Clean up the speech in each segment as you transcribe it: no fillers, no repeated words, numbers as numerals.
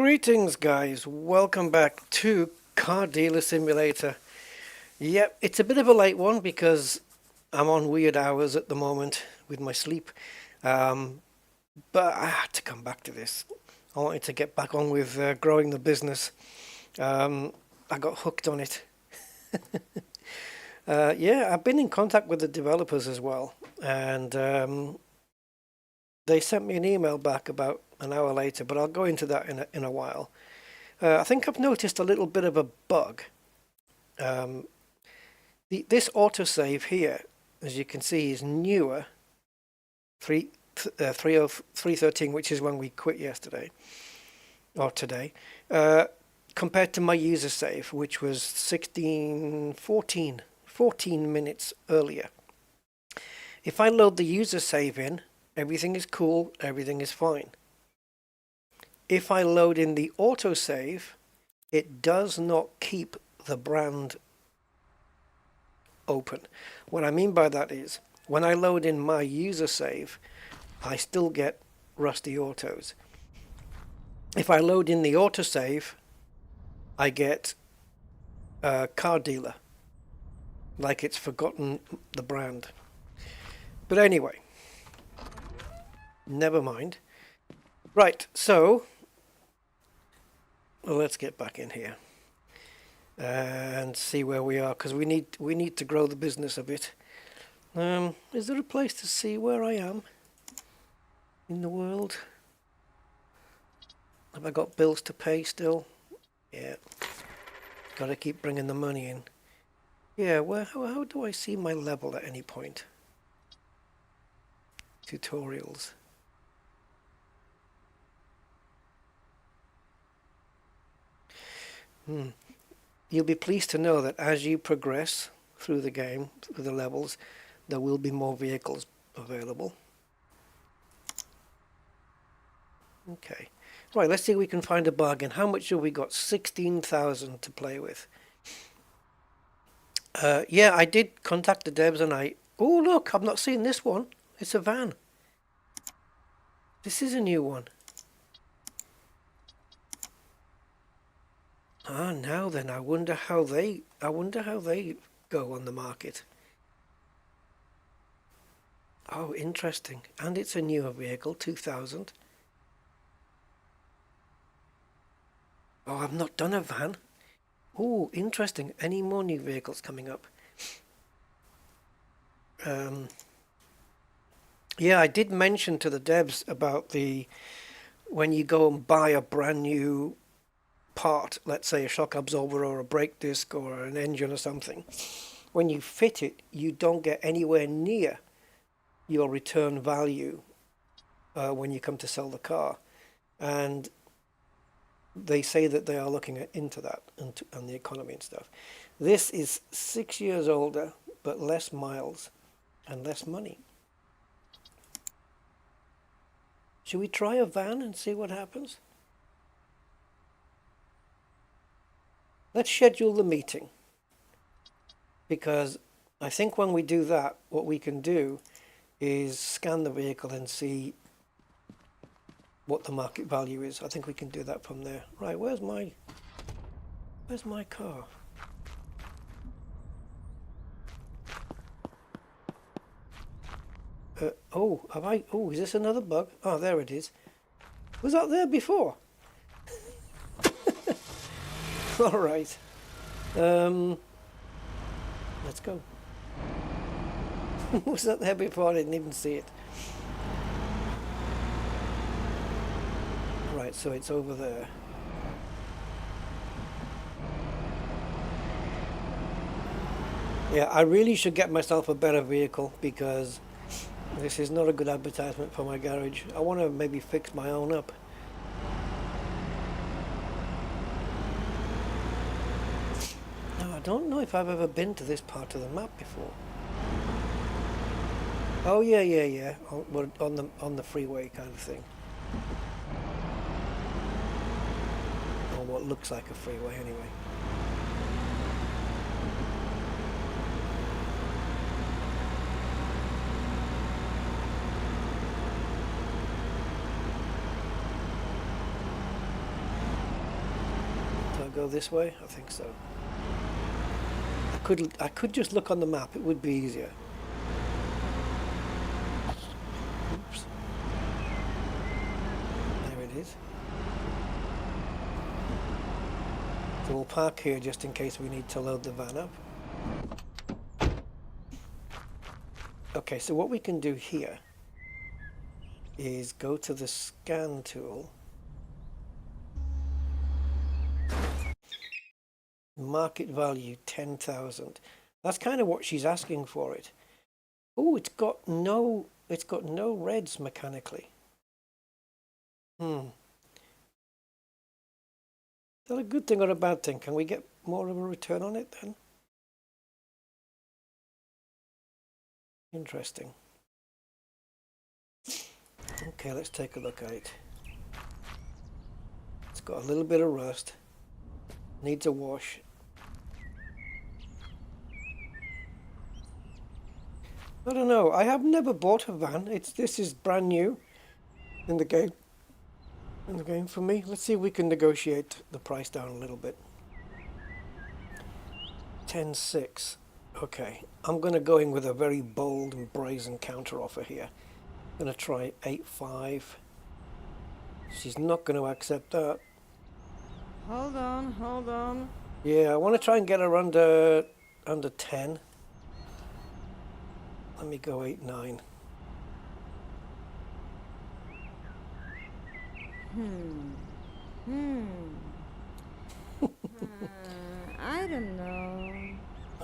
Greetings guys, welcome back to Car Dealer Simulator. Yep, it's a bit of a late one because I'm on weird hours at the moment with my sleep. But I had to come back to this. I wanted to get back on with growing the business. I got hooked on it. Yeah, I've been in contact with the developers as well, and they sent me an email back about an hour later, but I'll go into that in a while. I think I've noticed a little bit of a bug. This autosave here, as you can see, is newer, 313, which is when we quit yesterday, or today, compared to my user save, which was 14 minutes earlier. If I load the user save in, everything is cool, everything is fine. If I load in the autosave, it does not keep the brand open. What I mean by that is, when I load in my user save, I still get Rusty Autos. If I load in the autosave, I get Car Dealer, like it's forgotten the brand. But anyway, never mind. Right, so let's get back in here and see where we are, because we need to grow the business a bit. Is there a place to see where I am in the world? Have I got bills to pay still? Yeah, got to keep bringing the money in. Yeah, how do I see my level at any point? Tutorials. You'll be pleased to know that as you progress through the game, through the levels, there will be more vehicles available. Okay. Right, let's see if we can find a bargain. How much have we got? 16,000 to play with. Yeah, I did contact the devs and oh look, I've not seen this one. It's a van. This is a new one. Ah, now then, I wonder how they go on the market. Oh, interesting. And it's a newer vehicle, 2000. Oh, I've not done a van. Oh, interesting. Any more new vehicles coming up? Yeah, I did mention to the devs about when you go and buy a brand new part, let's say a shock absorber or a brake disc or an engine or something, when you fit it, you don't get anywhere near your return value when you come to sell the car. And they say that they are looking into that and the economy and stuff. This is 6 years older, but less miles and less money. Should we try a van and see what happens? Let's schedule the meeting, because I think when we do that, what we can do is scan the vehicle and see what the market value is. I think we can do that from there. Right, where's my car? Oh, is this another bug? Oh, there it is. Was that there before? All right. Let's go. Was that there before? I didn't even see it. Right, so it's over there. Yeah, I really should get myself a better vehicle, because this is not a good advertisement for my garage. I want to maybe fix my own up. Now, I don't know if I've ever been to this part of the map before. Oh yeah. On the freeway kind of thing. Or what looks like a freeway anyway. go this way? I think so. I could just look on the map. It would be easier. Oops. There it is. So we'll park here just in case we need to load the van up. Okay, so what we can do here is go to the scan tool. Market value 10,000. That's kind of what she's asking for it. Oh, it's got no reds mechanically. Is that a good thing or a bad thing? Can we get more of a return on it then? Interesting. Okay, let's take a look at it. It's got a little bit of rust. Needs a wash. I don't know. I have never bought a van. This is brand new in the game. For me. Let's see if we can negotiate the price down a little bit. 10.6. Okay. I'm going to go in with a very bold and brazen counter offer here. I'm going to try 8.5. She's not going to accept that. Hold on. Yeah, I want to try and get her under 10. Let me go 8.9. I don't know.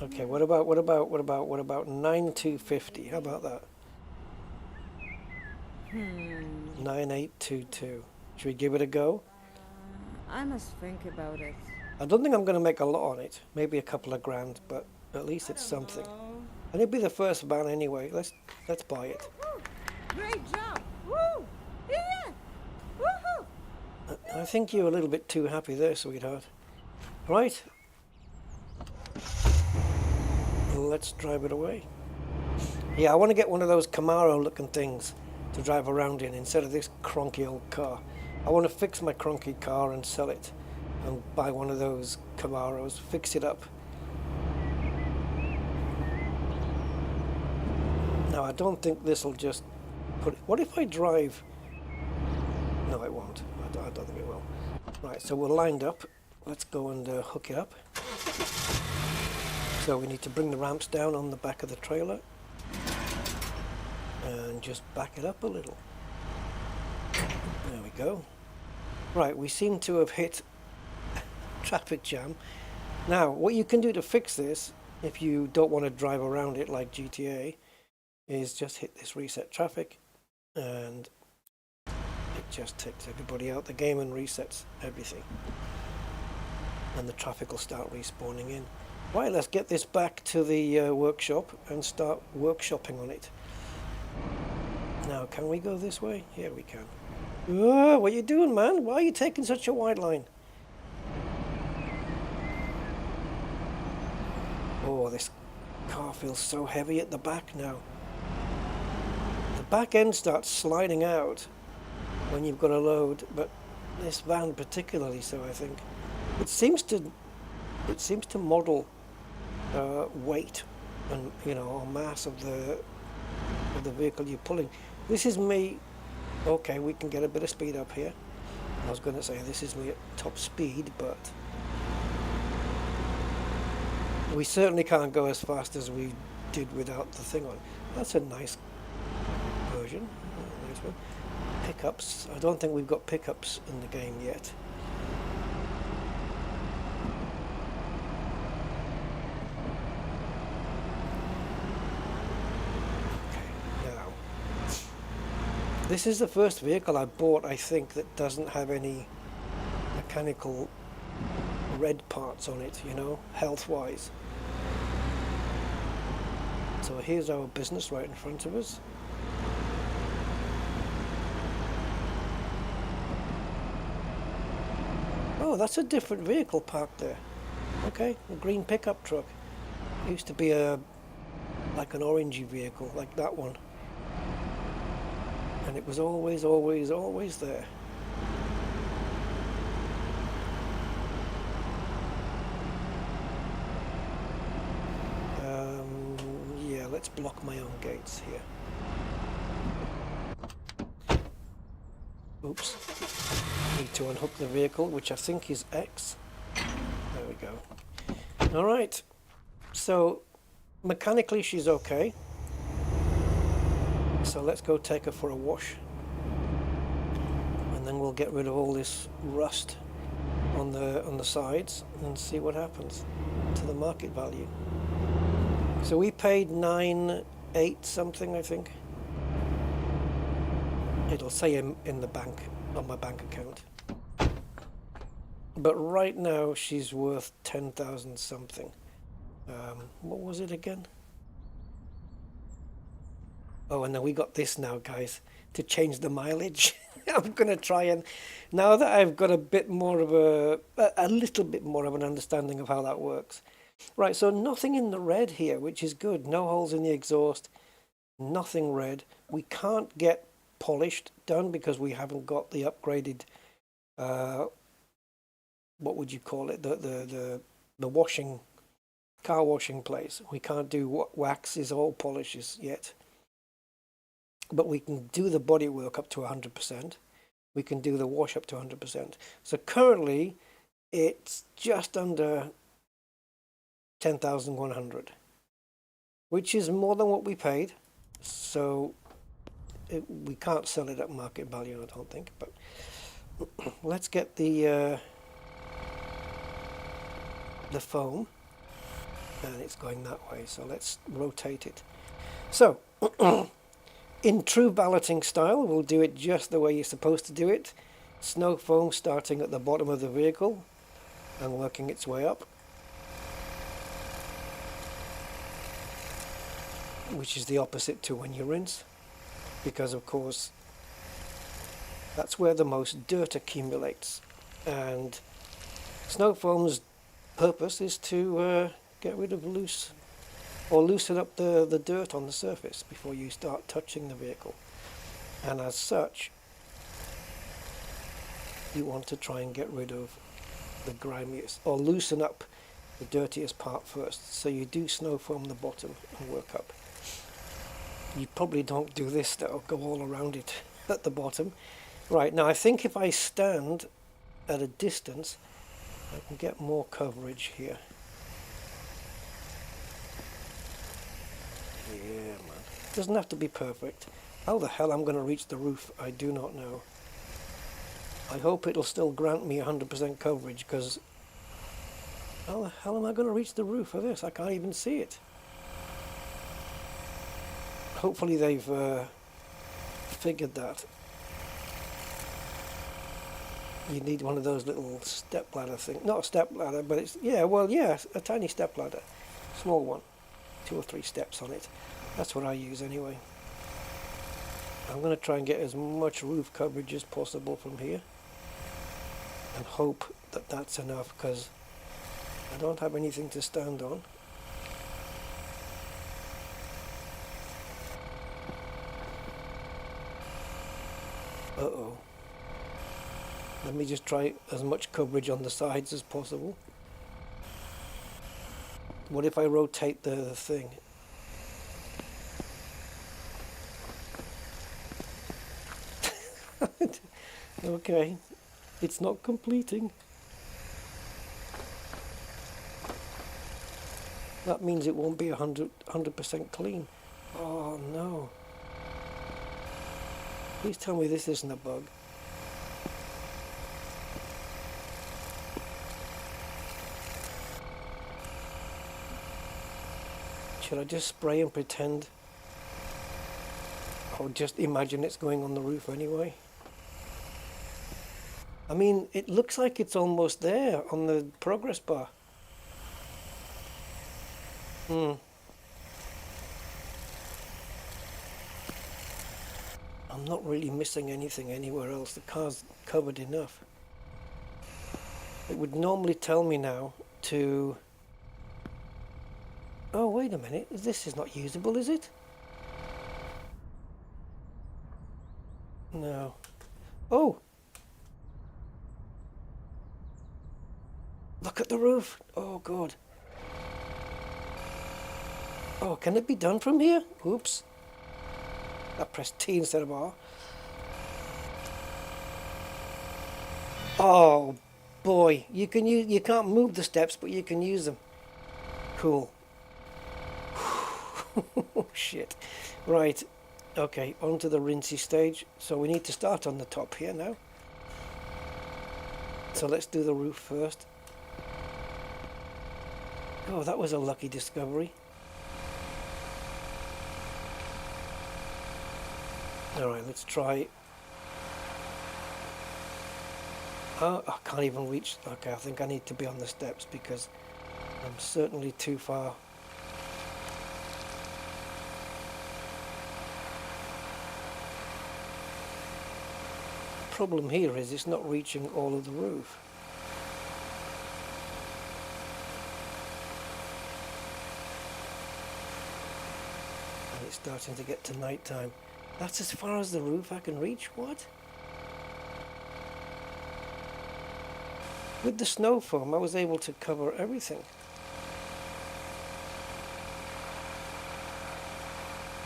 Okay, what about 9.250? How about that? 9.822. Should we give it a go? I must think about it. I don't think I'm going to make a lot on it. Maybe a couple of grand, but at least it's something. And it'll be the first van anyway. Let's buy it. Great job! Woo! Yeah! Woohoo! I think you're a little bit too happy there, sweetheart. Right. Let's drive it away. Yeah, I want to get one of those Camaro-looking things to drive around in instead of this cronky old car. I want to fix my cronky car and sell it and buy one of those Camaros, fix it up. Now, I don't think this will just put it... What if I drive... No, it won't. I don't think it will. Right, so we're lined up. Let's go and hook it up. So we need to bring the ramps down on the back of the trailer and just back it up a little. There we go. Right, we seem to have hit traffic jam. Now, what you can do to fix this, if you don't want to drive around it like GTA, is just hit this reset traffic, and it just takes everybody out the game and resets everything. And the traffic will start respawning in. Right, let's get this back to the workshop and start workshopping on it. Now, can we go this way? Yeah, we can. What are you doing, man? Why are you taking such a wide line? Oh, this car feels so heavy at the back now. The back end starts sliding out when you've got a load, but this van particularly so, I think. It seems to model weight and, or mass of the vehicle you're pulling. This is me. Okay, we can get a bit of speed up here. I was going to say this is me at top speed, but we certainly can't go as fast as we did without the thing on. That's a nice version. Nice one. Pickups. I don't think we've got pickups in the game yet. This is the first vehicle I bought, I think, that doesn't have any mechanical red parts on it, health-wise. So here's our business right in front of us. Oh, that's a different vehicle parked there. Okay, a green pickup truck. It used to be like an orangey vehicle, like that one. And it was always there. let's block my own gates here. Oops. Need to unhook the vehicle, which I think is X. There we go. Alright. So, mechanically she's okay. So let's go take her for a wash. And then we'll get rid of all this rust on the sides and see what happens to the market value. So we paid 9.8 something, I think. It'll say in the bank, on my bank account. But right now she's worth 10,000 something. What was it again? Oh, and then we got this now, guys, to change the mileage. I'm going to try and, now that I've got a bit more of a little bit more of an understanding of how that works. Right, so nothing in the red here, which is good. No holes in the exhaust, nothing red. We can't get polished done because we haven't got the upgraded, what would you call it, the washing, car washing place. We can't do waxes or polishes yet. But we can do the bodywork up to 100%. We can do the wash up to 100%. So currently, it's just under 10,100, which is more than what we paid. So we can't sell it at market value, I don't think. But let's get the foam, and it's going that way. So let's rotate it. So. In true balloting style, we'll do it just the way you're supposed to do it. Snow foam starting at the bottom of the vehicle and working its way up. Which is the opposite to when you rinse. Because of course, that's where the most dirt accumulates. And snow foam's purpose is to get rid of loose or loosen up the dirt on the surface before you start touching the vehicle. And as such, you want to try and get rid of the grimiest, or loosen up the dirtiest part first. So you do snow foam the bottom and work up. You probably don't do this though, go all around it at the bottom. Right, now I think if I stand at a distance, I can get more coverage here. Yeah, man. Doesn't have to be perfect. How the hell I'm going to reach the roof, I do not know. I hope it'll still grant me 100% coverage, because how the hell am I going to reach the roof of this? I can't even see it. Hopefully they've figured that. You need one of those little step ladder things. Not a step ladder, but it's, yeah, well, yeah, a tiny step ladder. Small one. 2 or 3 steps on it. That's what I use anyway. I'm going to try and get as much roof coverage as possible from here. And hope that that's enough, because I don't have anything to stand on. Uh-oh. Let me just try as much coverage on the sides as possible. What if I rotate the thing? Okay, it's not completing. That means it won't be 100% clean. Oh no. Please tell me this isn't a bug. Should I just spray and pretend? Or just imagine it's going on the roof anyway? I mean, it looks like it's almost there on the progress bar. I'm not really missing anything anywhere else. The car's covered enough. It would normally tell me now to... Oh, wait a minute. This is not usable, is it? No. Oh! Look at the roof. Oh, God. Oh, can it be done from here? Oops. I pressed T instead of R. Oh boy, you can't move the steps, but you can use them. Cool. Shit. Right. Okay, on to the rinsey stage. So we need to start on the top here now. So let's do the roof first. Oh, that was a lucky discovery. Alright, let's try. Oh, I can't even reach. Okay, I think I need to be on the steps because I'm certainly too far. The problem here is it's not reaching all of the roof. And it's starting to get to night time. That's as far as the roof I can reach? What? With the snow foam, I was able to cover everything.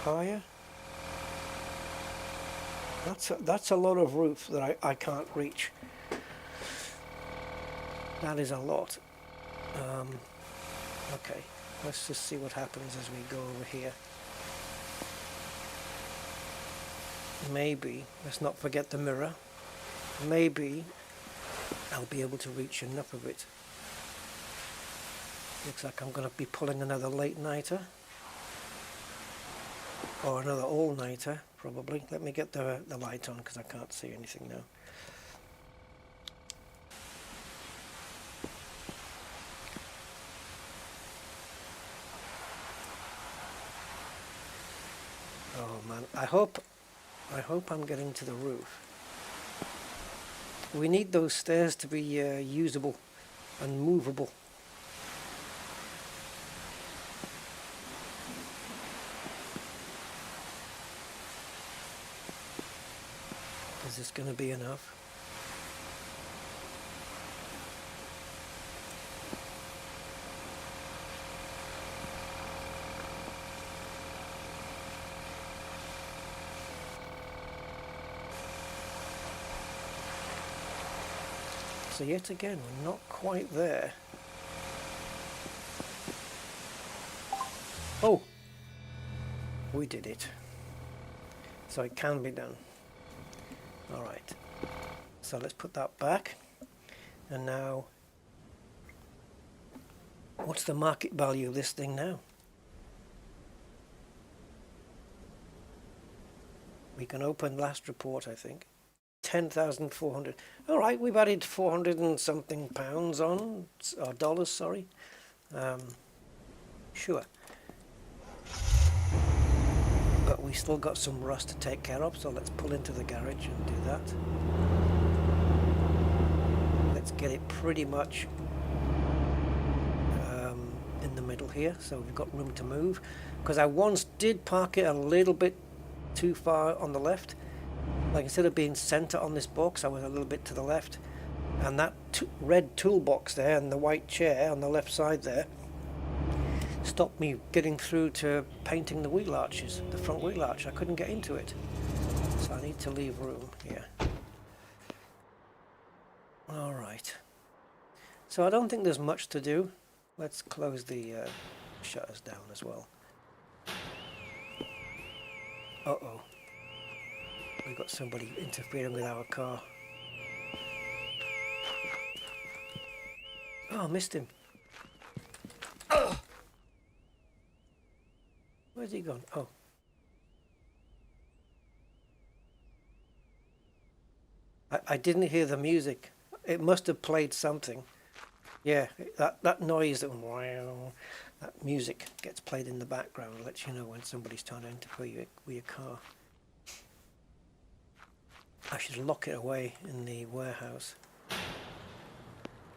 Higher. That's a lot of roof that I can't reach. That is a lot. Okay, let's just see what happens as we go over here. Maybe, let's not forget the mirror. Maybe I'll be able to reach enough of it. Looks like I'm going to be pulling another late nighter. Or another all-nighter, probably. Let me get the light on because I can't see anything now. Oh man, I hope I'm getting to the roof. We need those stairs to be usable and movable. Is this going to be enough? So yet again, we're not quite there. Oh! We did it. So it can be done. Alright. So let's put that back. And now, what's the market value of this thing now? We can open last report, I think. 10,400. All right, we've added 400 and something pounds on, or dollars, sorry. Sure. But we still got some rust to take care of, so let's pull into the garage and do that. Let's get it pretty much in the middle here, so we've got room to move. Because I once did park it a little bit too far on the left. Like instead of being center on this box, I was a little bit to the left. And that red toolbox there and the white chair on the left side there stopped me getting through to painting the wheel arches, the front wheel arch. I couldn't get into it. So I need to leave room here. Alright. So I don't think there's much to do. Let's close the shutters down as well. Uh-oh. We've got somebody interfering with our car. Oh, I missed him. Oh! Where's he gone? Oh. I didn't hear the music. It must have played something. Yeah, that noise, that music gets played in the background, lets you know when somebody's trying to interfere with your car. I should lock it away in the warehouse.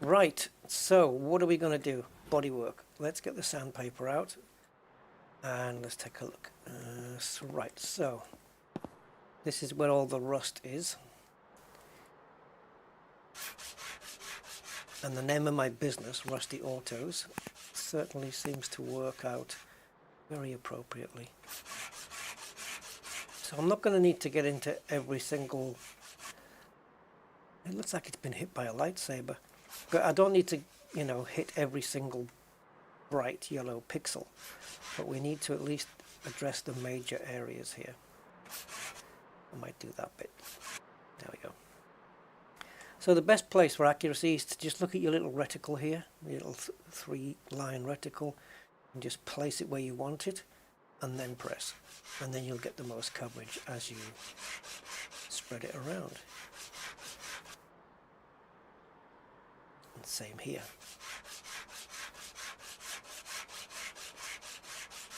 Right, so what are we going to do? Bodywork. Let's get the sandpaper out and let's take a look. Right, so this is where all the rust is. And the name of my business, Rusty Autos, certainly seems to work out very appropriately. So I'm not going to need to get into every single... It looks like it's been hit by a lightsaber. But I don't need to, you know, hit every single bright yellow pixel. But we need to at least address the major areas here. I might do that bit. There we go. So the best place for accuracy is to just look at your little reticle here, your little three-line reticle, and just place it where you want it, and then press. And then you'll get the most coverage as you spread it around. And same here.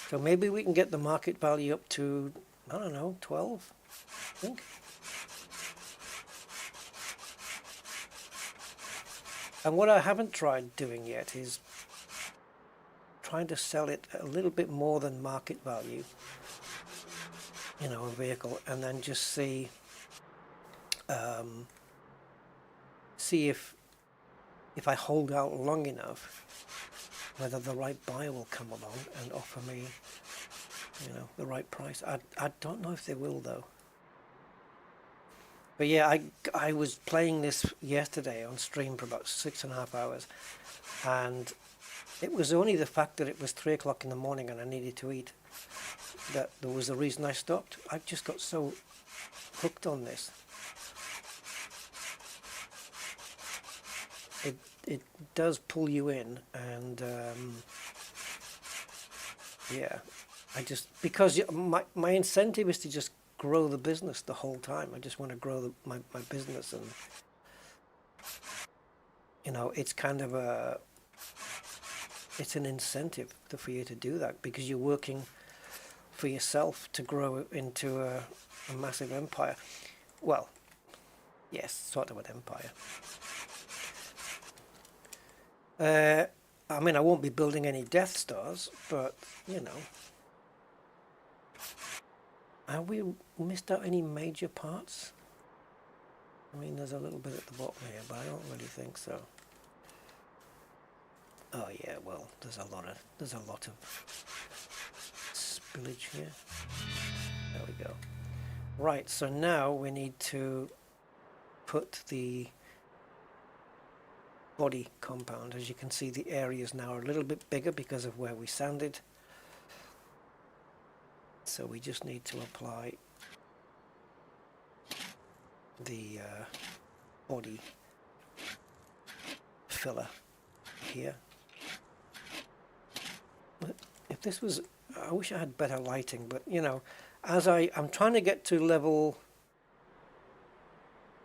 So maybe we can get the market value up to, I don't know, 12, I think. And what I haven't tried doing yet is trying to sell it a little bit more than market value, you know, a vehicle, and then just see if I hold out long enough, whether the right buyer will come along and offer me, you know, the right price. I don't know if they will though. But yeah, I was playing this yesterday on stream for about 6.5 hours, and it was only the fact that it was 3 o'clock in the morning and I needed to eat that there was the reason I stopped. I just got so hooked on this. It does pull you in, and yeah, I just, because my incentive is to just grow the business the whole time. I just want to grow my business, and you know, it's kind of it's an incentive for you to do that, because you're working for yourself to grow into a massive empire. Well, yes, sort of an empire. I mean, I won't be building any Death Stars, but, you know. Have we missed out any major parts? I mean, there's a little bit at the bottom here, but I don't really think so. Oh yeah, well, there's a lot of spillage here. There we go. Right, so now we need to put the body compound. As you can see, the areas now are a little bit bigger because of where we sanded. So we just need to apply the body filler here. If this was, I wish I had better lighting, but you know, as I'm trying to get to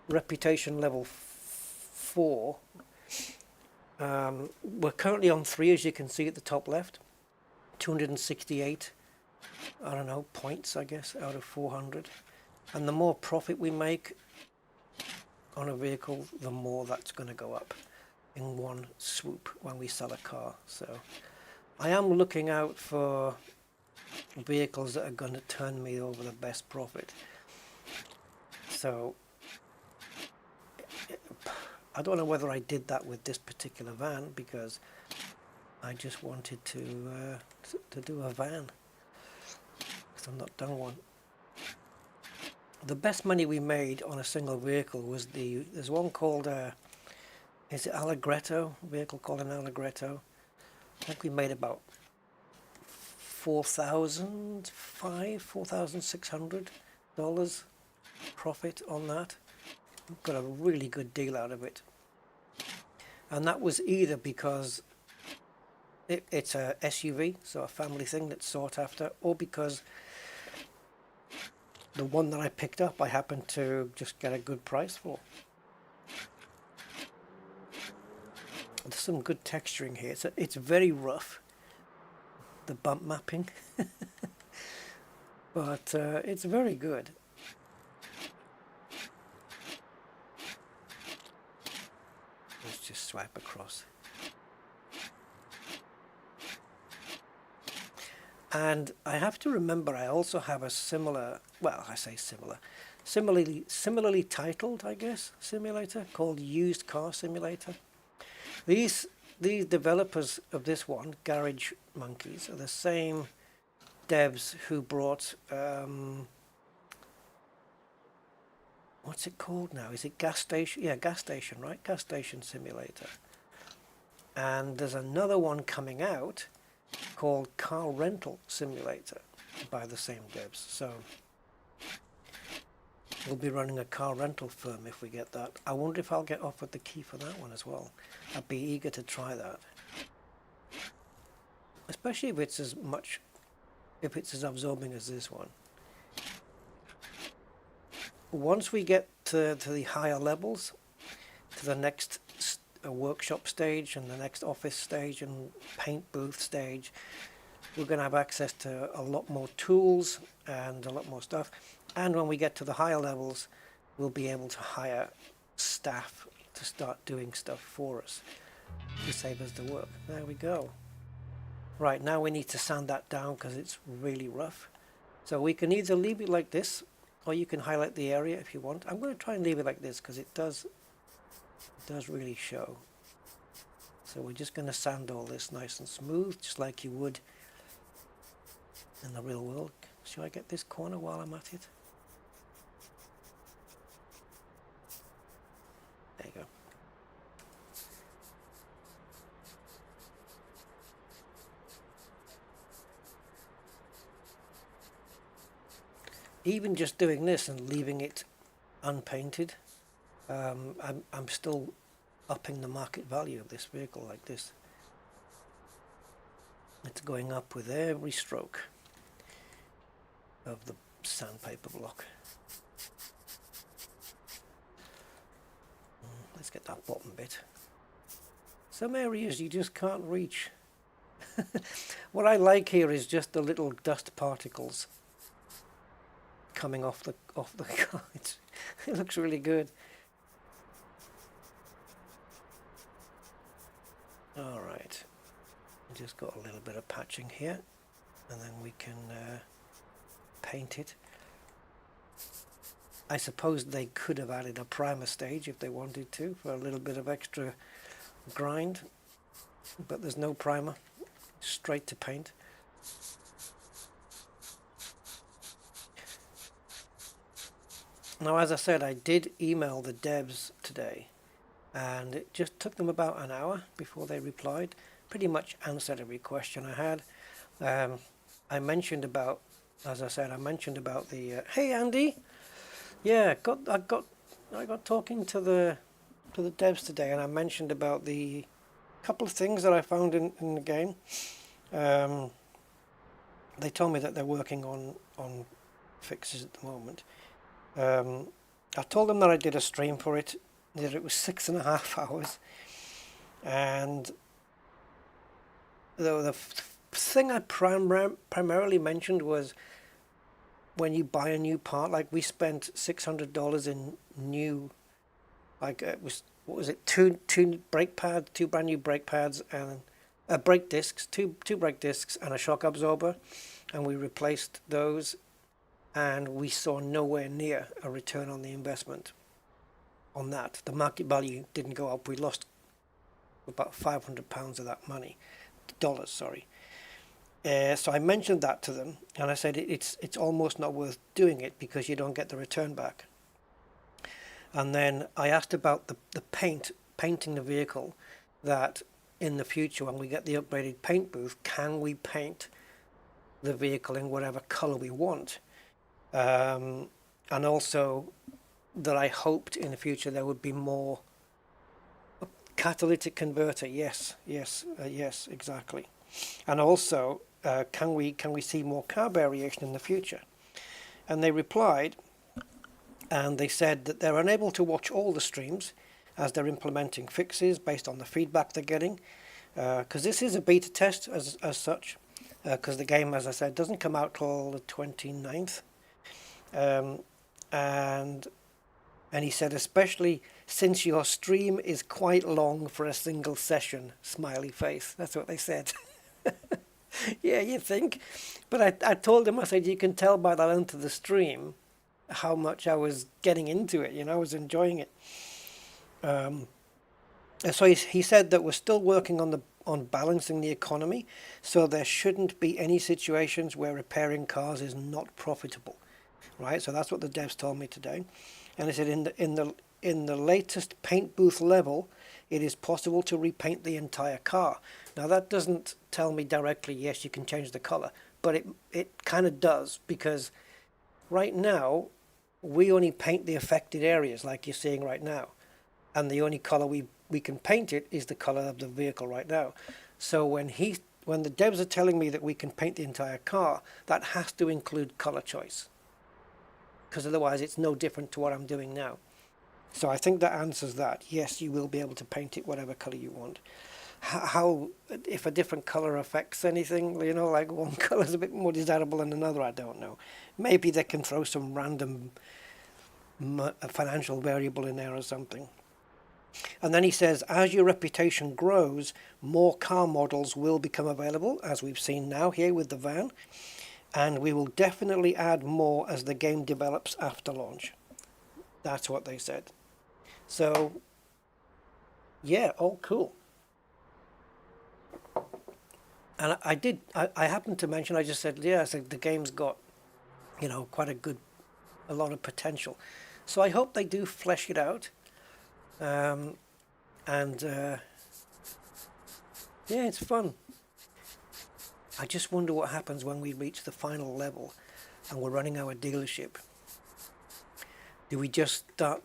reputation level 4. We're currently on 3, as you can see at the top left. 268, I don't know, points, I guess, out of 400. And the more profit we make on a vehicle, the more that's going to go up in one swoop when we sell a car. So I am looking out for vehicles that are going to turn me over the best profit. So I don't know whether I did that with this particular van, because I just wanted to do a van, because I've not done one. The best money we made on a single vehicle was there's one called, is it Allegretto? A vehicle called an Allegretto. I think we made about $4,600 profit on that. Got a really good deal out of it, and that was either because it's a SUV, so a family thing that's sought after, or because the one that I picked up I happened to just get a good price for. There's some good texturing here. It's very rough, the bump mapping, but it's very good. Let's just swipe across. And I have to remember, I also have a similar, well, I say similar, similarly titled, I guess, simulator called Used Car Simulator. These developers of this one, Garage Monkeys, are the same devs who brought what's it called now? Is it gas station? Yeah, gas station, right? Gas station simulator. And there's another one coming out called car rental simulator by the same devs. So we'll be running a car rental firm if we get that. I wonder if I'll get offered the key for that one as well. I'd be eager to try that. Especially if it's as absorbing as this one. Once we get to the higher levels, to the next workshop stage and the next office stage and paint booth stage, we're going to have access to a lot more tools and a lot more stuff. And when we get to the higher levels, we'll be able to hire staff to start doing stuff for us to save us the work. There we go. Right, now we need to sand that down because it's really rough. So we can either leave it like this, or you can highlight the area if you want. I'm going to try and leave it like this because it does really show. So we're just going to sand all this nice and smooth, just like you would in the real world. Should I get this corner while I'm at it? There you go. Even just doing this and leaving it unpainted, I'm still upping the market value of this vehicle like this. It's going up with every stroke of the sandpaper block. Let's get that bottom bit. Some areas you just can't reach. What I like here is just the little dust particles coming off the car. It looks really good. All right, just got a little bit of patching here, and then we can paint it. I suppose they could have added a primer stage if they wanted to for a little bit of extra grind, but there's no primer, straight to paint. Now, as I said, I did email the devs today, and it just took them about an hour before they replied. Pretty much answered every question I had. I mentioned about, as I said, I mentioned about the hey Andy, yeah, I got talking to the devs today, and I mentioned about the couple of things that I found in the game. They told me that they're working on fixes at the moment. I told them that I did a stream for it, that it was 6.5 hours, and the thing I primarily mentioned was when you buy a new part, like we spent $600 in new, like it was, what was it, two brake pads, two brand new brake pads, and brake discs, two brake discs and a shock absorber, and we replaced those, and we saw nowhere near a return on the investment on that. The market value didn't go up. We lost about £500 of that money, dollars, sorry. So I mentioned that to them, and I said it's almost not worth doing it because you don't get the return back. And then I asked about the painting the vehicle, that in the future when we get the upgraded paint booth, can we paint the vehicle in whatever color we want? And also that I hoped in the future there would be more catalytic converter. Yes, exactly. And also, can we see more car variation in the future? And they replied, and they said that they're unable to watch all the streams as they're implementing fixes based on the feedback they're getting, because this is a beta test as such, because the game, as I said, doesn't come out till the 29th. And he said, especially since your stream is quite long for a single session, smiley face. That's what they said. Yeah, you think? But I told him, I said, you can tell by the length of the stream how much I was getting into it. I was enjoying it. So he said that we're still working on balancing the economy, so there shouldn't be any situations where repairing cars is not profitable, right? So that's what the devs told me today, and he said in the latest paint booth level, it is possible to repaint the entire car. Now that doesn't tell me directly, yes, you can change the color, but it kind of does, because right now we only paint the affected areas like you're seeing right now, and the only color we can paint it is the color of the vehicle right now. So when the devs are telling me that we can paint the entire car, that has to include color choice, because otherwise it's no different to what I'm doing now. So I think that answers that. Yes, you will be able to paint it whatever color you want. How if a different color affects anything, you know, like one color is a bit more desirable than another, I don't know. Maybe they can throw some random financial variable in there or something. And then he says, as your reputation grows, more car models will become available, as we've seen now here with the van, and we will definitely add more as the game develops after launch. That's what they said. So, yeah, all cool. And I happened to mention, I just said, yeah, I said the game's got, you know, a lot of potential. So I hope they do flesh it out. And yeah, it's fun. I just wonder what happens when we reach the final level and we're running our dealership. Do we just start,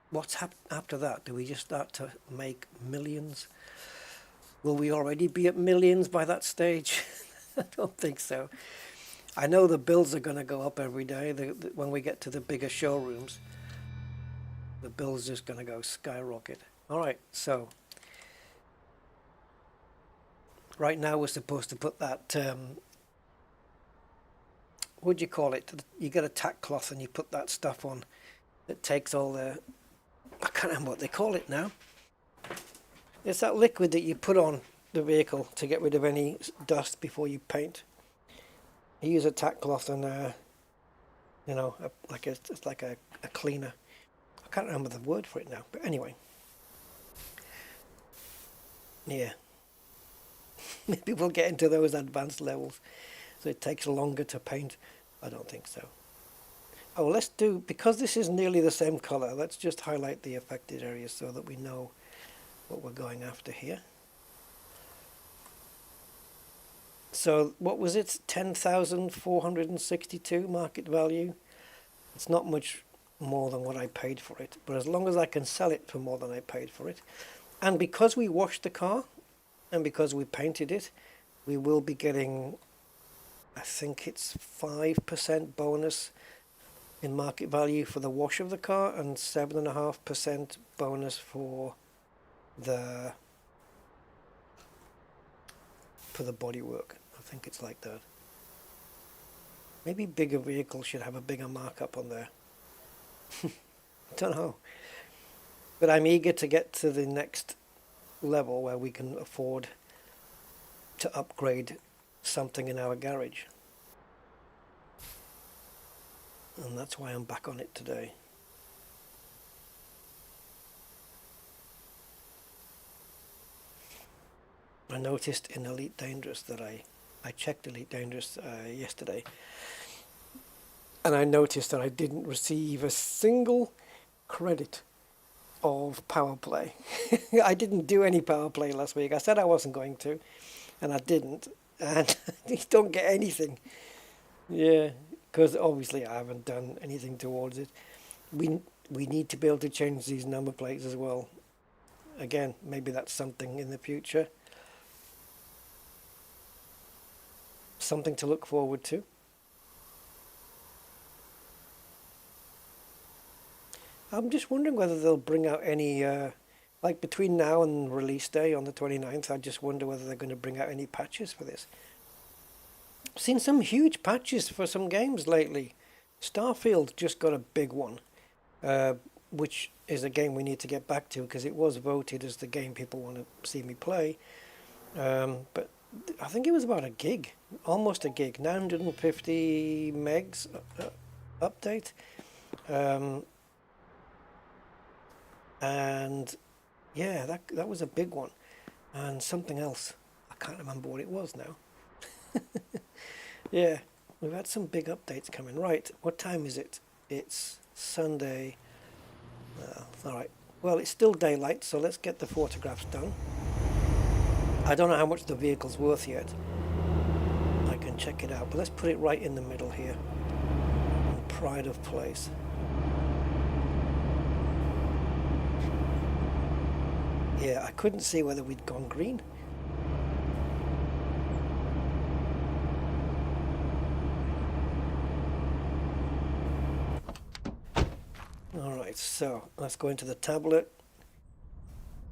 what's after that? Do we just start to make millions? Will we already be at millions by that stage? I don't think so. I know the bills are going to go up every day. When we get to the bigger showrooms, the bill's just going to go skyrocket. All right, so right now we're supposed to put that, what do you call it? You get a tack cloth and you put that stuff on that takes all the, I can't remember what they call it now. It's that liquid that you put on the vehicle to get rid of any dust before you paint. You use a tack cloth and, you know, it's like a cleaner. I can't remember the word for it now, but anyway. Yeah. Maybe we'll get into those advanced levels. So it takes longer to paint. I don't think so. Oh, let's do, because this is nearly the same color, let's just highlight the affected areas so that we know what we're going after here. So what was it? 10,462 market value. It's not much more than what I paid for it, but as long as I can sell it for more than I paid for it, and because we washed the car and because we painted it, we will be getting, I think it's 5% bonus in market value for the wash of the car and 7.5% bonus for the bodywork. I think it's like that. Maybe bigger vehicles should have a bigger markup on there. I don't know. But I'm eager to get to the next level where we can afford to upgrade something in our garage. And that's why I'm back on it today. I noticed in Elite Dangerous that I checked Elite Dangerous yesterday, and I noticed that I didn't receive a single credit of power play. I didn't do any power play last week. I said I wasn't going to, and I didn't, and you don't get anything. Yeah, because obviously I haven't done anything towards it. We need to be able to change these number plates as well. Again, maybe that's something in the future. Something to look forward to. I'm just wondering whether they'll bring out any, like between now and release day on the 29th, I just wonder whether they're going to bring out any patches for this. I've seen some huge patches for some games lately. Starfield just got a big one, which is a game we need to get back to because it was voted as the game people want to see me play. But I think it was about a gig, almost a gig, 950 megs update. And Yeah, that was a big one. And something else. I can't remember what it was now. Yeah, we've had some big updates coming. Right, what time is it? It's Sunday. All right. Well, it's still daylight, so let's get the photographs done. I don't know how much the vehicle's worth yet. I can check it out, but let's put it right in the middle here. Pride of place. Yeah, I couldn't see whether we'd gone green. Alright, so let's go into the tablet.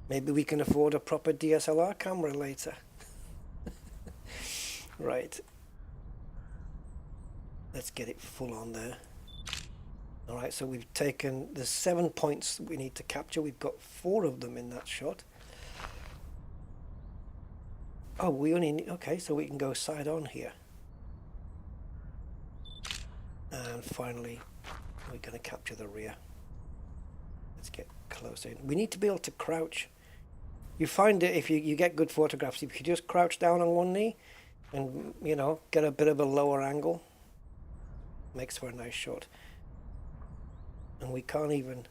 Maybe we can afford a proper DSLR camera later. Right. Let's get it full on there. Alright, so we've taken the 7 points we need to capture. We've got 4 of them in that shot. Oh, we only need, okay, so we can go side on here. And finally, we're going to capture the rear. Let's get close in. We need to be able to crouch. You find it if you get good photographs, if you just crouch down on one knee and, you know, get a bit of a lower angle, makes for a nice shot. And we can't even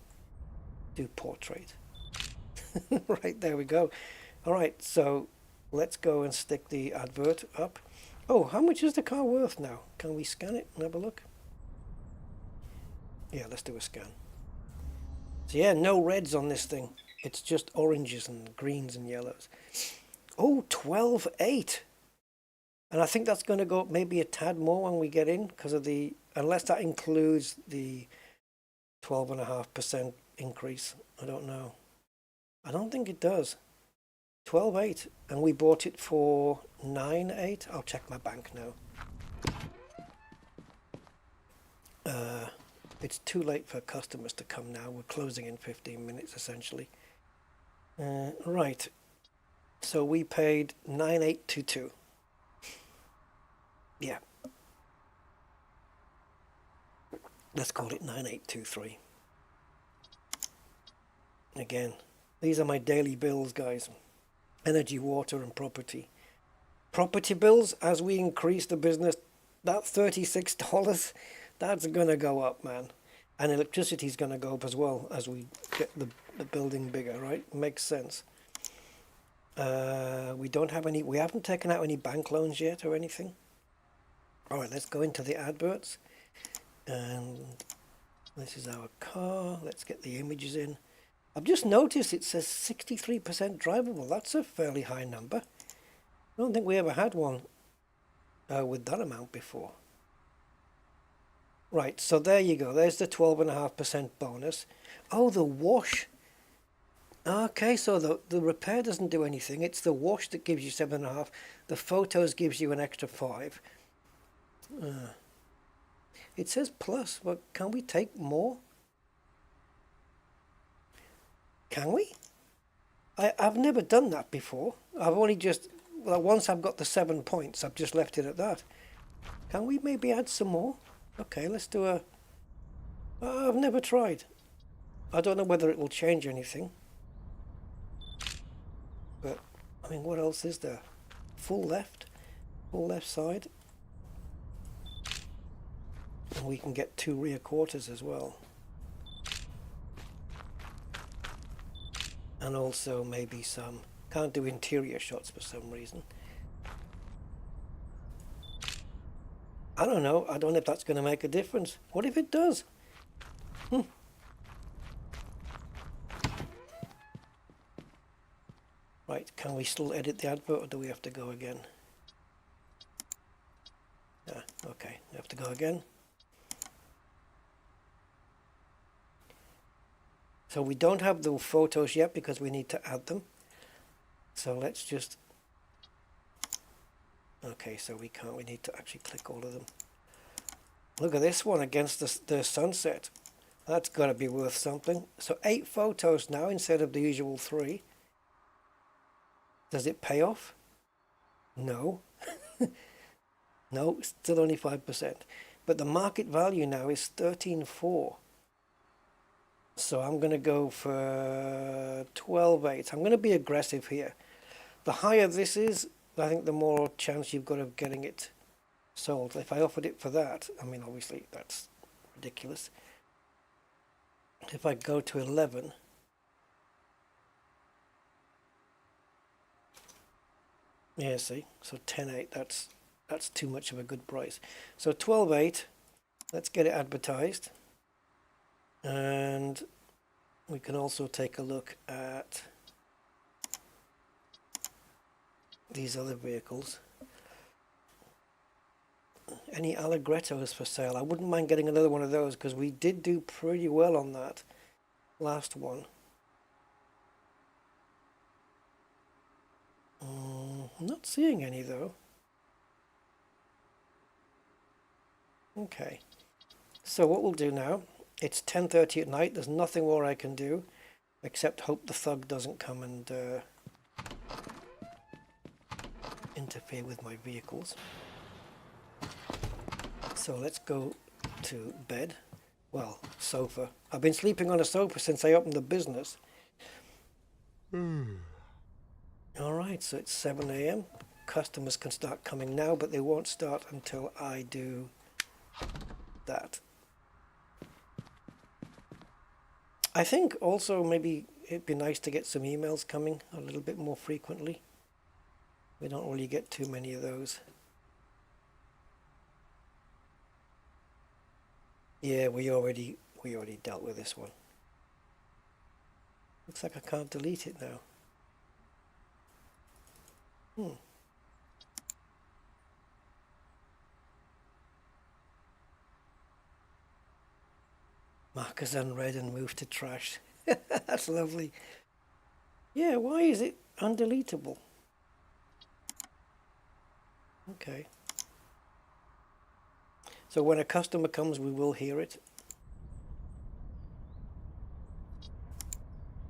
do portrait. Right, there we go. All right, so let's go and stick the advert up. Oh, how much is the car worth now? Can we scan it and have a look? Yeah, let's do a scan. So yeah, no reds on this thing. It's just oranges and greens and yellows. Oh, 12.8. And I think that's going to go up maybe a tad more when we get in because of the, unless that includes the 12.5% increase. I don't know. I don't think it does. 12.8, and we bought it for 9.8. I'll check my bank now. It's too late for customers to come now. We're closing in 15 minutes essentially. Right. So we paid 9.822. Yeah. Let's call it 9.823. Again, these are my daily bills, guys. Energy, water, and property. Property bills, as we increase the business, that $36, that's going to go up, man. And electricity is going to go up as well as we get the building bigger, right? Makes sense. We don't have any, we haven't taken out any bank loans yet or anything. All right, let's go into the adverts. And this is our car. Let's get the images in. I've just noticed it says 63% drivable. That's a fairly high number. I don't think we ever had one with that amount before. Right, so there you go. There's the 12.5% bonus. Oh, the wash. Okay, so the repair doesn't do anything. It's the wash that gives you 7.5. The photos gives you an extra 5. It says plus, but can we take more? Can we? I've never done that before. I've only just, well, once I've got the 7 points, I've just left it at that. Can we maybe add some more? Okay, let's do a... I've never tried. I don't know whether it will change anything. But, I mean, what else is there? Full left side. And we can get 2 rear quarters as well. And also maybe some, can't do interior shots for some reason. I don't know. I don't know if that's going to make a difference. What if it does? Right, can we still edit the advert or do we have to go again? Yeah, okay, we have to go again. So we don't have the photos yet because we need to add them. So let's just... Okay, so we can't, we need to actually click all of them. Look at this one against the sunset. That's got to be worth something. So 8 photos now instead of the usual 3. Does it pay off? No. No, still only 5%. But the market value now is 13.4. So I'm going to go for 12.8. I'm going to be aggressive here. The higher this is, I think the more chance you've got of getting it sold. If I offered it for that, I mean, obviously that's ridiculous. If I go to 11, yeah, see, so 10.8, that's too much of a good price. So 12.8, let's get it advertised. And we can also take a look at these other vehicles. Any Allegrettos for sale? I wouldn't mind getting another one of those because we did do pretty well on that last one. Not seeing any though. Okay, so what we'll do now, it's 10:30 at night, there's nothing more I can do except hope the thug doesn't come and interfere with my vehicles. So let's go to bed. Well, sofa. I've been sleeping on a sofa since I opened the business. Alright, so it's 7 AM. Customers can start coming now, but they won't start until I do that. I think also maybe it'd be nice to get some emails coming a little bit more frequently. We don't really get too many of those. Yeah, we already dealt with this one. Looks like I can't delete it now. Mark as unread and moved to trash. That's lovely. Yeah, why is it undeletable? Okay. So when a customer comes, we will hear it.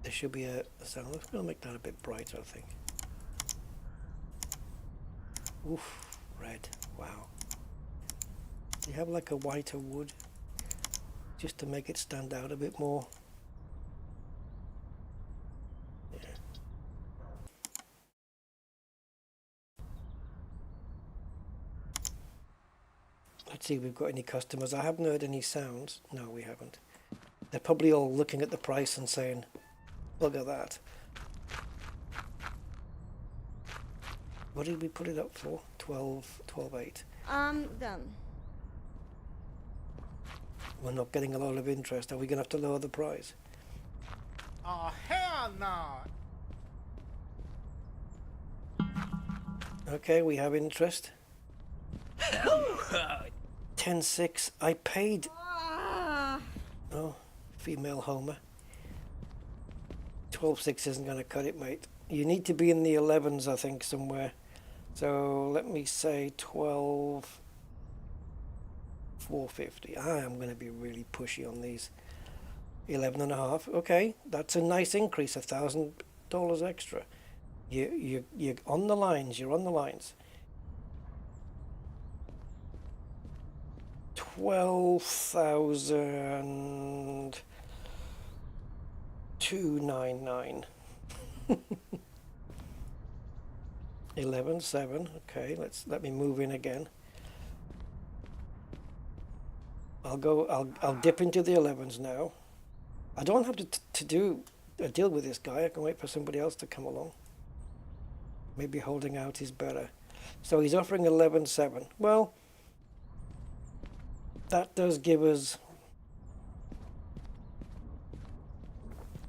There should be a sound. Let's go make that a bit brighter, I think. Oof, red. Wow. Do you have like a whiter wood? Just to make it stand out a bit more. Yeah. Let's see if we've got any customers. I haven't heard any sounds. No, we haven't. They're probably all looking at the price and saying, bugger that. What did we put it up for? 12.8. I'm done. We're not getting a lot of interest. Are we going to have to lower the price? Oh, hell no! Okay, we have interest. 10.6. I paid. Oh, female Homer. 12.6 isn't going to cut it, mate. You need to be in the 11s, I think, somewhere. So let me say 12.450. I am going to be really pushy on these. 11.5. Okay, that's a nice increase. $1,000 extra. You're on the lines. You're on the lines. 12,299. 11.7. Okay, let me move in again. I'll dip into the 11s now. I don't have to deal with this guy. I can wait for somebody else to come along. Maybe holding out is better. So he's offering 11.7. Well, that does give us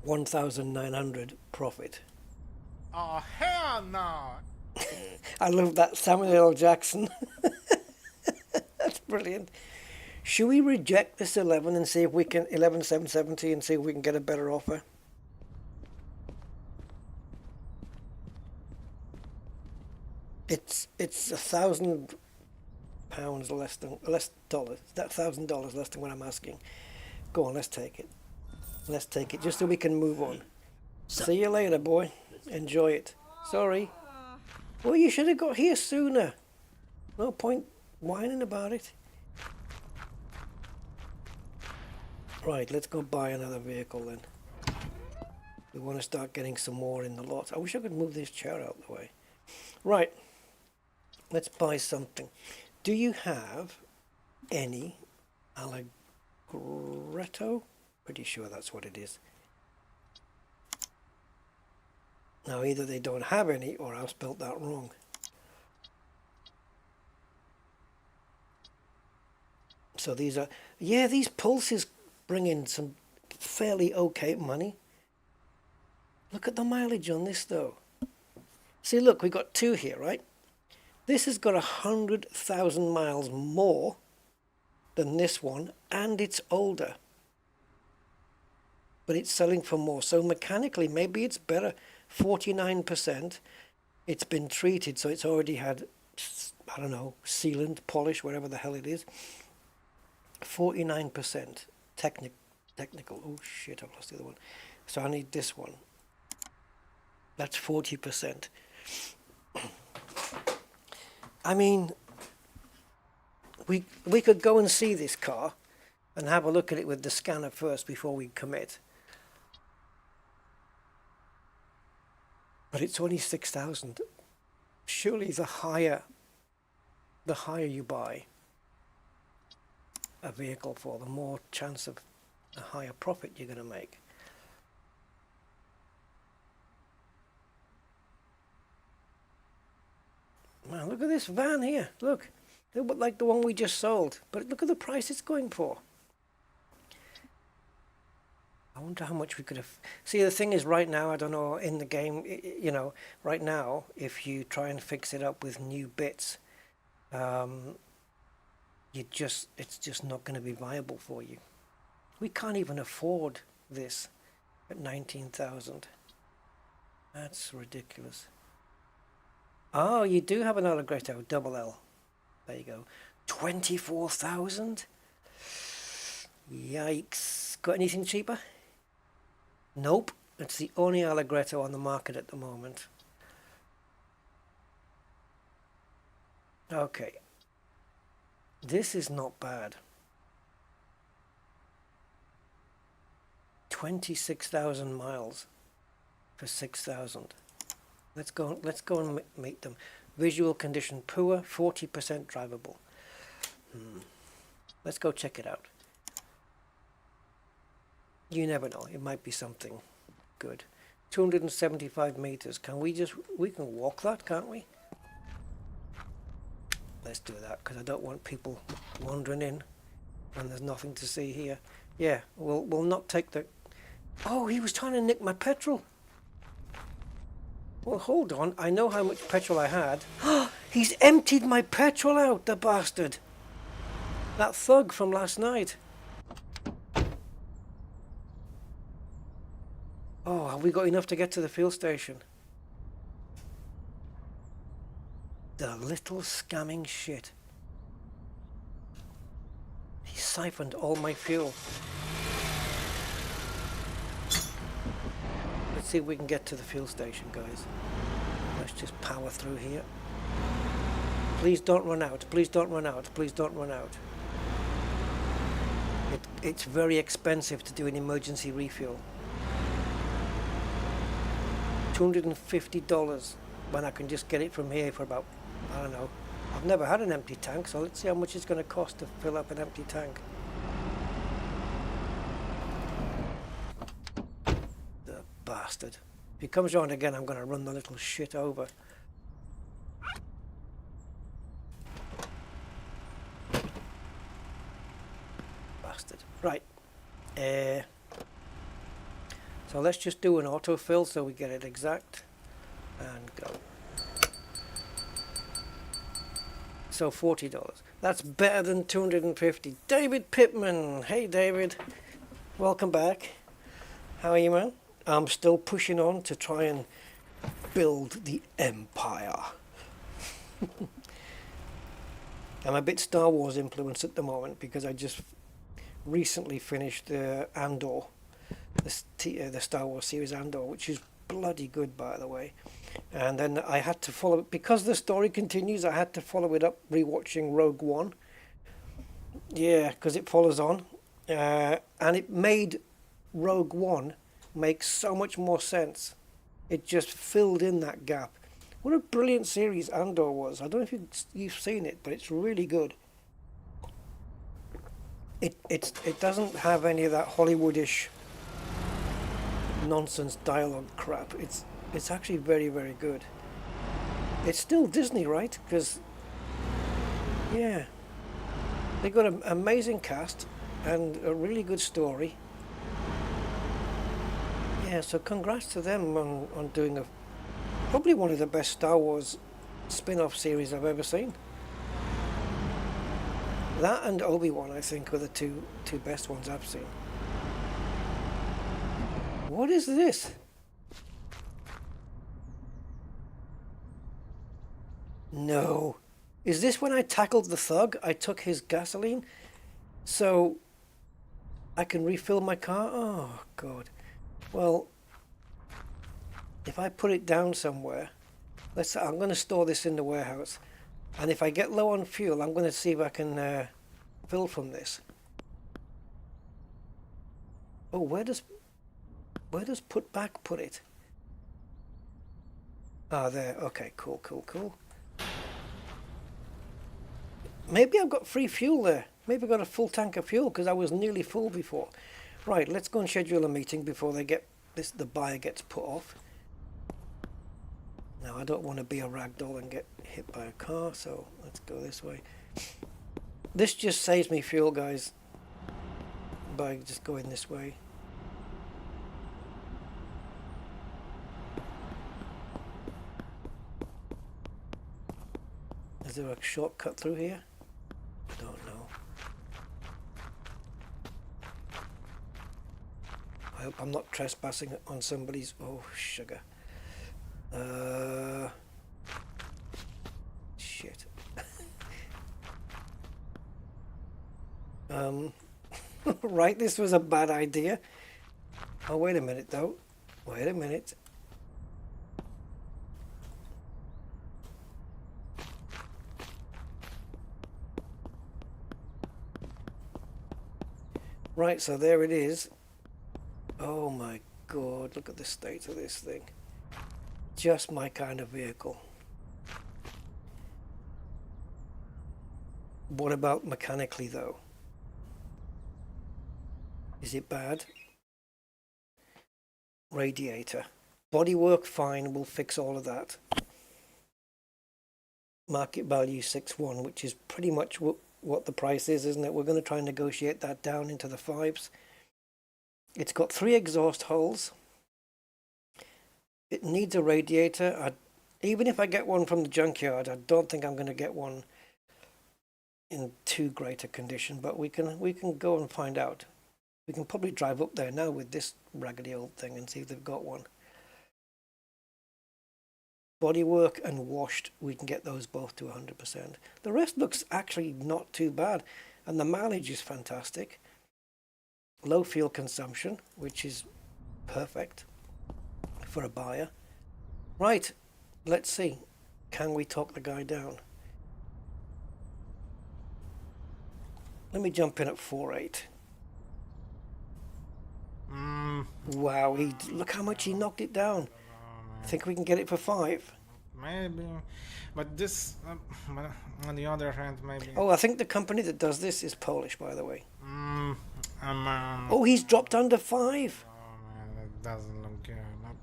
1,900 profit. Oh, hell no! I love that Samuel L. Jackson. That's brilliant. Should we reject this 11 and see if we can 11,770 and see if we can get a better offer? It's £1,000 less dollars. That's $1,000 less than what I'm asking. Go on, let's take it. Let's take it just so we can move on. See you later, boy. Enjoy it. Sorry. Well, you should have got here sooner. No point whining about it. Right, let's go buy another vehicle then. We want to start getting some more in the lot. I wish I could move this chair out of the way. Right, let's buy something. Do you have any Allegretto? Pretty sure that's what it is. Now either they don't have any or I've spelt that wrong. So these are, yeah, these pulses bring in some fairly okay money. Look at the mileage on this though. See, look, we got two here, right? This has got 100,000 miles more than this one, and it's older. But it's selling for more. So mechanically, maybe it's better. 49%. It's been treated, so it's already had, I don't know, sealant, polish, whatever the hell it is. 49% technical. Oh shit, I've lost the other one. So I need this one. That's 40%. I mean, we could go and see this car and have a look at it with the scanner first before we commit. But it's only 6,000. Surely the higher you buy a vehicle for, the more chance of a higher profit you're going to make. Man, look at this van here. Look, it looked like the one we just sold, but look at the price it's going for. I wonder how much we could have. See, the thing is, right now, I don't know, in the game, you know, right now, if you try and fix it up with new bits, it's just not going to be viable for you. We can't even afford this at 19,000. That's ridiculous. Oh, you do have an Allegretto double L. There you go. 24,000. Yikes! Got anything cheaper? Nope. It's the only Allegretto on the market at the moment. Okay. This is not bad. 26,000 miles for 6,000. Let's go and meet them. Visual condition poor, 40% drivable. Let's go check it out. You never know, it might be something good. 275 meters. We can walk that, can't we? Let's do that, because I don't want people wandering in and there's nothing to see here. Yeah, we'll not take the... Oh, he was trying to nick my petrol. Well, hold on. I know how much petrol I had. He's emptied my petrol out, the bastard. That thug from last night. Oh, have we got enough to get to the fuel station? The little scamming shit. He siphoned all my fuel. Let's see if we can get to the fuel station, guys. Let's just power through here. Please don't run out. Please don't run out. Please don't run out. It's very expensive to do an emergency refuel. $250 when I can just get it from here for about, I don't know. I've never had an empty tank, so let's see how much it's going to cost to fill up an empty tank. The bastard. If he comes around again, I'm going to run the little shit over. Bastard. Right. So let's just do an autofill so we get it exact. And go. So $40. That's better than $250. David Pittman. Hey David. Welcome back. How are you, man? I'm still pushing on to try and build the empire. I'm a bit Star Wars influenced at the moment because I just recently finished Andor. The Star Wars series Andor, which is bloody good, by the way. And then I had to follow it because the story continues. I had to follow it up rewatching Rogue One. Yeah, because it follows on. and it made Rogue One make so much more sense. It just filled in that gap. What a brilliant series Andor was. I don't know if you've seen it, but it's really good. It doesn't have any of that Hollywoodish nonsense dialogue crap. It's actually very, very good. It's still Disney, right? Because yeah, they got an amazing cast and a really good story. Yeah, so congrats to them on doing probably one of the best Star Wars spin-off series I've ever seen. That and Obi-Wan, I think, are the two best ones I've seen. What is this? No. Is this when I tackled the thug? I took his gasoline so I can refill my car? Oh, God. Well, if I put it down somewhere, I'm going to store this in the warehouse. And if I get low on fuel, I'm going to see if I can fill from this. Oh, where does put back put it? Ah, there. Okay, cool. Maybe I've got free fuel there. Maybe I've got a full tank of fuel because I was nearly full before. Right, let's go and schedule a meeting before the buyer gets put off. Now, I don't want to be a ragdoll and get hit by a car, so let's go this way. This just saves me fuel, guys, by just going this way. Is there a shortcut through here? I don't know. I hope I'm not trespassing on somebody's... Oh, sugar. Shit. Right, this was a bad idea. Oh, wait a minute, though. Wait a minute. Right, so there it is. Oh my God, look at the state of this thing. Just my kind of vehicle. What about mechanically though? Is it bad? Radiator. Bodywork fine, we'll fix all of that. Market value 6.1, which is pretty much what the price is, isn't it? We're going to try and negotiate that down into the 5s. It's got 3 exhaust holes. It needs a radiator. Even if I get one from the junkyard, I don't think I'm going to get one in too great a condition, but we can go and find out. We can probably drive up there now with this raggedy old thing and see if they've got one. Bodywork and washed, we can get those both to 100%. The rest looks actually not too bad, and the mileage is fantastic. Low fuel consumption, which is perfect for a buyer. Right, let's see. Can we talk the guy down? Let me jump in at 4.8. Wow, look how much he knocked it down. Think we can get it for 5? Maybe, but this, on the other hand, maybe. Oh, I think the company that does this is Polish, by the way. Oh, Oh, he's dropped under 5. man, that doesn't look good.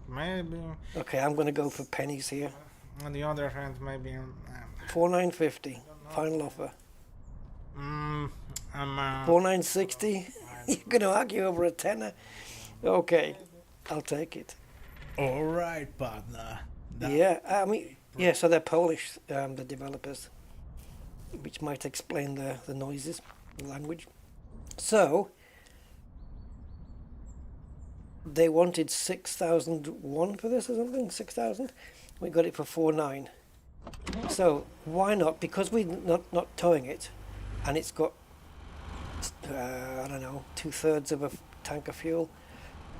Maybe. Okay, I'm going to go for pennies here. On the other hand, maybe. 4,950. Final offer. 4,960. You're going to argue over a tenner? Okay, I'll take it. All right, partner. Yeah, I mean, yeah, so they're Polish, the developers, which might explain the noises, the language. So, they wanted 6,001 for this or something, 6,000. We got it for 4.9. So, why not? Because we're not towing it, and it's got, I don't know, 2/3 of a tank of fuel.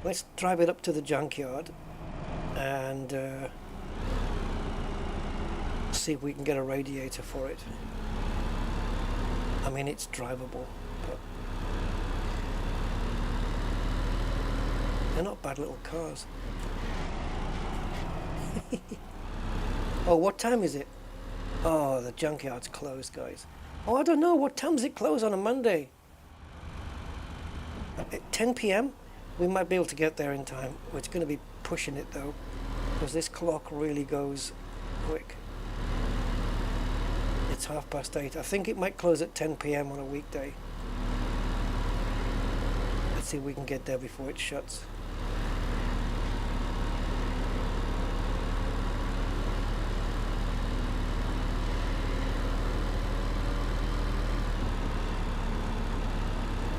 Let's drive it up to the junkyard and see if we can get a radiator for it. I mean, it's drivable, but They're not bad little cars. Oh, what time is it? Oh, the junkyard's closed, guys. Oh, I don't know. What time does it close on a Monday? At 10 p.m.? We might be able to get there in time. It's going to be pushing it, though, because this clock really goes quick. It's 8:30. I think it might close at 10 p.m. on a weekday. Let's see if we can get there before it shuts.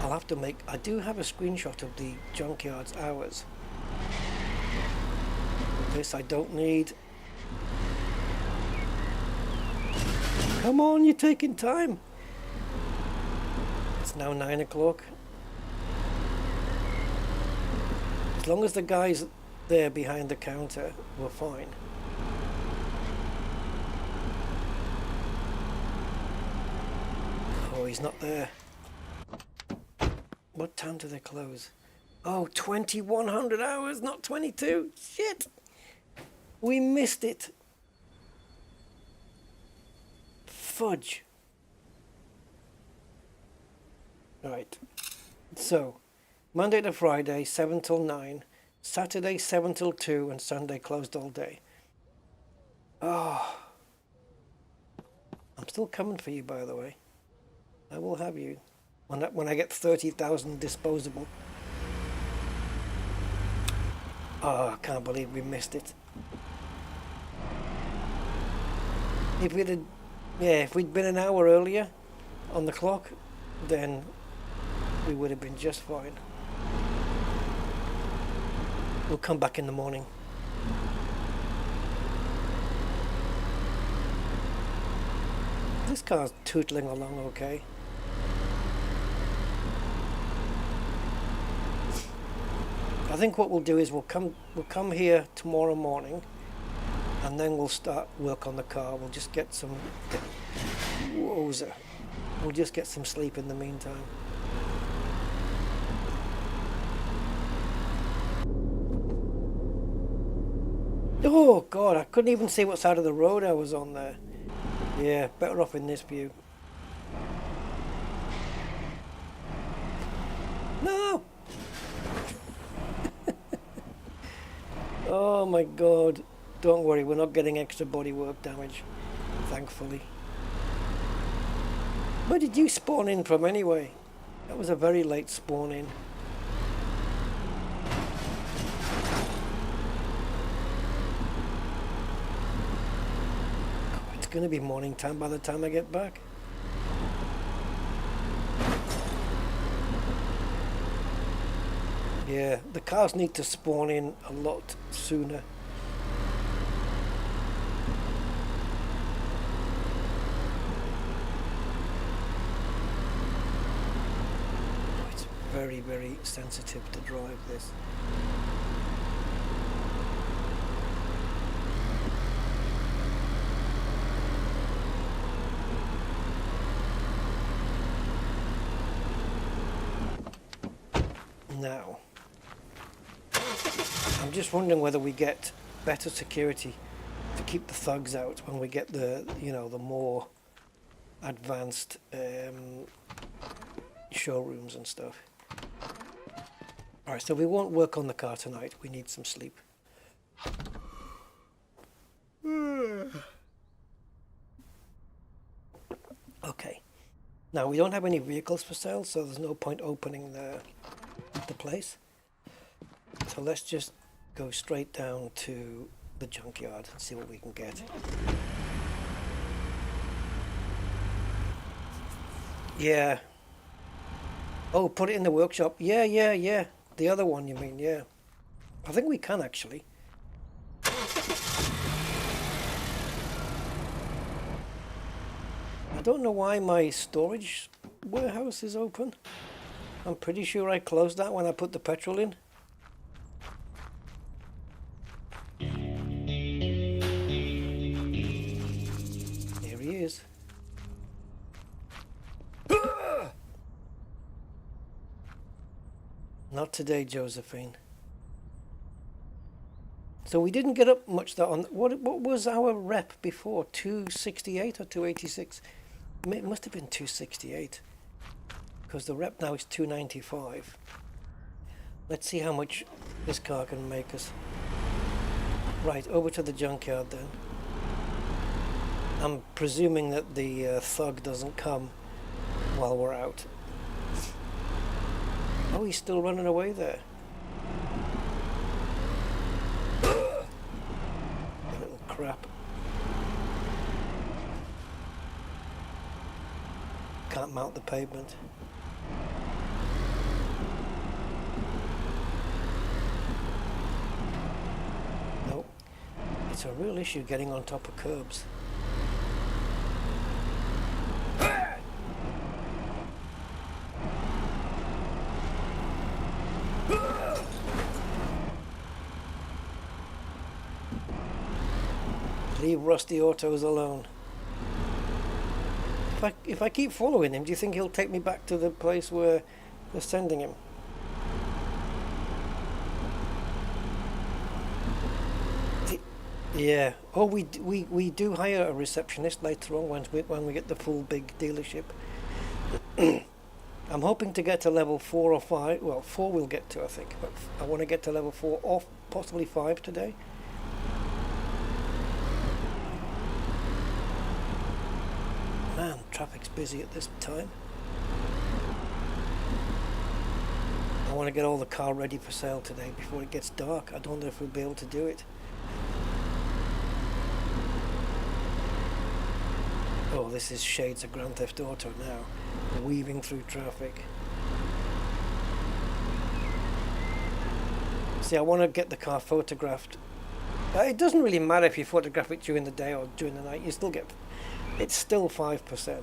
I'll have to make... I do have a screenshot of the junkyard's hours. This I don't need. Come on, you're taking time. It's now 9 o'clock. As long as the guy's there behind the counter, we're fine. Oh, he's not there. What time do they close? Oh, 2100 hours, not 22. Shit! We missed it. Fudge. Right. So, Monday to Friday, 7 till 9. Saturday, 7 till 2. And Sunday closed all day. Oh. I'm still coming for you, by the way. I will have you. When I get 30,000 disposable. Oh, I can't believe we missed it. If we'd been an hour earlier on the clock, then we would have been just fine. We'll come back in the morning. This car's tootling along okay. I think what we'll do is we'll come here tomorrow morning, and then we'll start work on the car. We'll just get some... Wowza. We'll just get some sleep in the meantime. Oh God, I couldn't even see what side of the road I was on there. Yeah, better off in this view. No! Oh my God. Don't worry, we're not getting extra bodywork damage, thankfully. Where did you spawn in from anyway? That was a very late spawn in. It's going to be morning time by the time I get back. Yeah, the cars need to spawn in a lot sooner. It's very, very sensitive to drive this. Now, I'm just wondering whether we get better security to keep the thugs out when we get the, you know, the more advanced showrooms and stuff. Alright, so we won't work on the car tonight. We need some sleep. Okay. Now, we don't have any vehicles for sale, so there's no point opening the place. So let's just go straight down to the junkyard and see what we can get. Yeah. Oh, put it in the workshop. Yeah. The other one, you mean, yeah. I think we can actually. I don't know why my storage warehouse is open. I'm pretty sure I closed that when I put the petrol in. There he is. Not today, Josephine. So we didn't get up much that on. What was our rep before? 268 or 286? It must have been 268 because the rep now is 295. Let's see how much this car can make us. Right, over to the junkyard then. I'm presuming that the thug doesn't come while we're out. Oh, he's still running away there. Little crap. Can't mount the pavement. Nope. It's a real issue getting on top of curbs. Leave rusty autos alone. If I keep following him, do you think he'll take me back to the place where they're sending him? Yeah. Oh, we do hire a receptionist later on when we get the full big dealership. I'm hoping to get to level 4 or 5. Well, 4 we'll get to, I think. But I want to get to level 4 or possibly 5 today. Man, traffic's busy at this time. I want to get all the car ready for sale today before it gets dark. I don't know if we'll be able to do it. Oh, this is shades of Grand Theft Auto now, weaving through traffic. See, I want to get the car photographed. It doesn't really matter if you photograph it during the day or during the night, you still get... It's still 5%.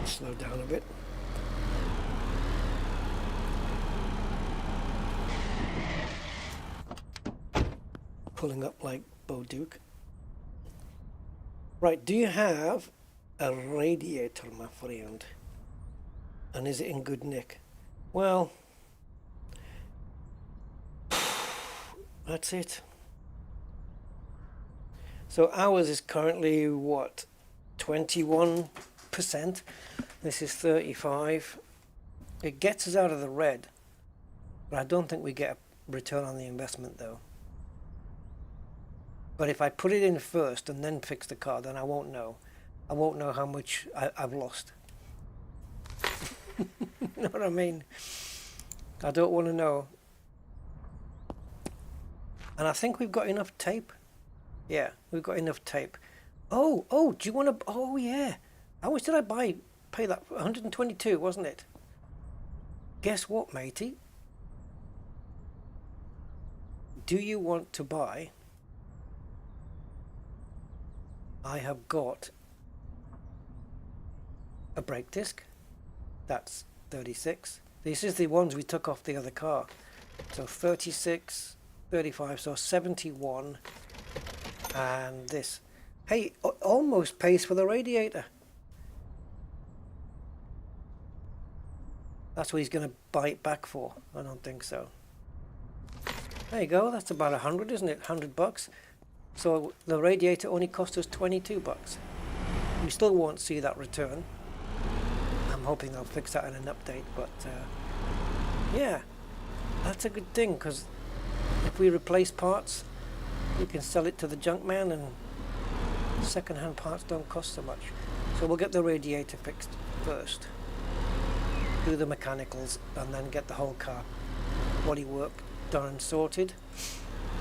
Slow down a bit. Pulling up like Bo Duke. Right, do you have a radiator, my friend? And is it in good nick? Well, that's it. So ours is currently what? 21%. This is 35. It gets us out of the red, but I don't think we get a return on the investment though. But if I put it in first and then fix the car, then I won't know. I won't know how much I've lost. You know what I mean? I don't want to know. And I think we've got enough tape. Yeah, we've got enough tape. Oh, do you want to... Oh, yeah. How much did I pay that? 122, wasn't it? Guess what, matey? Do you want to buy... I have got a brake disc. That's 36. This is the ones we took off the other car. So 36, 35, so 71. And this. Hey, almost pays for the radiator. That's what he's going to buy it back for. I don't think so. There you go. That's about 100, isn't it? 100 bucks. So the radiator only cost us 22 bucks. We still won't see that return. I'm hoping they'll fix that in an update, but yeah, that's a good thing, because if we replace parts, we can sell it to the junk man, and second-hand parts don't cost so much. So we'll get the radiator fixed first, do the mechanicals, and then get the whole car bodywork done and sorted.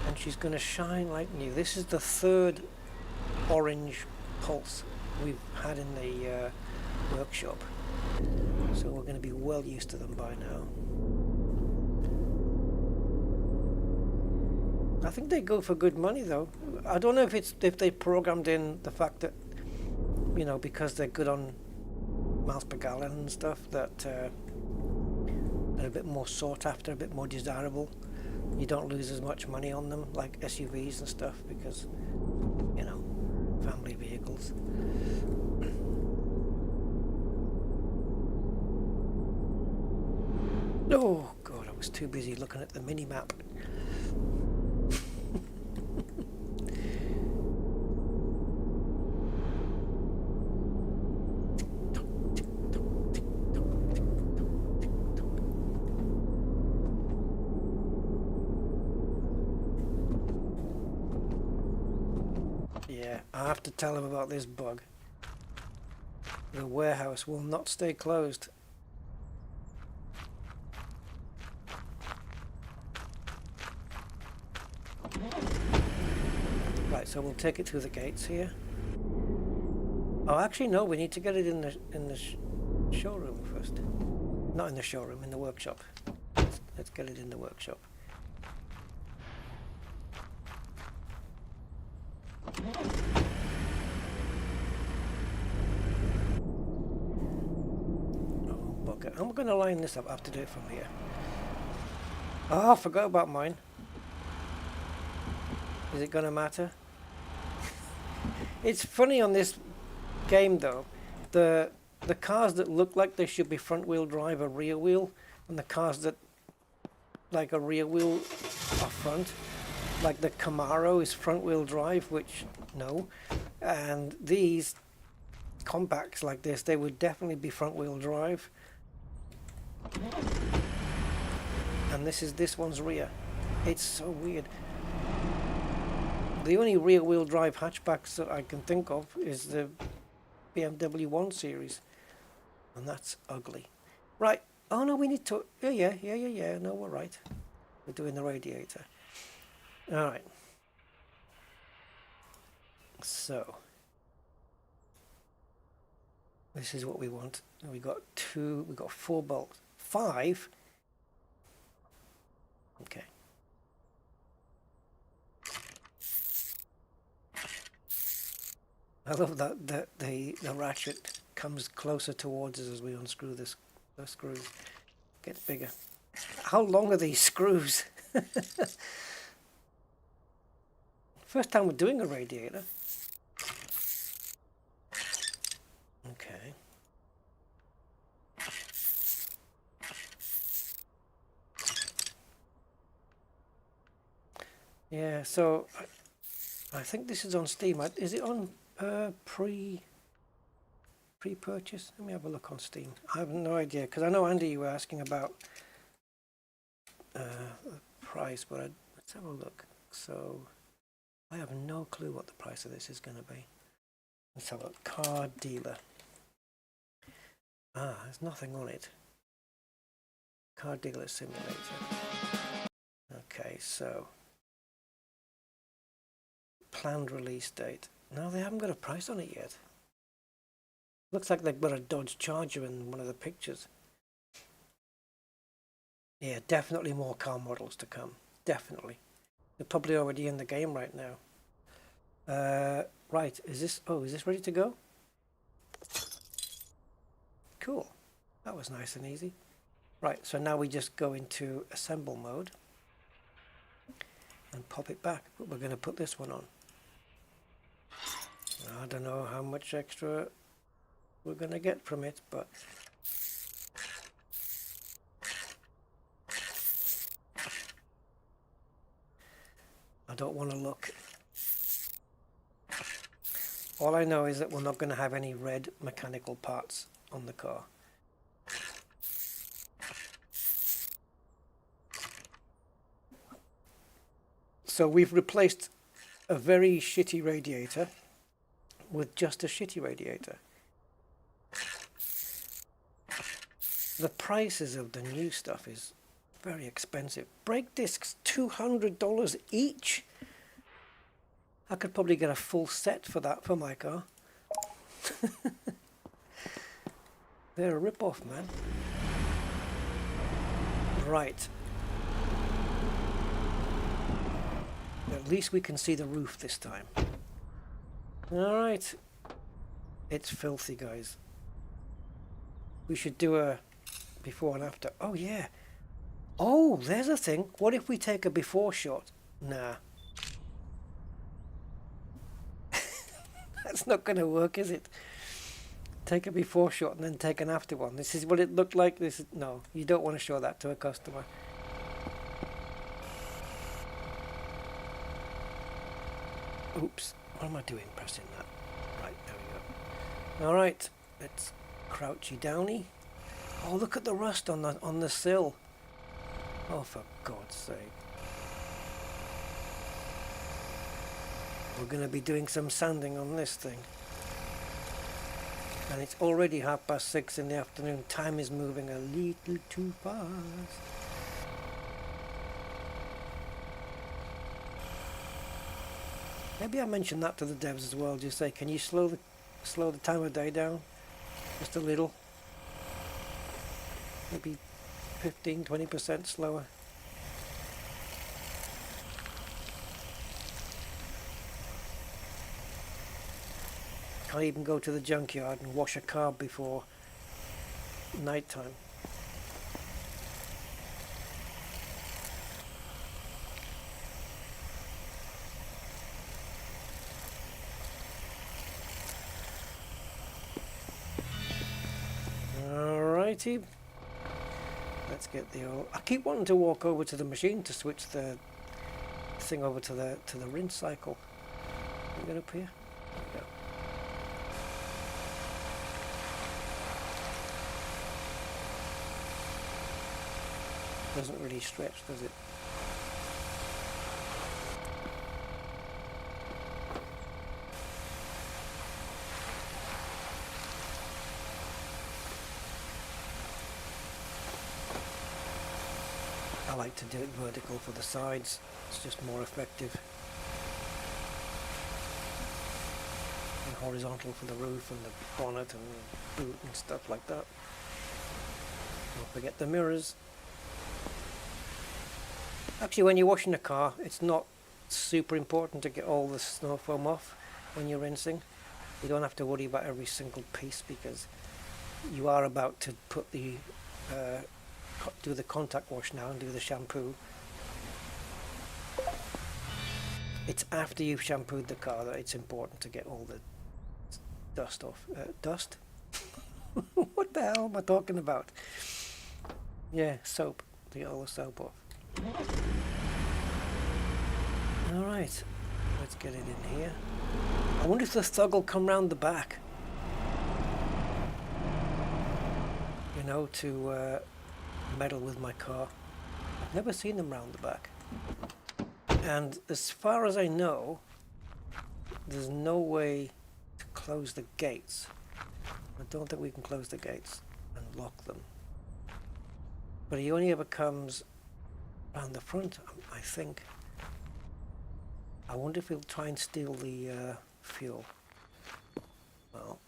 And she's going to shine like new. This is the third orange pulse we've had in the workshop. So we're going to be well used to them by now. I think they go for good money though. I don't know if they programmed in the fact that, you know, because they're good on miles per gallon and stuff, that they're a bit more sought after, a bit more desirable. You don't lose as much money on them like SUVs and stuff, because, you know, family vehicles. was too busy looking at the mini map. Yeah, I have to tell him about this bug. The warehouse will not stay closed. Right, so we'll take it through the gates here. Oh, actually, no. We need to get it in the showroom first. Not in the showroom, in the workshop. Let's get it in the workshop. Oh, bugger. I'm going to line this up. I have to do it from here. Oh, I forgot about mine. Is it going to matter? It's funny on this game though. The cars that look like they should be front wheel drive are rear wheel, and the cars that like a rear wheel are front. Like the Camaro is front wheel drive, which no. And these compacts like this, they would definitely be front wheel drive. And this one's rear. It's so weird. The only rear wheel drive hatchbacks that I can think of is the BMW 1 Series, and that's ugly. Right. Oh no, we need to. Yeah. No, we're right. We're doing the radiator. All right. So this is what we want. We got 4 bolts. 5. Okay. I love that the ratchet comes closer towards us as we unscrew the screws. Gets bigger. How long are these screws? First time we're doing a radiator. Okay. Yeah, so I think this is on Steam. Is it on pre-purchase? Let me have a look on Steam. I have no idea, because I know Andy, you were asking about the price, but let's have a look. So I have no clue what the price of this is going to be. Let's have a look. Car dealer. There's nothing on it. Car dealer simulator. Okay, so planned release date. No, they haven't got a price on it yet. Looks like they've got a Dodge Charger in one of the pictures. Yeah, definitely more car models to come. Definitely. They're probably already in the game right now. Right, is this ready to go? Cool. That was nice and easy. Right, so now we just go into assemble mode and pop it back. But we're going to put this one on. I don't know how much extra we're going to get from it, but I don't want to look. All I know is that we're not going to have any red mechanical parts on the car. So we've replaced a very shitty radiator with just a shitty radiator. The prices of the new stuff is very expensive. Brake discs, $200 each. I could probably get a full set for that for my car. They're a rip-off, man. Right. At least we can see the roof this time. Alright. It's filthy, guys. We should do a before and after. Oh, yeah. Oh, there's a thing. What if we take a before shot? Nah. That's not going to work, is it? Take a before shot and then take an after one. This is what it looked like. No, you don't want to show that to a customer. Oops, what am I doing pressing that? Right, there we go. Alright, let's crouchy downy. Oh, look at the rust on the sill. Oh, for God's sake. We're going to be doing some sanding on this thing. And it's already 6:30 in the afternoon. Time is moving a little too fast. Maybe I mentioned that to the devs as well. Just say, can you slow the time of day down just a little? Maybe 15-20% slower. Can't even go to the junkyard and wash a car before night time. Alrighty. Let's get the oil. I keep wanting to walk over to the machine to switch the thing over to the rinse cycle. Can we get up here? There we go. Doesn't really stretch, does it? I like to do it vertical for the sides. It's just more effective. And horizontal for the roof and the bonnet and the boot and stuff like that. Don't forget the mirrors. Actually, when you're washing a car, it's not super important to get all the snow foam off when you're rinsing. You don't have to worry about every single piece because you are about to put the do the contact wash now and do the shampoo. It's after you've shampooed the car that it's important to get all the dust off. Dust? What the hell am I talking about? Yeah, soap. To get all the soap off. Alright, let's get it in here. I wonder if the thug will come round the back. You know, to meddle with my car. I've never seen them round the back. And as far as I know, there's no way to close the gates. I don't think we can close the gates and lock them. But he only ever comes around the front, I think. I wonder if he'll try and steal the fuel. Well,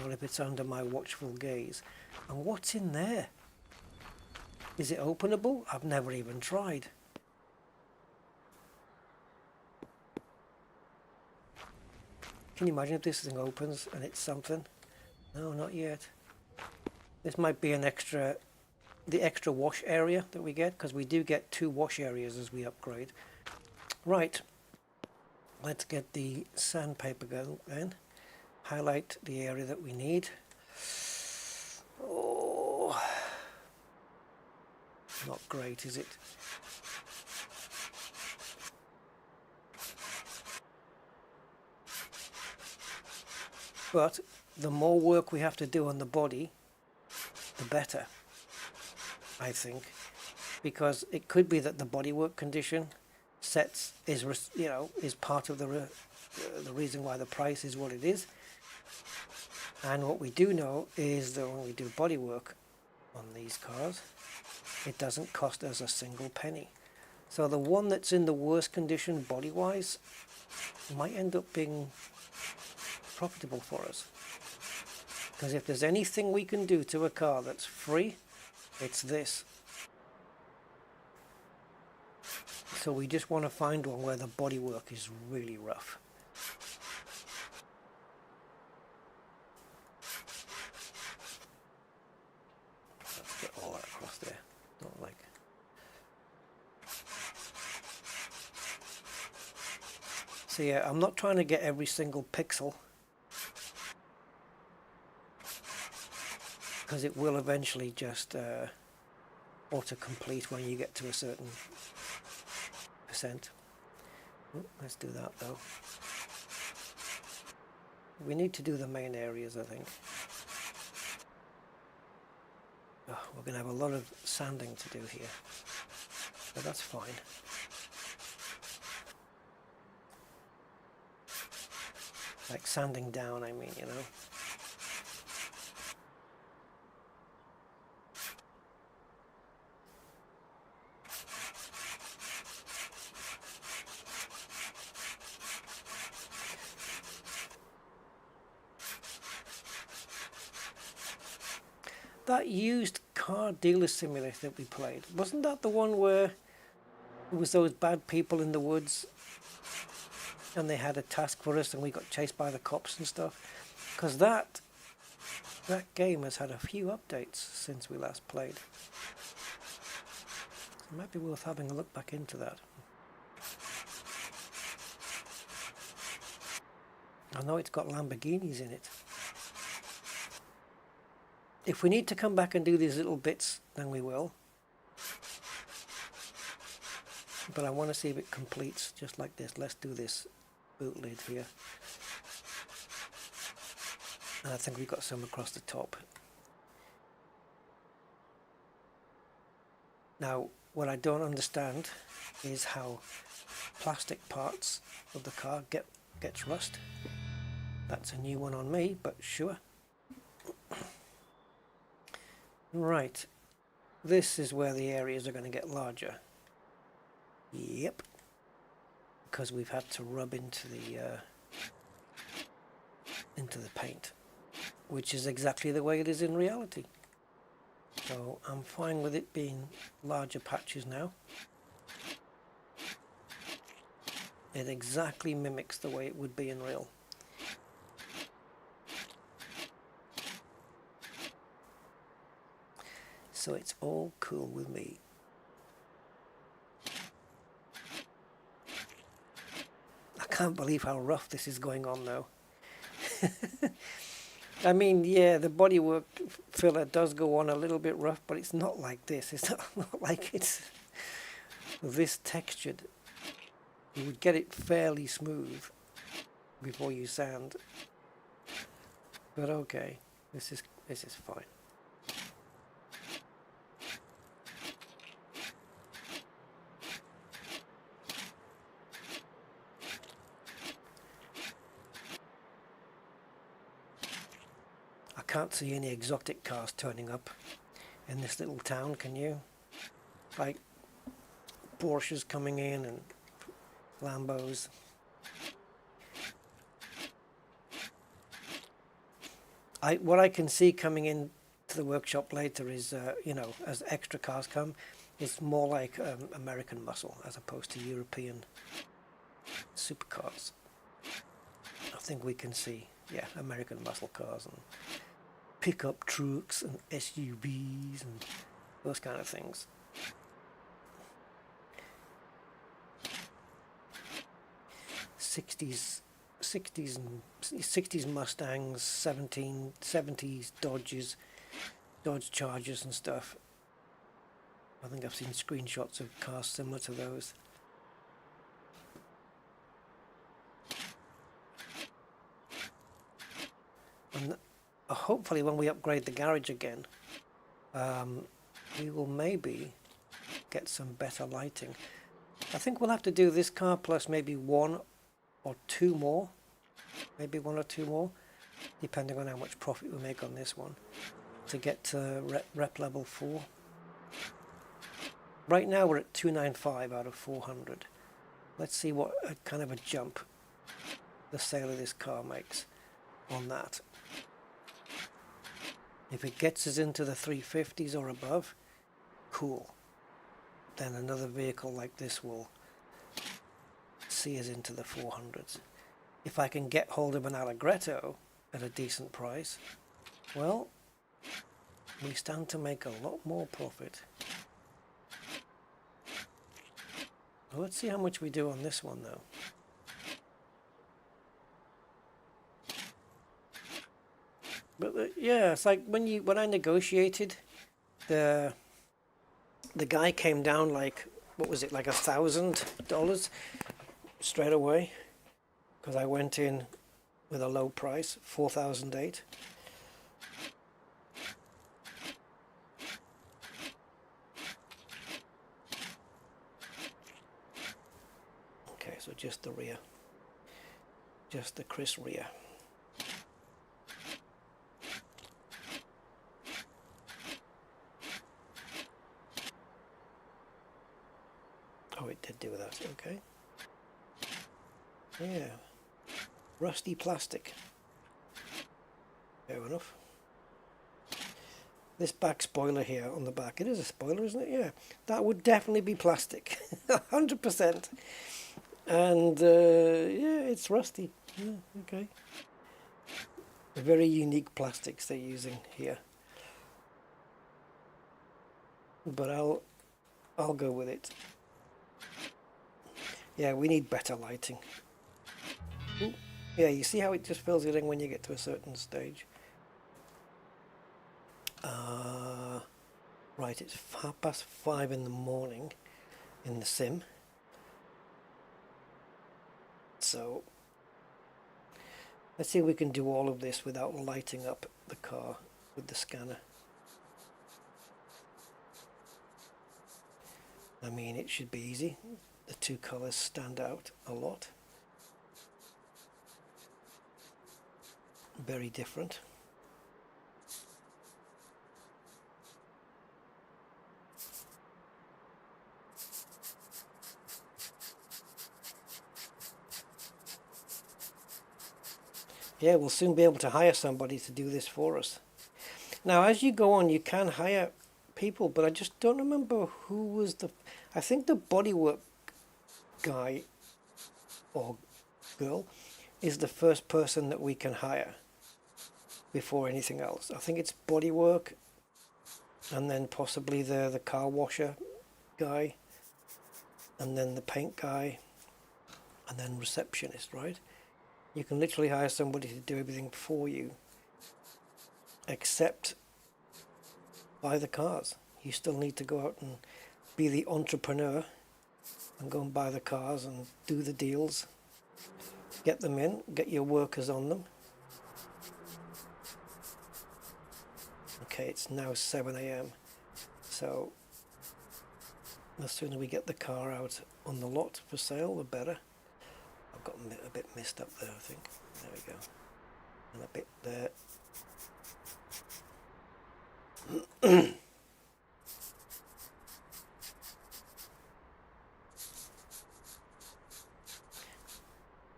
what if it's under my watchful gaze? And what's in there? Is it openable? I've never even tried. Can you imagine if this thing opens and it's something? No, not yet. This might be an extra, the extra wash area that we get, because we do get 2 wash areas as we upgrade. Right, let's get the sandpaper going then. Highlight the area that we need. Oh, not great, is it? But the more work we have to do on the body, the better, I think, because it could be that the bodywork condition is part of the reason why the price is what it is. And what we do know is that when we do bodywork on these cars, it doesn't cost us a single penny. So the one that's in the worst condition body-wise might end up being profitable for us. Because if there's anything we can do to a car that's free, it's this. So we just want to find one where the bodywork is really rough. Let's get all that across there. Not like. So yeah, I'm not trying to get every single pixel, because it will eventually just autocomplete when you get to a certain percent. Let's do that though. We need to do the main areas, I think. Oh, we're going to have a lot of sanding to do here, but that's fine. Like sanding down, I mean, you know. That used car dealer simulator that we played, wasn't that the one where it was those bad people in the woods and they had a task for us and we got chased by the cops and stuff? Because that game has had a few updates since we last played. It might be worth having a look back into that. I know it's got Lamborghinis in it. If we need to come back and do these little bits, then we will. But I want to see if it completes just like this. Let's do this boot lid here. And I think we've got some across the top. Now, what I don't understand is how plastic parts of the car gets rust. That's a new one on me, but sure. Right, this is where the areas are going to get larger. Yep, because we've had to rub into the paint, which is exactly the way it is in reality. So I'm fine with it being larger patches now. It exactly mimics the way it would be in real. So it's all cool with me. I can't believe how rough this is going on though. I mean, yeah, the bodywork filler does go on a little bit rough, but it's not like this. It's not like it's this textured. You would get it fairly smooth before you sand. But okay, this is fine. Can't see any exotic cars turning up in this little town, can you? Like Porsches coming in and Lambos. What I can see coming in to the workshop later is, you know, as extra cars come, it's more like American muscle as opposed to European supercars. I think we can see, yeah, American muscle cars and pickup trucks and SUVs and those kind of things. '60s Mustangs, 70s Dodges, Dodge Chargers and stuff. I think I've seen screenshots of cars similar to those. And hopefully when we upgrade the garage again, we will maybe get some better lighting. I think we'll have to do this car plus maybe one or two more, depending on how much profit we make on this one, to get to rep level 4. Right now we're at 295 out of 400. Let's see what kind of a jump the sale of this car makes on that. If it gets us into the 350s or above, cool. Then another vehicle like this will see us into the 400s. If I can get hold of an Allegretto at a decent price, well, we stand to make a lot more profit. Well, let's see how much we do on this one though. But yeah, it's like when I negotiated, the guy came down like, what was it, like $1,000, straight away because I went in with a low price, 4,008. Okay, so just the rear, just the crisp rear. Oh, it did do that, okay. Yeah, rusty plastic. Fair enough. This back spoiler here on the back, it is a spoiler, isn't it? Yeah, that would definitely be plastic, 100%. And yeah, it's rusty. Yeah, okay. Very unique plastics they're using here. But I'll go with it. Yeah, we need better lighting. Ooh. Yeah, you see how it just fills it in when you get to a certain stage. Right, it's 5:30 in the morning in the sim. So let's see if we can do all of this without lighting up the car with the scanner. I mean, it should be easy. The two colors stand out a lot. Very different. Yeah, we'll soon be able to hire somebody to do this for us. Now, as you go on, you can hire people, but I just don't remember who was the... I think the bodywork guy or girl is the first person that we can hire before anything else. I think it's bodywork, and then possibly the car washer guy, and then the paint guy, and then receptionist, right? You can literally hire somebody to do everything for you, except buy the cars. You still need to go out and be the entrepreneur and go and buy the cars and do the deals. Get them in, get your workers on them. Okay, it's now 7 AM. So as soon as we get the car out on the lot for sale, the better. I've got a bit messed up there, I think. There we go. And a bit there.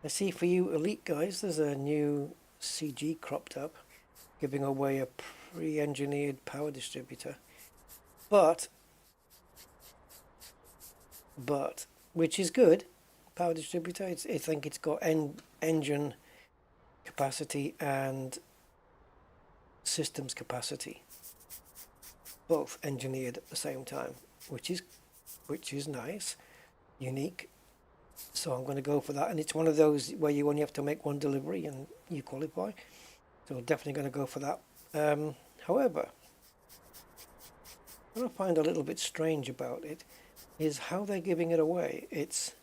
I see for you elite guys, there's a new CG cropped up, giving away a pre-engineered power distributor. But, which is good, power distributor. I think it's got engine capacity and systems capacity, both engineered at the same time, which is nice, unique. So I'm going to go for that, and it's one of those where you only have to make one delivery and you qualify. So I'm definitely going to go for that. However, what I find a little bit strange about it is how they're giving it away. It's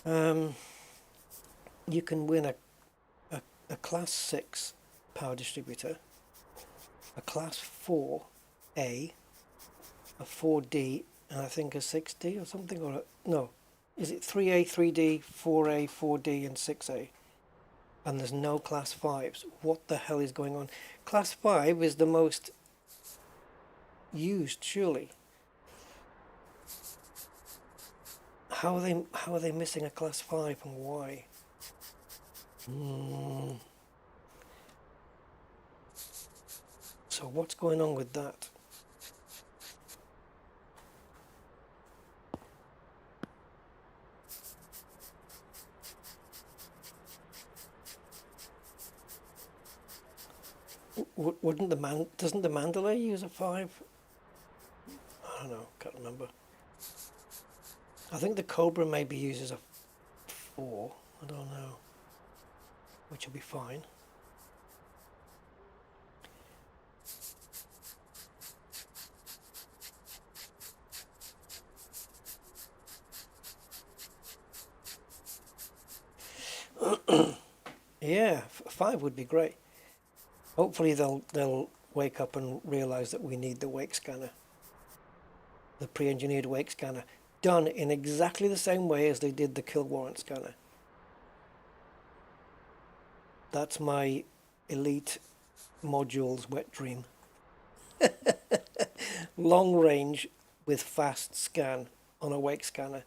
you can win a class 6 power distributor, a class 4A, a 4D, and I think a 6D or something, or no, is it 3A, 3D, 4A, 4D and 6A? And there's no class 5s. What the hell is going on? Class 5 is the most used, surely. How are they missing a class 5 and why? So what's going on with that? Doesn't the Mandalay use a 5? I don't know, can't remember. I think the Cobra maybe uses a 4, I don't know, which will be fine. Yeah, 5 would be great. Hopefully they'll wake up and realize that we need the wake scanner, the pre-engineered wake scanner, done in exactly the same way as they did the kill warrant scanner. That's my elite modules wet dream. Long range with fast scan on a wake scanner,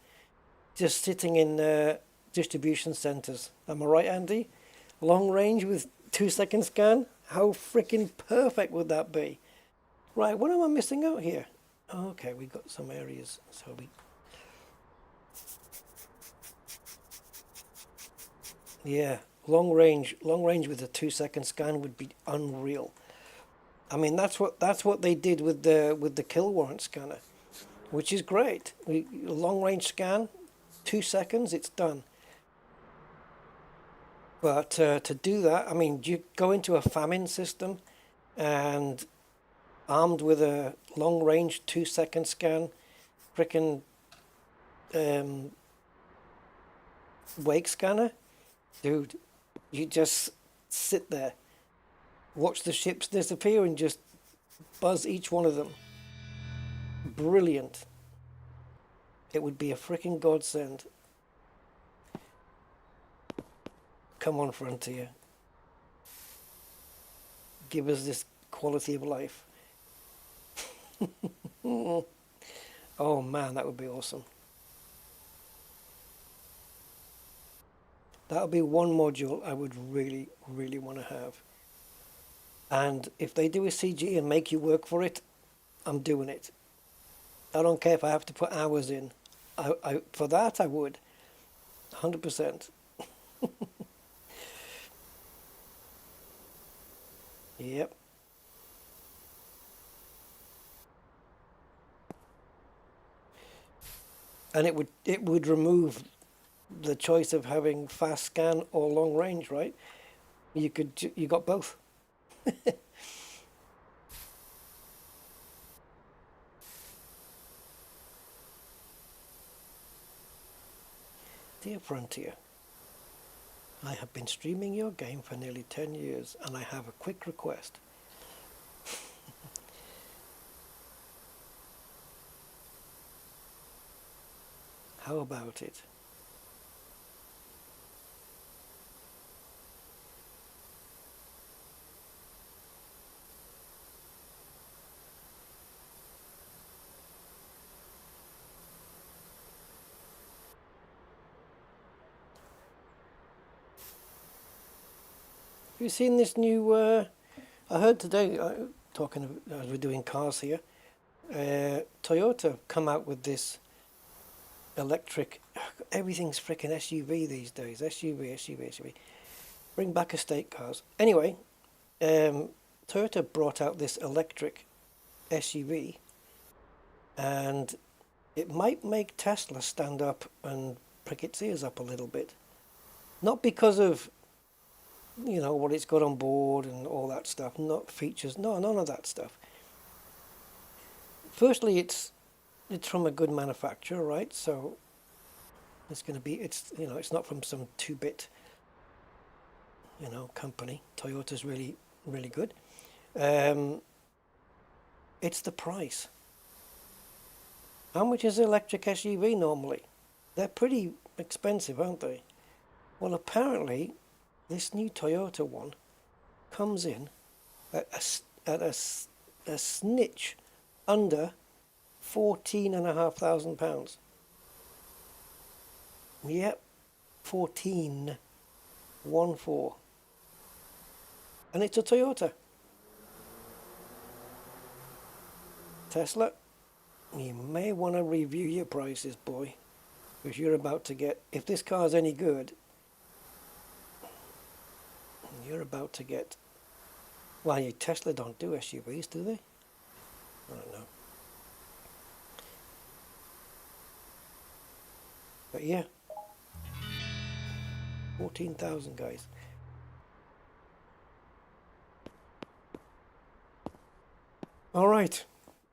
just sitting in distribution centers. Am I right, Andy? Long range with 2-second scan. How freaking perfect would that be? Right, what am I missing out here? Okay, we got some areas. So yeah, long range with a 2-second scan would be unreal. I mean, that's what they did with the kill warrant scanner, which is great. Long range scan, 2 seconds, it's done. But to do that, I mean, you go into a famine system, and armed with a long range 2-second scan, frickin' wake scanner, dude, you just sit there, watch the ships disappear, and just buzz each one of them. Brilliant. It would be a freaking godsend. Come on, Frontier. Give us this quality of life. Oh man, that would be awesome. That would be one module I would really, really want to have. And if they do a CG and make you work for it, I'm doing it. I don't care if I have to put hours in. For that, I would. 100%. Yep. And it would remove the choice of having fast scan or long range, right? You got both. Dear Frontier, I have been streaming your game for nearly 10 years, and I have a quick request. How about it? Have you seen this new, I heard today, talking as we're doing cars here, Toyota come out with this electric, everything's freaking SUV these days, SUV. Bring back estate cars. Anyway, Toyota brought out this electric SUV, and it might make Tesla stand up and prick its ears up a little bit. Not because of what it's got on board and all that stuff, not features, no, none of that stuff. Firstly, it's from a good manufacturer, right? So it's going to be, it's not from some 2-bit, company. Toyota's really, really good. It's the price. How much is an electric SUV normally? They're pretty expensive, aren't they? Well, apparently, this new Toyota one comes in at a snitch under £14,500. Yep, 14, 1-4, and it's a Toyota. Tesla, you may want to review your prices, boy, because you're about to get, if this car's any good, you're about to get, well, Tesla don't do SUVs, do they? I don't know. But yeah, 14,000, guys. All right,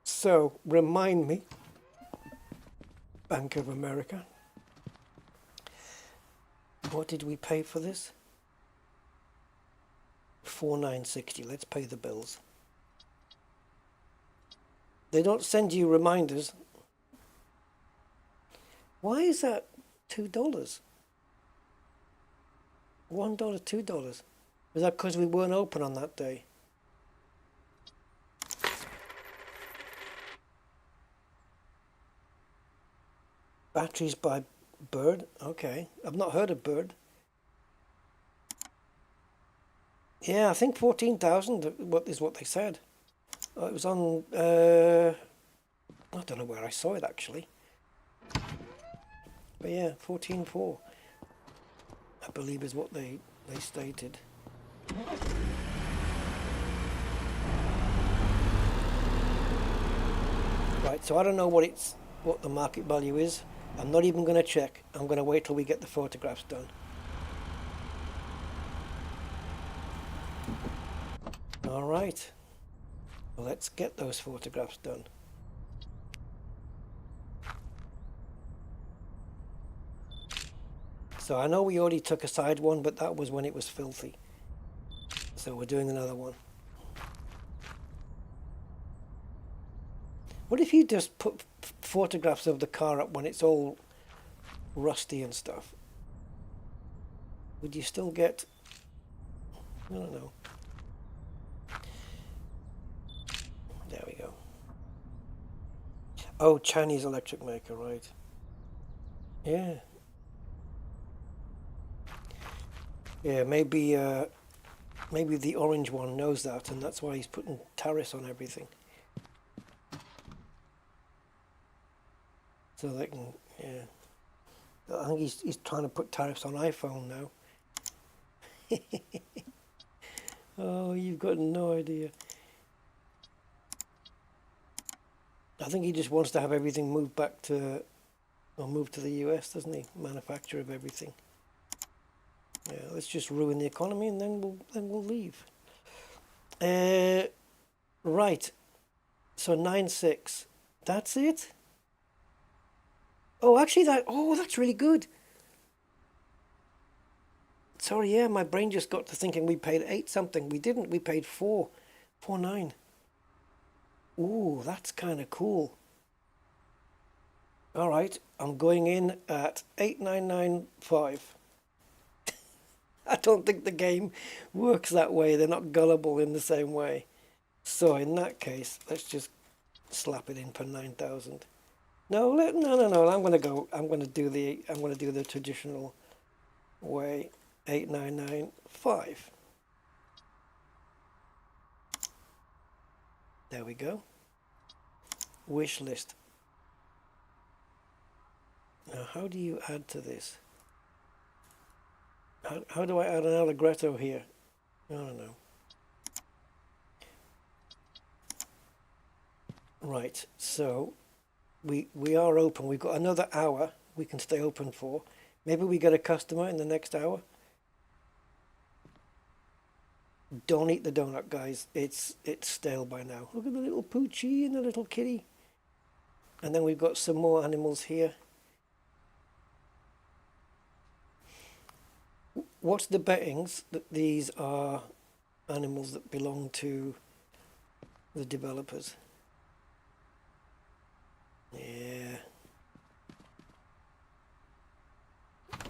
so remind me, Bank of America, what did we pay for this? $4,960. Let's pay the bills. They don't send you reminders. Why is that $2? $1, $2. Is that because we weren't open on that day? Batteries by Bird. Okay, I've not heard of Bird. Yeah, I think 14,000. What is what they said? Oh, it was on. I don't know where I saw it actually. But yeah, 14.4. I believe is what they stated. Right, so I don't know what the market value is. I'm not even going to check. I'm going to wait till we get the photographs done. All right. Well, let's get those photographs done. So I know we already took a side one, but that was when it was filthy. So we're doing another one. What if you just put photographs of the car up when it's all rusty and stuff? Would you still get... I don't know. There we go. Oh, Chinese electric maker, right. Yeah. Yeah, maybe the orange one knows that, and that's why he's putting tariffs on everything. So they can, yeah. I think he's trying to put tariffs on iPhone now. Oh, you've got no idea. I think he just wants to have everything moved back to, or moved to the US, doesn't he? Manufacture of everything. Yeah, let's just ruin the economy and then we'll leave. Right. So 9.6. That's it? Oh, actually that's really good. Sorry, yeah, my brain just got to thinking we paid 8 something. We didn't. We paid 4.9. Ooh, that's kind of cool. All right, I'm going in at 8,995. I don't think the game works that way. They're not gullible in the same way. So in that case, let's just slap it in for 9,000. No, no. I'm gonna do the traditional way. 8,995. There we go. Wish list. Now, how do you add to this? How do I add an Allegretto here? I don't know. Right, so we are open. We've got another hour we can stay open for. Maybe we get a customer in the next hour. Don't eat the donut, guys. It's stale by now. Look at the little Poochie and the little kitty. And then we've got some more animals here. What's the bettings that these are animals that belong to the developers? Yeah.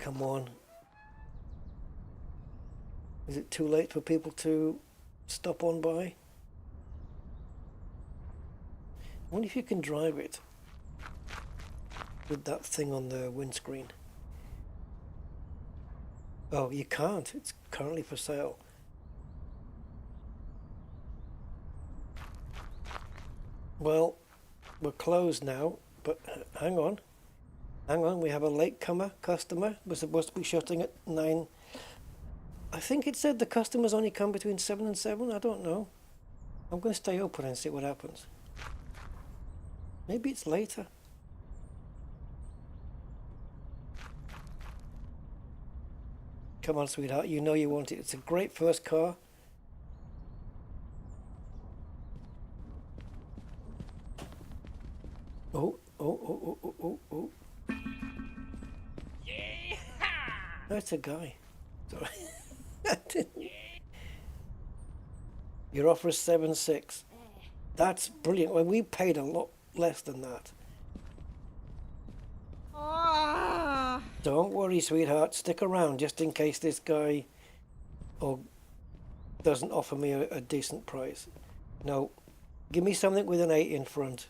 Come on. Is it too late for people to stop on by? I wonder if you can drive it with that thing on the windscreen. Oh, you can't. It's currently for sale. Well, we're closed now, but hang on. Hang on, we have a latecomer customer. We're supposed to be shutting at 9. I think it said the customers only come between 7 and 7. I don't know. I'm going to stay open and see what happens. Maybe it's later. Come on, sweetheart. You know you want it. It's a great first car. Oh. Yeah. That's a guy. Sorry. Your offer is 7.6. That's brilliant. Well, we paid a lot less than that. Ah. Don't worry, sweetheart. Stick around just in case this guy doesn't offer me a decent price. No. Give me something with an 8 in front.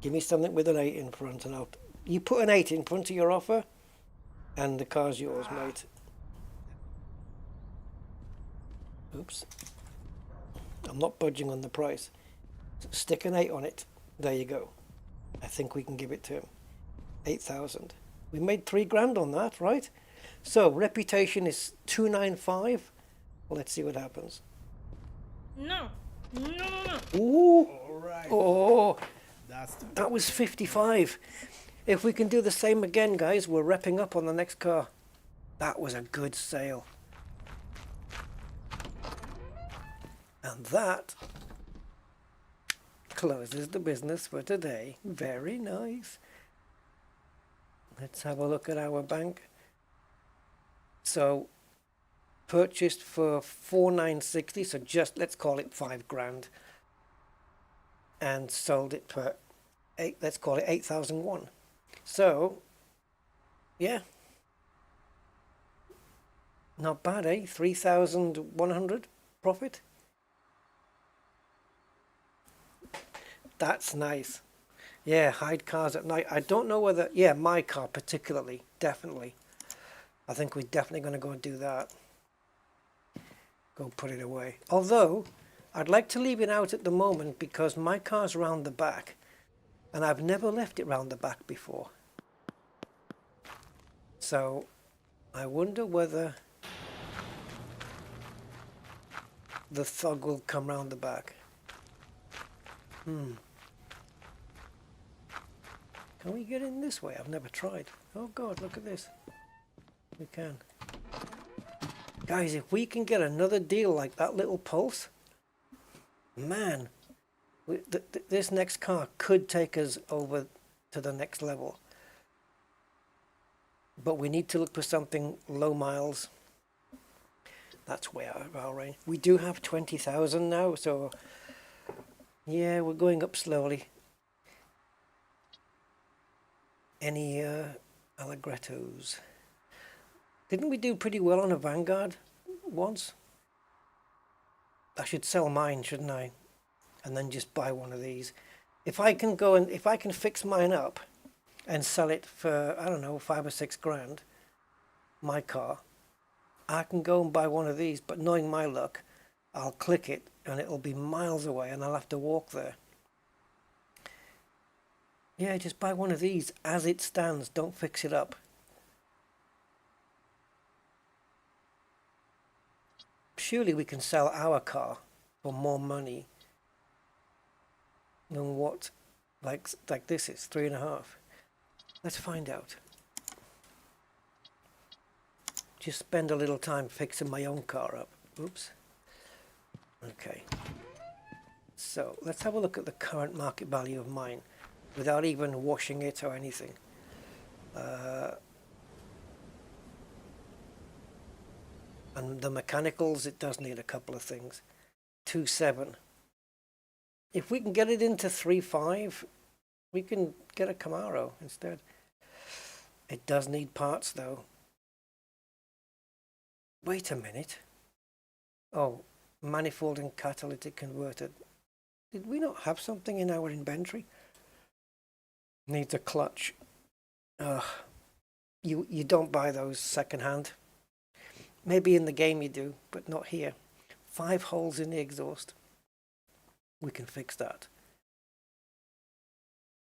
Give me something with an 8 in front, and you put an 8 in front of your offer, and the car's yours, mate. Oops. I'm not budging on the price. Stick an 8 on it. There you go. I think we can give it to him. 8,000. We made 3 grand on that, right? So, reputation is 295. Let's see what happens. No. No. Ooh. Alright. Oh. That's the That was 55. If we can do the same again, guys, we're wrapping up on the next car. That was a good sale. And that closes the business for today. Very nice. Let's have a look at our bank. So, purchased for 4,960, so just let's call it 5 grand. And sold it for 8, let's call it 8,001. So, yeah. Not bad, eh? 3,100 profit. That's nice. Yeah, hide cars at night. I don't know whether, yeah, my car particularly, definitely. I think we're definitely going to go and do that. Go put it away. Although, I'd like to leave it out at the moment because my car's round the back. And I've never left it round the back before. So, I wonder whether the thug will come round the back. Can we get in this way? I've never tried. Oh God, look at this. We can. Guys, if we can get another deal like that little Pulse, man, this next car could take us over to the next level. But we need to look for something low miles. That's way out of our range. We do have 20,000 now, so yeah, we're going up slowly. Any Allegrettos? Didn't we do pretty well on a Vanguard once? I should sell mine, shouldn't I? And then just buy one of these. If I can fix mine up and sell it for, I don't know, 5 or 6 grand, my car, I can go and buy one of these, but knowing my luck, I'll click it and it'll be miles away and I'll have to walk there. Yeah, just buy one of these as it stands, don't fix it up. Surely we can sell our car for more money than what like this is, 3.5. Let's find out. Just spend a little time fixing my own car up. Oops. Okay. So let's have a look at the current market value of mine without even washing it or anything. And the mechanicals, it does need a couple of things. 2.7. If we can get it into 3.5, we can get a Camaro instead. It does need parts though. Wait a minute. Oh, manifold and catalytic converter. Did we not have something in our inventory? Needs a clutch. Ugh. You don't buy those second-hand. Maybe in the game you do, but not here. 5 holes in the exhaust. We can fix that.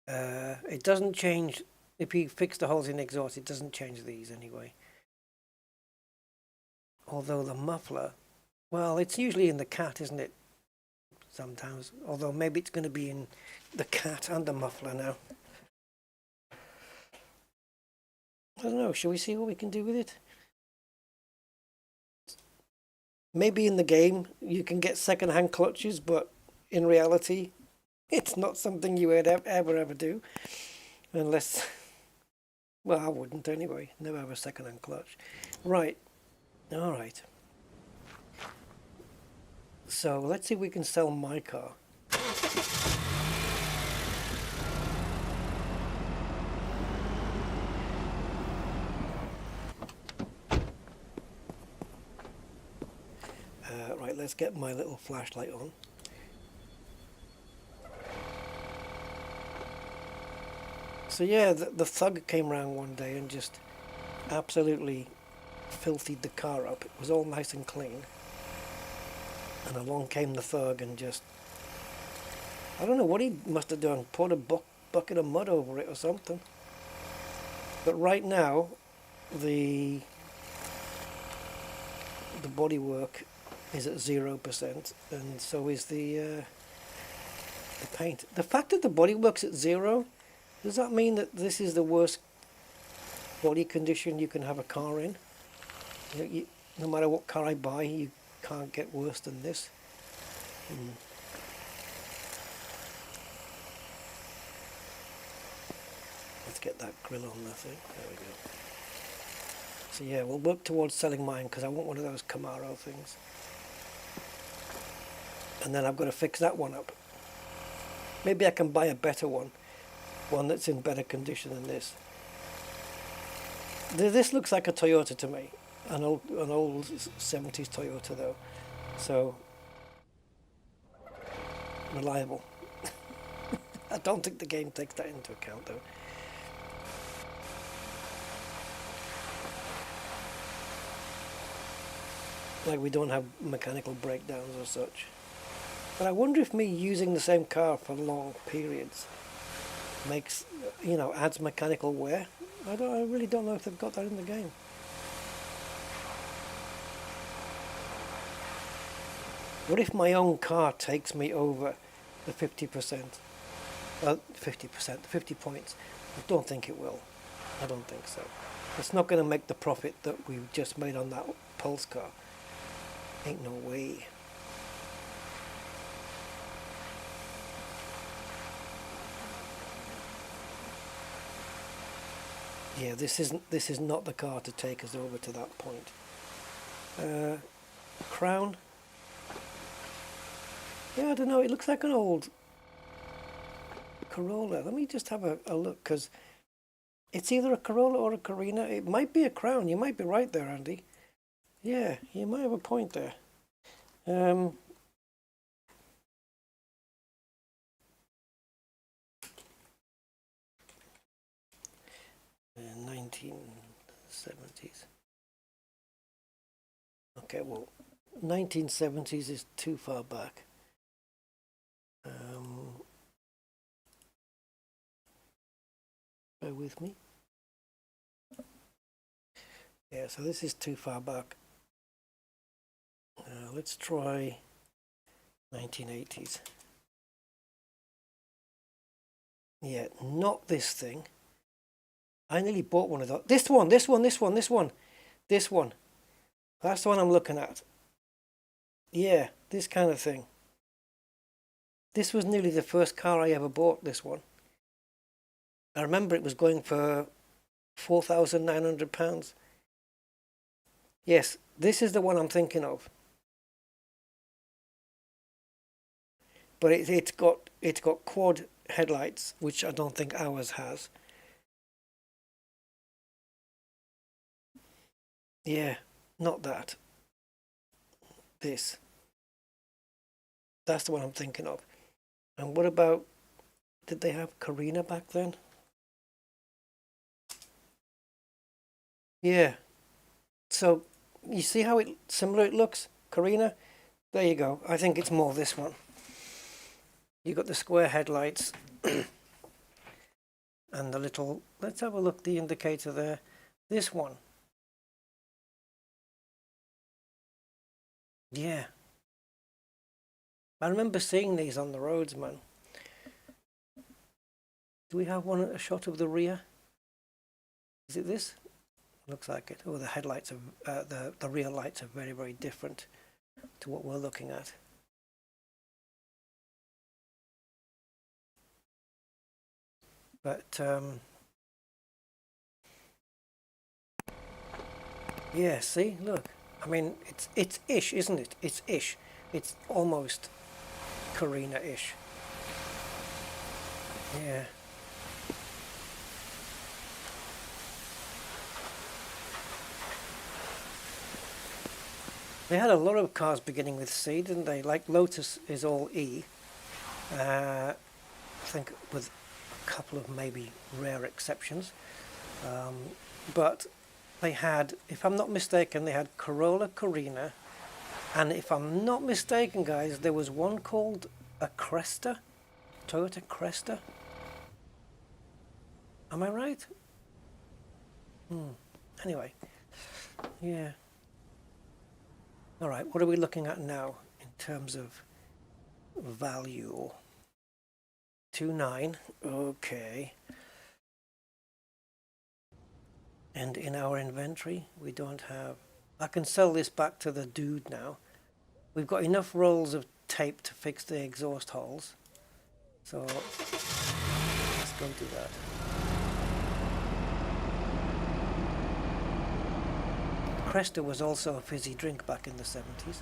It doesn't change. If you fix the holes in the exhaust, it doesn't change these anyway. Although the muffler, well, it's usually in the cat, isn't it? Sometimes. Although maybe it's going to be in the cat and the muffler now. I don't know. Shall we see what we can do with it? Maybe in the game you can get second-hand clutches, but in reality, it's not something you would ever do. Unless, well, I wouldn't anyway. Never have a second-hand clutch. Right. All right. So let's see if we can sell my car. Right, let's get my little flashlight on. So yeah, the thug came round one day and just absolutely filthied the car up. It was all nice and clean. And along came the thug and just, I don't know what he must have done, poured a bucket of mud over it or something. But right now, the bodywork is at 0%, and so is the paint. The fact that the bodywork's at 0, does that mean that this is the worst body condition you can have a car in? No matter what car I buy, you can't get worse than this. Let's get that grill on, I think. There we go. So yeah, we'll work towards selling mine because I want one of those Camaro things. And then I've got to fix that one up. Maybe I can buy a better one that's in better condition than this. This looks like a Toyota to me, an old 70s Toyota though, so reliable. I don't think the game takes that into account though. Like we don't have mechanical breakdowns or such. But I wonder if me using the same car for long periods makes, adds mechanical wear. I really don't know if they've got that in the game. What if my own car takes me over the 50%? 50%, 50 points. I don't think it will. I don't think so. It's not going to make the profit that we've just made on that Pulse car. Ain't no way. Yeah, this is not the car to take us over to that point. Crown. Yeah, I don't know. It looks like an old Corolla. Let me just have a look, because it's either a Corolla or a Carina. It might be a Crown. You might be right there, Andy. Yeah, you might have a point there. 1970s. Okay, well, 1970s is too far back. Bear with me. Yeah, so this is too far back. Let's try 1980s. Yeah, not this thing. I nearly bought one of those. This one. That's the one I'm looking at. Yeah, this kind of thing. This was nearly the first car I ever bought, this one. I remember it was going for £4,900. Yes, this is the one I'm thinking of. But it's got quad headlights, which I don't think ours has. Yeah, not that. This. That's the one I'm thinking of. And what about, did they have Carina back then? Yeah. So, you see how similar it looks? Carina? There you go. I think it's more this one. You got the square headlights and the little, let's have a look, the indicator there. This one. Yeah. I remember seeing these on the roads, man. Do we have a shot of the rear? Is it this? Looks like it. Oh, the headlights are, the rear lights are very, very different to what we're looking at. But, yeah, see, look. I mean, it's ish, isn't it? It's ish. It's almost Carina-ish. Yeah. They had a lot of cars beginning with C, didn't they? Like Lotus is all E. I think with a couple of maybe rare exceptions. But they had, if I'm not mistaken, they had Corolla, Carina, and if I'm not mistaken, guys, there was one called a Cresta, Toyota Cresta. Am I right? Anyway, yeah. All right, what are we looking at now in terms of value? 2.9, okay. And in our inventory, we don't have... I can sell this back to the dude now. We've got enough rolls of tape to fix the exhaust holes. So, let's go do that. Cresta was also a fizzy drink back in the 70s.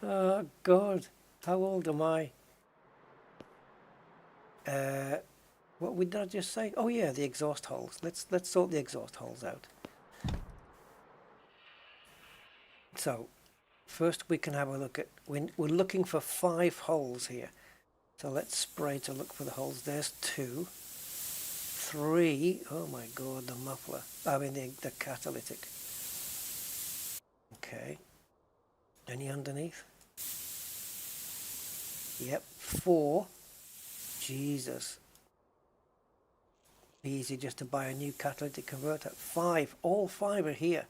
Oh, God. How old am I? What did I just say? Oh yeah, the exhaust holes. Let's sort the exhaust holes out. So, first we can have a look at... We're looking for 5 holes here. So let's spray to look for the holes. There's 2. 3. Oh my God, the muffler. I mean the catalytic. Okay. Any underneath? Yep. 4. Jesus. Easy just to buy a new catalytic converter. 5. All 5 are here.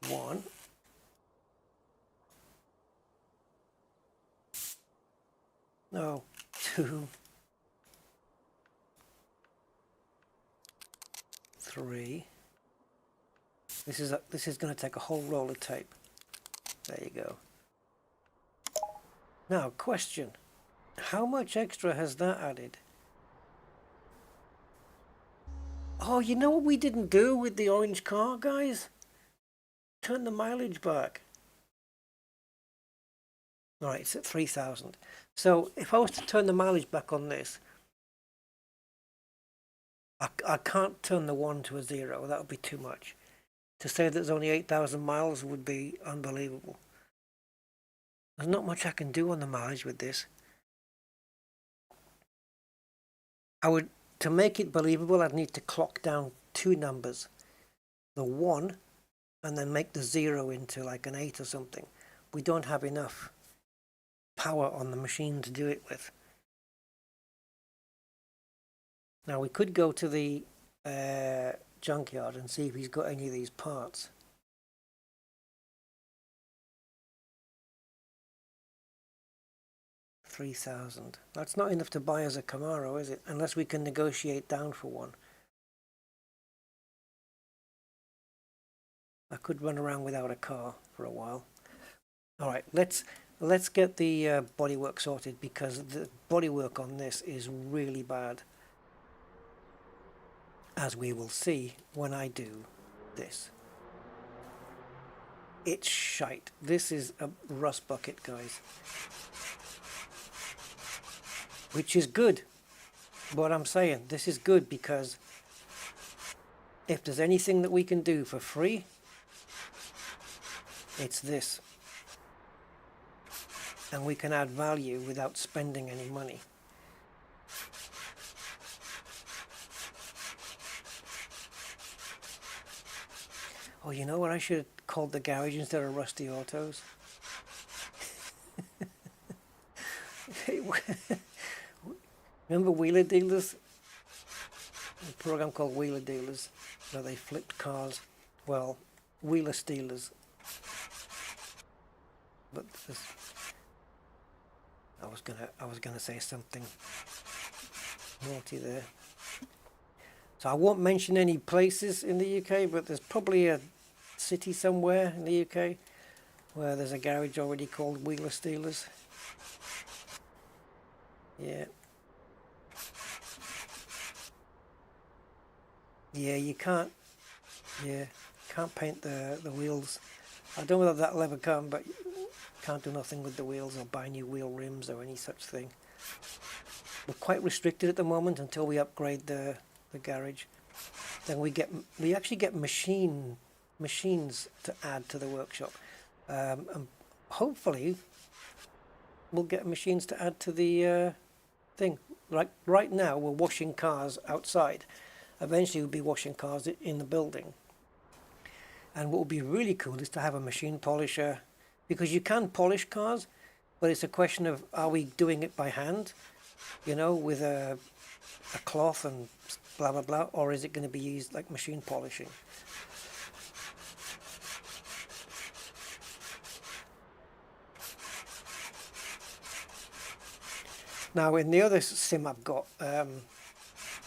1. No. 2. 3. This is going to take a whole roll of tape. There you go. Now, question. How much extra has that added? Oh, you know what we didn't do with the orange car, guys? Turn the mileage back. Alright, it's at 3,000. So, if I was to turn the mileage back on this, I can't turn the 1 to a 0. That would be too much. To say that there's only 8,000 miles would be unbelievable. There's not much I can do on the mileage with this. To make it believable, I'd need to clock down 2 numbers. The 1, and then make the 0 into like an 8 or something. We don't have enough power on the machine to do it with. Now we could go to the junkyard and see if he's got any of these parts. $3,000. That's not enough to buy us a Camaro, is it? Unless we can negotiate down for one. I could run around without a car for a while. Alright, let's get the bodywork sorted, because the bodywork on this is really bad. As we will see when I do this. It's shite. This is a rust bucket, guys. Which is good. What I'm saying, this is good because if there's anything that we can do for free, it's this. And we can add value without spending any money. Oh, you know what I should have called the garage instead of Rusty Autos? Remember Wheeler Dealers? A program called Wheeler Dealers, where they flipped cars. Well, Wheeler Stealers. But this, I was gonna say something naughty there. So I won't mention any places in the UK, but there's probably a city somewhere in the UK where there's a garage already called Wheeler Stealers. Yeah. Yeah, you can't can't paint the wheels. I don't know whether that'll ever come, but can't do nothing with the wheels or buy new wheel rims or any such thing. We're quite restricted at the moment until we upgrade the garage. Then we actually get machines to add to the workshop, and hopefully we'll get machines to add to the thing. Like right now we're washing cars outside. Eventually we'll be washing cars in the building. And what would be really cool is to have a machine polisher, because you can polish cars, but it's a question of, are we doing it by hand, you know, with a cloth and blah blah blah, or is it going to be used like machine polishing? Now in the other sim I've got,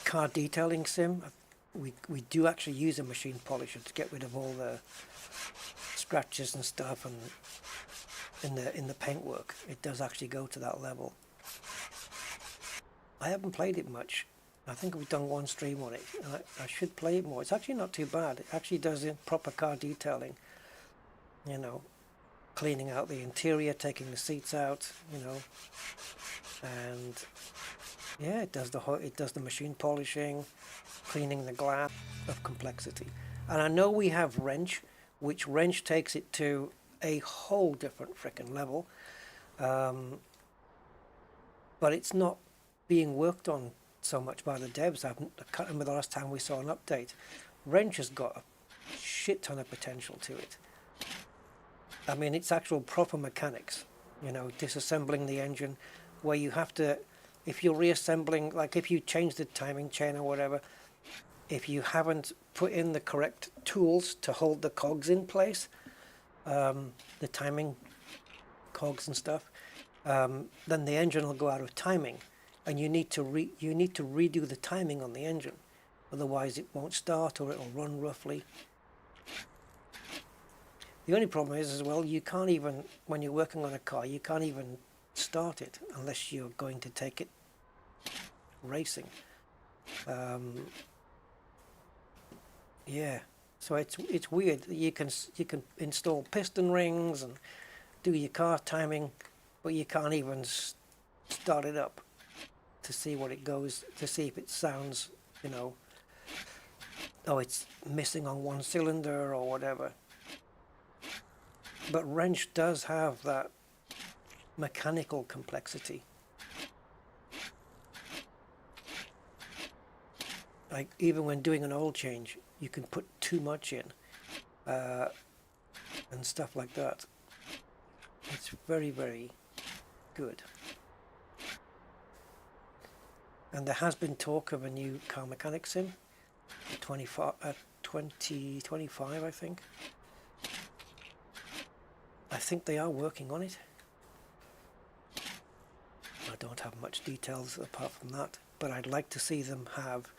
car detailing sim, we do actually use a machine polisher to get rid of all the scratches and stuff, and in the paintwork it does actually go to that level. I haven't played it much. I think we've done one stream on it, and I should play it more. It's actually not too bad. It actually does proper car detailing, you know, cleaning out the interior, taking the seats out, you know, and yeah, it does the machine polishing, cleaning the glass, of complexity. And I know we have wrench, which wrench takes it to a whole different frickin' level, but it's not being worked on so much by the devs. I can't remember the last time we saw an update. Wrench has got a shit ton of potential to it. I mean, it's actual proper mechanics, you know, disassembling the engine, where you have to, if you're reassembling, like if you change the timing chain or whatever, if you haven't put in the correct tools to hold the cogs in place, the timing cogs and stuff, then the engine will go out of timing, and you need to redo the timing on the engine, otherwise it won't start or it'll run roughly. The only problem is as well, you can't even, when you're working on a car, you can't even start it unless you're going to take it racing. Yeah, so it's weird. You can install piston rings and do your car timing, but you can't even start it up to see what it goes, to see if it sounds, you know, oh, it's missing on one cylinder or whatever. But wrench does have that mechanical complexity. Like even when doing an oil change, you can put too much in, and stuff like that. It's very, very good. And there has been talk of a new car mechanic sim, 2025, I think. I think they are working on it. I don't have much details apart from that, but I'd like to see them have,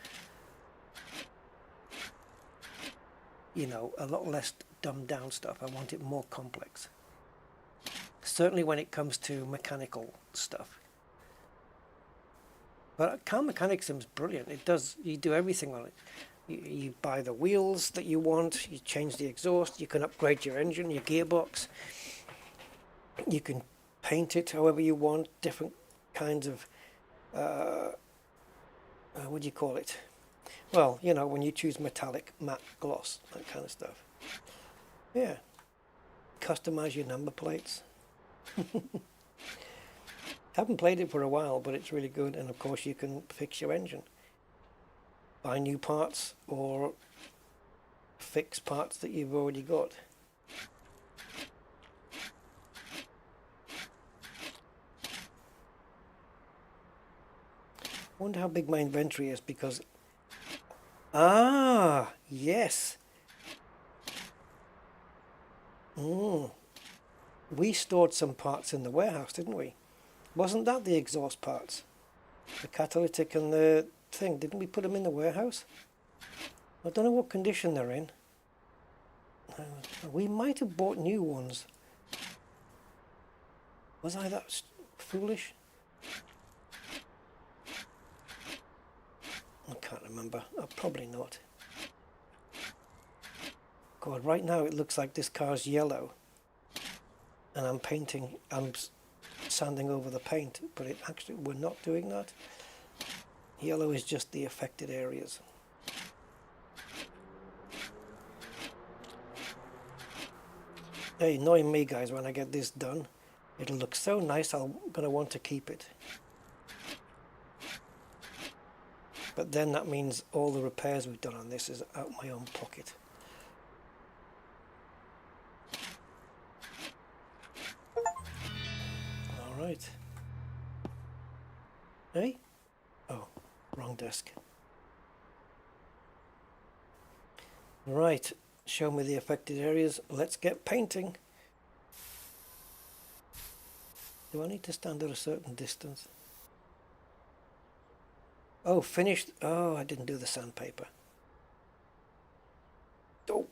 you know, a lot less dumbed down stuff. I want it more complex. Certainly when it comes to mechanical stuff. But car mechanic sim's brilliant. It does, you do everything on it. You buy the wheels that you want, you change the exhaust, you can upgrade your engine, your gearbox. You can paint it however you want, different kinds of, what do you call it? Well, you know, when you choose metallic, matte, gloss, that kind of stuff. Yeah. Customize your number plates. Haven't played it for a while, but it's really good. And of course you can fix your engine. Buy new parts or fix parts that you've already got. I wonder how big my inventory is, because yes, we stored some parts in the warehouse, didn't we? Wasn't that the exhaust parts, the catalytic and the thing? Didn't we put them in the warehouse? I don't know what condition they're in. We might have bought new ones. Was I that foolish? I can't remember. Probably not. God, right now it looks like this car's yellow. And I'm sanding over the paint, but we're not doing that. Yellow is just the affected areas. Hey, knowing me guys, when I get this done, it'll look so nice I'm going to want to keep it. But then that means all the repairs we've done on this is out my own pocket. Alright. Hey? Oh, wrong desk. Right, show me the affected areas. Let's get painting. Do I need to stand at a certain distance? Oh, finished. Oh, I didn't do the sandpaper. Oh.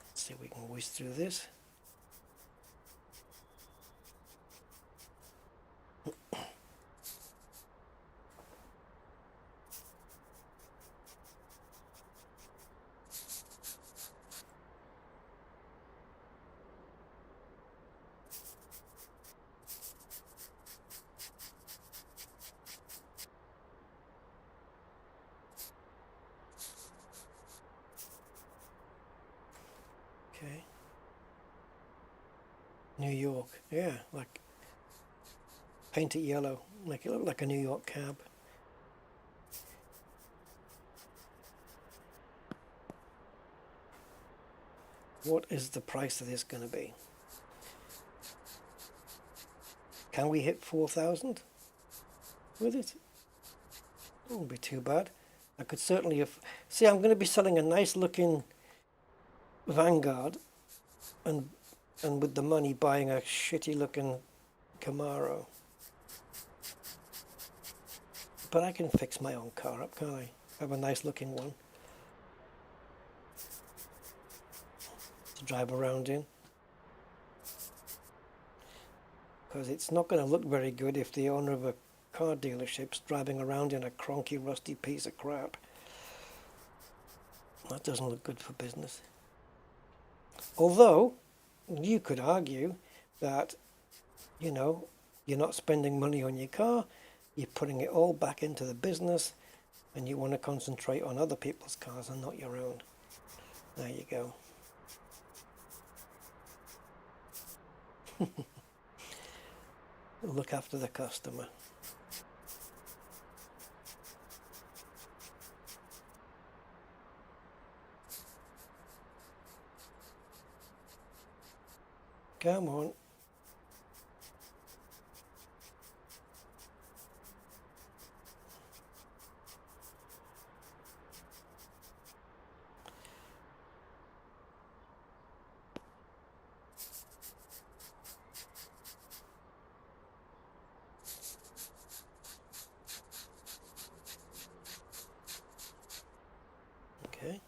Let's see if we can whiz through this. Okay. New York, yeah, like paint it yellow, make it look like a New York cab. What is the price of this going to be? Can we hit 4,000 with it? It won't be too bad. I could certainly have... See, I'm going to be selling a nice looking Vanguard and with the money buying a shitty looking Camaro. But I can fix my own car up, can't I? Have a nice looking one to drive around in. Because it's not going to look very good if the owner of a car dealership's driving around in a cronky, rusty piece of crap. That doesn't look good for business. Although, you could argue that, you know, you're not spending money on your car, you're putting it all back into the business, and you want to concentrate on other people's cars and not your own. There you go. Look after the customer. Come on. Okay.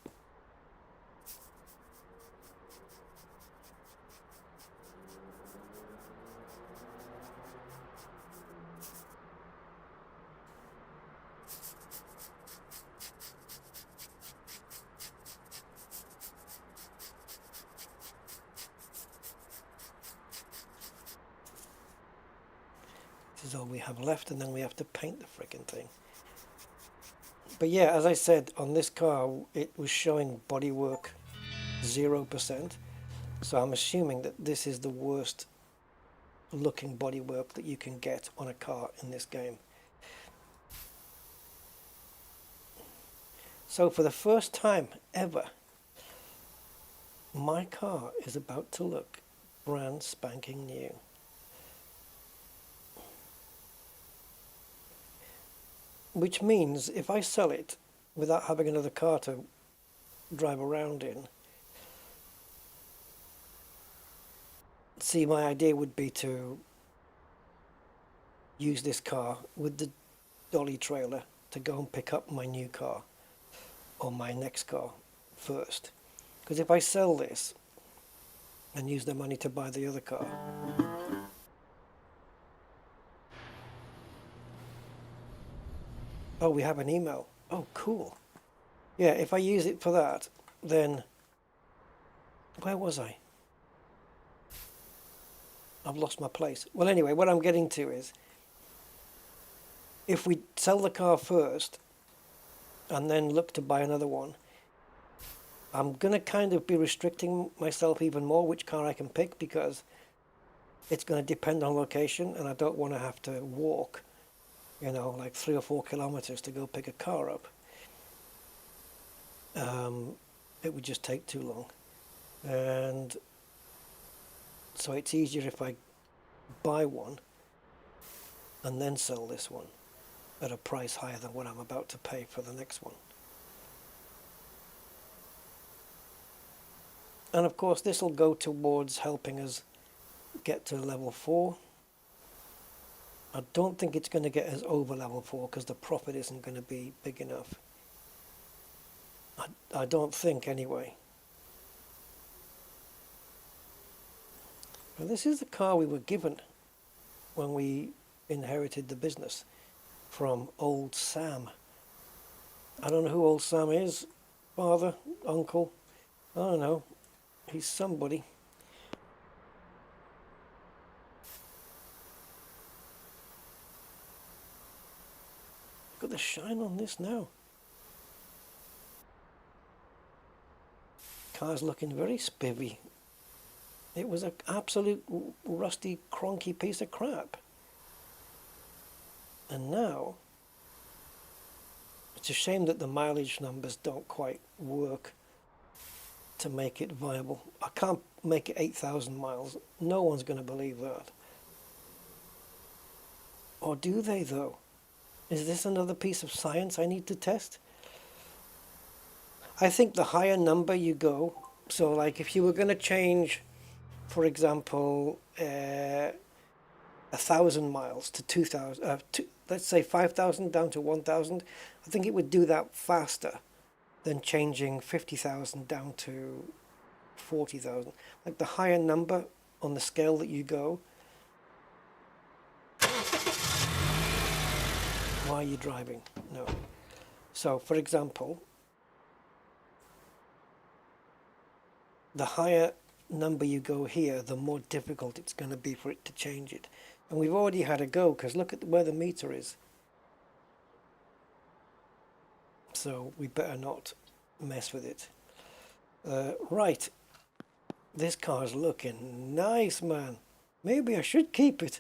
This is all we have left, and then we have to paint the frickin' thing. But yeah, as I said, on this car, it was showing bodywork 0%. So I'm assuming that this is the worst looking bodywork that you can get on a car in this game. So for the first time ever, my car is about to look brand spanking new. Which means if I sell it without having another car to drive around in, see, my idea would be to use this car with the dolly trailer to go and pick up my new car or my next car first. Because if I sell this and use the money to buy the other car, Oh, we have an email. Oh, cool. Yeah, if I use it for that, then... Where was I? I've lost my place. Well, anyway, what I'm getting to is, if we sell the car first, and then look to buy another one, I'm going to kind of be restricting myself even more which car I can pick, because it's going to depend on location, and I don't want to have to walk, you know, like 3 or 4 kilometers to go pick a car up. It would just take too long. And so it's easier if I buy one and then sell this one at a price higher than what I'm about to pay for the next one. And of course this will go towards helping us get to level 4. I don't think it's going to get us over level 4 because the profit isn't going to be big enough. I don't think anyway. Well, this is the car we were given when we inherited the business from old Sam. I don't know who old Sam is. Father, uncle, I don't know. He's somebody. Look at the shine on this now. Car's looking very spivvy. It was an absolute rusty, cronky piece of crap. And now, it's a shame that the mileage numbers don't quite work to make it viable. I can't make it 8,000 miles. No one's going to believe that. Or do they, though? Is this another piece of science I need to test? I think the higher number you go, so like if you were going to change, for example, 1,000 miles to 2,000, let's say 5,000 down to 1,000, I think it would do that faster than changing 50,000 down to 40,000. Like the higher number on the scale that you go. Why are you driving? No. So, for example, the higher number you go here, the more difficult it's going to be for it to change it. And we've already had a go, because look at where the meter is. So we better not mess with it. Right. This car's looking nice, man. Maybe I should keep it.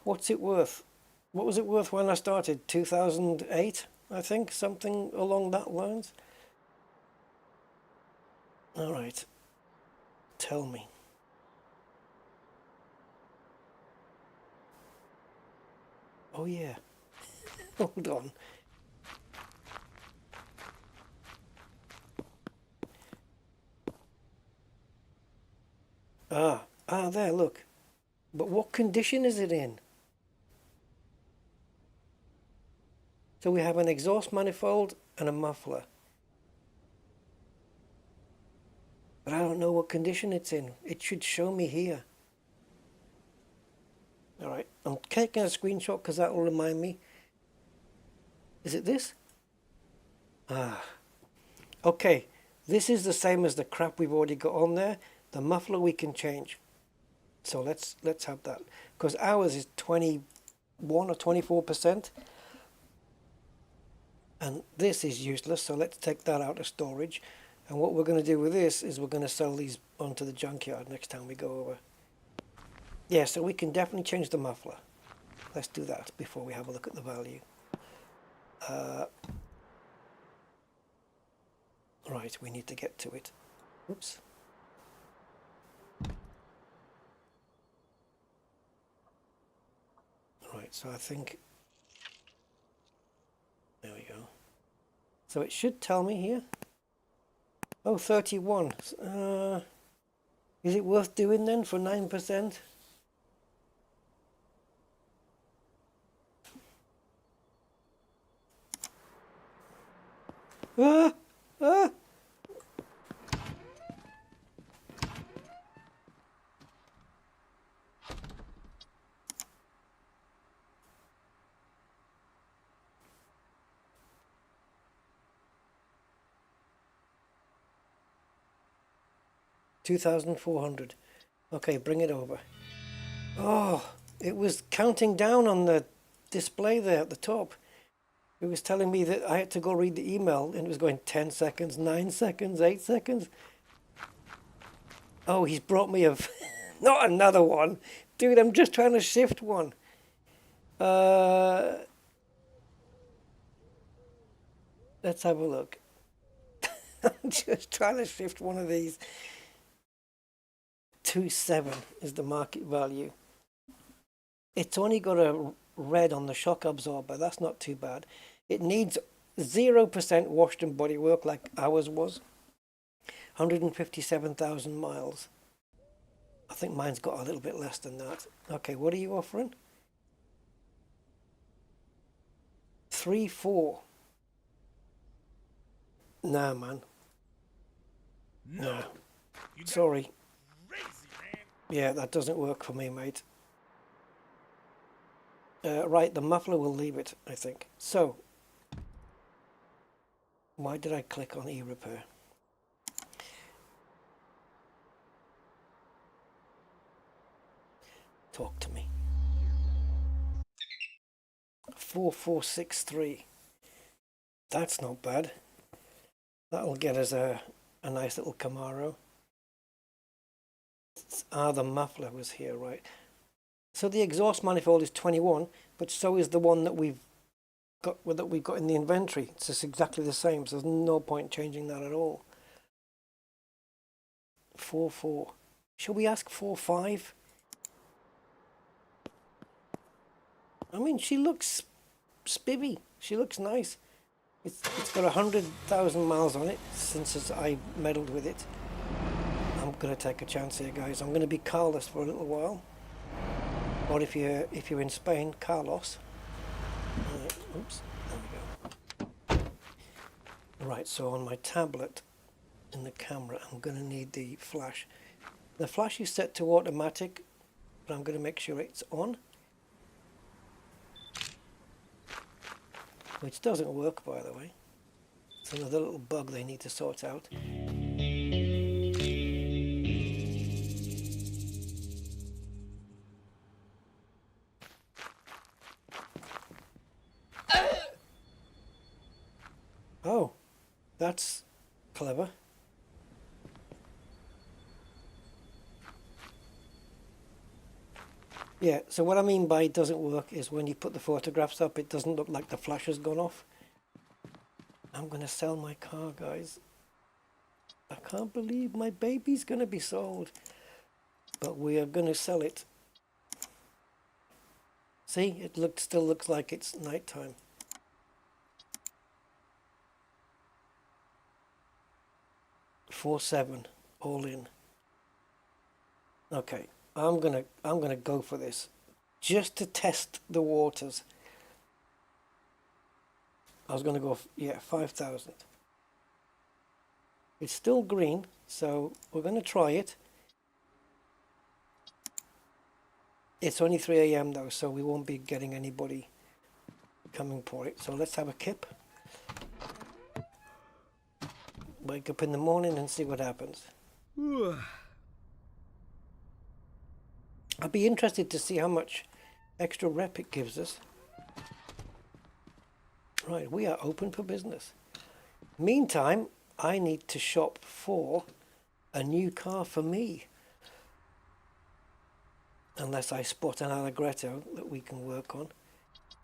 What's it worth? What was it worth when I started? 2008, I think, something along that lines. All right. Tell me. Oh yeah. Hold on. There, look. But what condition is it in? So we have an exhaust manifold and a muffler. But I don't know what condition it's in. It should show me here. Alright, I'm taking a screenshot because that will remind me. Is it this? Okay, this is the same as the crap we've already got on there. The muffler we can change. So let's have that. Because ours is 21 or 24%. And this is useless, so let's take that out of storage. And what we're going to do with this is we're going to sell these onto the junkyard next time we go over. Yeah, so we can definitely change the muffler. Let's do that before we have a look at the value. Right, we need to get to it. Oops. Right, so I think... There we go. So it should tell me here. Oh, 31. Is it worth doing then for 9%? Ah! Ah! 2,400. Okay, bring it over. Oh, it was counting down on the display there at the top. It was telling me that I had to go read the email, and it was going 10 seconds, 9 seconds, 8 seconds. Oh, he's brought me a... not another one. Dude, I'm just trying to shift one. Let's have a look. I'm just trying to shift one of these. 2.7 is the market value. It's only got a red on the shock absorber. That's not too bad. It needs 0% washed and bodywork like ours was. 157,000 miles. I think mine's got a little bit less than that. Okay, what are you offering? 3.4. Nah, man. No. Sorry. Yeah, that doesn't work for me, mate. Right, the muffler will leave it, I think. So, why did I click on e-repair? Talk to me. 4463. That's not bad. That'll get us a nice little Camaro. The muffler was here, right? So the exhaust manifold is 21, but so is the one that we've got in the inventory. It's just exactly the same, so there's no point changing that at all. 4.4. Shall we ask 4.5? I mean, she looks spivvy. She looks nice. It's got 100,000 miles on it since I meddled with it. I'm gonna take a chance here, guys. I'm gonna be carless for a little while. Or if you're in Spain, Carlos. Oops, there we go. Right, so on my tablet in the camera, I'm gonna need the flash. The flash is set to automatic, but I'm gonna make sure it's on. Which doesn't work, by the way. It's another little bug they need to sort out. Oh, that's clever. Yeah, so what I mean by it doesn't work is when you put the photographs up, it doesn't look like the flash has gone off. I'm going to sell my car, guys. I can't believe my baby's going to be sold. But we are going to sell it. See, it still looks like it's nighttime. $4.7 all in. Okay, I'm gonna go for this just to test the waters. I was gonna go, yeah, 5,000. It's still green, so we're gonna try it. It's only 3 AM though, so we won't be getting anybody coming for it. So let's have a kip. Wake up in the morning and see what happens. I'd be interested to see how much extra rep it gives us. Right, we are open for business. Meantime, I need to shop for a new car for me. Unless I spot an Allegretto that we can work on.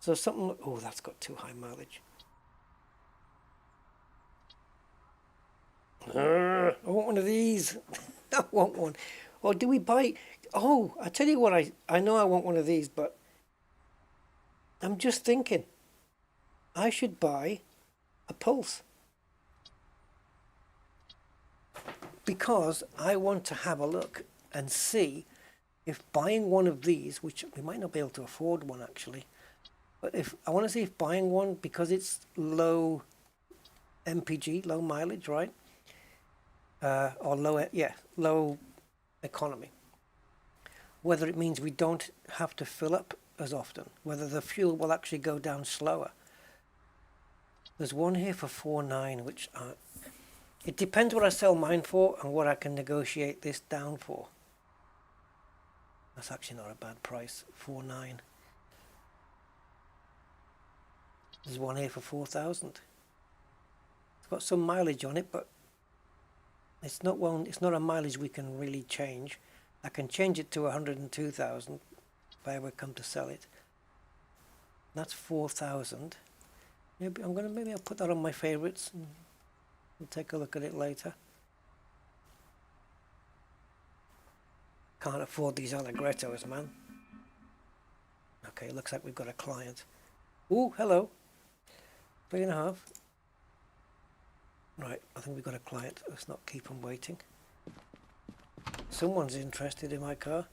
So something, oh, that's got too high mileage. I want one of these. I want one. Or do we buy... Oh, I tell you what, I know I want one of these, but I'm just thinking I should buy a Pulse. Because I want to have a look and see if buying one of these, which we might not be able to afford one actually, but if I want to see if buying one, because it's low MPG, low mileage, right? Or low, yeah, low economy. Whether it means we don't have to fill up as often, whether the fuel will actually go down slower. There's one here for 4.9, which It depends what I sell mine for and what I can negotiate this down for. That's actually not a bad price. 4.9. There's one here for 4,000. It's got some mileage on it, but it's not one. It's not a mileage we can really change. I can change it to 102,000 if I ever come to sell it. That's 4,000. Maybe I'll put that on my favorites and we'll take a look at it later. Can't afford these Allegrettos, man. Okay, looks like we've got a client. Ooh, hello. 3.5. Right, I think we've got a client. Let's not keep them waiting. Someone's interested in my car.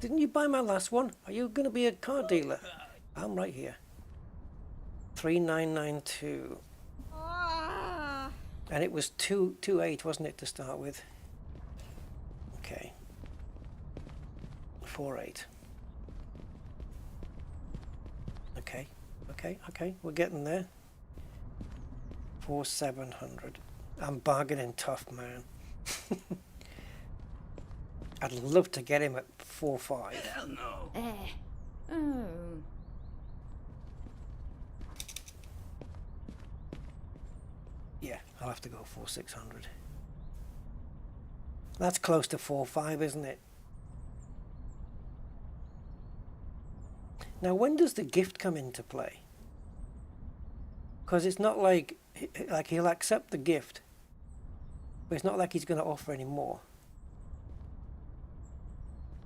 Didn't you buy my last one? Are you going to be a car dealer? I'm right here. 3992. Ah. And it was 228, wasn't it, to start with? Okay. 48. Okay, we're getting there. 4700. I'm bargaining tough, man. I'd love to get him at 4.5. Hell no. Oh. Yeah, I'll have to go 4,600. That's close to 4.5, isn't it? Now, when does the gift come into play? Because it's not like he'll accept the gift, but it's not like he's going to offer any more.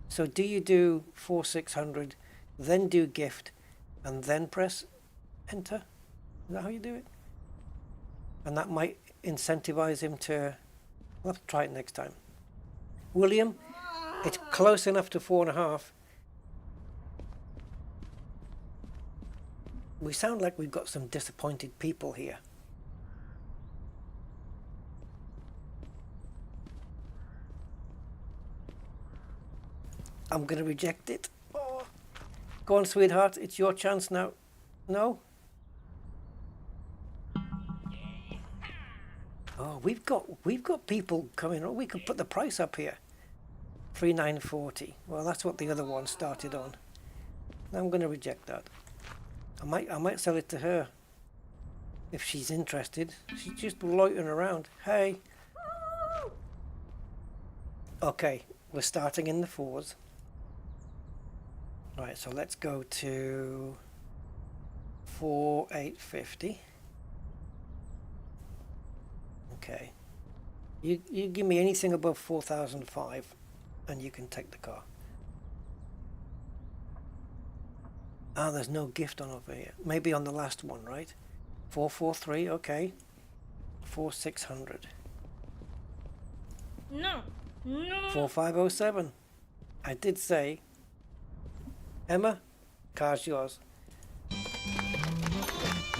So do you do 4,600, then do gift, and then press enter? Is that how you do it? And that might incentivize him to... We'll have to try it next time. William, it's close enough to 4.5. We sound like we've got some disappointed people here. I'm going to reject it. Oh. Go on, sweetheart. It's your chance now. No? Oh, we've got people coming. Oh, we could put the price up here. 3,940. Well, that's what the other one started on. I'm going to reject that. I might sell it to her if she's interested. She's just loitering around. Hey. Okay, we're starting in the 4s. Right, so let's go to 4,850. Okay. You give me anything above 4,005 and you can take the car. Ah, there's no gift on over here. Maybe on the last one, right? 443, okay. 4,600. No. 4,507. I did say, Emma, car's yours.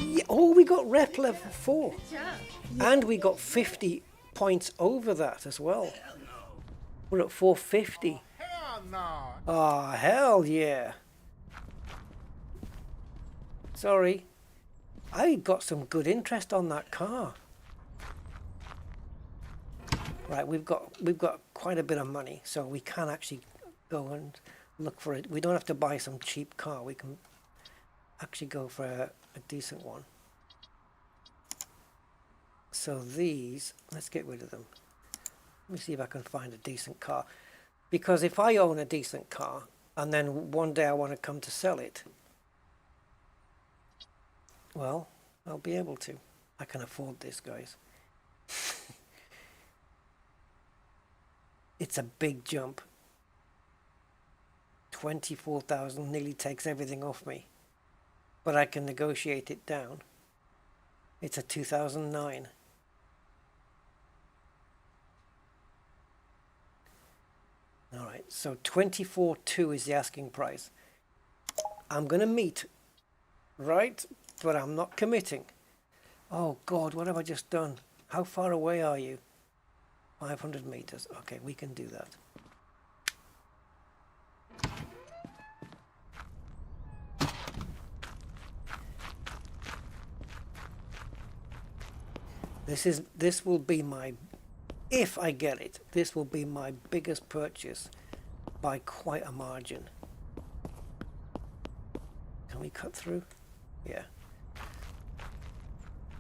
Yeah, oh, we got rep level 4. And we got 50 points over that as well. Hell no. We're at 450. Hell no. Oh, hell yeah. Sorry. I got some good interest on that car. Right, we've got quite a bit of money, so we can actually go and look for it. We don't have to buy some cheap car. We can actually go for a decent one. So these, let's get rid of them. Let me see if I can find a decent car. Because if I own a decent car and then one day I want to come to sell it, well, I'll be able to. I can afford this, guys. It's a big jump. 24,000 nearly takes everything off me. But I can negotiate it down. It's a 2009. Alright, so 24,200 is the asking price. I'm going to meet, right? But I'm not committing. Oh God, what have I just done? How far away are you? 500 meters. Okay, we can do that. This will be my, if I get it, this will be my biggest purchase by quite a margin. Can we cut through? Yeah.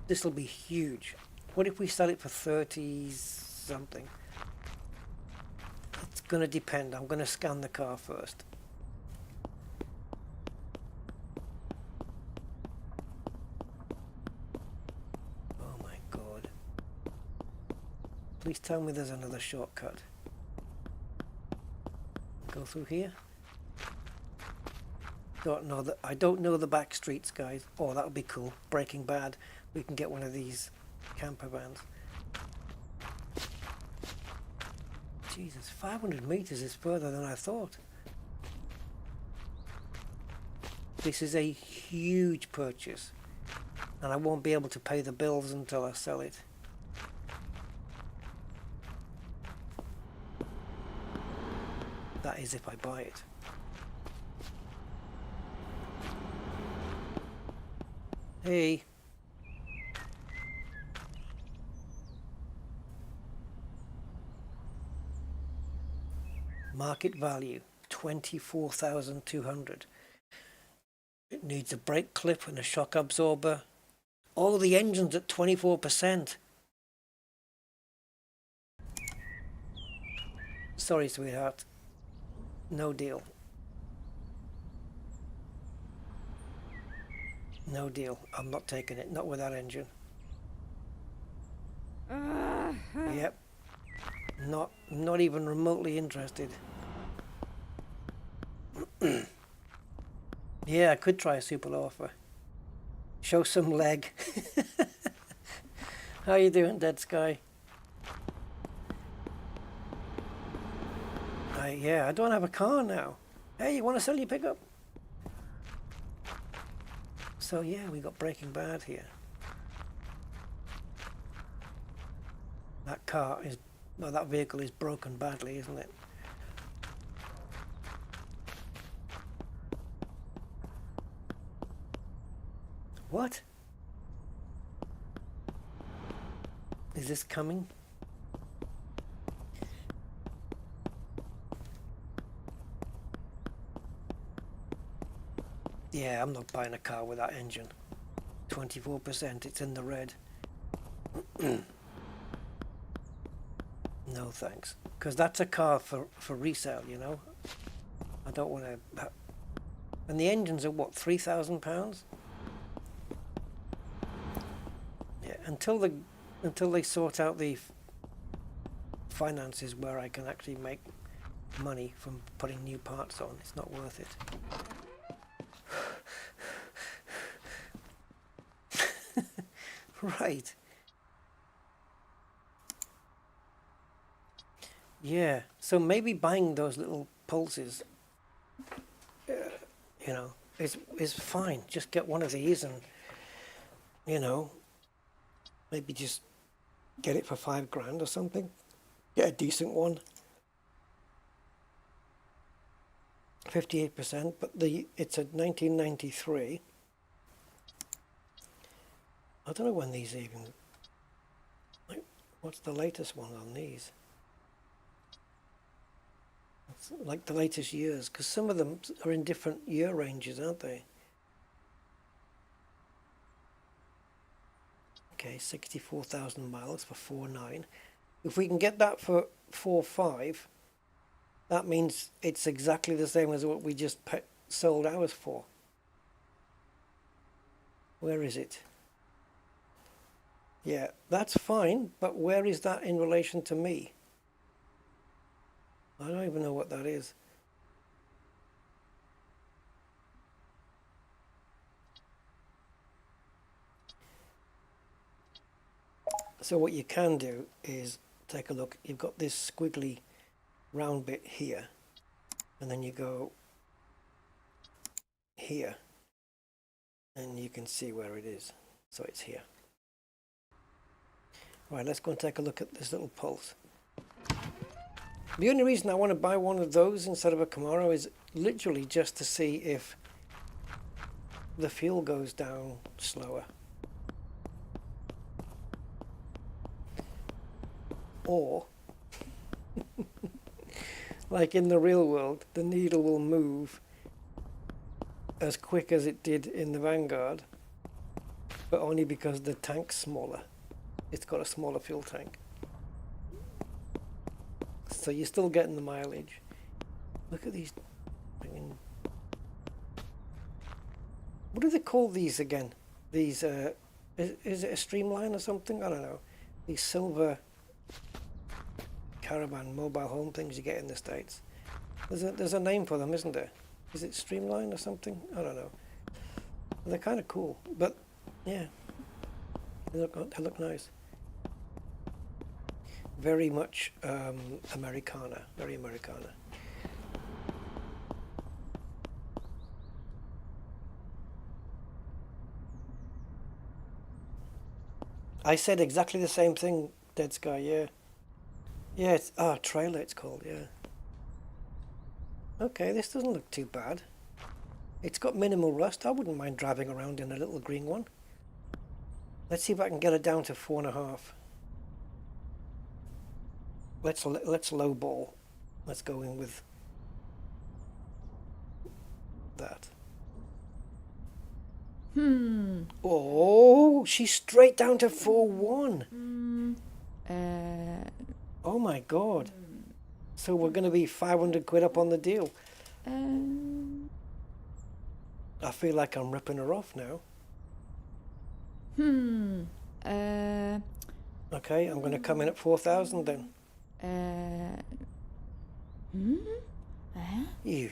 This will be huge. What if we sell it for 30 something? It's gonna depend. I'm gonna scan the car first. Oh my god. Please tell me there's another shortcut. Go through here. I don't know the back streets, guys. Oh, that would be cool. Breaking Bad. We can get one of these camper vans. Jesus, 500 meters is further than I thought. This is a huge purchase, and I won't be able to pay the bills until I sell it. That is if I buy it. Hey. Market value 24,200. It needs a brake clip and a shock absorber. Oh, the engine's at 24%. Sorry, sweetheart. No deal. No deal. I'm not taking it. Not with that engine. Yep. Not even remotely interested. Yeah, I could try a super offer. Show some leg. How you doing, Dead Sky? Yeah, I don't have a car now. Hey, you want to sell your pickup? So yeah, we got Breaking Bad here. That car is, well, that vehicle is broken badly, isn't it? What? Is this coming? Yeah, I'm not buying a car with that engine. 24%, it's in the red. No thanks. Because that's a car for resale, you know? I don't want to... And the engines are what, £3,000? Yeah, until they sort out the finances where I can actually make money from putting new parts on, it's not worth it. Right. Yeah, so maybe buying those little pulses, you know, is fine. Just get one of these and, you know, maybe just get it for £5 or something. Get a decent one. 58%, but it's a 1993. I don't know when these even, like, what's the latest one on these? It's like the latest years, because some of them are in different year ranges, aren't they? Okay, 64,000 miles for 4.9. If we can get that for 4.5, that means it's exactly the same as what we just sold ours for. Where is it? Yeah, that's fine, but where is that in relation to me? I don't even know what that is. So what you can do is take a look. You've got this squiggly round bit here, and then you go here, and you can see where it is. So it's here. Right, let's go and take a look at this little pulse. The only reason I want to buy one of those instead of a Camaro is literally just to see if the fuel goes down slower. Or, like in the real world, the needle will move as quick as it did in the Vanguard, but only because the tank's smaller. It's got a smaller fuel tank. So you're still getting the mileage. Look at these. What do they call these again? These, is it a Streamline or something? I don't know. These silver caravan mobile home things you get in the States. There's a name for them, isn't there? Is it Streamline or something? I don't know. They're kind of cool, but yeah, they look nice. Very much Americana, very Americana. I said exactly the same thing, Dead Sky, yeah. Yeah, it's, trailer it's called, yeah. Okay, this doesn't look too bad. It's got minimal rust. I wouldn't mind driving around in a little green one. Let's see if I can get it down to 4.5. Let's lowball. Let's go in with that. Oh, she's straight down to 4.1. Oh my god. So we're going to be 500 quid up on the deal. I feel like I'm ripping her off now. Okay, I'm going to come in at 4,000 then. You.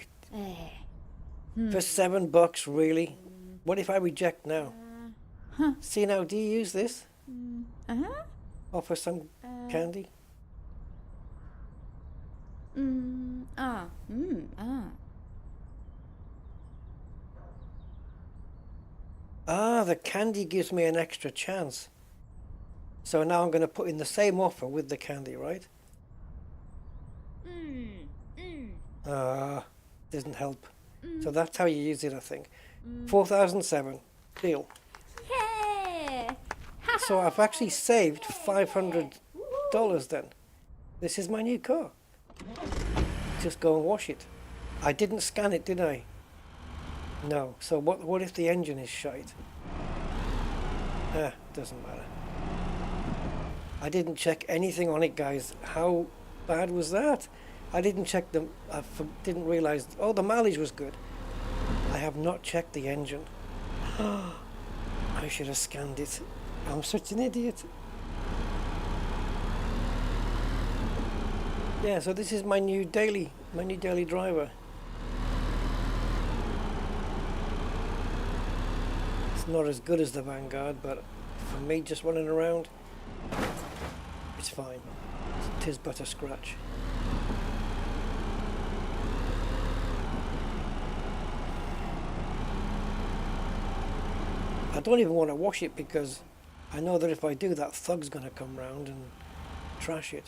For $7, really? What if I reject now? See now, do you use this? Offer some candy? Ah, the candy gives me an extra chance. So now I'm going to put in the same offer with the candy, right? Doesn't help. So that's how you use it, I think. 4,007. Deal. So I've actually saved $500 then. This is my new car. Just go and wash it. I didn't scan it, did I? No. So what if the engine is shite? Doesn't matter. I didn't check anything on it, guys. How bad was that? I didn't check them. Didn't realize. Oh, the mileage was good. I have not checked the engine. I should have scanned it. I'm such an idiot. Yeah, so this is my new daily driver. It's not as good as the Vanguard, but for me, just running around, it's fine. Tis but a scratch. I don't even want to wash it because I know that if I do, that thug's going to come round and trash it.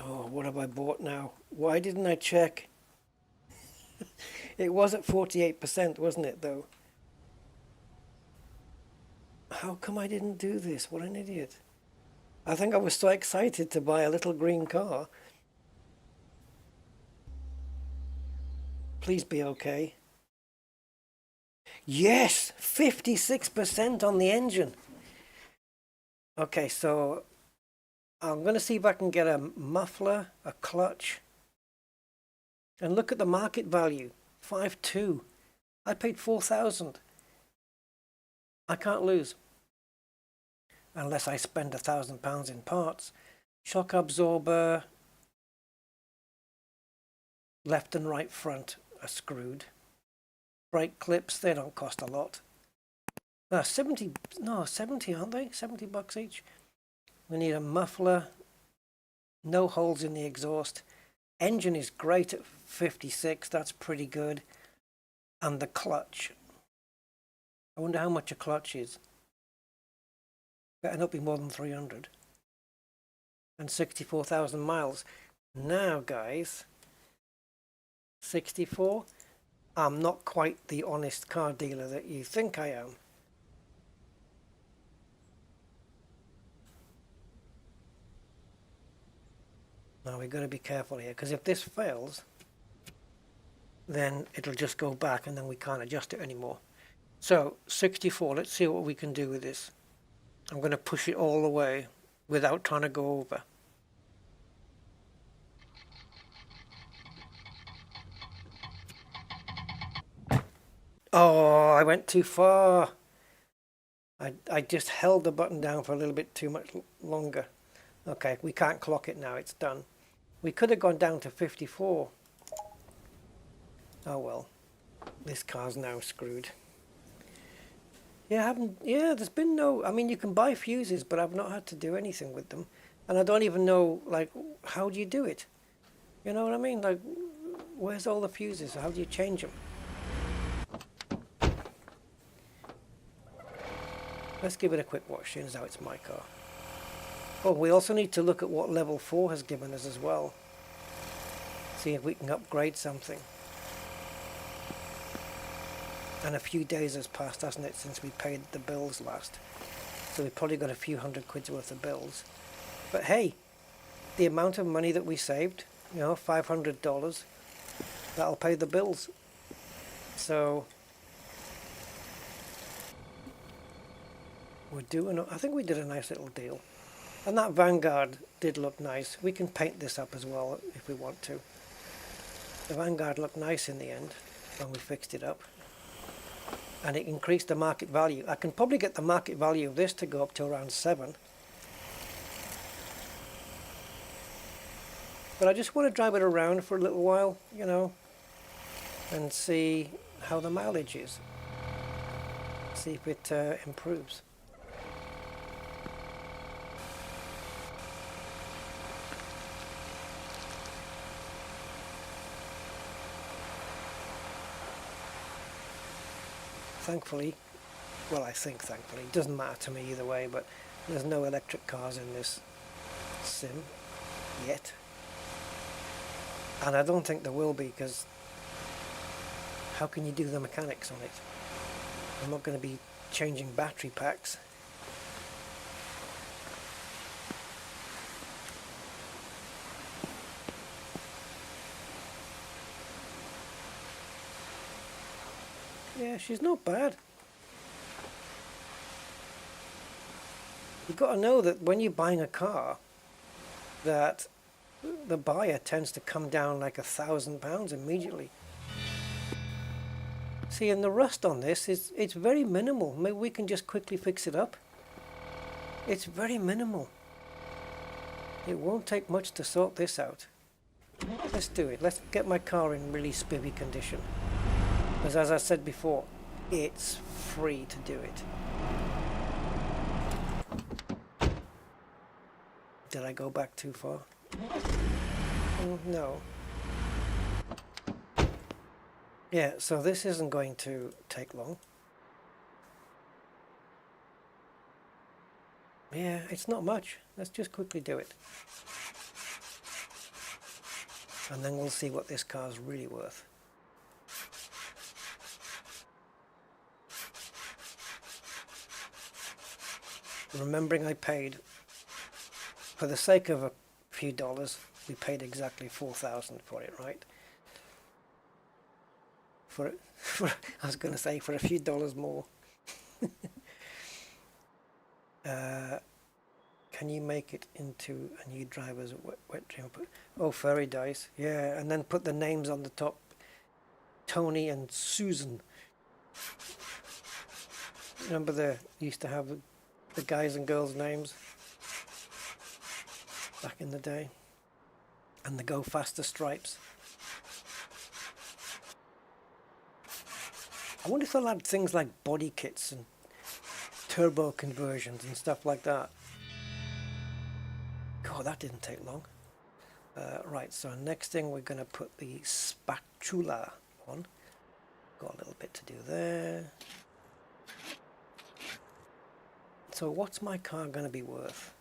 Oh, what have I bought now? Why didn't I check? It was at 48%, wasn't it, though? How come I didn't do this? What an idiot. I think I was so excited to buy a little green car. Please be okay. Yes! 56% on the engine. Okay, so I'm going to see if I can get a muffler, a clutch. And look at the market value. 5.2. I paid 4,000. I can't lose. Unless I spend £1,000 in parts. Shock absorber. Left and right front are screwed. Brake clips, they don't cost a lot. 70, aren't they? $70 each. We need a muffler. No holes in the exhaust. Engine is great at 56, that's pretty good. And the clutch. I wonder how much a clutch is. Better not be more than 300. And 64,000 miles. Now, guys, 64. I'm not quite the honest car dealer that you think I am. Now we've got to be careful here, because if this fails, then it'll just go back and then we can't adjust it anymore. So 64, let's see what we can do with this. I'm going to push it all the way without trying to go over. Oh, I went too far. I just held the button down for a little bit too much longer. Okay, we can't clock it now, it's done. We could have gone down to 54. Oh well, this car's now screwed. Yeah, there's been no, I mean, you can buy fuses, but I've not had to do anything with them. And I don't even know, like, how do you do it? You know what I mean? Like, where's all the fuses? How do you change them? Let's give it a quick watch, seeing as how it's my car. Oh, we also need to look at what level 4 has given us as well. See if we can upgrade something. And a few days has passed, hasn't it, since we paid the bills last. So we've probably got a few $100 worth of bills. But hey, the amount of money that we saved, you know, $500, that'll pay the bills. So we're doing, I think we did a nice little deal. And that Vanguard did look nice. We can paint this up as well if we want to. The Vanguard looked nice in the end when we fixed it up. And it increased the market value. I can probably get the market value of this to go up to around 7. But I just want to drive it around for a little while, you know, and see how the mileage is. See if it improves. Thankfully, well, I think thankfully, it doesn't matter to me either way, but there's no electric cars in this sim yet. And I don't think there will be, because how can you do the mechanics on it? I'm not going to be changing battery packs. Yeah, she's not bad. You've got to know that when you're buying a car, that the buyer tends to come down like £1,000 immediately. See, and the rust on this it's very minimal. Maybe we can just quickly fix it up. It's very minimal. It won't take much to sort this out. Let's do it. Let's get my car in really spivvy condition. Because as I said before, it's free to do it. Did I go back too far? No. Yeah, so this isn't going to take long. Yeah, it's not much. Let's just quickly do it. And then we'll see what this car's really worth. Remembering I paid, for the sake of a few dollars, we paid exactly $4,000 for it, right? For I was going to say for a few dollars more. Can you make it into a new driver's wet dream? Oh, fairy dice, yeah, and then put the names on the top. Tony and Susan. Remember they used to have the guys and girls' names back in the day, and the Go Faster stripes. I wonder if they'll add things like body kits and turbo conversions and stuff like that. God, that didn't take long. Right, so next thing we're going to put the spatula on. Got a little bit to do there. So what's my car going to be worth?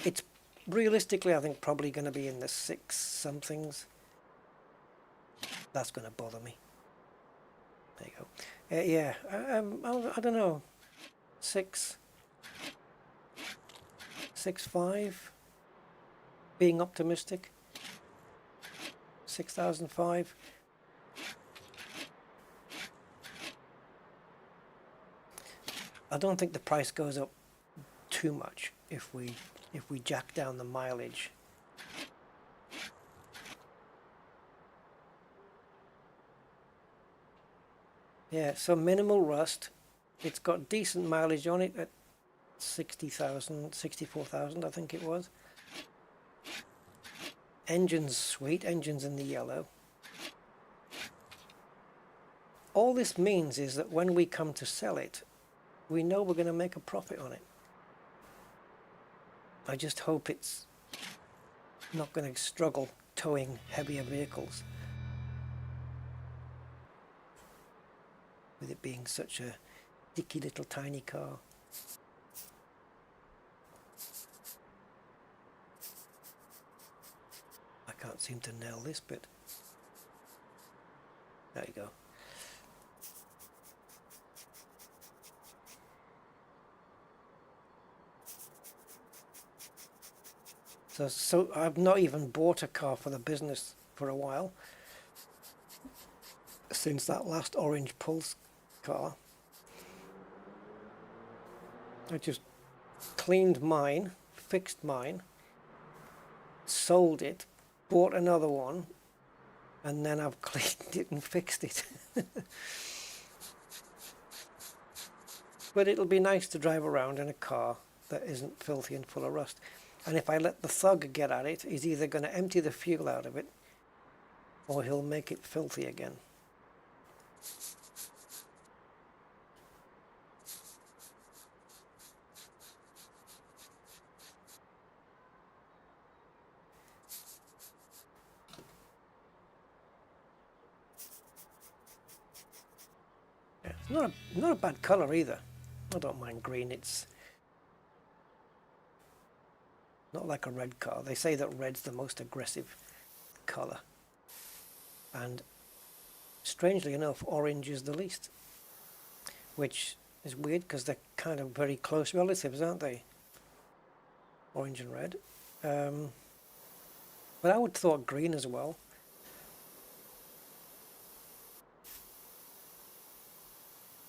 It's realistically, I think, probably going to be in the 6 somethings. That's going to bother me. There you go. Yeah, I don't know. 6 6.5, being optimistic. 6,005. I don't think the price goes up too much if we jack down the mileage. Yeah, so minimal rust. It's got decent mileage on it at 60,000, 64,000 I think it was. Engine's sweet, engine's in the yellow. All this means is that when we come to sell it, we know we're going to make a profit on it. I just hope it's not going to struggle towing heavier vehicles, with it being such a dicky little tiny car. I can't seem to nail this bit. There you go. So I've not even bought a car for the business for a while, since that last orange Pulse car. I just cleaned mine, fixed mine, sold it, bought another one, and then I've cleaned it and fixed it. But it'll be nice to drive around in a car that isn't filthy and full of rust. And if I let the thug get at it, he's either going to empty the fuel out of it, or he'll make it filthy again. Yeah, it's not a bad colour either. I don't mind green. It's not like a red car. They say that red's the most aggressive colour, and strangely enough orange is the least, which is weird because they're kind of very close relatives, aren't they? Orange and red. But I would have thought green as well.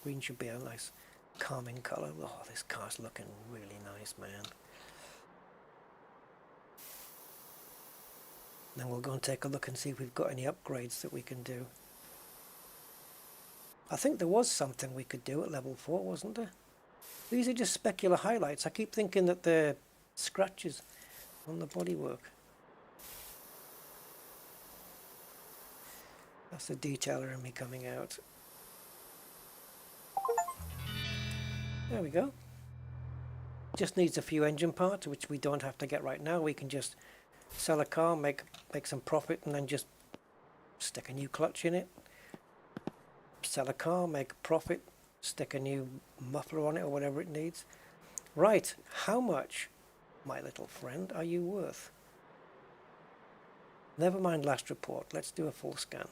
Green should be a nice calming colour. Oh, this car's looking really nice, man. Then we'll go and take a look and see if we've got any upgrades that we can do. I think there was something we could do at level 4, wasn't there? These are just specular highlights. I keep thinking that they're scratches on the bodywork. That's the detailer in me coming out. There we go. Just needs a few engine parts, which we don't have to get right now. We can just sell a car, make some profit, and then just stick a new clutch in it. Sell a car, make a profit, stick a new muffler on it or whatever it needs. Right, how much, my little friend, are you worth? Never mind last report, let's do a full scan.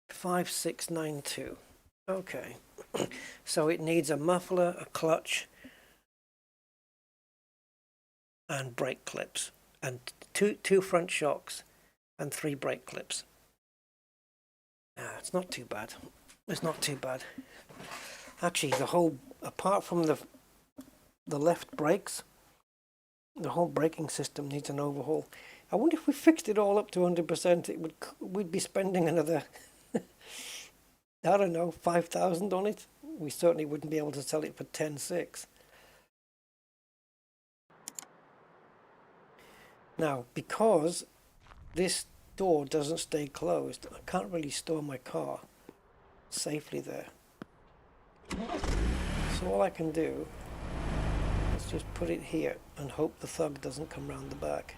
5692. Okay, so it needs a muffler, a clutch, and brake clips, and two front shocks, and 3 brake clips. It's not too bad. It's not too bad. Actually, the whole, apart from the left brakes, the whole braking system needs an overhaul. I wonder if we fixed it all up to 100%, we'd be spending another, I don't know, 5,000 on it. We certainly wouldn't be able to sell it for 10,600. Now, because this door doesn't stay closed, I can't really store my car safely there. So all I can do is just put it here and hope the thug doesn't come round the back.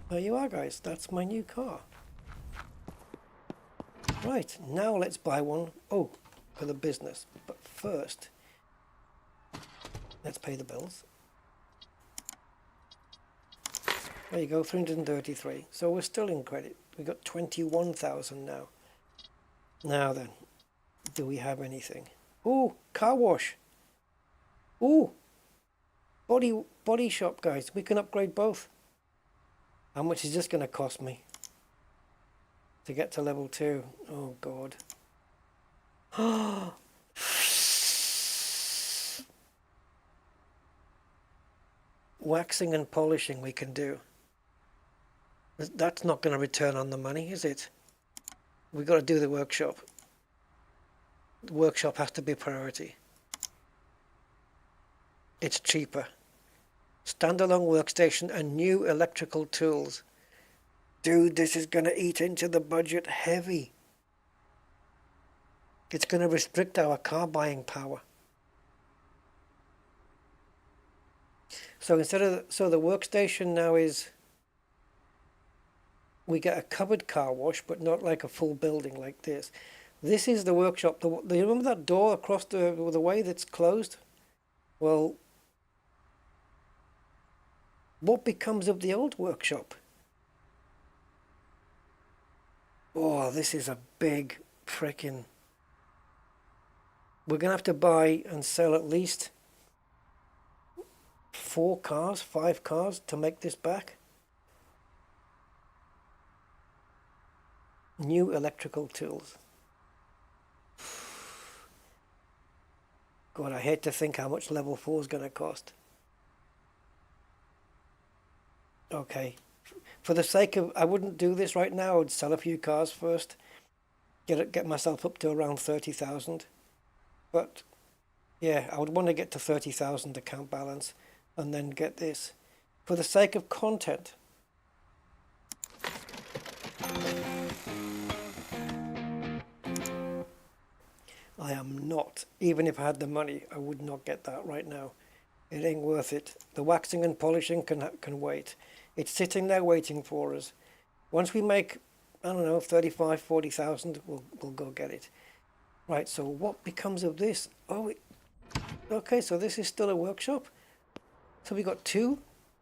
There you are, guys. That's my new car. Right, now let's buy one. Oh, for the business. But first, let's pay the bills. There you go, 333. So we're still in credit. We've got 21,000 now. Now then, do we have anything? Ooh, car wash. Ooh, body shop, guys. We can upgrade both. How much is this going to cost me to get to level 2? Oh, God. Waxing and polishing we can do. That's not going to return on the money, is it? We've got to do the workshop. The workshop has to be priority. It's cheaper. Standalone workstation and new electrical tools. Dude, this is going to eat into the budget heavy. It's going to restrict our car buying power. So instead of the workstation now is we get a covered car wash, but not like a full building like this. This is the workshop. You remember that door across the way that's closed? Well, what becomes of the old workshop? Oh, this is a big frickin'... We're going to have to buy and sell at least 4 cars, 5 cars to make this back. New electrical tools. God, I hate to think how much level 4 is going to cost. Okay. For the sake of... I wouldn't do this right now. I would sell a few cars first. Get myself up to around 30,000. But, yeah, I would want to get to 30,000 account balance and then get this. For the sake of content. I am not, even if I had the money, I would not get that right now. It ain't worth it. The waxing and polishing can wait. It's sitting there waiting for us. Once we make, I don't know, 35, 40,000, we'll go get it. Right, so what becomes of this? Oh, okay, so this is still a workshop. So we got 2?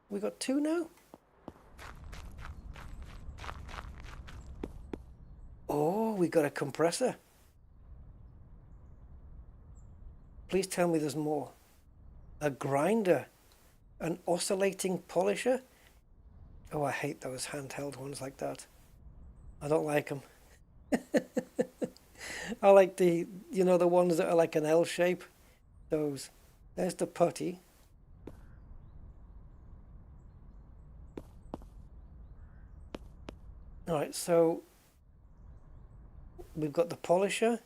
We got 2 now? Oh, we got a compressor. Please tell me there's more. A grinder. An oscillating polisher. Oh, I hate those handheld ones like that. I don't like them. I like the ones that are like an L shape. Those. There's the putty. Alright, so we've got the polisher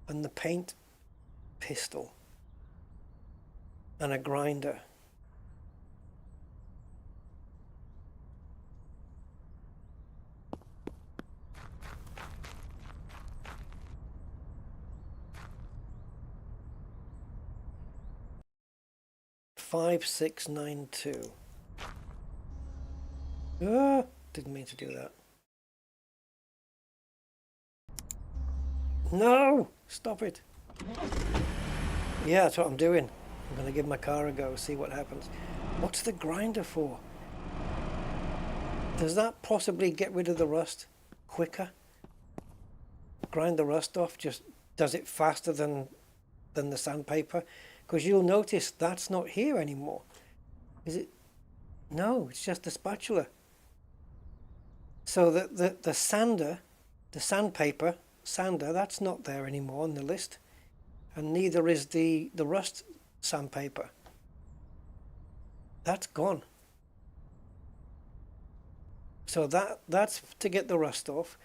and the paint pistol and a grinder. $5,692. Ah, didn't mean to do that. No! Stop it. Yeah, that's what I'm doing. I'm going to give my car a go, see what happens. What's the grinder for? Does that possibly get rid of the rust quicker? Grind the rust off, just does it faster than the sandpaper? Because you'll notice that's not here anymore. Is it? No, it's just the spatula. So the sander, the sandpaper sander, that's not there anymore on the list. And neither is the rust sandpaper. That's gone. So that's to get the rust off.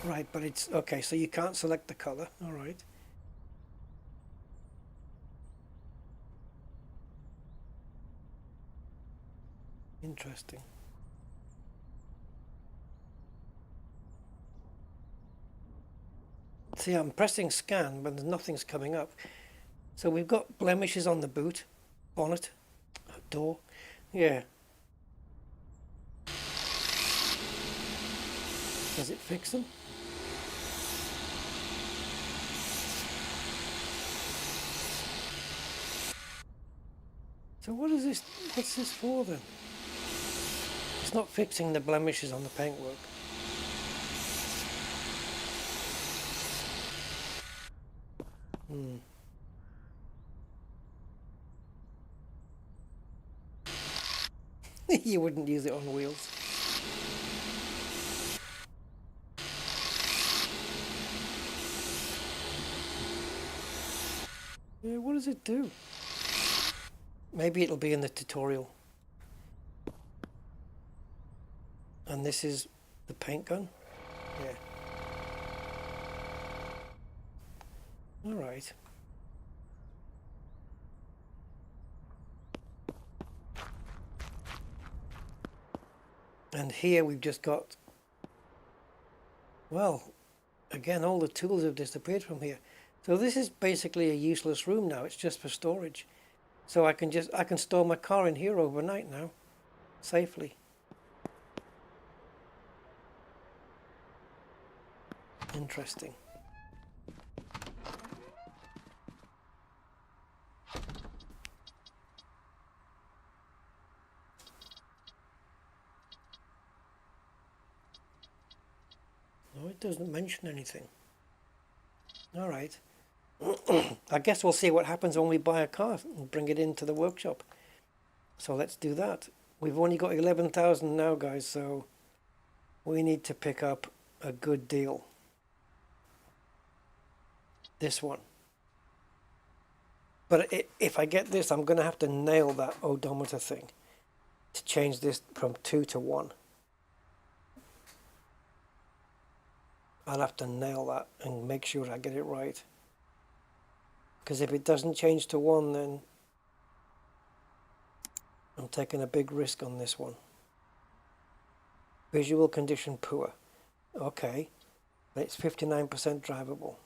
Right, but it's okay, so you can't select the color. All right. Interesting. See, I'm pressing scan, but nothing's coming up. So we've got blemishes on the boot, bonnet, door. Yeah. Does it fix them? So what is this? What's this for then? It's not fixing the blemishes on the paintwork. You wouldn't use it on wheels. Yeah, what does it do? Maybe it'll be in the tutorial. And this is the paint gun? Yeah. Alright. And here we've just got, well, again, all the tools have disappeared from here. So this is basically a useless room now. It's just for storage. So I can store my car in here overnight now, safely. Interesting. No, it doesn't mention anything. All right. I guess we'll see what happens when we buy a car and bring it into the workshop. So let's do that. We've only got 11,000 now, guys, so we need to pick up a good deal. This one. But if I get this, I'm going to have to nail that odometer thing to change this from 2 to 1. I'll have to nail that and make sure I get it right. Because if it doesn't change to 1, then I'm taking a big risk on this one. Visual condition poor. Okay, but it's 59% drivable.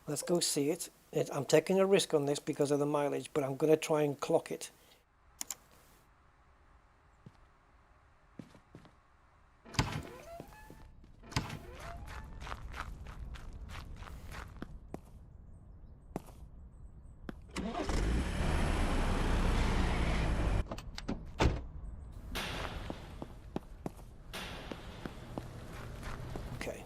Let's go see it. I'm taking a risk on this because of the mileage, but I'm going to try and clock it. Okay.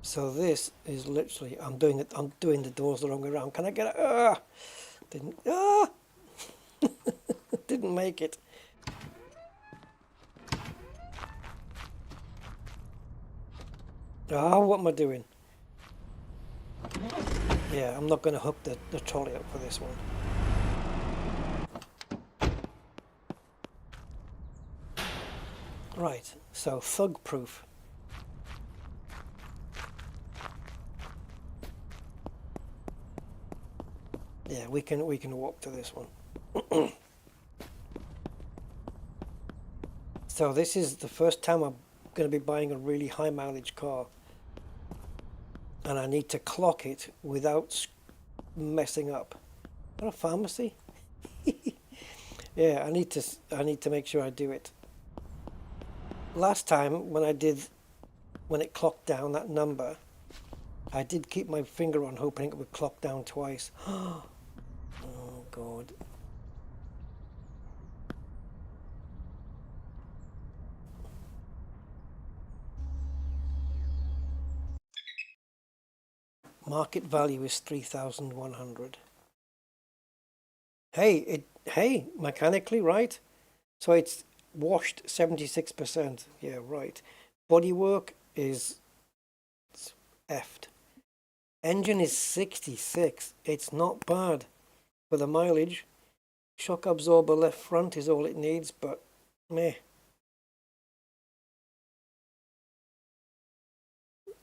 So this is literally, I'm doing the doors the wrong way around. Can I get it? Didn't make it. What am I doing? Yeah, I'm not going to hook the trolley up for this one. Right, so thug proof. Yeah, we can walk to this one. So this is the first time I'm going to be buying a really high mileage car, and I need to clock it without messing up. What a pharmacy! Yeah, I need to make sure I do it. Last time when it clocked down that number, I did keep my finger on, hoping it would clock down twice. Oh God. Market value is 3,100. Hey, mechanically, right? So it's washed 76%. Yeah, right. Bodywork is effed. Engine is 66. It's not bad for the mileage. Shock absorber left front is all it needs, but meh.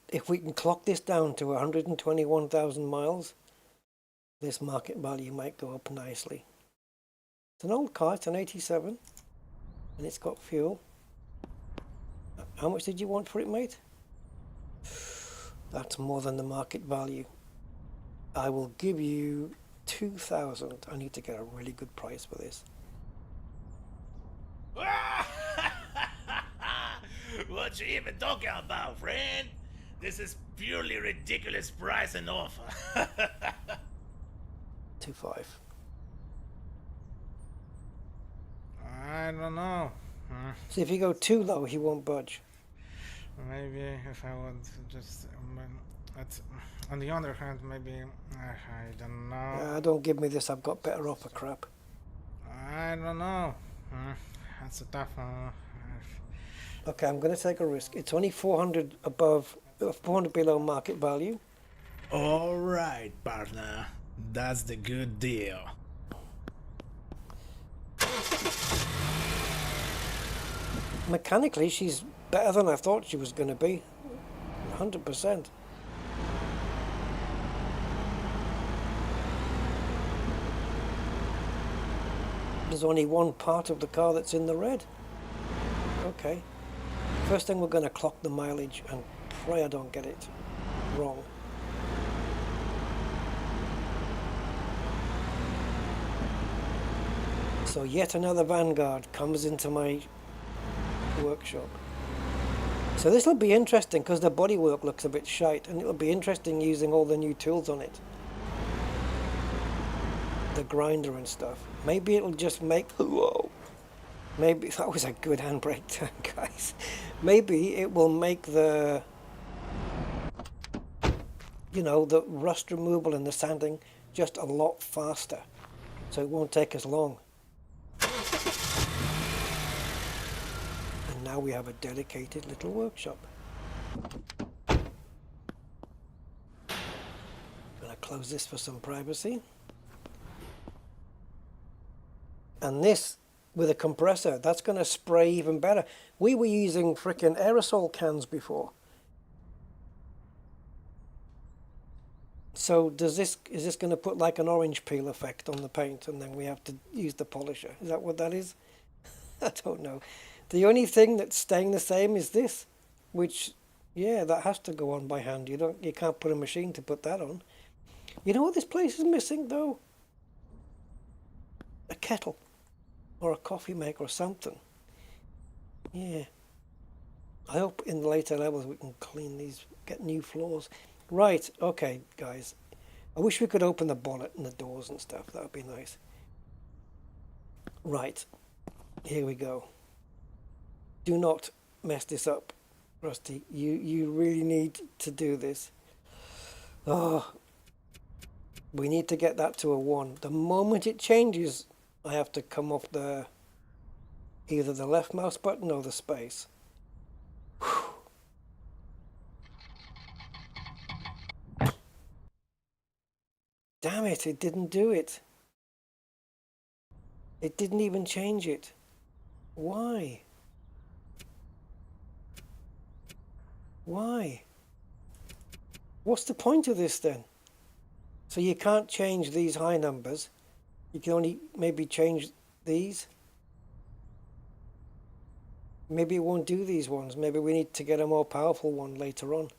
If we can clock this down to 121,000 miles, this market value might go up nicely. It's an old car, it's an 87, and it's got fuel. How much did you want for it, mate? That's more than the market value. I will give you 2,000. I need to get a really good price for this. what you even talking about, friend? This is purely ridiculous price and offer. 2.5. I don't know. So if you go too low, he won't budge. Maybe if I would just. On the other hand, maybe. I don't know. Don't give me this, I've got better offer crap. I don't know. That's a tough one. Okay, I'm going to take a risk. It's only 400 above, 400 below market value. Alright, partner. That's the good deal. Mechanically, she's better than I thought she was going to be. 100%. There's only one part of the car that's in the red. Okay. First thing, we're going to clock the mileage and pray I don't get it wrong. So yet another Vanguard comes into my workshop. So this will be interesting because the bodywork looks a bit shite, and it'll be interesting using all the new tools on it. The grinder and stuff. Maybe it'll just make... Whoa! Maybe that was a good handbrake turn, guys. Maybe it will make the, you know, the rust removal and the sanding just a lot faster, so it won't take as long. And now we have a dedicated little workshop. Gonna close this for some privacy. And this, with a compressor, that's going to spray even better. We were using frickin' aerosol cans before. So is this going to put like an orange peel effect on the paint, and then we have to use the polisher? Is that what that is? I don't know. The only thing that's staying the same is this, which, yeah, that has to go on by hand. You can't put a machine to put that on. You know what this place is missing though? A kettle. Or a coffee maker or something. Yeah. I hope in the later levels we can clean these, get new floors. Right, okay, guys. I wish we could open the bonnet and the doors and stuff. That would be nice. Right. Here we go. Do not mess this up, Rusty. You really need to do this. Oh. We need to get that to a 1. The moment it changes, I have to come off either the left mouse button or the space. Whew. Damn it, it didn't do it. It didn't even change it. Why? Why? What's the point of this then? So you can't change these high numbers. You can only maybe change these. Maybe it won't do these ones. Maybe we need to get a more powerful one later on.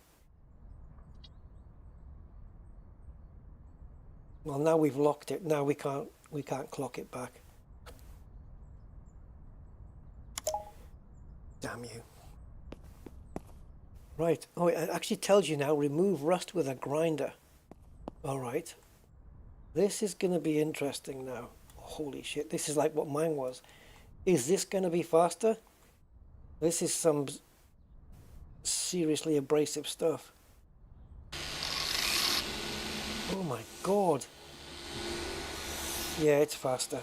Well, now we've locked it. Now we can't clock it back. Damn you. Right. Oh, it actually tells you now, remove rust with a grinder. All right. This is going to be interesting now. Holy shit, this is like what mine was. Is this going to be faster? This is some seriously abrasive stuff. Oh my god. Yeah, it's faster.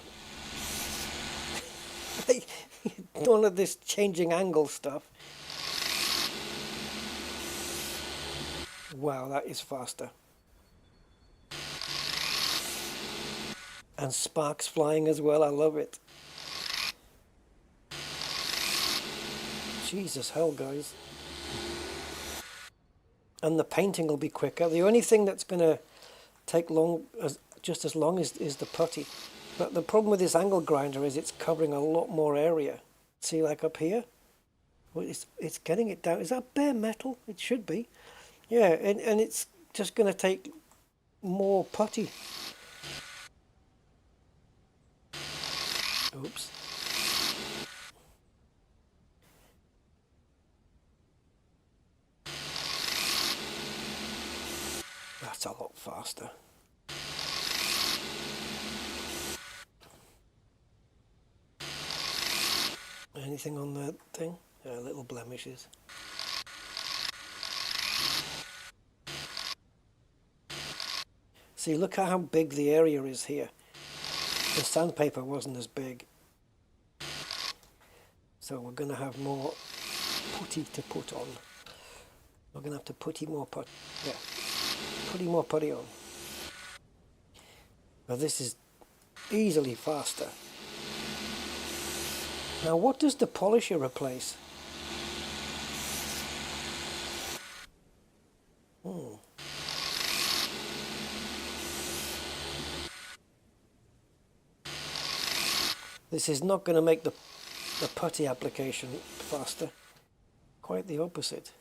None of this changing angle stuff. Wow, that is faster. And sparks flying as well, I love it. Jesus hell, guys. And the painting will be quicker. The only thing that's going to take just as long is the putty. But the problem with this angle grinder is it's covering a lot more area. See, like up here? Well, it's getting it down. Is that bare metal? It should be. Yeah, and it's just going to take more putty. Oops. That's a lot faster. Anything on that thing? Little blemishes. See, look at how big the area is here. The sandpaper wasn't as big. So we're going to have more putty to put on. We're going to have to putty more putty. Yeah, putty more putty on. But this is easily faster. Now, what does the polisher replace? This is not going to make the putty application faster. Quite the opposite.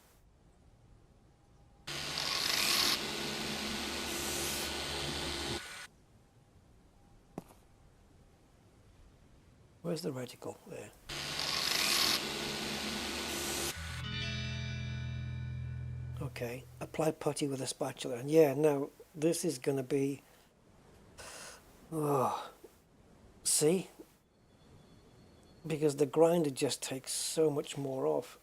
Where's the reticle? There. Okay, apply putty with a spatula. And yeah, now this is going to be... Oh, see? Because the grinder just takes so much more off.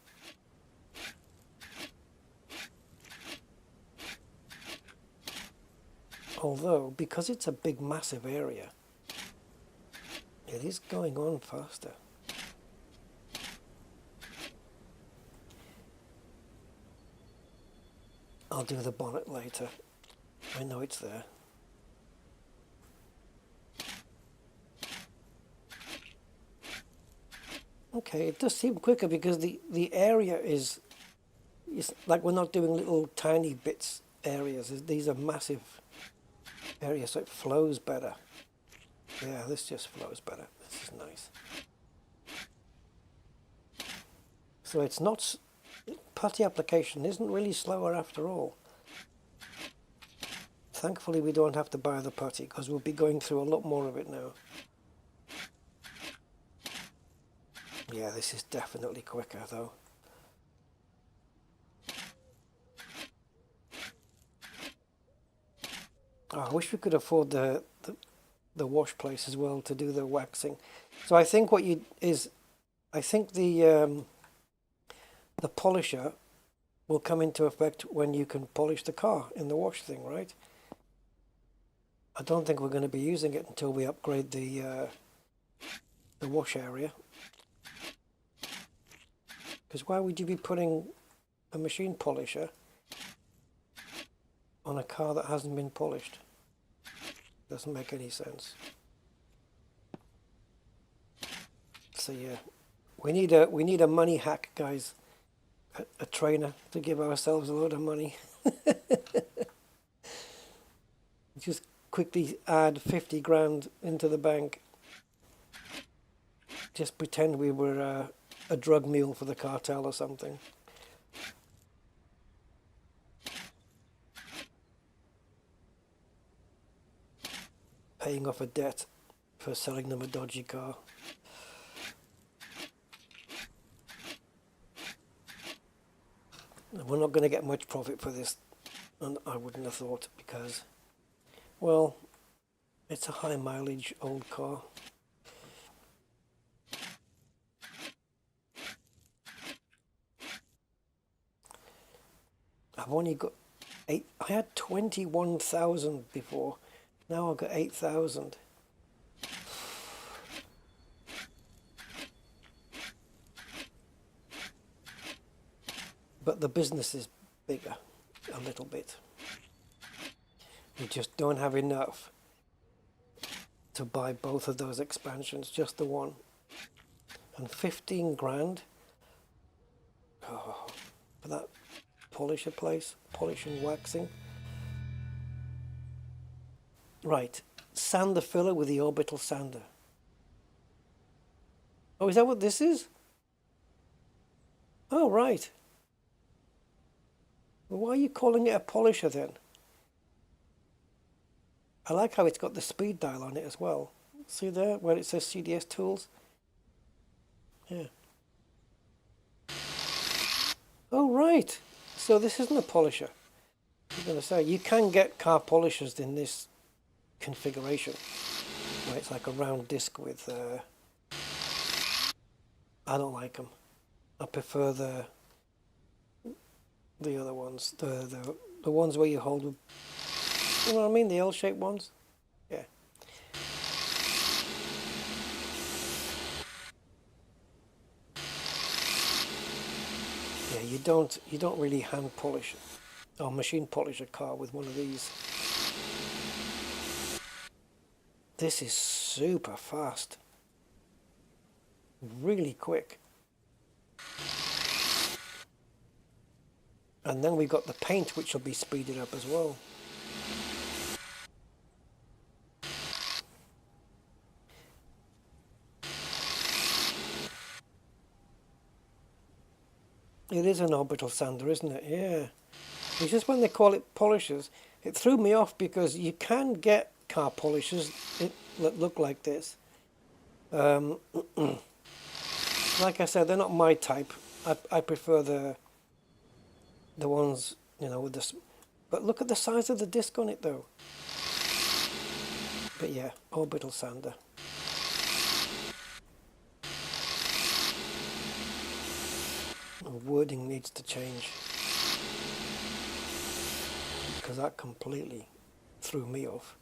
Although, because it's a big, massive area, it is going on faster. I'll do the bonnet later. I know it's there. Okay, it does seem quicker because the area is like we're not doing little tiny bits areas. These are massive areas, so it flows better. Yeah, this just flows better. This is nice. So it's not... Putty application isn't really slower after all. Thankfully we don't have to buy the putty because we'll be going through a lot more of it now. Yeah, this is definitely quicker though. Oh, I wish we could afford the wash place as well to do the waxing. So I think what you is, I think the polisher will come into effect when you can polish the car in the wash thing, right? I don't think we're going to be using it until we upgrade the wash area. Because why would you be putting a machine polisher on a car that hasn't been polished? Doesn't make any sense. So yeah, we need a money hack, guys. A trainer to give ourselves a lot of money. Just quickly add 50 grand into the bank. Just pretend we were a drug mule for the cartel or something. Paying off a debt for selling them a dodgy car. We're not going to get much profit for this, and I wouldn't have thought, because, well, it's a high mileage old car. I've only got 8, I had 21,000 before, now I've got 8,000. But the business is bigger, a little bit. We just don't have enough to buy both of those expansions, just the one. And 15 grand for that polisher place, polish and waxing. Right, sand the filler with the orbital sander. Oh, is that what this is? Oh, right. Well, why are you calling it a polisher then? I like how it's got the speed dial on it as well. See there, where it says CDS tools? Yeah. Oh, right. So this isn't a polisher. I'm going to say, you can get car polishers in this configuration, where it's like a round disc with, I don't like them. I prefer the other ones, the ones where you hold, you know what I mean, the L-shaped ones. Yeah. Yeah, you don't really hand polish or machine polish a car with one of these. This is super fast. Really quick. And then we've got the paint, which will be speeded up as well. It is an orbital sander, isn't it? Yeah. It's just when they call it polishers, it threw me off because you can get car polishers that look like this. Like I said, they're not my type. I prefer the ones, you know, with this. But look at the size of the disc on it, though. But yeah, orbital sander. The wording needs to change, because that completely threw me off.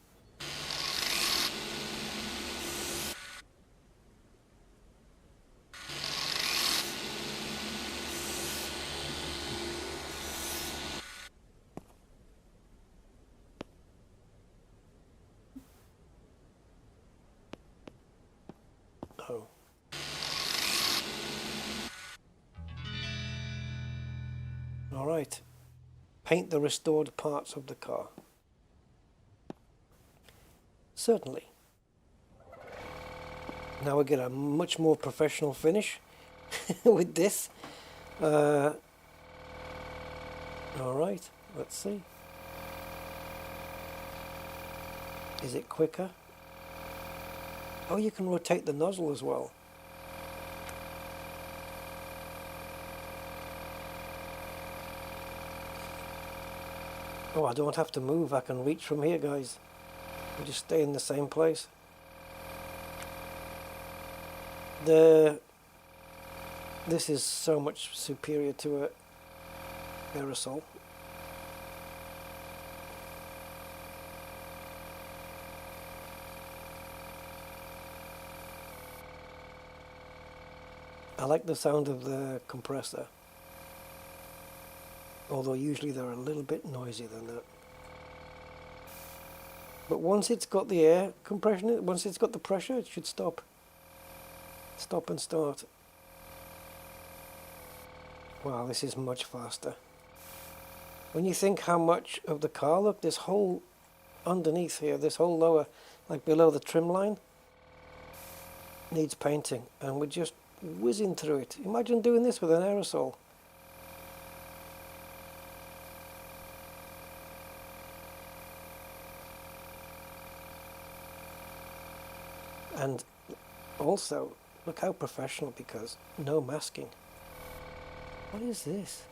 Oh. All right. Paint the restored parts of the car. Certainly. Now we get a much more professional finish with this. All right, let's see. Is it quicker? Oh, you can rotate the nozzle as well. Oh, I don't have to move. I can reach from here, guys. I just stay in the same place. This is so much superior to a aerosol. I like the sound of the compressor, although usually they're a little bit noisier than that. But once it's got the air compression, once it's got the pressure, it should stop. Stop and start. Wow, this is much faster. When you think how much of the car, look, this whole underneath here, this whole lower, like below the trim line, needs painting, and we're just whizzing through it. Imagine doing this with an aerosol. And also, look how professional, because no masking. What is this?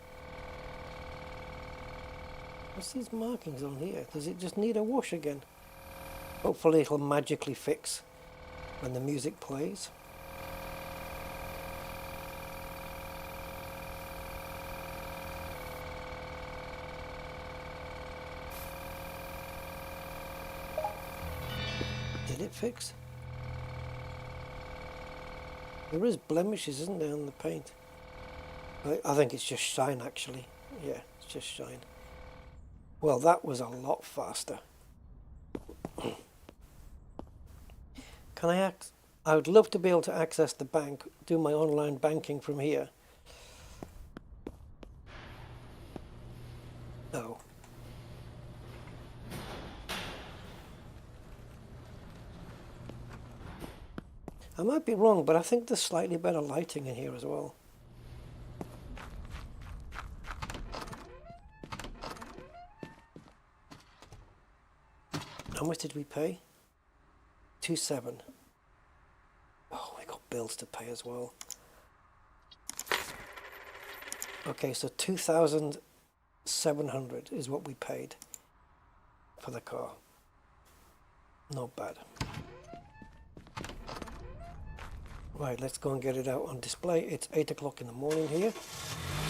What's these markings on here? Does it just need a wash again? Hopefully it'll magically fix when the music plays. Did it fix? There is blemishes, isn't there, on the paint? I think it's just shine, actually. Yeah, it's just shine. Well, that was a lot faster. Can I would love to be able to access the bank, do my online banking from here. Oh. I might be wrong, but I think there's slightly better lighting in here as well. How much did we pay? 2,700. Oh, we got bills to pay as well. Okay, so 2,000 $700 is what we paid for the car. Not bad. Right, let's go and get it out on display. It's 8 o'clock in the morning here,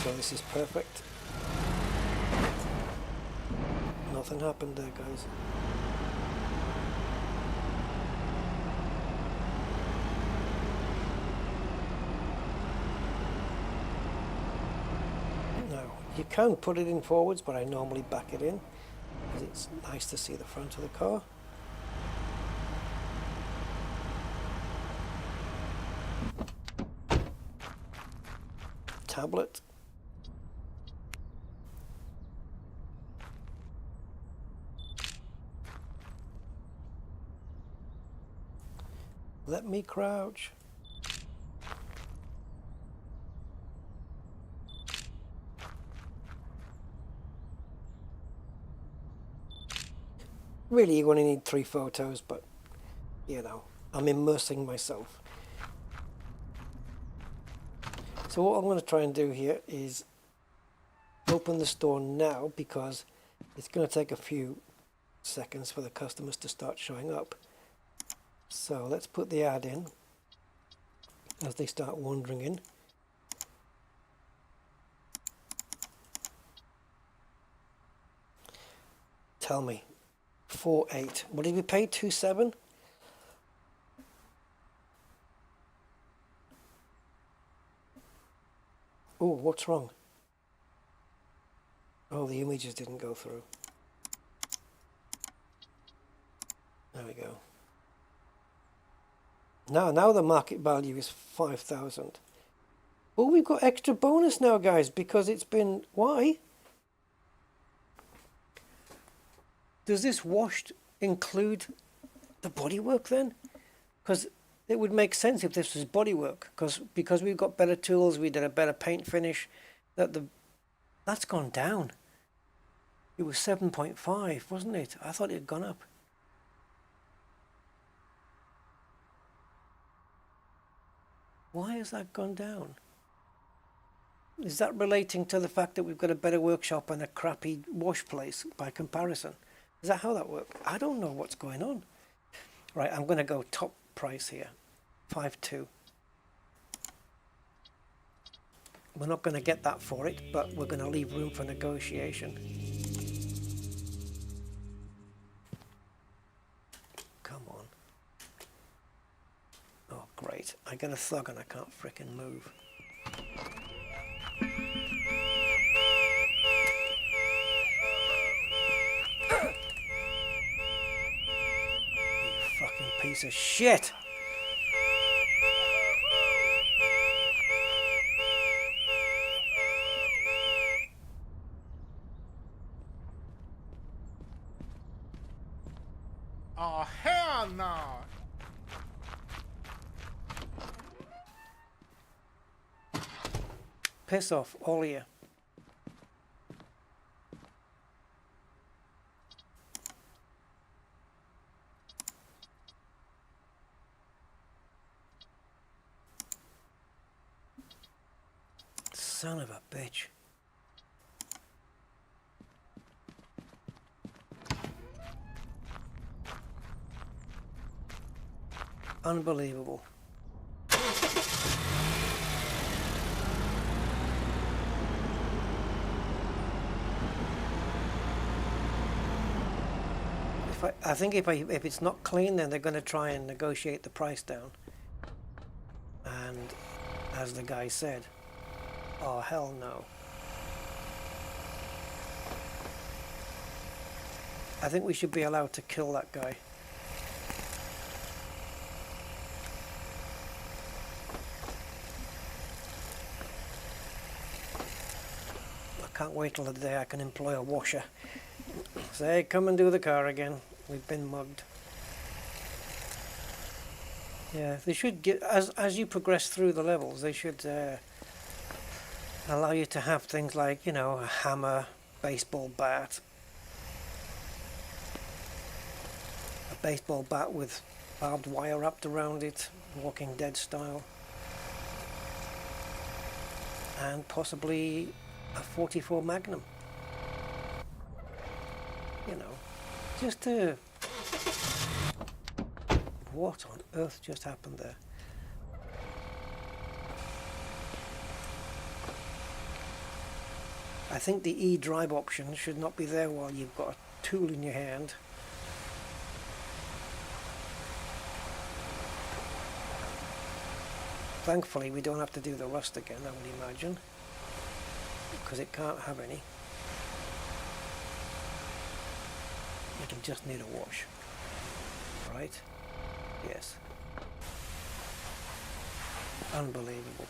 so this is perfect. Nothing happened there, guys. Now, you can put it in forwards, but I normally back it in, because it's nice to see the front of the car. Tablet. Let me crouch. Really, you only need 3 photos, but you know, I'm immersing myself. So what I'm going to try and do here is open the store now, because it's going to take a few seconds for the customers to start showing up. So let's put the ad in as they start wandering in. Tell me, 4.8. What did we pay? 2.7? Oh, what's wrong? Oh, the images didn't go through. There we go. Now the market value is 5,000. Oh, we've got extra bonus now, guys, because it's been... Why? Does this washed include the bodywork then? Because it would make sense if this was bodywork, because we've got better tools, we did a better paint finish. That's gone down. It was 7.5, wasn't it? I thought it had gone up. Why has that gone down? Is that relating to the fact that we've got a better workshop and a crappy wash place by comparison? Is that how that works? I don't know what's going on. Right, I'm going to go top price here. 5.2. We're not going to get that for it, but we're going to leave room for negotiation. Come on. Oh, great. I get a thug and I can't frickin' move. You fucking piece of shit! Oh, hell no! Piss off, all of you. Son of a bitch. Unbelievable. I think if it's not clean, then they're going to try and negotiate the price down. And as the guy said, oh hell no. I think we should be allowed to kill that guy. I can't wait till the day I can employ a washer. Say, come and do the car again. We've been mugged. Yeah, they should get, as you progress through the levels, they should allow you to have things like, you know, a hammer, baseball bat, a baseball bat with barbed wire wrapped around it, Walking Dead style, and possibly a 44 Magnum. just what on earth just happened there? I think the E-drive option should not be there while you've got a tool in your hand. Thankfully we don't have to do the rust again, I would imagine, because it can't have any. It'll just need a wash. Right? Yes. Unbelievable.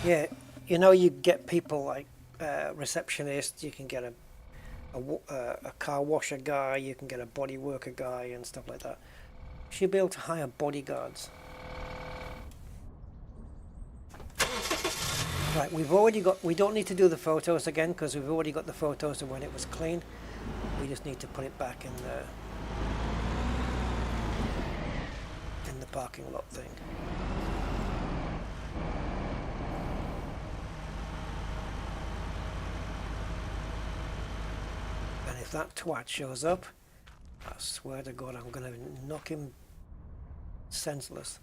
Yeah, you know, you get people like receptionists, you can get a car washer guy, you can get a body worker guy and stuff like that. You should be able to hire bodyguards. Right, we don't need to do the photos again because we've already got the photos of when it was clean. We just need to put it back in the parking lot thing. If that twat shows up, I swear to God, I'm going to knock him senseless.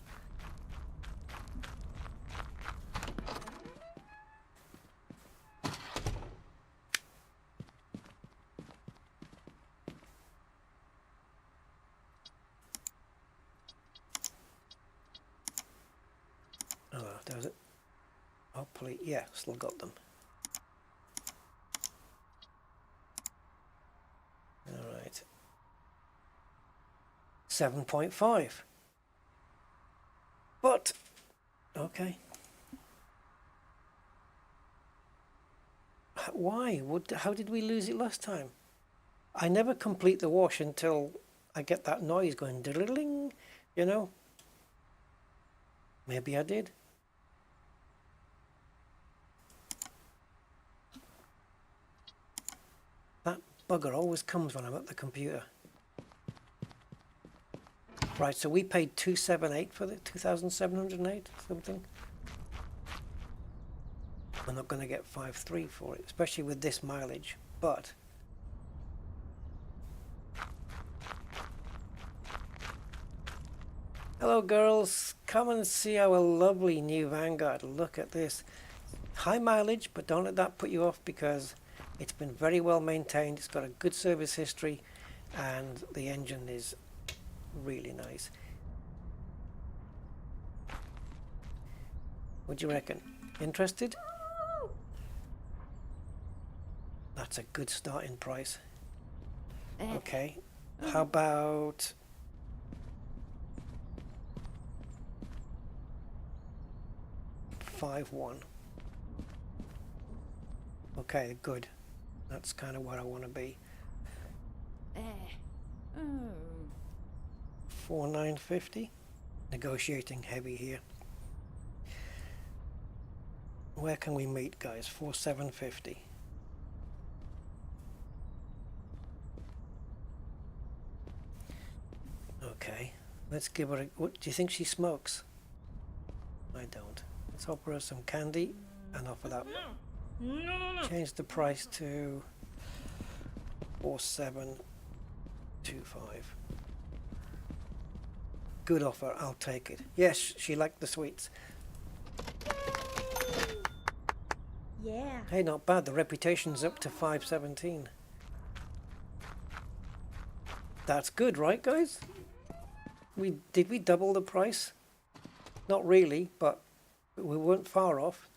Oh, does it? Hopefully, yeah, still got them. Alright. 7.5. But, okay. Why? How did we lose it last time? I never complete the wash until I get that noise going, diddling, you know? Maybe I did. That bugger always comes when I'm at the computer. Right, so we paid 278 for the 2,708 something. We're not going to get 5.3 for it, especially with this mileage, but hello girls, come and see our lovely new Vanguard. Look at this. High mileage, but don't let that put you off because it's been very well maintained. It's got a good service history and the engine is really nice. What do you reckon? Interested? That's a good starting price. Okay, how about $5.1? Okay, good. That's kind of where I want to be. $4,950. Negotiating heavy here. Where can we meet, guys? $4,750. Okay, let's give her a... What, do you think she smokes? I don't. Let's offer her some candy and offer that. Change the price to $4,725. Good offer, I'll take it. Yes, she liked the sweets. Yeah. Hey, not bad. The reputation's up to 517. That's good, right, guys? Did we double the price? Not really, but we weren't far off.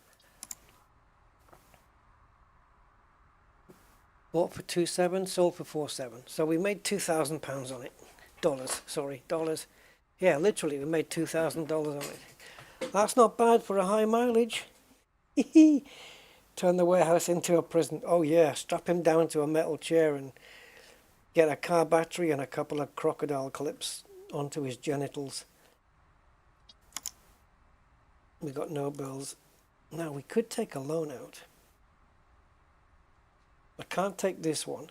Bought for 2.7, sold for 4.7. So we made £2,000 on it. Dollars, sorry, dollars. Yeah, literally, we made $2,000 on it. That's not bad for a high mileage. Turn the warehouse into a prison. Oh yeah, strap him down to a metal chair and get a car battery and a couple of crocodile clips onto his genitals. We got no bills. Now we could take a loan out. I can't take this one.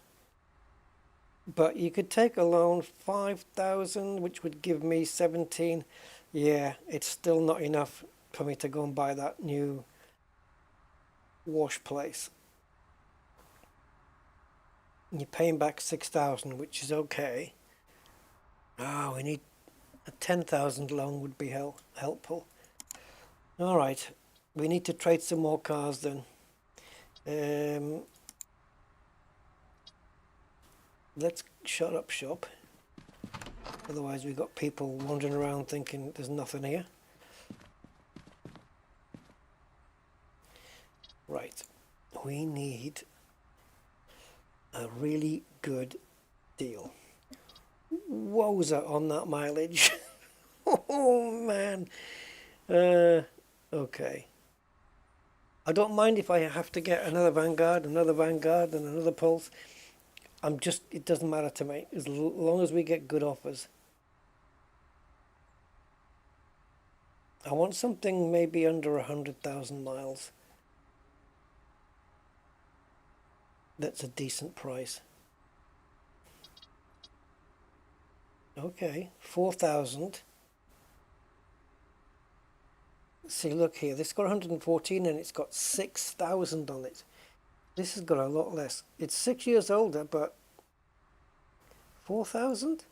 But you could take a loan 5,000, which would give me 17. Yeah, it's still not enough for me to go and buy that new wash place. You're paying back 6,000, which is okay. Ah, we need a 10,000 loan would be helpful. All right, we need to trade some more cars then. Let's shut up shop. Otherwise we've got people wandering around thinking there's nothing here. Right, we need a really good deal. Wowza on that mileage. Oh man. Okay. I don't mind if I have to get another Vanguard, and another Pulse. It doesn't matter to me, as long as we get good offers. I want something maybe under 100,000 miles. That's a decent price. Okay, 4,000. See, look here, this got 114 and it's got 6,000 on it. This has got a lot less. It's 6 years older, but 4,000?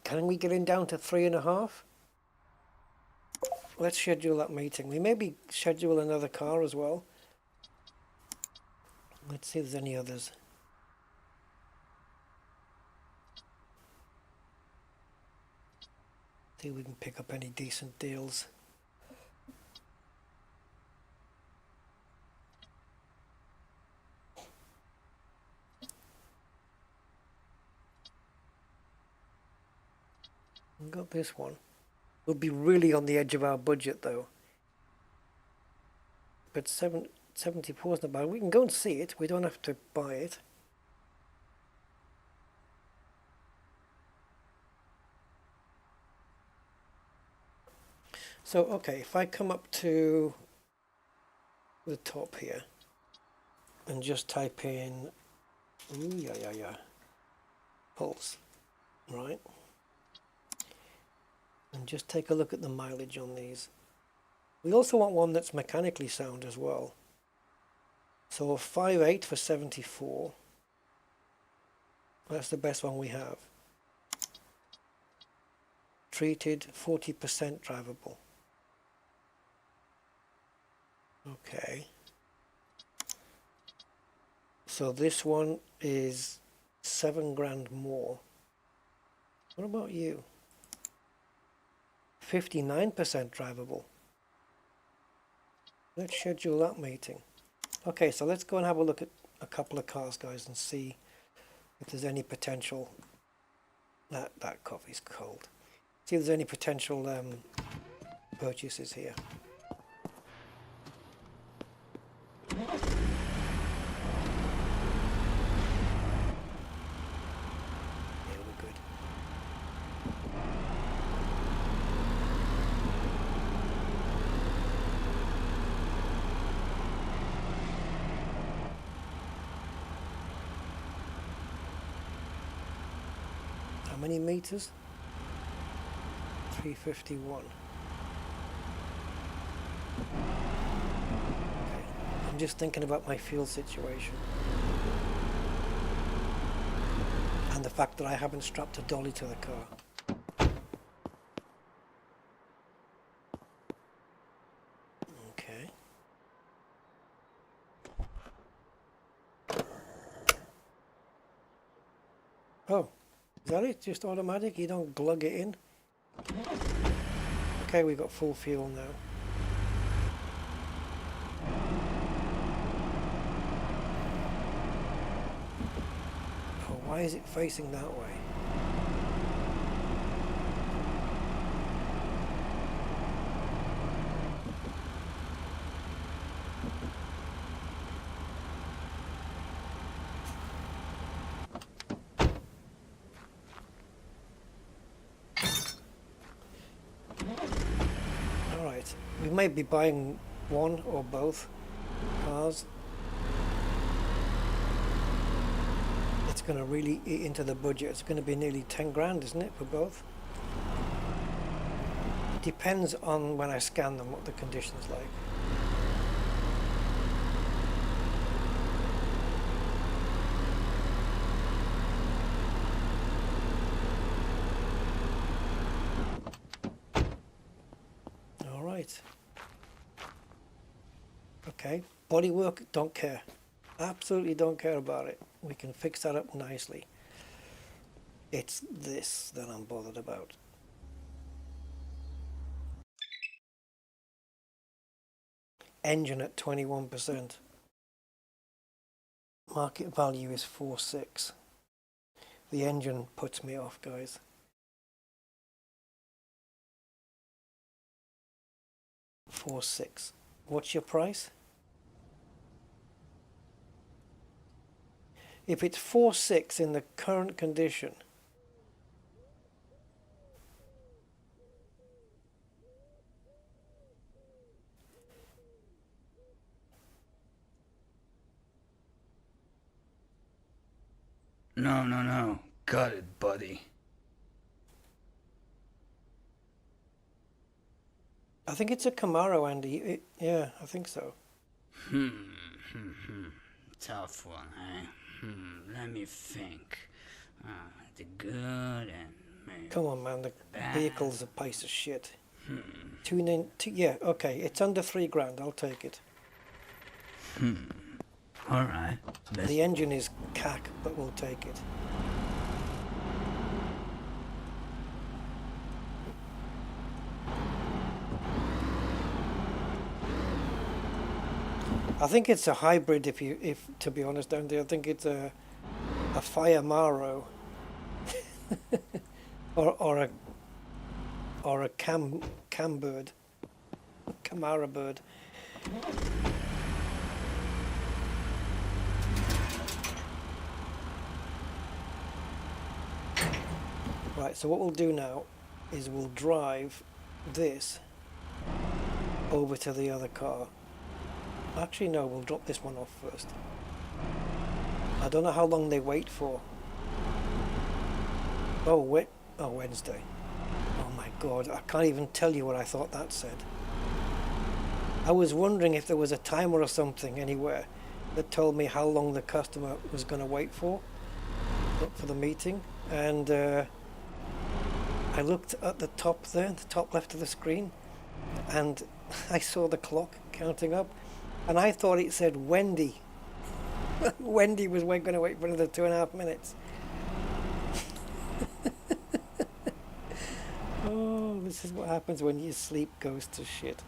Can we get in down to 3.5? Let's schedule that meeting. We maybe schedule another car as well. Let's see if there's any others. See if we can pick up any decent deals. We've got this one. We'll be really on the edge of our budget though. But 74 is not bad. We can go and see it. We don't have to buy it. So, okay, if I come up to the top here and just type in, Pulse, right? And just take a look at the mileage on these. We also want one that's mechanically sound as well. So a 5.8 for 74. That's the best one we have. Treated 40% drivable. Okay. So this one is 7 grand more. What about you? 59% drivable. Let's schedule that meeting. Okay, so let's go and have a look at a couple of cars, guys, and see if there's any potential. That coffee's cold. See if there's any potential purchases here. How many meters? 351. Okay. I'm just thinking about my fuel situation. And the fact that I haven't strapped a dolly to the car. Okay. Oh. Is that it? Just automatic? You don't glug it in? Okay, we got full fuel now. Oh, why is it facing that way? may be buying one or both cars. It's going to really eat into the budget. It's going to be nearly 10 grand, isn't it, for both? Depends on when I scan them, what the condition's like. All right. Okay, bodywork, don't care. Absolutely don't care about it. We can fix that up nicely. It's this that I'm bothered about. Engine at 21%. Market value is 4.6. The engine puts me off, guys. $4.6. What's your price? If it's 4.6 in the current condition, No. Got it, buddy. I think it's a Camaro, Andy. Yeah, I think so. Tough one, eh? Let me think. The good and maybe Come on, man. The bad. vehicle's a piece of shit. Yeah, okay. It's under 3 grand. I'll take it. All right. The engine is cack, but we'll take it. I think it's a hybrid. If to be honest, Andy, I think it's a Fiamaro or a Cambird, Camara bird. Right, so what we'll do now is we'll drive this over to the other car. Actually, no, we'll drop this one off first. I don't know how long they wait for. Oh, wait. Oh, Wednesday. Oh my God, I can't even tell you what I thought that said. I was wondering if there was a timer or something anywhere that told me how long the customer was going to wait for the meeting. And I looked at the top there, the top left of the screen, and I saw the clock counting up, and I thought it said Wendy. Wendy was going to wait for another 2.5 minutes. Oh, this is what happens when your sleep goes to shit.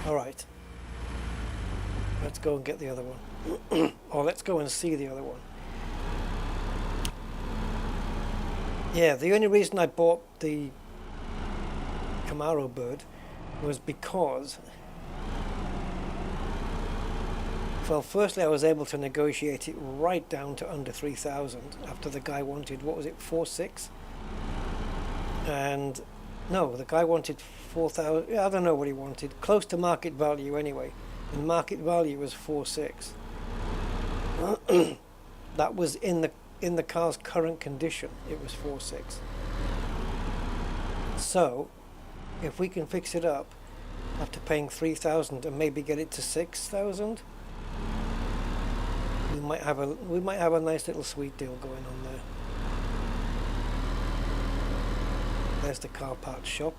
Alright, let's go and get the other one. Or let's go and see the other one. Yeah, the only reason I bought the Camaro bird was because, well, firstly I was able to negotiate it right down to under 3,000 after the guy wanted, what was it, 4.6? And no, the guy wanted 4,000. I don't know what he wanted. Close to market value anyway. And market value was 4.6. That was in the car's current condition. It was 4.6. So, if we can fix it up after paying 3,000 and maybe get it to 6,000, we might have a nice little sweet deal going on there. There's the car parts shop.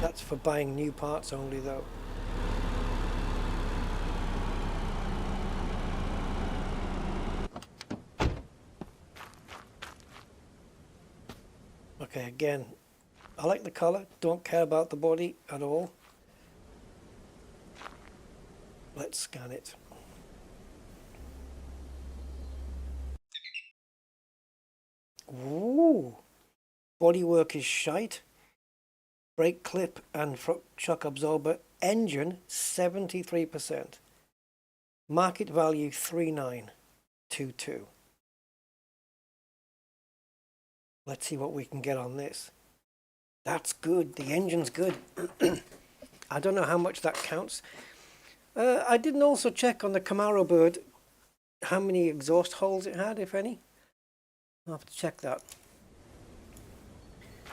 That's for buying new parts only, though. Okay, again, I like the color, don't care about the body at all. Let's scan it. Ooh, bodywork is shite. Brake clip and shock absorber. Engine 73%. Market value 3922. Let's see what we can get on this. That's good. The engine's good. I don't know how much that counts. I didn't also check on the Camaro Bird how many exhaust holes it had, if any. I'll have to check that.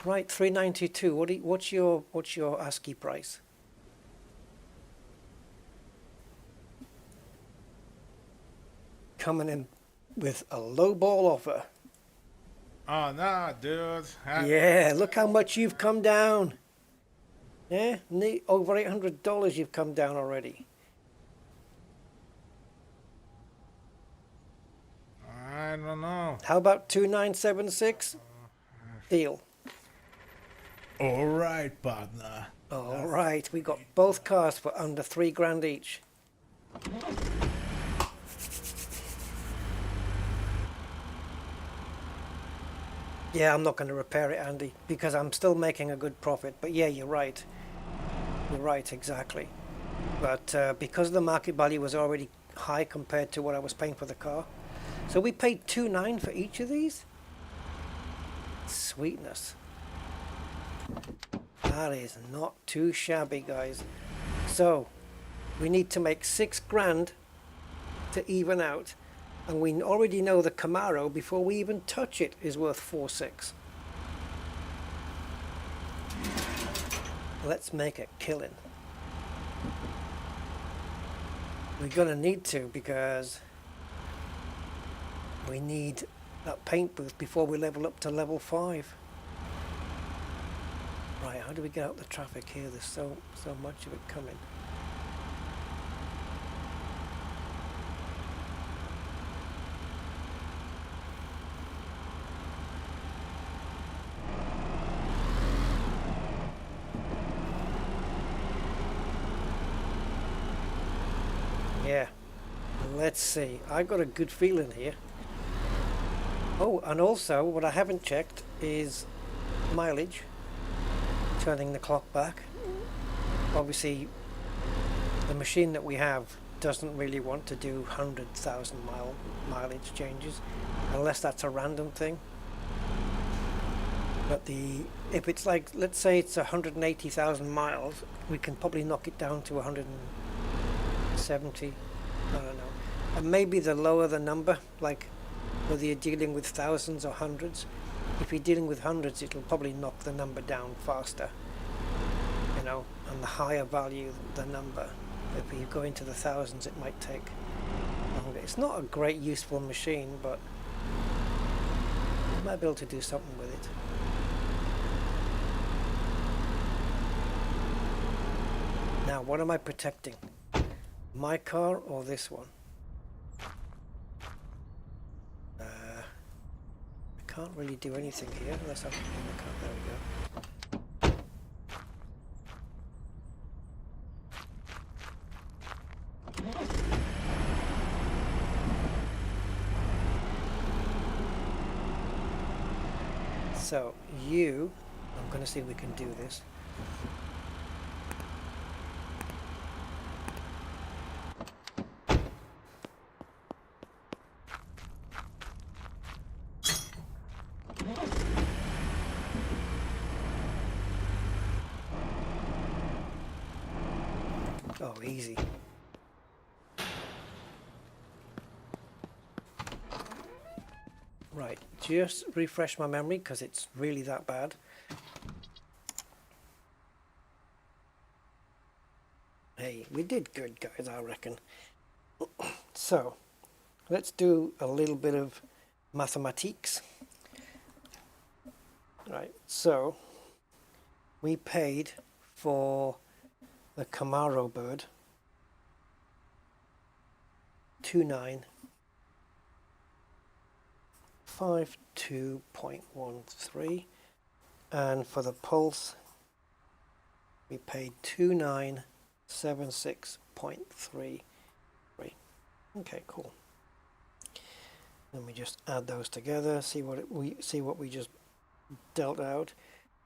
Right, 392. What's your ASCII price? Coming in with a low ball offer. Oh no, dude. Yeah, look how much you've come down. Yeah, over $800 you've come down already. I don't know. How about 2976? Deal. All right, partner. All right, we got both cars for under $3,000 each. Yeah, I'm not going to repair it, Andy, because I'm still making a good profit. But yeah, you're right. You're right, exactly. But because the market value was already high compared to what I was paying for the car. So we paid $2,900 for each of these? Sweetness. That is not too shabby, guys. So we need to make $6,000 to even out. And we already know the Camaro, before we even touch it, is worth 4,600. Let's make a killing. We're gonna need to, because we need that paint booth before we level up to level 5. Right, how do we get out the traffic here? There's so much of it coming. Yeah, let's see. I got a good feeling here. Oh, and also what I haven't checked is mileage. Turning the clock back. Obviously, the machine that we have doesn't really want to do 100,000 mileage changes, unless that's a random thing. But if it's like, let's say it's 180,000 miles, we can probably knock it down to 170. I don't know. And maybe the lower the number, like whether you're dealing with thousands or hundreds. If you're dealing with hundreds, it'll probably knock the number down faster, you know, and the higher value the number. If you go into the thousands, it might take longer. It's not a great useful machine, but you might be able to do something with it. Now, what am I protecting? My car or this one? Can't really do anything here unless I'm in the car. There we go. So I'm going to see if we can do this. Oh, easy. Right, just refresh my memory because it's really that bad. Hey, we did good, guys, I reckon. So, let's do a little bit of mathematics. Right, so we paid for the Camaro Bird 2952.13. and for the Pulse we paid 2976.33. Okay, cool. Let me just add those together, see what we just dealt out.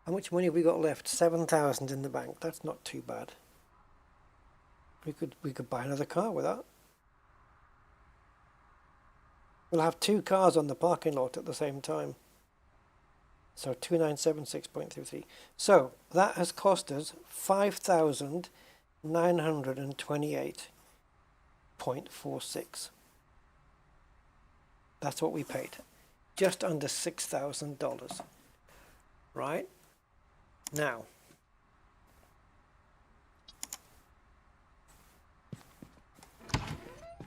How much money have we got left? 7,000 in the bank. That's not too bad. We could buy another car with that. We'll have two cars on the parking lot at the same time. So 2976.33. So that has cost us 5,928.46. That's what we paid. Just under $6,000. Right? Now,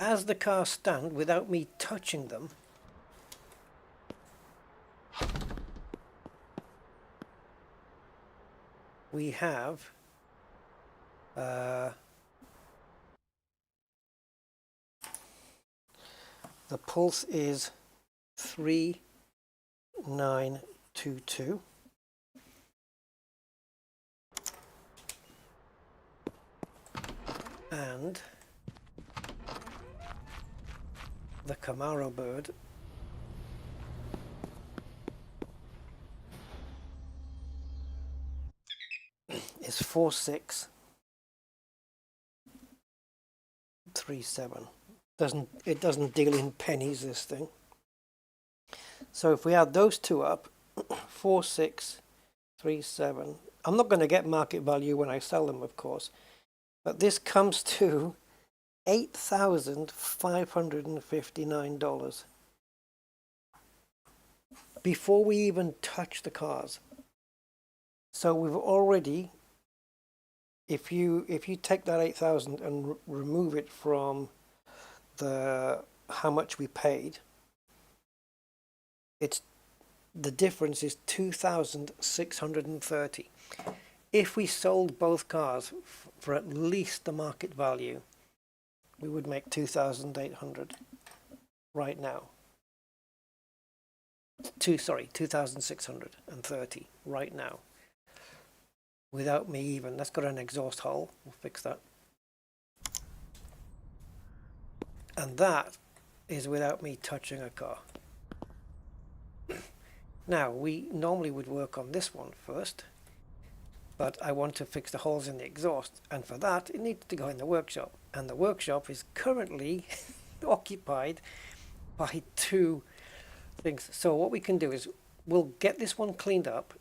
as the cars stand, without me touching them, we have the Pulse is 3922. And the Motherboard is 4637. It doesn't deal in pennies, this thing. So if we add those two up, 4637. I'm not going to get market value when I sell them, of course, but this comes to $8,559 before we even touch the cars. So we've already, if you take that 8,000 and remove it from the how much we paid, the difference is 2,630. If we sold both cars for at least the market value, we would make 2,800 right now. 2,630 right now. Without me even, that's got an exhaust hole, we'll fix that. And that is without me touching a car. Now, we normally would work on this one first, but I want to fix the holes in the exhaust, and for that it needs to go in the workshop, and the workshop is currently occupied by two things. So what we can do is we'll get this one cleaned up,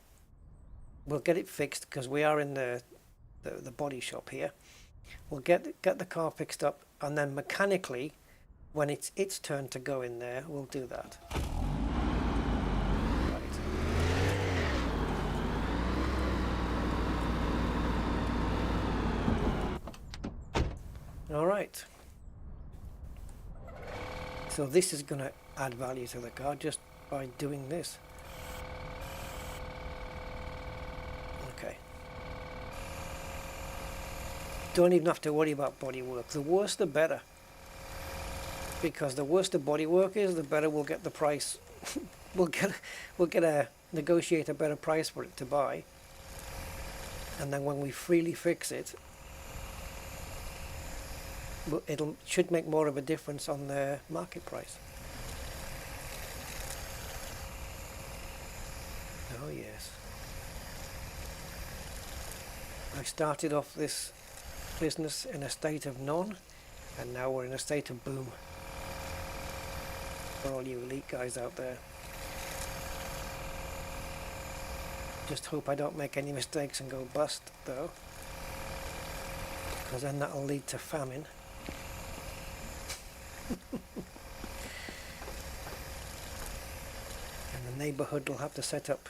we'll get it fixed because we are in the body shop here. We'll get the car fixed up, and then mechanically, when it's its turn to go in there, we'll do that. Alright, so this is going to add value to the car just by doing this. Okay. Don't even have to worry about bodywork. The worse the better. Because the worse the bodywork is, the better we'll get the price. we'll negotiate a better price for it to buy. And then when we freely fix it, should make more of a difference on the market price. Oh yes. I started off this business in a state of none, and now we're in a state of boom. For all you elite guys out there. Just hope I don't make any mistakes and go bust though, because then that'll lead to famine. And the neighbourhood will have to set up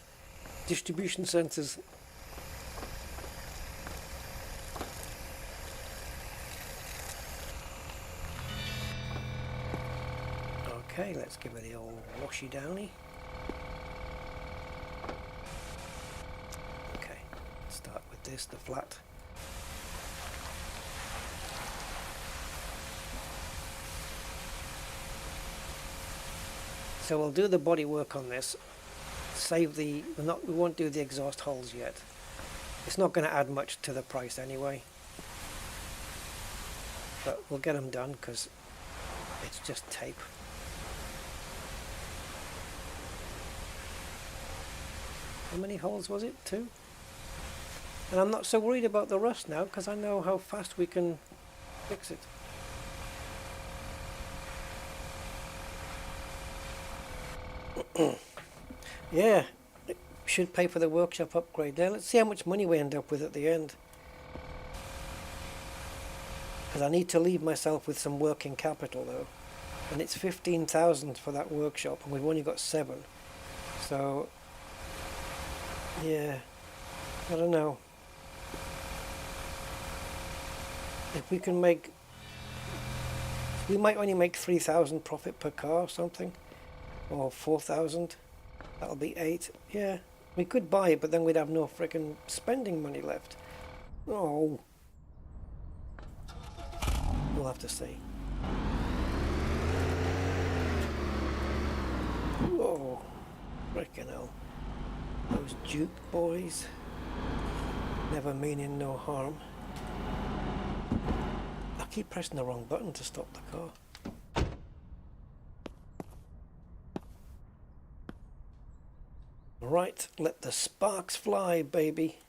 distribution centres. Okay, let's give it the old washy downy. Okay, start with this, the flat. So we'll do the body work on this save the, we won't do the exhaust holes yet. It's not going to add much to the price anyway. But we'll get them done because it's just tape. How many holes was it? 2? And I'm not so worried about the rust now because I know how fast we can fix it. Yeah, it should pay for the workshop upgrade there. Let's see how much money we end up with at the end. Because I need to leave myself with some working capital though. And it's 15,000 for that workshop and we've only got 7. So, yeah, I don't know. If we can make, we might only make 3,000 profit per car or something. Or 4,000. That'll be 8. Yeah, we could buy it, but then we'd have no frickin' spending money left. Oh. We'll have to see. Oh, frickin' hell. Those Duke boys. Never meaning no harm. I keep pressing the wrong button to stop the car. Right, let the sparks fly, baby.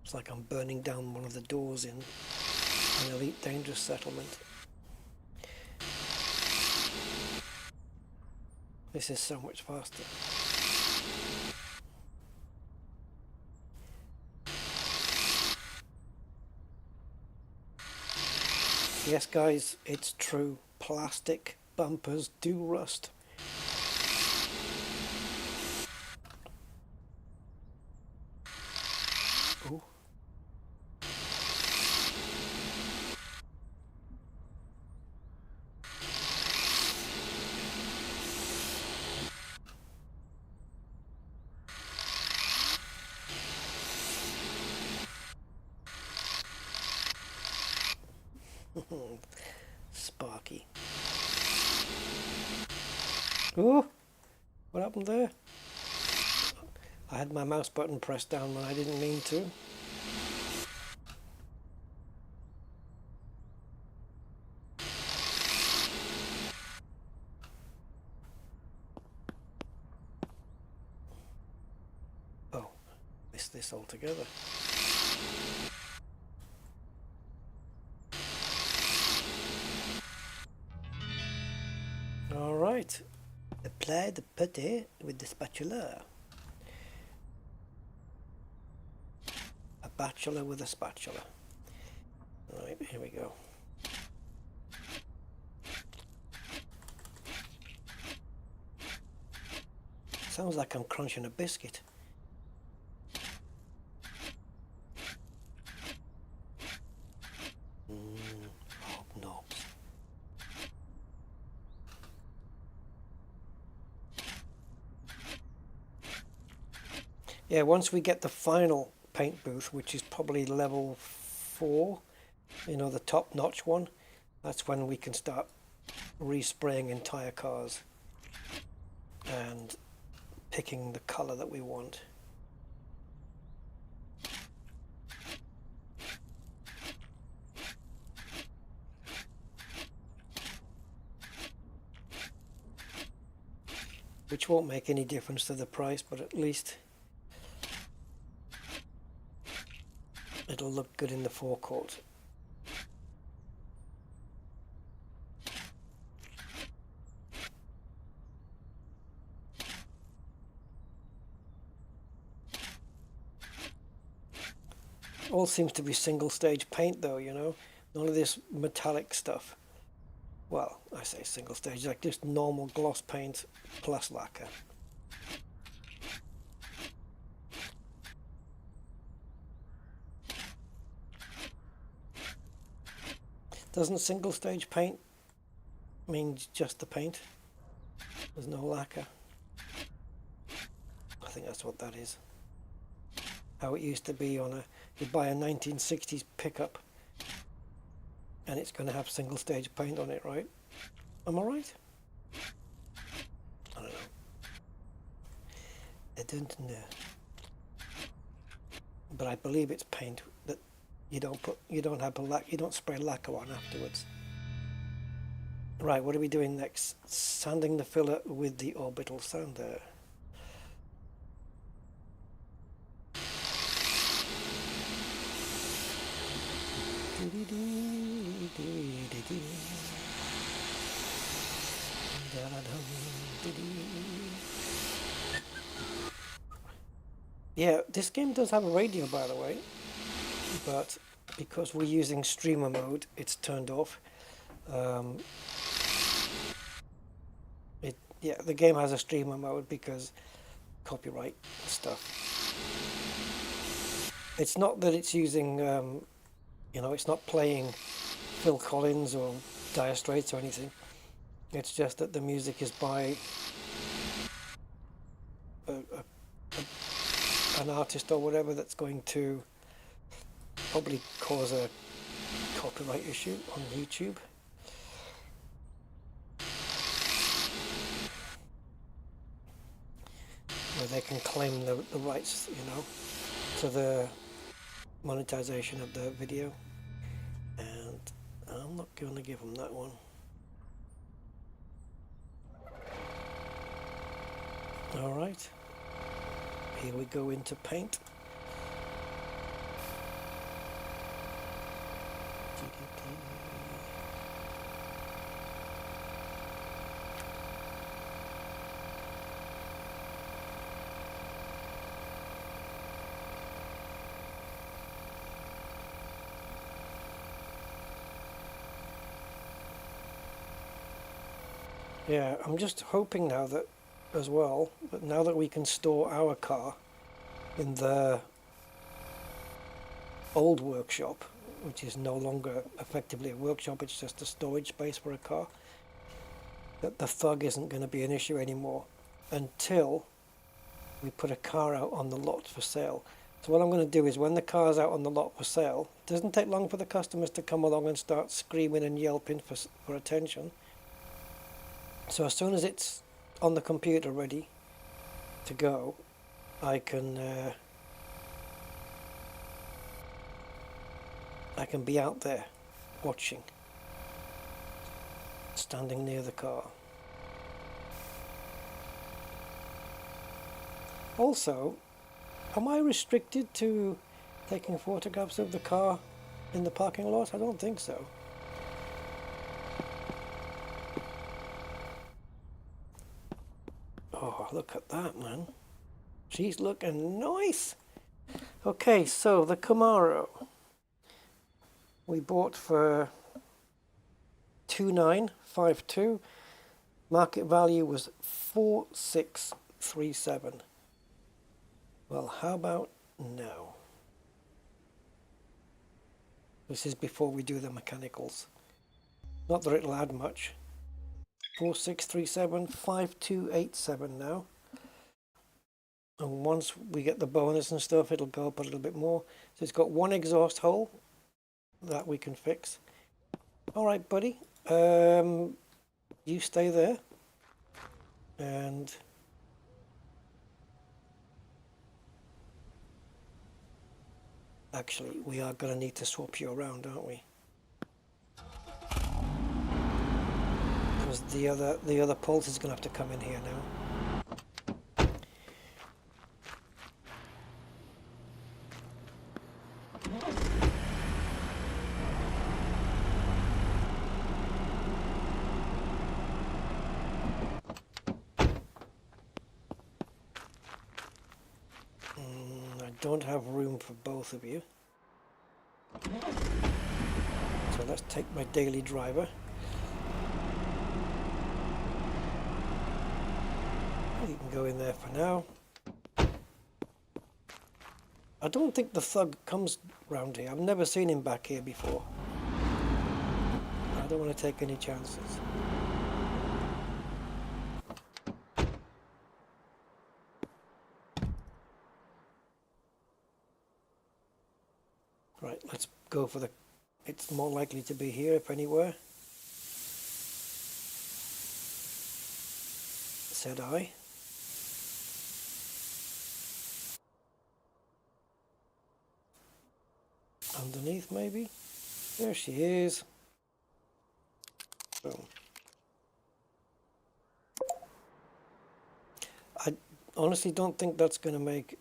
It's like I'm burning down one of the doors in an Elite Dangerous settlement. This is so much faster. Yes, guys, it's true. Plastic bumpers do rust. Ooh. Sparky. Oh, what happened there? I had my mouse button pressed down when I didn't mean to. Oh, missed this altogether. Alright, apply the putty with the spatula. A bachelor with a spatula. Alright, here we go. Sounds like I'm crunching a biscuit. Knobs. Yeah, once we get the final paint booth, which is probably level 4, you know, the top notch one, that's when we can start respraying entire cars and picking the color that we want. Which won't make any difference to the price, but at least it'll look good in the forecourt. All seems to be single stage paint though, you know, none of this metallic stuff. Well, I say single stage, like just normal gloss paint plus lacquer. Doesn't single stage paint mean just the paint? There's no lacquer. I think that's what that is. how it used to be on a, you buy a 1960s pickup and it's going to have single stage paint on it, right? Am I right? I don't know. I don't know. But I believe it's paint that you don't spray lacquer on afterwards. Right, what are we doing next? Sanding the filler with the orbital sander. Yeah, this game does have a radio, by the way, but because we're using streamer mode, it's turned off. Yeah, the game has a streamer mode because copyright stuff. It's not that it's using, it's not playing Phil Collins or Dire Straits or anything. It's just that the music is by an artist or whatever that's going to probably cause a copyright issue on YouTube. Where they can claim the rights, to the monetization of the video. And I'm not going to give them that one. Alright, here we go into paint. Yeah, I'm just hoping now that as well, but now that we can store our car in the old workshop, which is no longer effectively a workshop, it's just a storage space for a car, that the thug isn't going to be an issue anymore until we put a car out on the lot for sale. So what I'm going to do is when the car's out on the lot for sale, it doesn't take long for the customers to come along and start screaming and yelping for attention. So as soon as it's on the computer ready to go, I can be out there watching, standing near the car. Also, am I restricted to taking photographs of the car in the parking lot? I don't think so. Oh, look at that, man. She's looking nice. Okay, so the Camaro we bought for $2,952. Market value was $4,637. Well, how about now? This is before we do the mechanicals. Not that it'll add much. 4637, 5287 now. And once we get the bonus and stuff, it'll go up a little bit more. So it's got one exhaust hole that we can fix. All right, buddy. You stay there. And actually, we are going to need to swap you around, aren't we? Because the other pulse is going to have to come in here now. I don't have room for both of you. So let's take my daily driver. You can go in there for now. I don't think the thug comes round here. I've never seen him back here before. I don't want to take any chances. Right, let's go for the... It's more likely to be here, if anywhere. Said I. Underneath, maybe? There she is. Boom. I honestly don't think that's going to make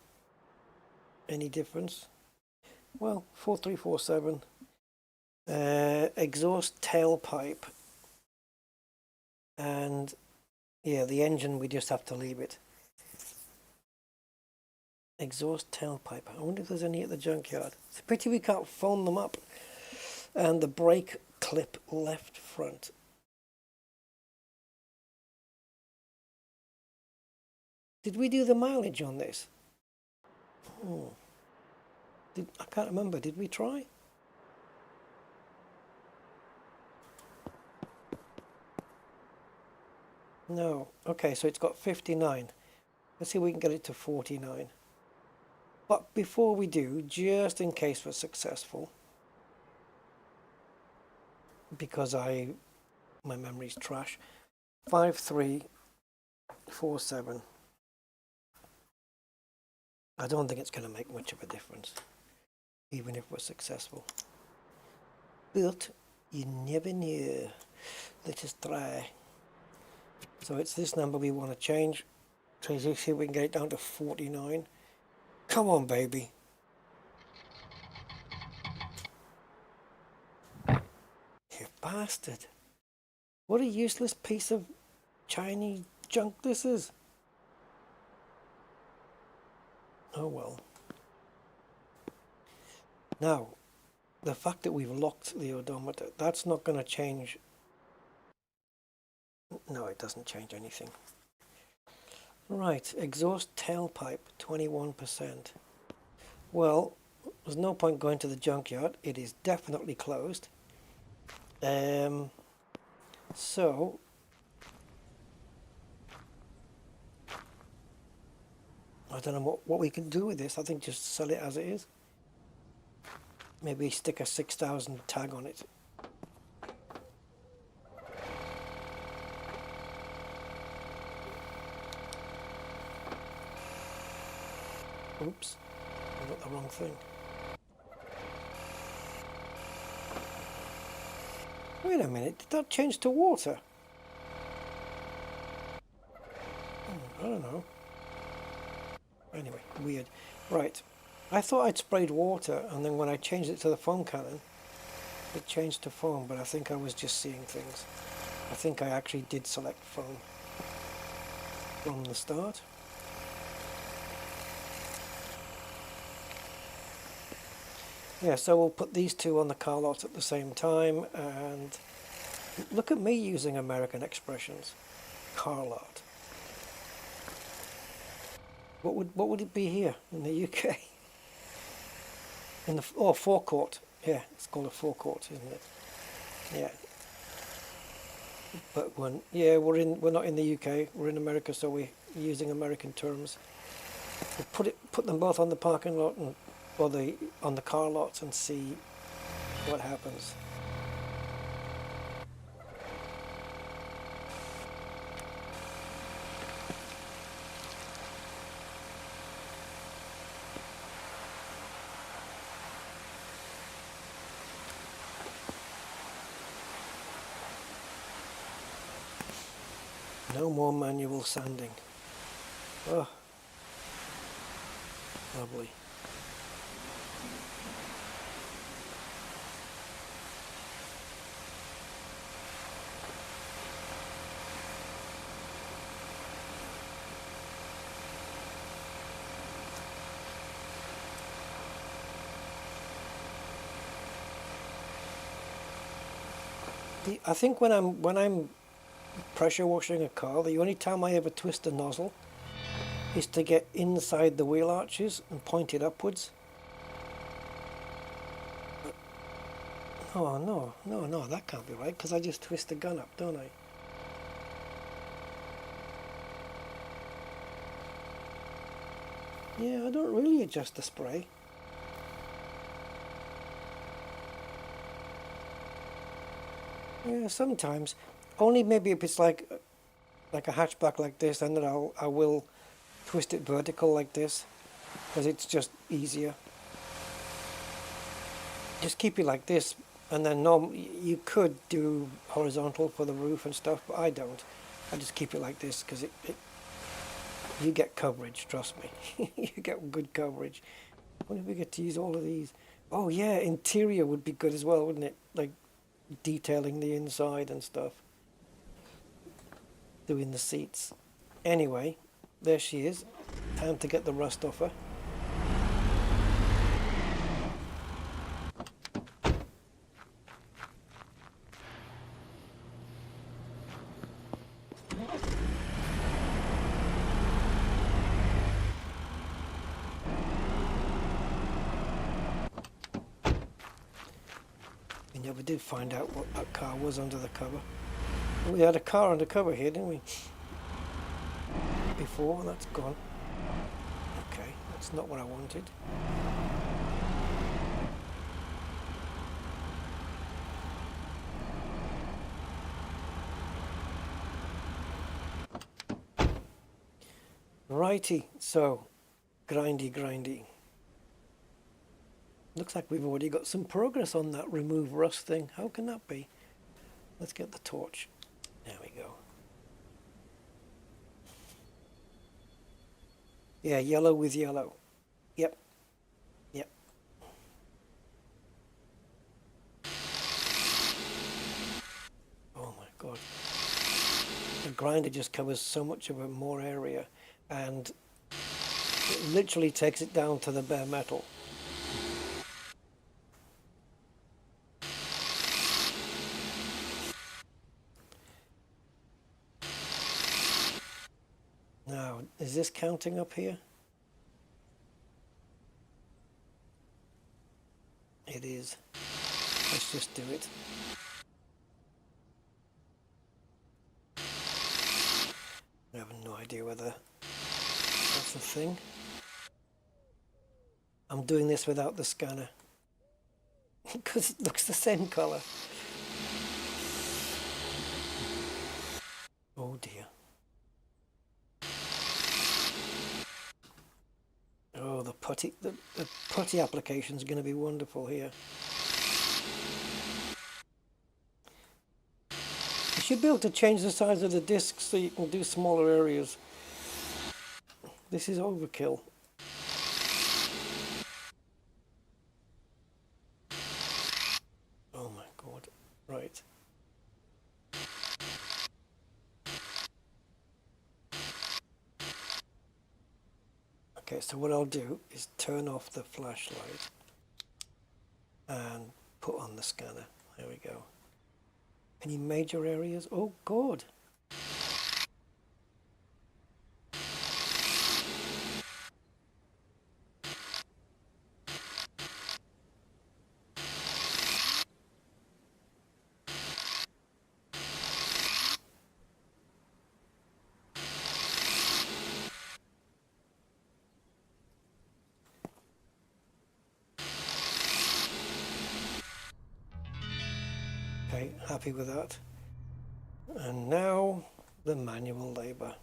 any difference. Well, 4347. Exhaust tailpipe. And yeah, the engine, we just have to leave it. Exhaust tailpipe. I wonder if there's any at the junkyard. It's a pity we can't phone them up. And the brake clip left front. Did we do the mileage on this? Oh. I can't remember. Did we try? No. Okay, so it's got 59. Let's see if we can get it to 49. But before we do, just in case we're successful, because my memory's trash, 5347. I don't think it's going to make much of a difference, even if we're successful. But you never know. Let us try. So it's this number we want to change. So you see if we can get it down to 49. Come on, baby. You bastard. What a useless piece of Chinese junk this is. Oh well. Now, the fact that we've locked the odometer, that's not going to change. No, it doesn't change anything. Right, exhaust tailpipe, 21%. Well, there's no point going to the junkyard. It is definitely closed. So I don't know what we can do with this. I think just sell it as it is. Maybe stick a 6,000 tag on it. Oops, I got the wrong thing. Wait a minute, did that change to water? I don't know. Anyway, weird. Right, I thought I'd sprayed water, and then when I changed it to the foam cannon, it changed to foam, but I think I was just seeing things. I think I actually did select foam from the start. Yeah, so we'll put these two on the car lot at the same time, and look at me using American expressions. Car lot. What would it be here in the UK? In the forecourt. Yeah, it's called a forecourt, isn't it? Yeah. But we're not in the UK. We're in America, so we're using American terms. We'll put them both on the parking lot and on the car lots and see what happens. No more manual sanding. Oh, lovely. I think when I'm pressure washing a car, the only time I ever twist a nozzle is to get inside the wheel arches and point it upwards. But, oh no, that can't be right, because I just twist the gun up, don't I? Yeah, I don't really adjust the spray. Yeah, sometimes. Only maybe if it's like a hatchback like this, and then I will twist it vertical like this, because it's just easier. Just keep it like this, and then you could do horizontal for the roof and stuff, but I don't. I just keep it like this because you get coverage, trust me. You get good coverage. When did we get to use all of these? Oh yeah, interior would be good as well, wouldn't it? Like detailing the inside and stuff. Doing the seats. Anyway, there she is. Time to get the rust off her. We never did find out what that car was under the cover. We had a car under cover here, didn't we? Before, that's gone. Okay, that's not what I wanted. Righty, so grindy. Looks like we've already got some progress on that remove rust thing. How can that be? Let's get the torch. There we go. Yeah, yellow with yellow. Yep. Oh my god. The grinder just covers so much of a more area, and it literally takes it down to the bare metal. Now, is this counting up here? It is. Let's just do it. I have no idea whether that's the thing. I'm doing this without the scanner because it looks the same color. Oh dear. Oh, the putty application is going to be wonderful here. You should be able to change the size of the disc so you can do smaller areas. This is overkill. Oh my god. Right. Okay, so what I'll do is turn off the flashlight and put on the scanner. There we go. Any major areas? Oh, good. Okay, happy with that. And now the manual labor.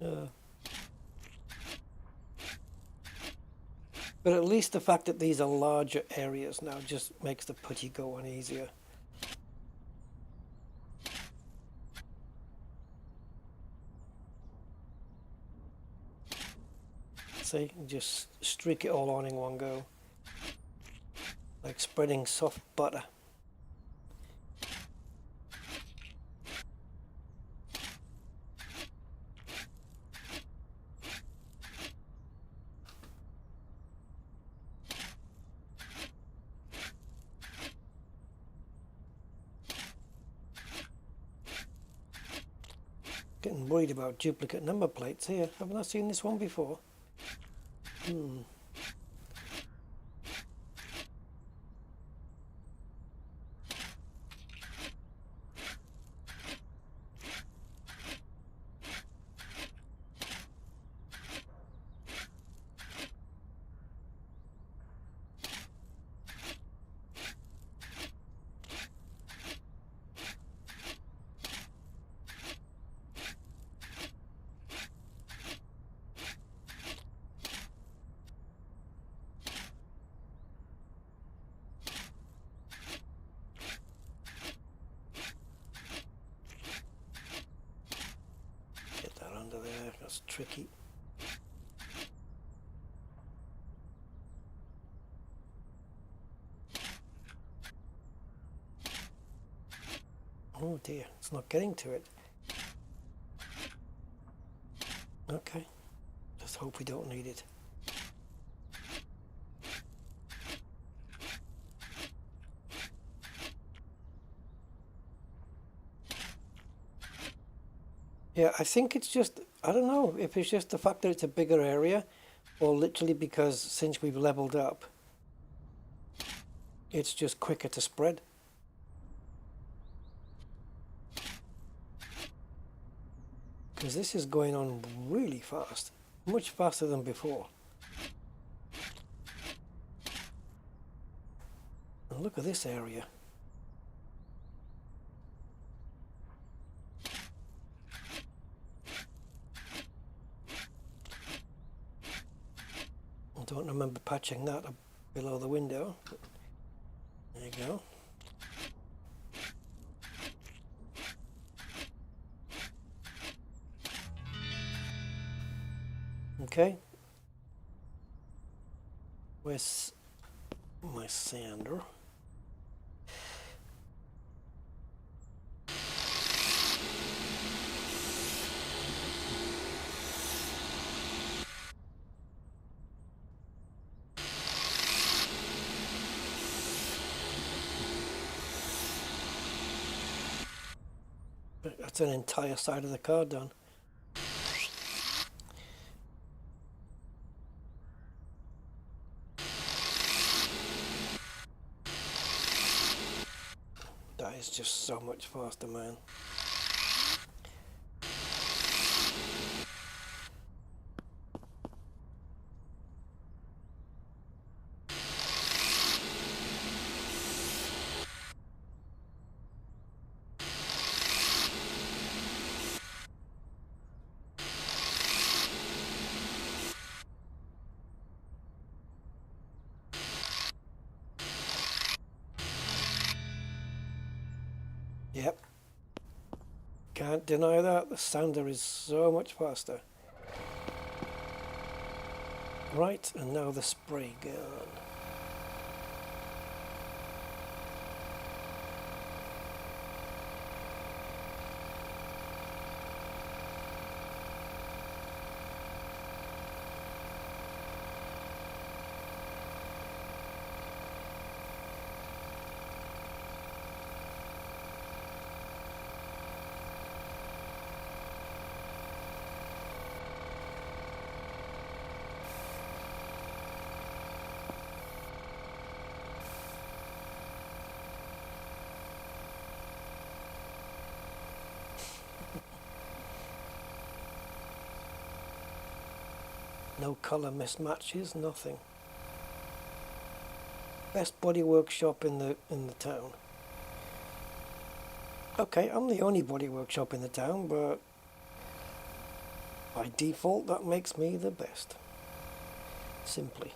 But at least the fact that these are larger areas now just makes the putty go on easier. See, just streak it all on in one go. Like spreading soft butter. Getting worried about duplicate number plates here. Haven't I seen this one before? That's tricky. Oh dear, it's not getting to it. Okay, just hope we don't need it. Yeah, I think it's just, I don't know if it's just the fact that it's a bigger area, or literally because since we've leveled up, it's just quicker to spread. Because this is going on really fast, much faster than before. And look at this area. I don't remember patching that up below the window. There you go. Okay. Where's my sander? That's an entire side of the car done. That is just so much faster, man. Yep. Can't deny that. The sander is so much faster. Right, and now the spray gun. No colour mismatches, nothing. Best body workshop in the town. Okay, I'm the only body workshop in the town, but by default that makes me the best. Simply.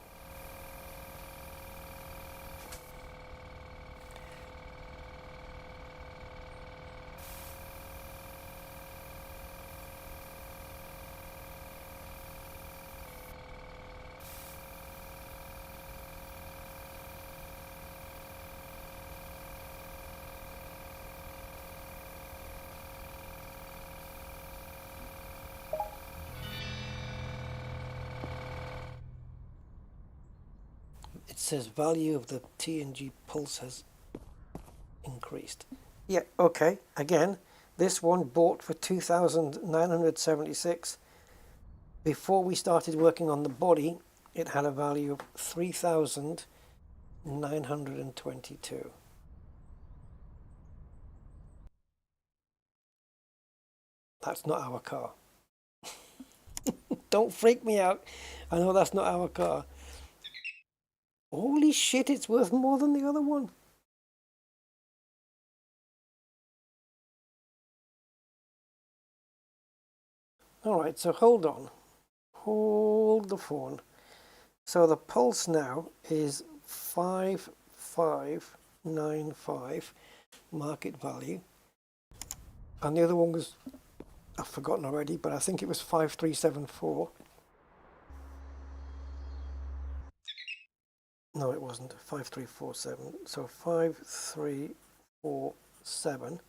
It says value of the TNG pulse has increased. Yeah, okay. Again, this one bought for 2,976. Before we started working on the body, it had a value of 3,922. That's not our car. Don't freak me out. I know that's not our car. Holy shit, it's worth more than the other one. Alright, so hold on. Hold the phone. So the pulse now is 5595 market value. And the other one was I've forgotten already, but I think it was 5374. No, it wasn't. 5347. So 5347,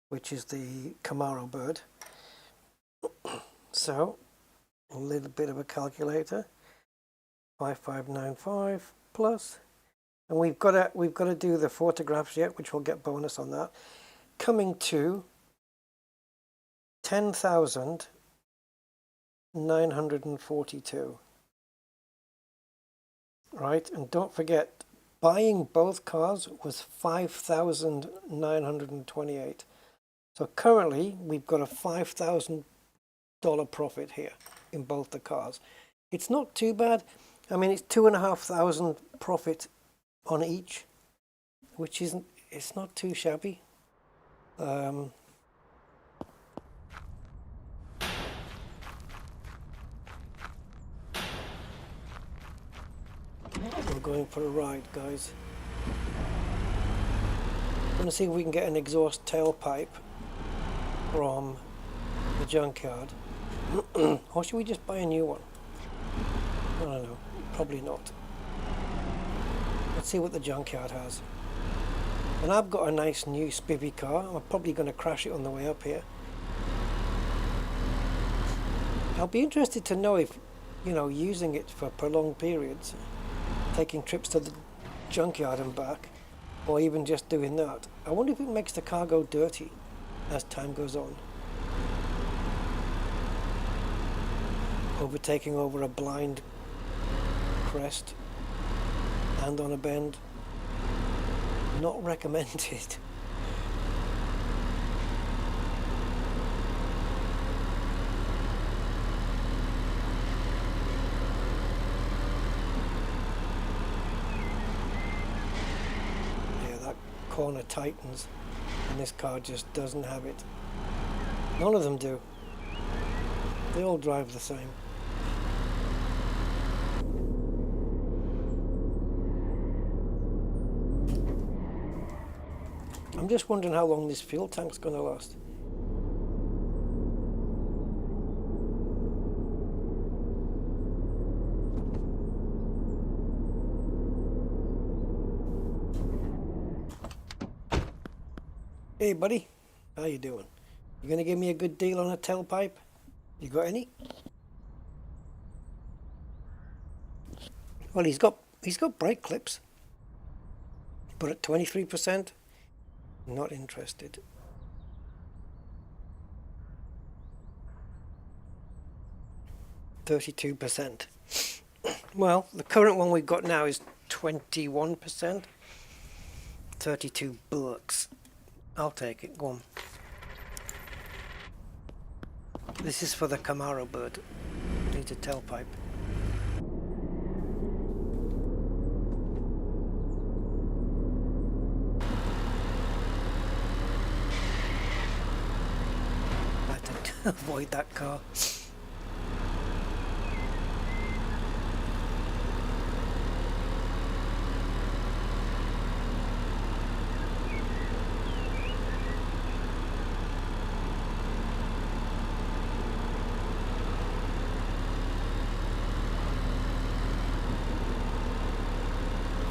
which is the Camaro bird. So a little bit of a calculator. 5595 plus, and we've got to do the photographs yet, which we'll get bonus on that. Coming to 10,942. Right, and don't forget, buying both cars was 5,928. So currently we've got a $5,000 profit here in both the cars. It's not too bad. I mean, it's 2,500 profit on each, which isn't. It's not too shabby. We're going for a ride, guys. I'm going to see if we can get an exhaust tailpipe from the junkyard. Or should we just buy a new one? I don't know. Probably not. Let's see what the junkyard has. And I've got a nice new spivvy car. I'm probably going to crash it on the way up here. I'll be interested to know if, you know, using it for prolonged periods, taking trips to the junkyard and back, or even just doing that. I wonder if it makes the car go dirty as time goes on. Overtaking over a blind crest and on a bend, not recommended. Yeah, that corner tightens and this car just doesn't have it. None of them do. They all drive the same. I'm just wondering how long this fuel tank's going to last. Hey buddy, how you doing? You going to give me a good deal on a tailpipe? You got any? Well, he's got brake clips, but at 23%. Not interested. %. Well, the current one we've got now is 21%. 32 bucks. I'll take it. Go on. This is for the Camaro bird. Needs a tailpipe. Avoid that car.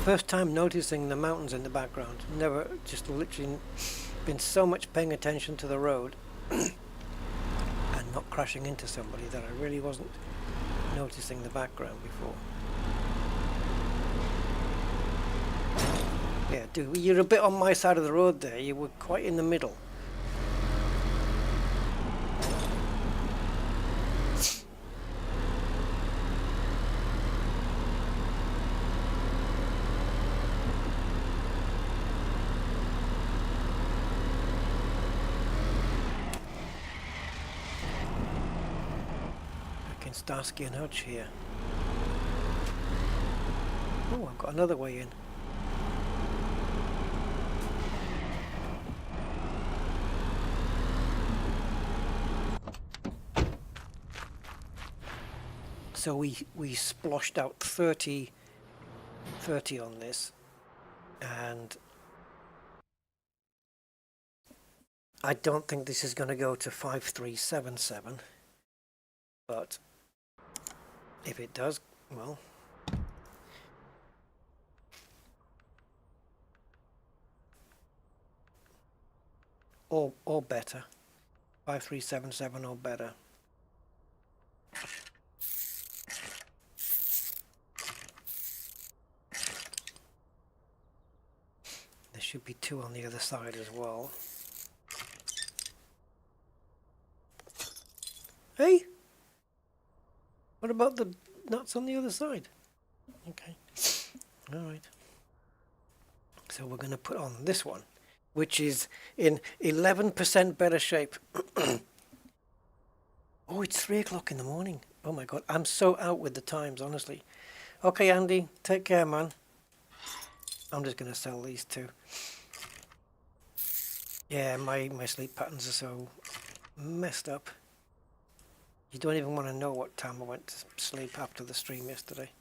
First time noticing the mountains in the background. Never, just literally been so much paying attention to the road not crashing into somebody that I really wasn't noticing the background before. Yeah, dude, you're a bit on my side of the road there. You were quite in the middle. Starsky and Hutch here. Oh, I've got another way in. So we sploshed out 30 on this, and I don't think this is going to go to 5377, but if it does, well, or better, 5377 or better. There should be two on the other side as well. Hey, what about the nuts on the other side? Okay, all right. So we're going to put on this one, which is in 11% better shape. Oh, it's 3 o'clock in the morning. Oh my God, I'm so out with the times, honestly. Okay, Andy, take care, man. I'm just going to sell these two. Yeah, my sleep patterns are so messed up. You don't even want to know what time I went to sleep after the stream yesterday.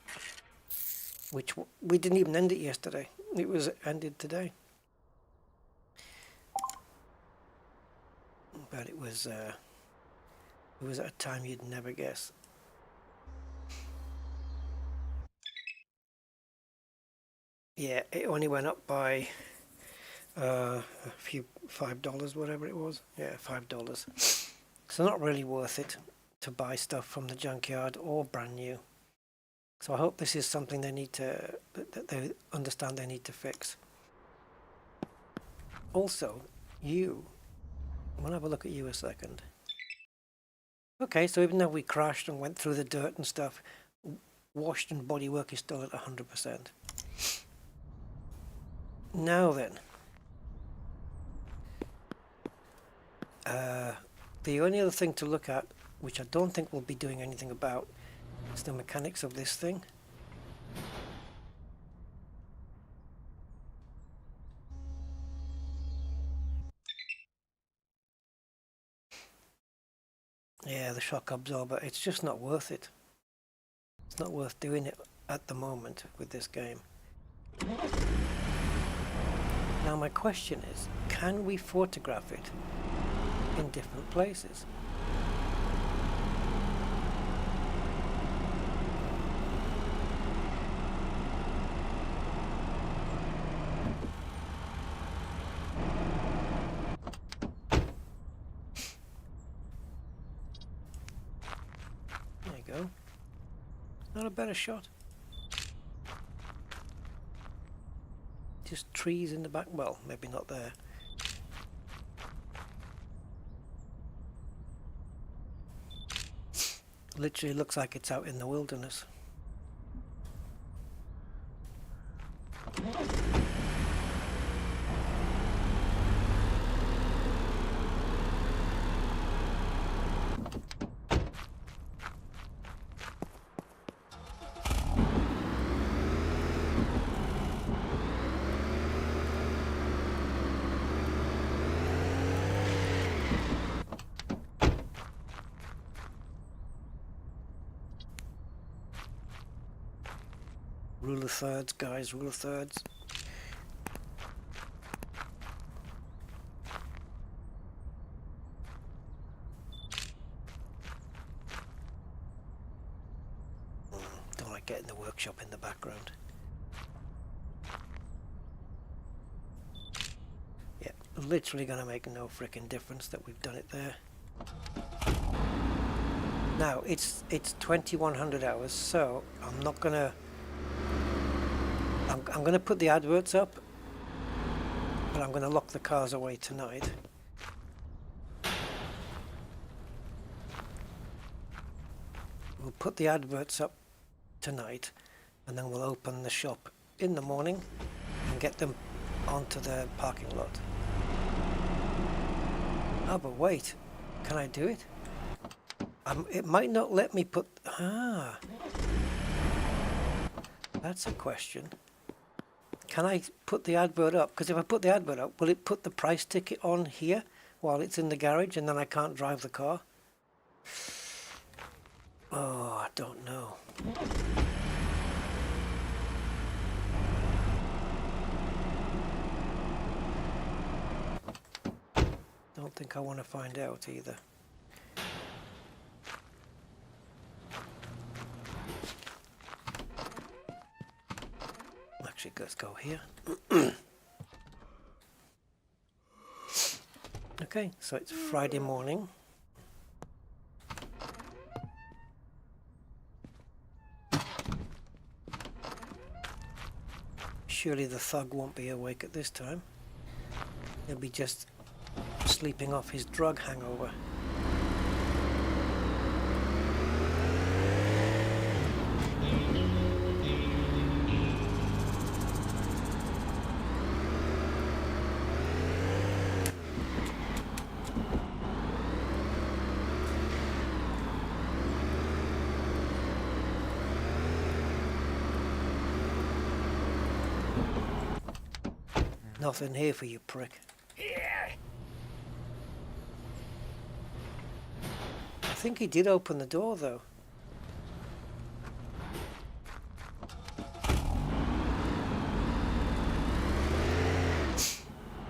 Which we didn't even end it yesterday. It was ended today. But it was at a time you'd never guess. Yeah, it only went up by a few $5, whatever it was. Yeah, $5. So not really worth it to buy stuff from the junkyard or brand new. So I hope this is something they need to, that they understand they need to fix. Also, I want to have a look at you a second. Okay, so even though we crashed and went through the dirt and stuff, washed and bodywork is still at 100%. Now then, the only other thing to look at, which I don't think we'll be doing anything about, is the mechanics of this thing. Yeah, the shock absorber, it's just not worth it. It's not worth doing it at the moment with this game. Now my question is, can we photograph it in different places? There you go. Not a better shot. Just trees in the back. Well, maybe not there. Literally looks like it's out in the wilderness. Rule of thirds, guys, rule of thirds. Don't like getting the workshop in the background. Yeah, literally gonna make no frickin' difference that we've done it there. Now, it's 2100 hours, so I'm not gonna... I'm going to put the adverts up, but I'm going to lock the cars away tonight. We'll put the adverts up tonight, and then we'll open the shop in the morning and get them onto the parking lot. Oh, but wait, can I do it? It might not let me put... That's a question. Can I put the advert up? Because if I put the advert up, will it put the price ticket on here while it's in the garage and then I can't drive the car? Oh, I don't know. Don't think I want to find out either. Actually, let's go here. Okay, so it's Friday morning. Surely the thug won't be awake at this time. He'll be just sleeping off his drug hangover. Nothing here for you, prick. Here! I think he did open the door, though.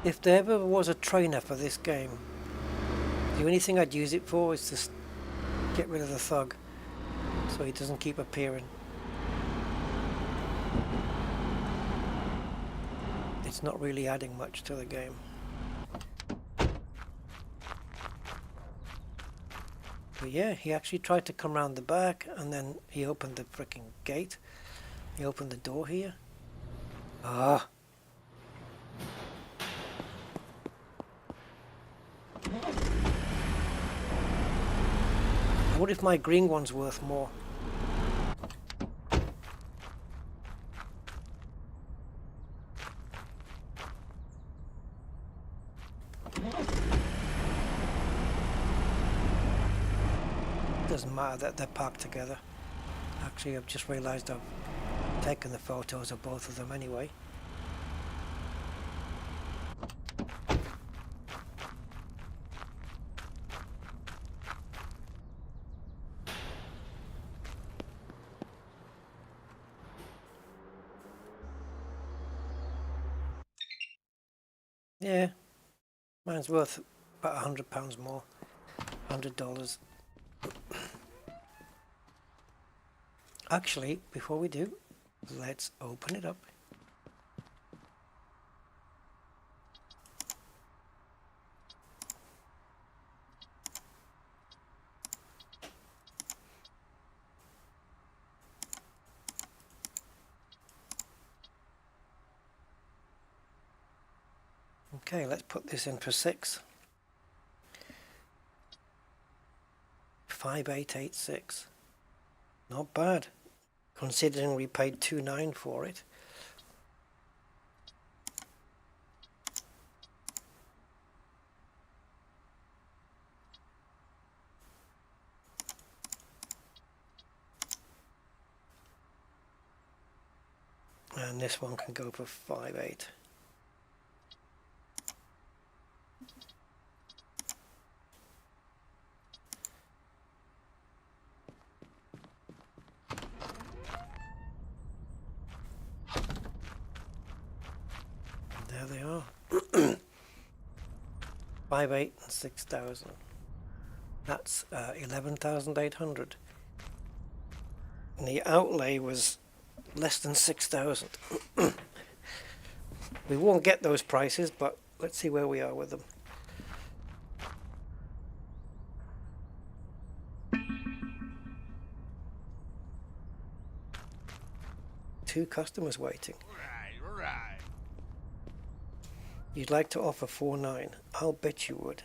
If there ever was a trainer for this game, the only thing I'd use it for is to get rid of the thug, so he doesn't keep appearing. It's not really adding much to the game. But yeah, he actually tried to come round the back, and then he opened the freaking gate. He opened the door here. Ah! What if my green one's worth more? Doesn't matter that they're parked together. Actually, I've just realised I've taken the photos of both of them anyway. Yeah, mine's worth about £100 more, $100. Actually, before we do, let's open it up. Okay, let's put this in for 6. 5886. Not bad, considering we paid $2.9 for it. And this one can go for 5.8. There they are. 5.8 and 6,000. That's 11,800. And the outlay was less than 6,000. We won't get those prices, but let's see where we are with them. Two customers waiting. All right. You'd like to offer 4.9. I'll bet you would.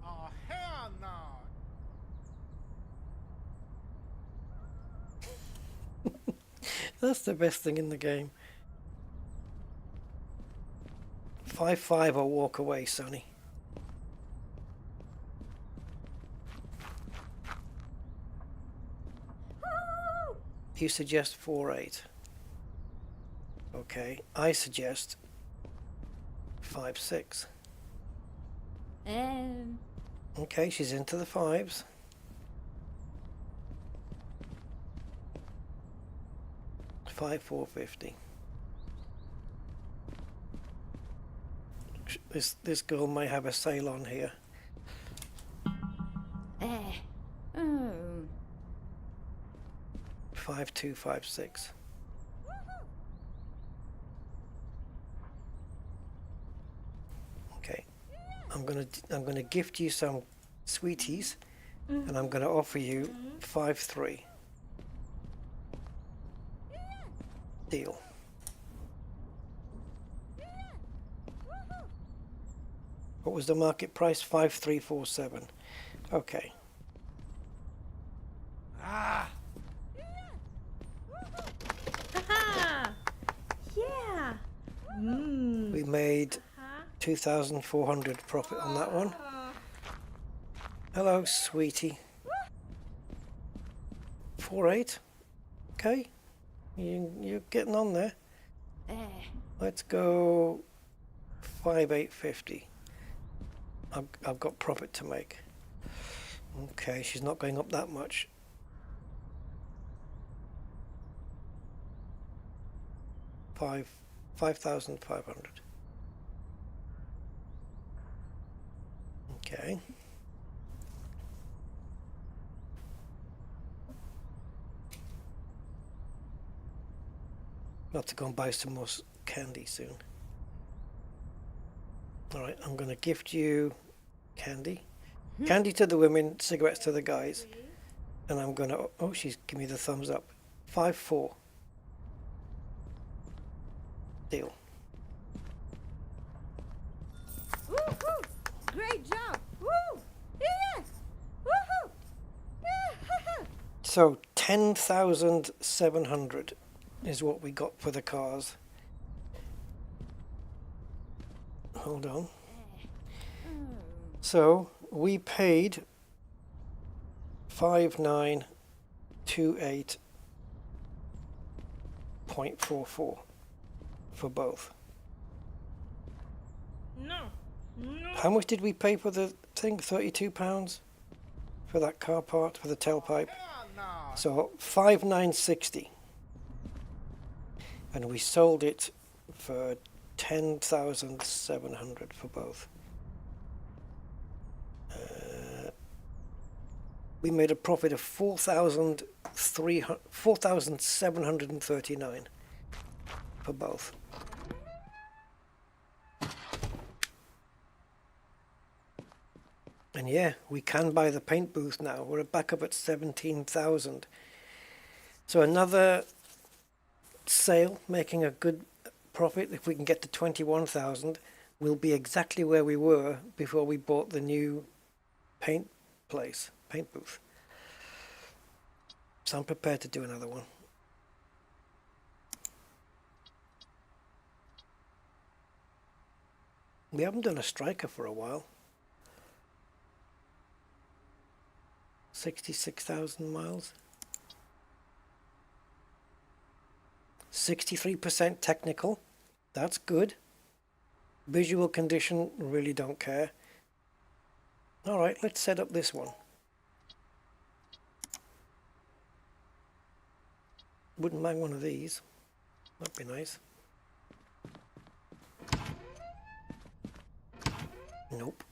Oh, hell no! That's the best thing in the game. 5.5 or walk away, Sonny. You suggest 4.8. Okay, I suggest 5.6. Okay, she's into the 5s. 5450. This girl may have a sale on here. Oh. 5256. Okay, I'm gonna gift you some sweeties, and I'm gonna offer you 53. Deal. What was the market price? 5347. Okay. Ah! Haha! Yeah! Mmm. We made 2,400 profit on that one. Hello, sweetie. 48. Okay. You're getting on there. Let's go 5850. I've got profit to make. Okay, she's not going up that much. $5,500. Okay. Got to go and buy some more candy soon. Alright, I'm going to gift you candy. Candy to the women, cigarettes to the guys. And I'm going to... Oh, she's giving me the thumbs up. 5-4. Deal. Woohoo! Great job! Woo! Yeah! Woohoo! Yeah! So 10,700 is what we got for the cars. Hold on. So we paid 5928.44 for both. No. No. How much did we pay for the thing? £32 for that car part, for the tailpipe. So 5960, and we sold it for 10,700 for both. We made a profit of 4,739 for both. And yeah, we can buy the paint booth now. We're back up at 17,000. So another sale, making a good profit. If we can get to 21,000, we'll be exactly where we were before we bought the new paint booth. So I'm prepared to do another one. We haven't done a striker for a while. 66,000 miles. 63% technical. That's good. Visual condition, really don't care. Alright, let's set up this one. Wouldn't mind one of these. That'd be nice. Nope.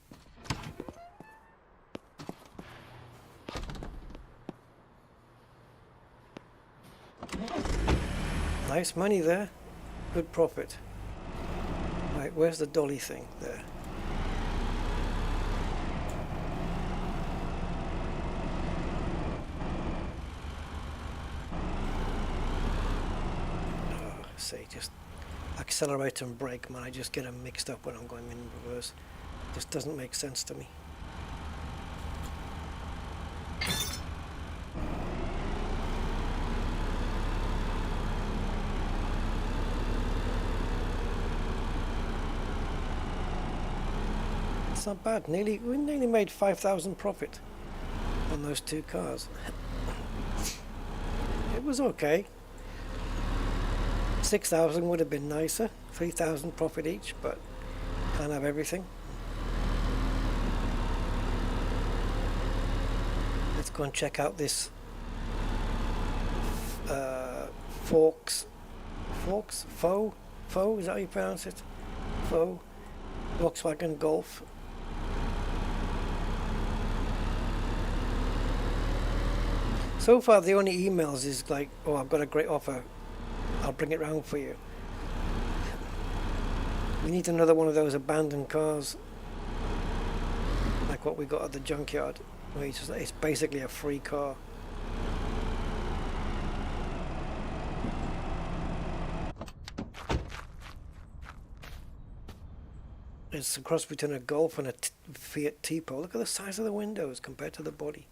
Nice money there. Good profit. Right, where's the dolly thing? There. Oh, see, just accelerate and brake, man. I just get them mixed up when I'm going in reverse. Just doesn't make sense to me. Not bad. We nearly made 5,000 profit on those two cars. It was okay. 6,000 would have been nicer. 3,000 profit each, but can't have everything. Let's go and check out this Forks Faux, is that how you pronounce it? Faux, Volkswagen Golf. So far the only emails is like, oh, I've got a great offer, I'll bring it round for you. We need another one of those abandoned cars, like what we got at the junkyard, where it's basically a free car. It's a cross between a Golf and a Fiat Tipo. Look at the size of the windows compared to the body.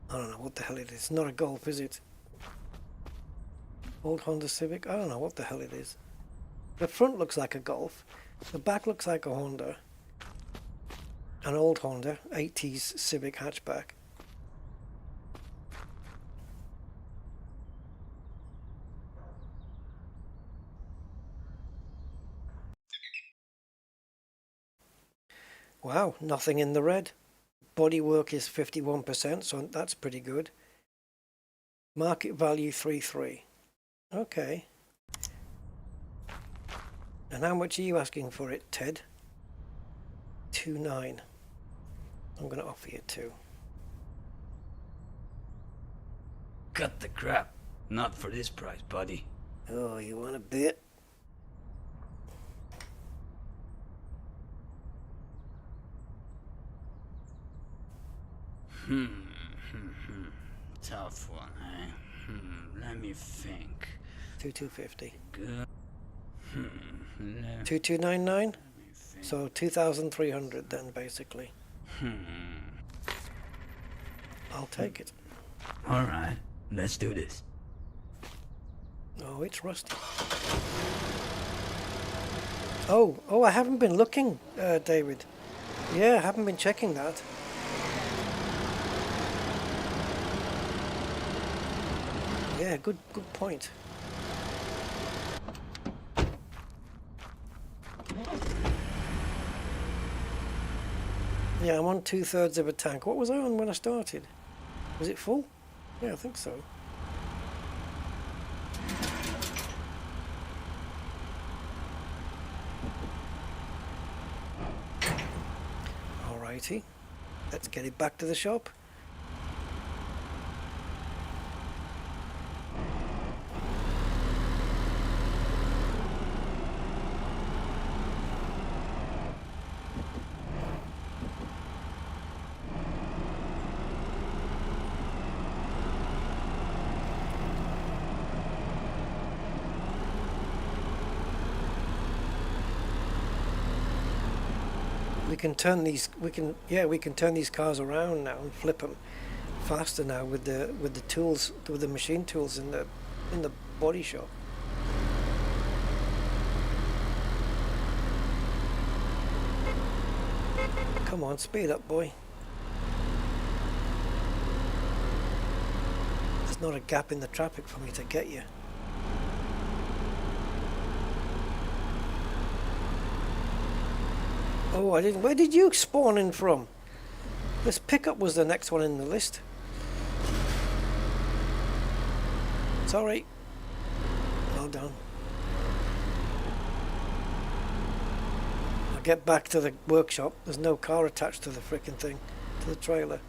I don't know what the hell it is. It's not a Golf, is it? Old Honda Civic? I don't know what the hell it is. The front looks like a Golf. The back looks like a Honda. An old Honda, 80s Civic hatchback. Wow, nothing in the red. Bodywork is 51%, so that's pretty good. Market value 3.3. Okay. And how much are you asking for it, Ted? 2.9. I'm going to offer you 2. Cut the crap. Not for this price, buddy. Oh, you want a bit? Tough one, eh? Let me think. 2,250. Good. 2,299. So 2,300 then, basically. I'll take it. All right, let's do this. Oh, it's rusty. Oh, I haven't been looking, David. Yeah, I haven't been checking that. Yeah, good point. Yeah, I'm on 2/3 of a tank. What was I on when I started? Was it full? Yeah, I think so. Alrighty, let's get it back to the shop. We can turn these cars around now and flip them faster now with the tools, with the machine tools in the body shop. Come on, speed up, boy. There's not a gap in the traffic for me to get you. Oh, I didn't. Where did you spawn in from? This pickup was the next one in the list. Sorry. Well done. I'll get back to the workshop. There's no car attached to the frickin' thing, to the trailer.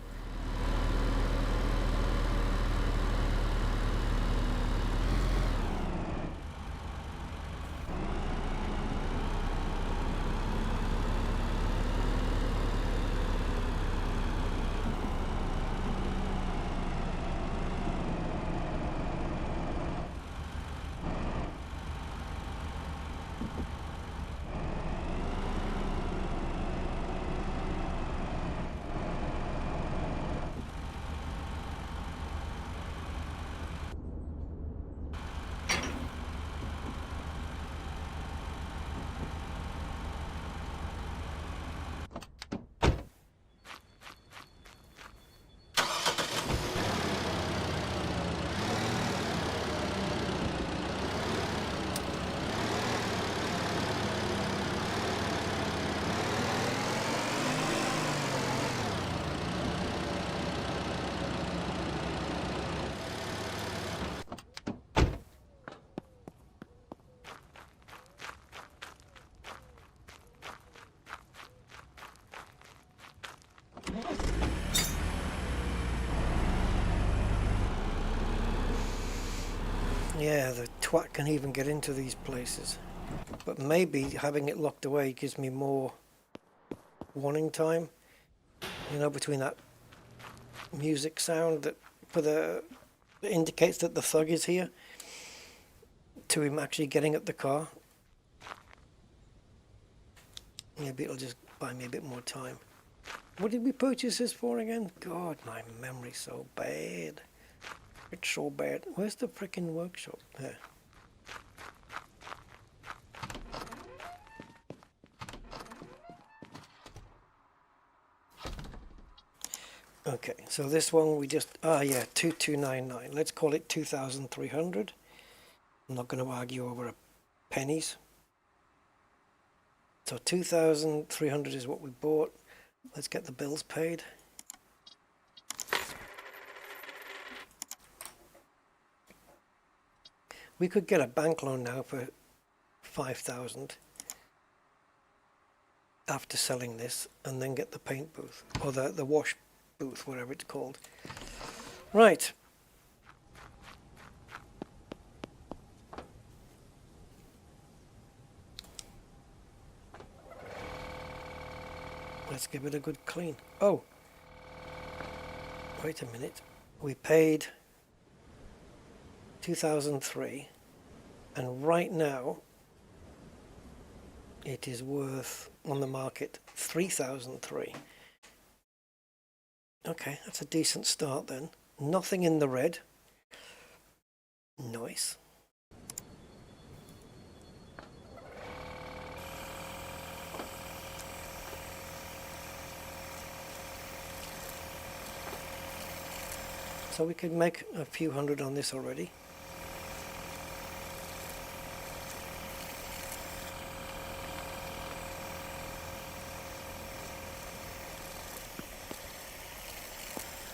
Yeah, the twat can even get into these places. But maybe having it locked away gives me more warning time. You know, between that music sound that that indicates that the thug is here to him actually getting at the car. Maybe it'll just buy me a bit more time. What did we purchase this for again? God, my memory's so bad. It's so bad. Where's the frickin' workshop? There. Okay, so this one we just, 2299. Let's call it 2300. I'm not going to argue over pennies. So 2300 is what we bought. Let's get the bills paid. We could get a bank loan now for 5,000 after selling this, and then get the paint booth or the wash booth, whatever it's called. Right. Let's give it a good clean. Oh, wait a minute. We paid 2003, and right now it is worth on the market 3003. Okay, that's a decent start then. Nothing in the red. Nice. So we could make a few hundred on this already.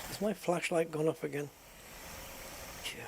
Has my flashlight gone off again? Yeah.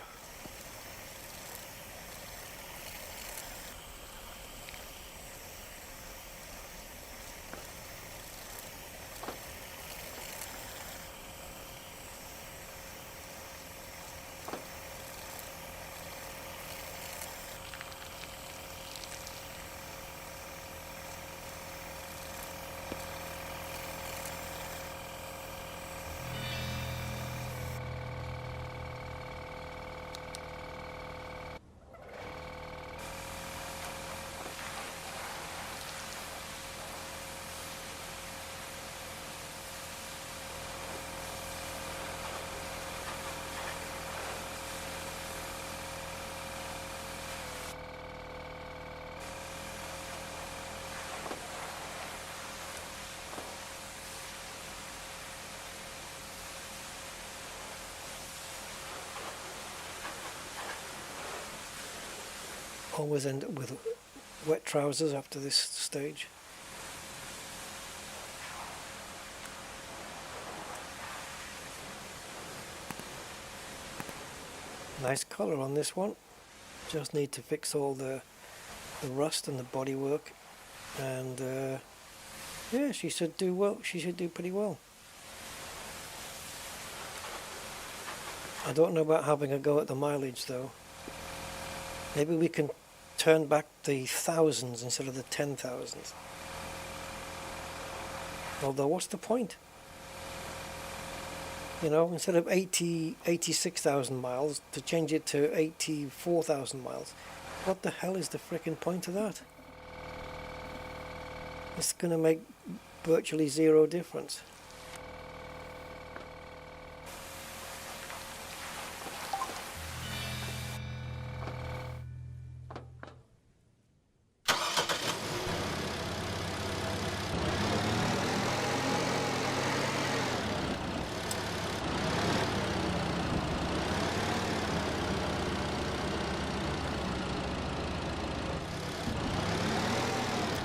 Always end up with wet trousers after this stage. Nice colour on this one. Just need to fix all the rust and the bodywork, and yeah, she should do well. She should do pretty well. I don't know about having a go at the mileage though. Maybe we can turn back the thousands instead of the 10,000s. Although, what's the point? You know, instead of 86,000 miles, to change it to 84,000 miles. What the hell is the frickin' point of that? It's going to make virtually zero difference.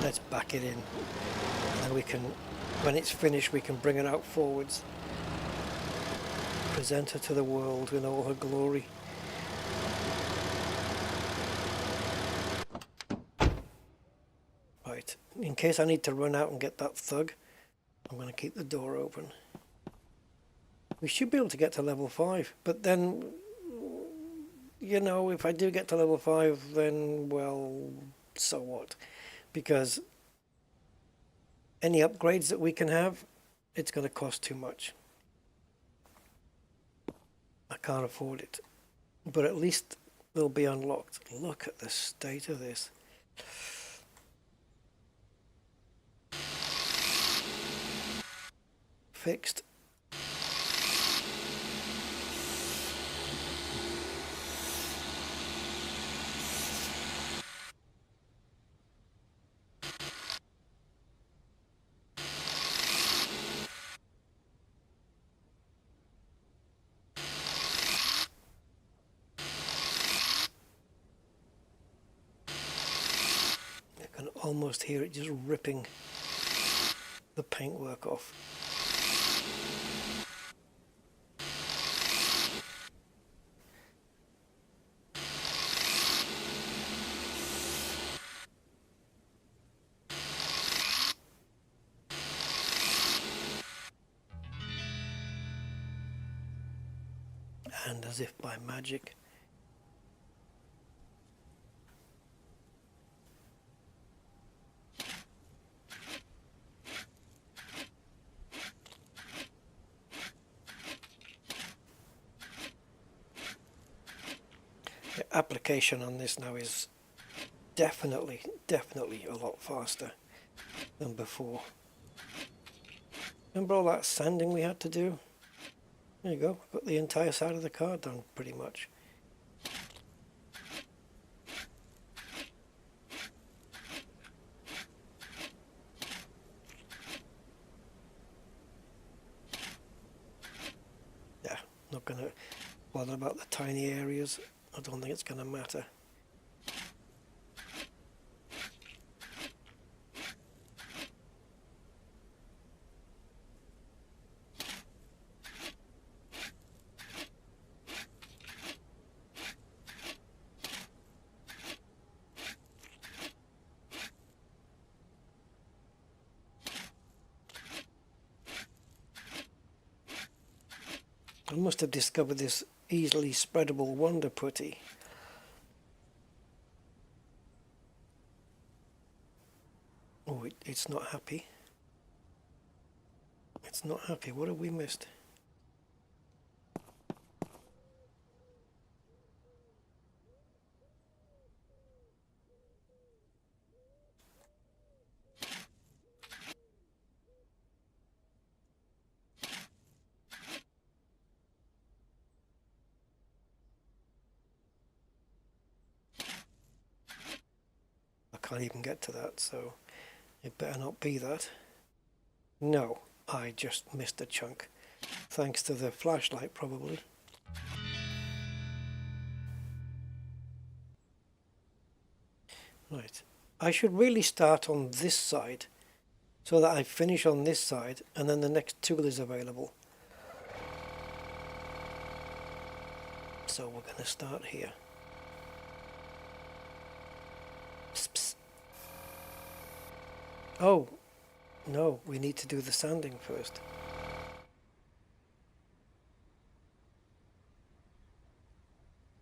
Let's back it in, and we can, when it's finished, we can bring it out forwards, present her to the world in all her glory. Right, in case I need to run out and get that thug, I'm going to keep the door open. We should be able to get to level 5, but then you know, if I do get to level 5, then, well, so what? Because any upgrades that we can have, it's going to cost too much. I can't afford it. But at least they'll be unlocked. Look at the state of this. Fixed. I can almost hear it just ripping the paintwork off. And as if by magic, the application on this now is definitely a lot faster than before. Remember all that sanding we had to do? There you go, got the entire side of the car done pretty much. Yeah, not gonna bother about the tiny areas. I don't think it's gonna matter. I must have discovered this easily spreadable wonder putty. Oh, it's not happy. It's not happy. What have we missed? I can't even get to that, so it better not be that. No, I just missed a chunk. Thanks to the flashlight, probably. Right. I should really start on this side so that I finish on this side and then the next tool is available. So we're going to start here. Psst, psst. Oh, no, we need to do the sanding first.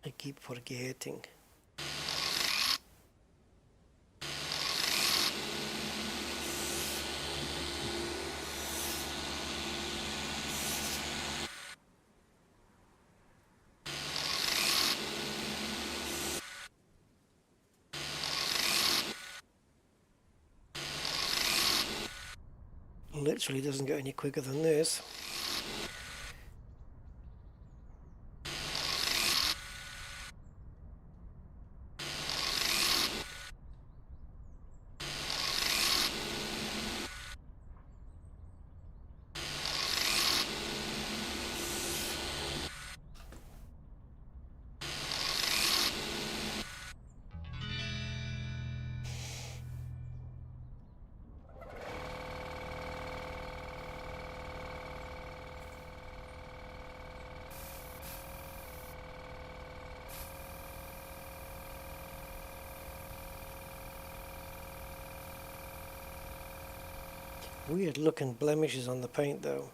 I keep forgetting. Literally doesn't get any quicker than this. Weird looking blemishes on the paint though.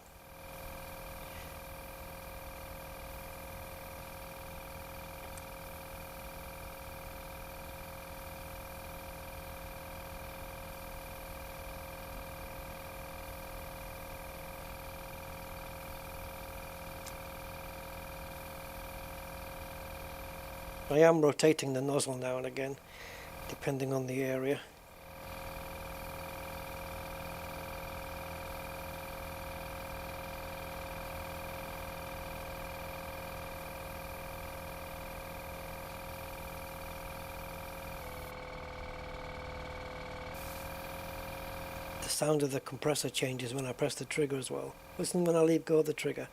I am rotating the nozzle now and again, depending on the area. The sound of the compressor changes when I press the trigger as well. Listen when I leave go of the trigger.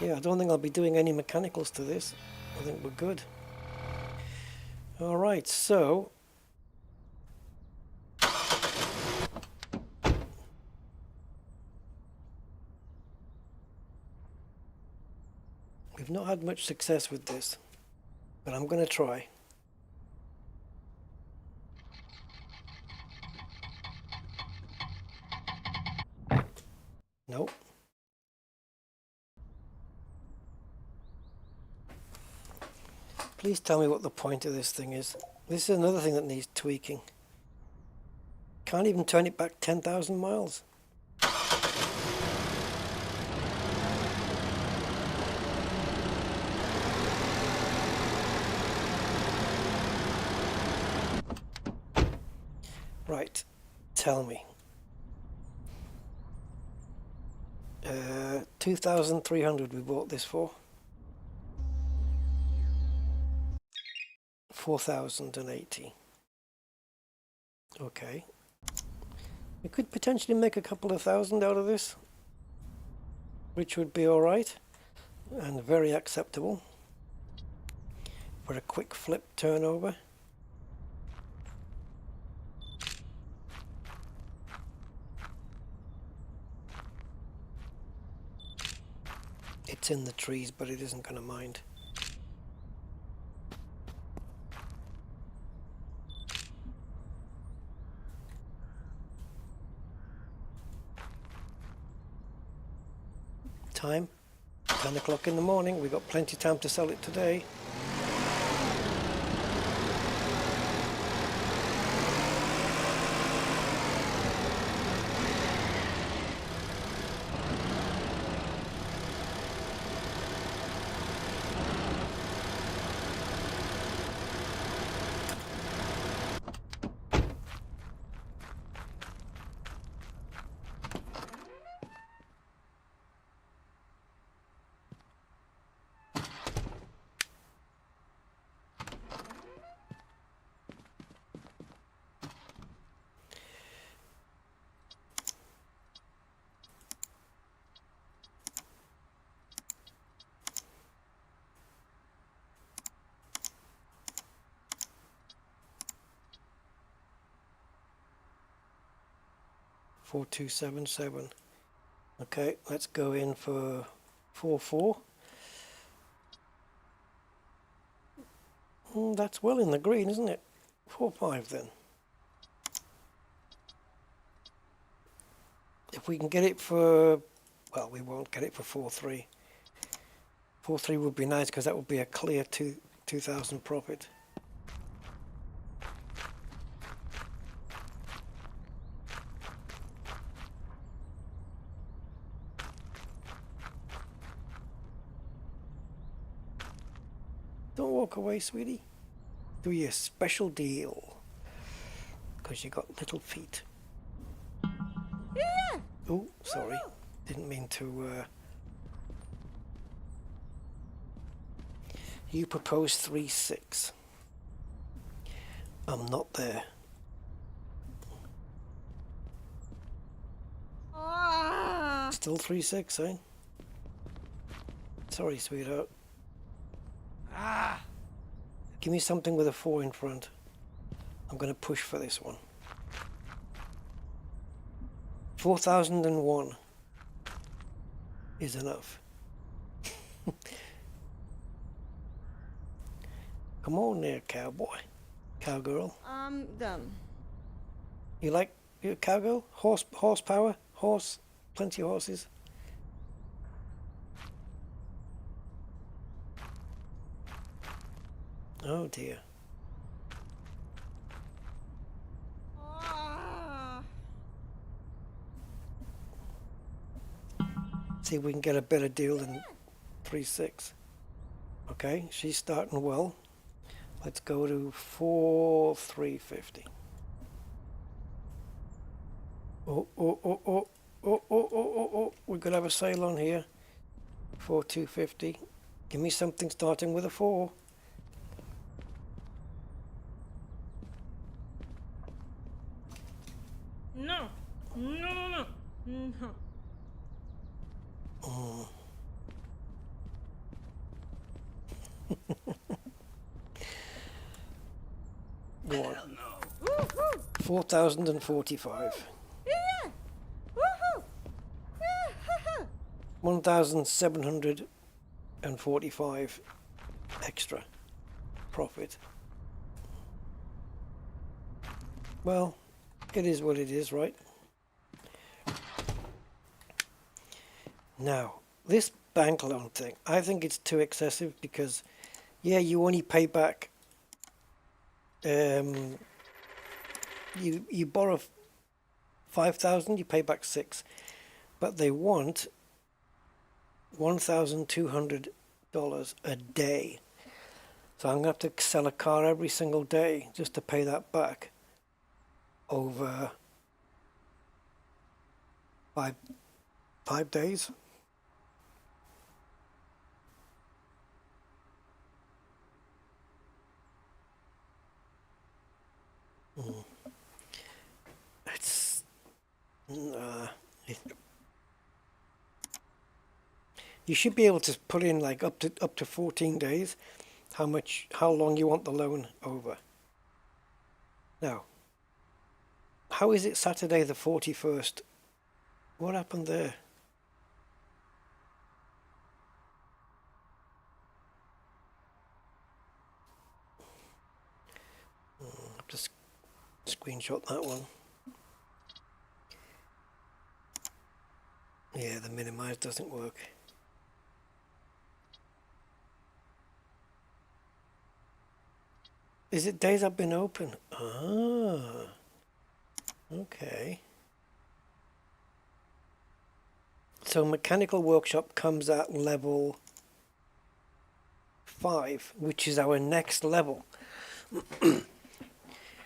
Yeah, I don't think I'll be doing any mechanicals to this. I think we're good. Alright, so we've not had much success with this, but I'm going to try. Nope. Please tell me what the point of this thing is. This is another thing that needs tweaking. Can't even turn it back 10,000 miles. Right, tell me. 2,300 we bought this for. 4,080. Okay. We could potentially make a couple of thousand out of this, which would be alright and very acceptable for a quick flip turnover. It's in the trees, but it isn't going to mind. Time 10 o'clock in the morning. We got plenty of time to sell it today. $4,277. Okay, let's go in for 4,400. That's well in the green, isn't it? 4,500 then. If we can get it for, well, we won't get it for 4,300. 4,300 would be nice because that would be a clear 2,000 profit. Don't walk away, sweetie. Do your special deal. Because you got little feet. Yeah. Oh, sorry. Didn't mean to... You proposed 3,600. I'm not there. Ah. Still 3,600, eh? Sorry, sweetheart. Ah! Give me something with a 4 in front. I'm going to push for this one. 4,001 is enough. Come on there, cowboy. Cowgirl. I'm done. You like your cowgirl? Horsepower? Horse? Plenty of horses? Oh dear. Ah. See if we can get a better deal than 3.6. Okay, she's starting well. Let's go to 4,350. Oh, oh, oh, oh, oh, oh, oh, oh, oh. We could have a sale on here. 4,250. Give me something starting with a 4. No. No, no, no. No. Oh. Go on. Hell no. Woohoo! 4,045. Yeah! Woohoo! Yeah! 1,745 extra profit. Well, it is what it is, right? Now, this bank loan thing, I think it's too excessive because, yeah, you only pay back, you borrow 5,000, you pay back 6, but they want $1,200 a day. So I'm going to have to sell a car every single day just to pay that back over 5 days. It's you should be able to put in like up to 14 days how long you want the loan over. Now, how is it Saturday the 41st? What happened there? I'll just screenshot that one. Yeah, the minimize doesn't work. Is it days I've been open? Ah, okay. So mechanical workshop comes at level 5, which is our next level.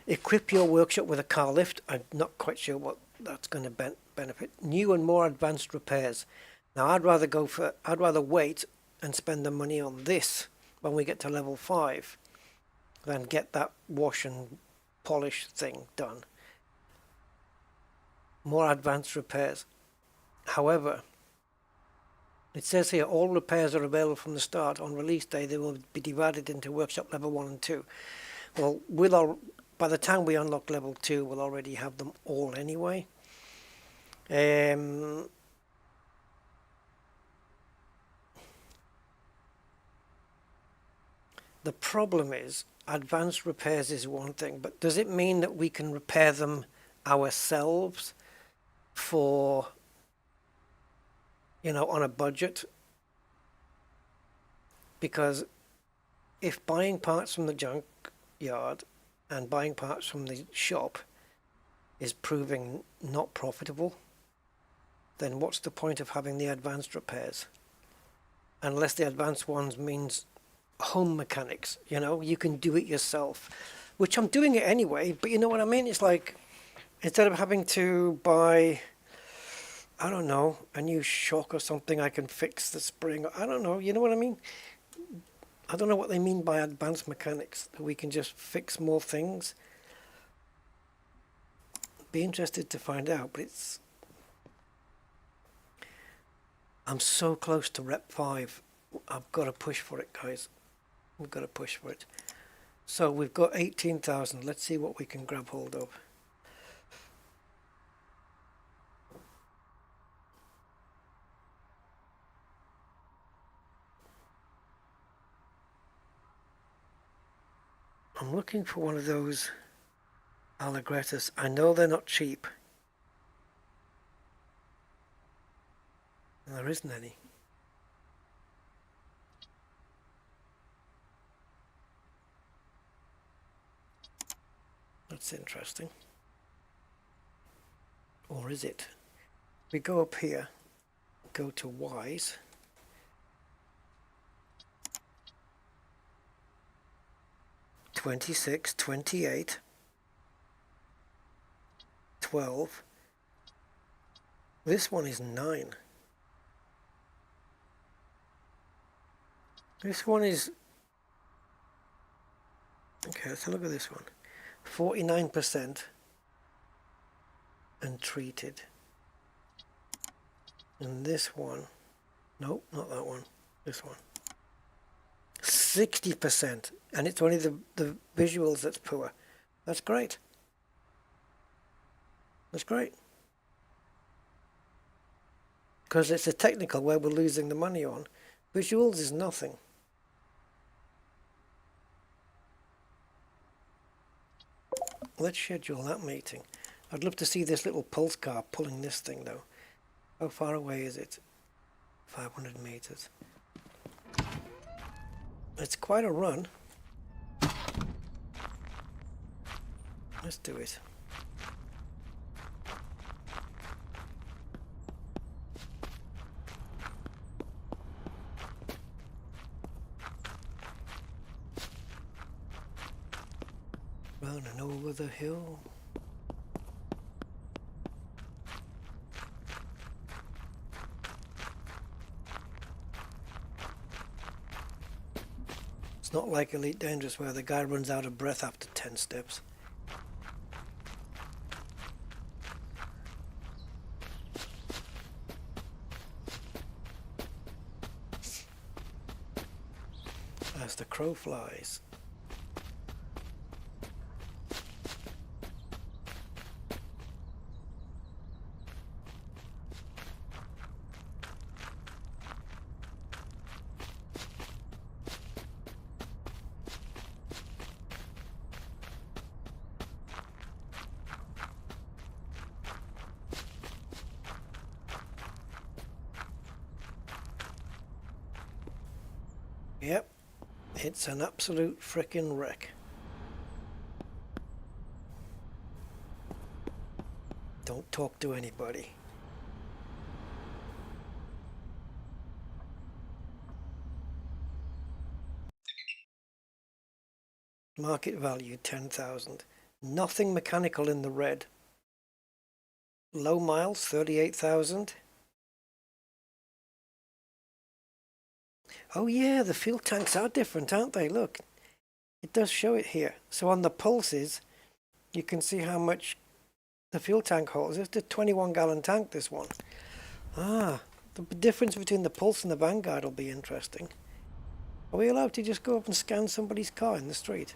Equip your workshop with a car lift. I'm not quite sure what that's going to benefit. New and more advanced repairs. Now I'd rather wait and spend the money on this when we get to level 5 than get that wash and polish thing done. More advanced repairs. However, it says here all repairs are available from the start. On release day they will be divided into workshop level 1 and 2. Well, by the time we unlock level 2 we'll already have them all anyway. The problem is advanced repairs is one thing, but does it mean that we can repair them ourselves for, on a budget? Because if buying parts from the junk yard and buying parts from the shop is proving not profitable, then what's the point of having the advanced repairs? Unless the advanced ones means home mechanics, you can do it yourself, which I'm doing it anyway, but you know what I mean? It's like, instead of having to buy, I don't know, a new shock or something, I can fix the spring. I don't know, you know what I mean? I don't know what they mean by advanced mechanics, that we can just fix more things. Be interested to find out, but I'm so close to Rep 5. I've got to push for it, guys. We've got to push for it. So we've got 18,000. Let's see what we can grab hold of. I'm looking for one of those Allegrettas. I know they're not cheap. And there isn't any. That's interesting. Or is it? We go up here, go to Wise. $26, $28, $12. This one is $9. This one is... Okay, let's look at this one. 49% and treated. And this one... Nope, not that one. This one. 60%. And it's only the visuals that's poor. That's great. That's great. Because it's a technical where we're losing the money on. Visuals is nothing. Let's schedule that meeting. I'd love to see this little pulse car pulling this thing though. How far away is it? 500 meters. It's quite a run. Let's do it. Running over the hill. It's not like Elite Dangerous where the guy runs out of breath after 10 steps. As the crow flies. Yep, it's an absolute frickin' wreck. Don't talk to anybody. Market value 10,000. Nothing mechanical in the red. Low miles 38,000. Oh yeah, the fuel tanks are different, aren't they? Look, it does show it here. So on the pulses, you can see how much the fuel tank holds. It's a 21-gallon tank, this one. Ah, the difference between the Pulse and the Vanguard will be interesting. Are we allowed to just go up and scan somebody's car in the street?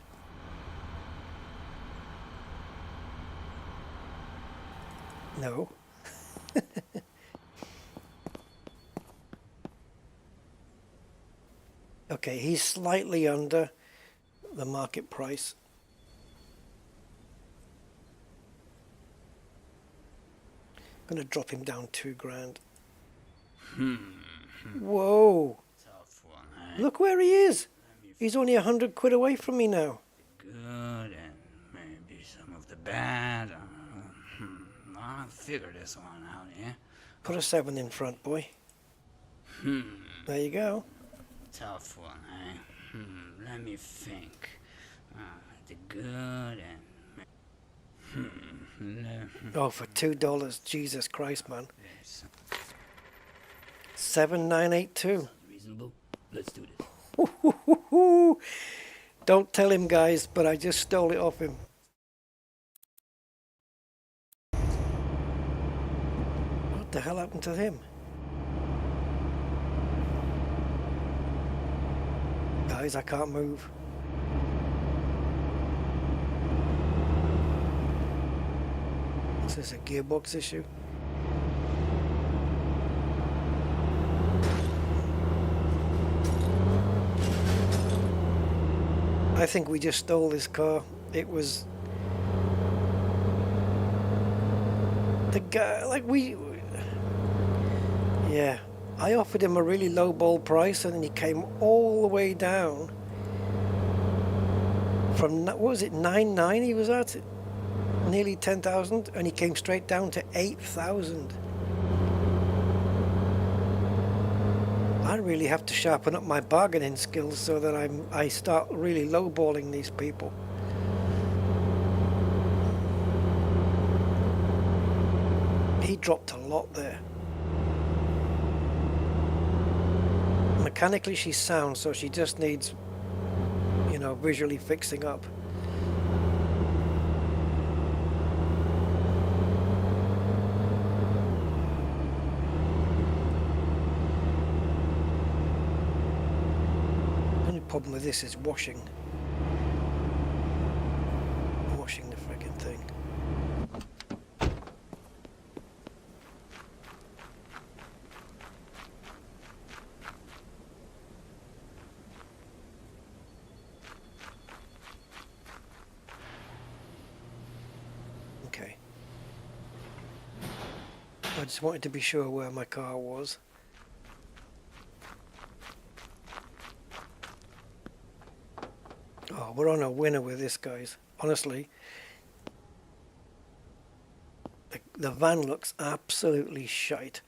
No. Okay, he's slightly under the market price. I'm going to drop him down $2,000. Whoa! Tough one, eh? Look where he is. He's only 100 quid away from me now. Good and maybe some of the bad. I'll figure this one out, yeah? Put a 7 in front, boy. There you go. Tough one, eh? Let me think. The good and... Oh, for $2. Jesus Christ, man. Yes. 7982. Reasonable. Let's do this. Don't tell him, guys, but I just stole it off him. What the hell happened to him? Guys, I can't move. Is this a gearbox issue? I think we just stole this car. It was the guy, like yeah, I offered him a really low ball price and then he came all the way down from, what was it, 9.9 he was at? nearly 10,000, and he came straight down to 8,000. I really have to sharpen up my bargaining skills so that I start really lowballing these people. He dropped a lot there. Mechanically she's sound, so she just needs, you know, visually fixing up. Problem with this is washing the friggin' thing. Okay, I just wanted to be sure where my car was. Oh, we're on a winner with this, guys. Honestly, the van looks absolutely shite.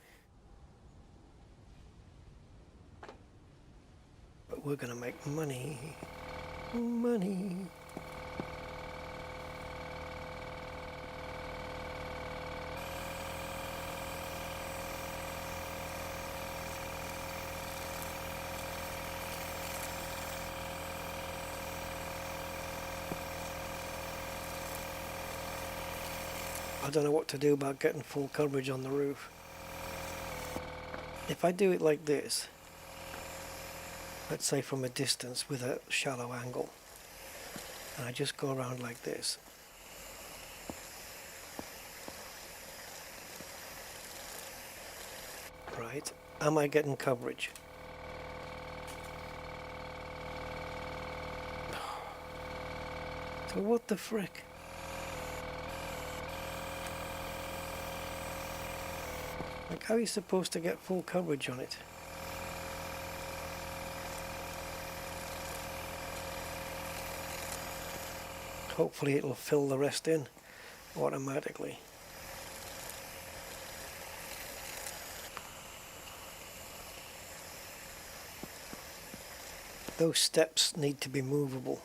But we're gonna make money. Money. I don't know what to do about getting full coverage on the roof. If I do it like this, let's say from a distance with a shallow angle, and I just go around like this, right, am I getting coverage? So what the frick? Like, how are you supposed to get full coverage on it? Hopefully it'll fill the rest in automatically. Those steps need to be movable.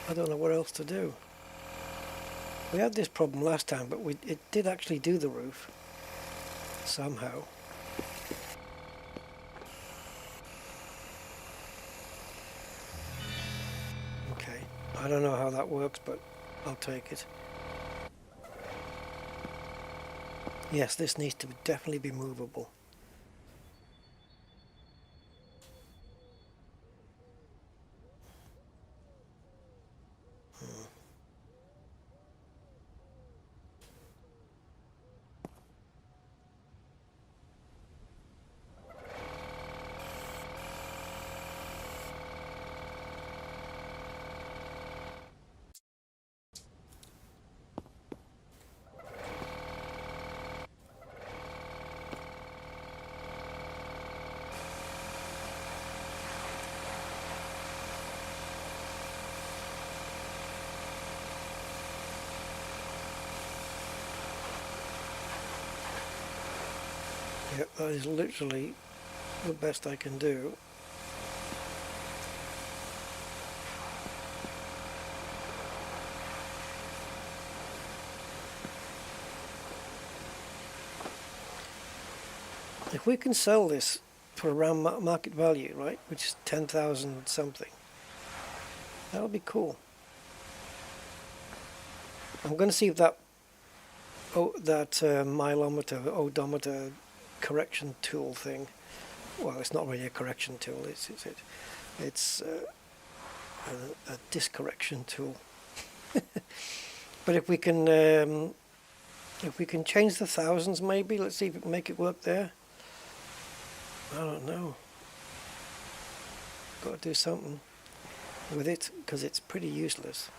I don't know what else to do. We had this problem last time, but it did actually do the roof somehow. Okay, I don't know how that works, but I'll take it. Yes, this needs to definitely be movable. Yep, that is literally the best I can do. If we can sell this for around market value, right, which is 10,000 something, that'll be cool. I'm going to see if that mileometer, odometer correction tool thing. Well, it's not really a correction tool. It's a discorrection tool. But if we can change the thousands, maybe let's see if we can make it work there. I don't know. got to do something with it because it's pretty useless.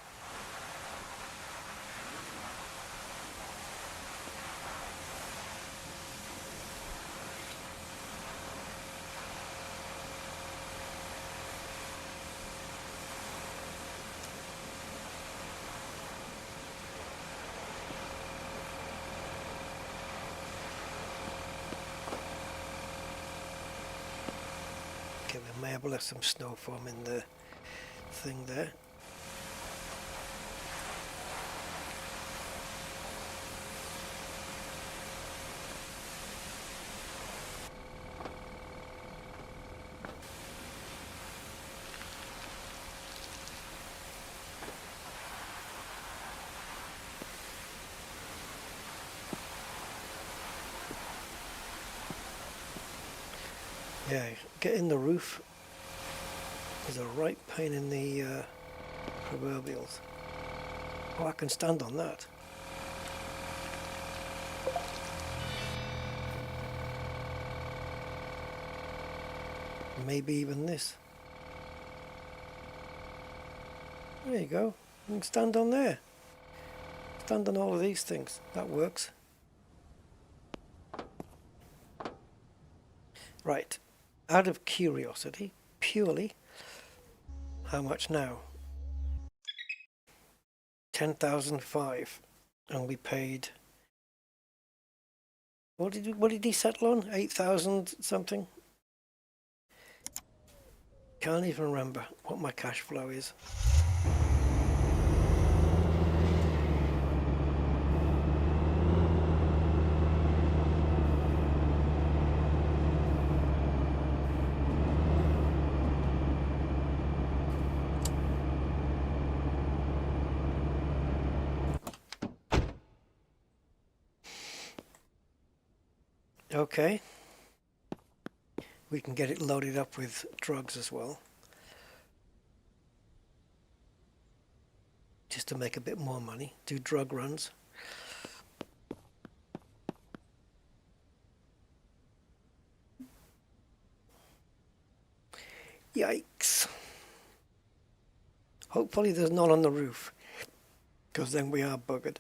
Okay, we may have left some snow foam in the thing there. Yeah, getting the roof is a right pain in the proverbials. Oh, I can stand on that. Maybe even this. There you go. You can stand on there. Stand on all of these things. That works. Right. Out of curiosity, purely, how much now? 10,005, and we paid. What did he settle on? 8,000 something. Can't even remember what my cash flow is. Okay, we can get it loaded up with drugs as well, just to make a bit more money, do drug runs. Yikes. Hopefully there's none on the roof, because then we are buggered.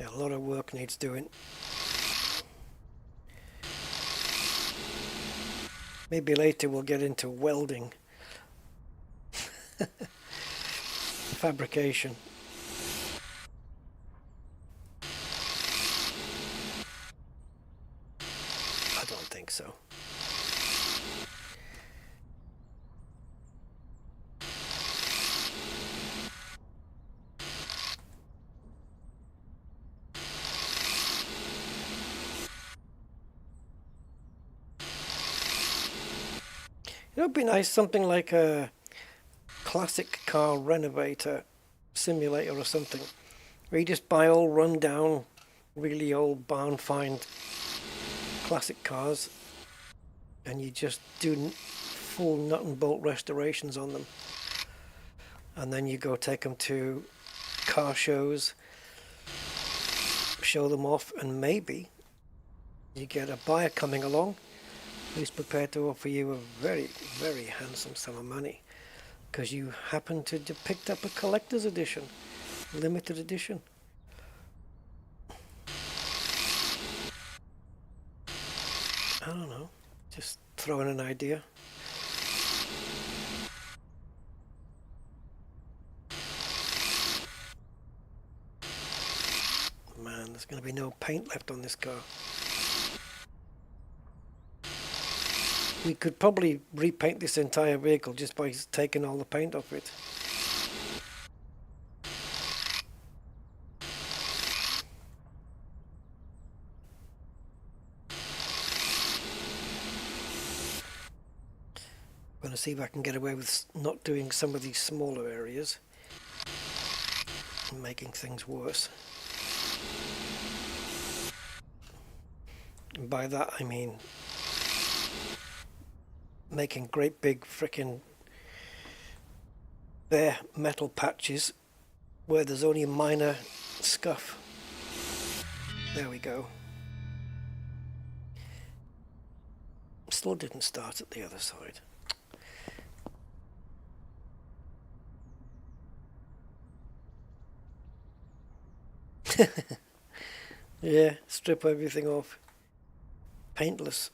Yeah, a lot of work needs doing. Maybe later we'll get into welding. Fabrication. I don't think so. It would be nice, something like a classic car renovator simulator or something, where you just buy all run down, really old barn find classic cars, and you just do full nut and bolt restorations on them, and then you go take them to car shows, show them off, and maybe you get a buyer coming along who's prepared to offer you a very, very handsome sum of money because you happen to have picked up a collector's edition, limited edition. I don't know, just throwing an idea. Man, there's going to be no paint left on this car. We could probably repaint this entire vehicle just by taking all the paint off it. Going to see if I can get away with not doing some of these smaller areas and making things worse. And by that I mean making great big frickin' bare metal patches where there's only a minor scuff. There we go. Still didn't start at the other side. Yeah, strip everything off. Paintless.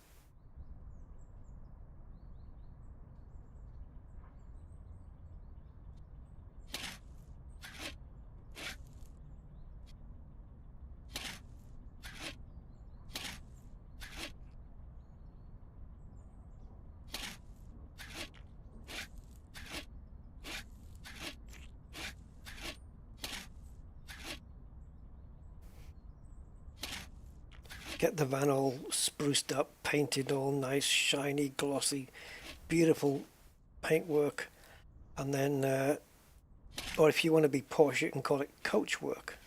Get the van all spruced up, painted all nice, shiny, glossy, beautiful paintwork, and then, or if you want to be posh, you can call it coach work,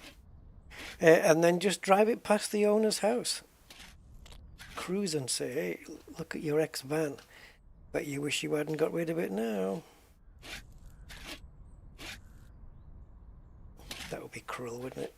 and then just drive it past the owner's house. Cruise and say, hey, look at your ex-van. Bet you wish you hadn't got rid of it now. That would be cruel, wouldn't it?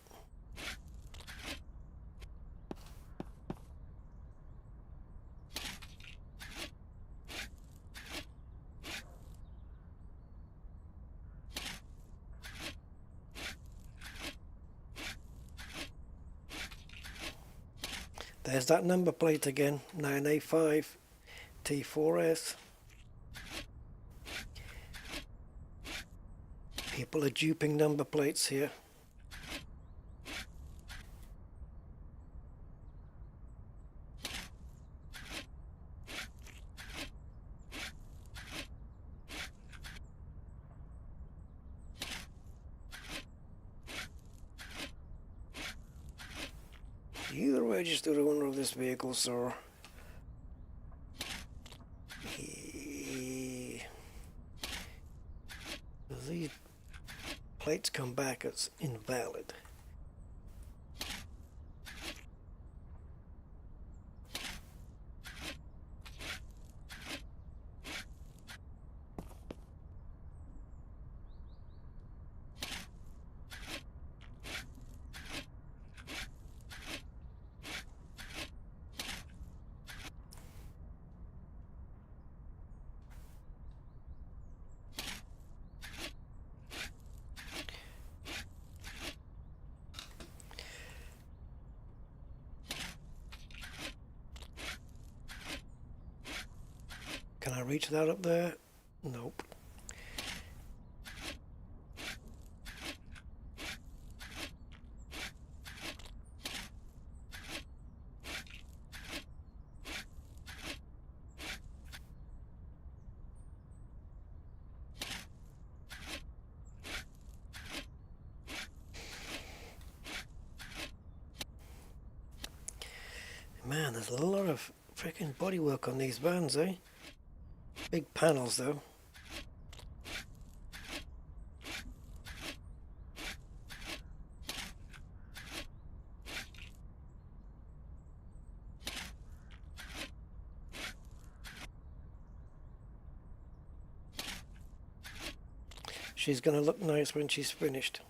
There's that number plate again, 985 T4S. People are duping number plates here. You the registered owner of this vehicle, sir? These plates come back as invalid. Can I reach that up there? Nope. Man, there's a lot of freaking bodywork on these vans, eh? Big panels, though. She's going to look nice when she's finished.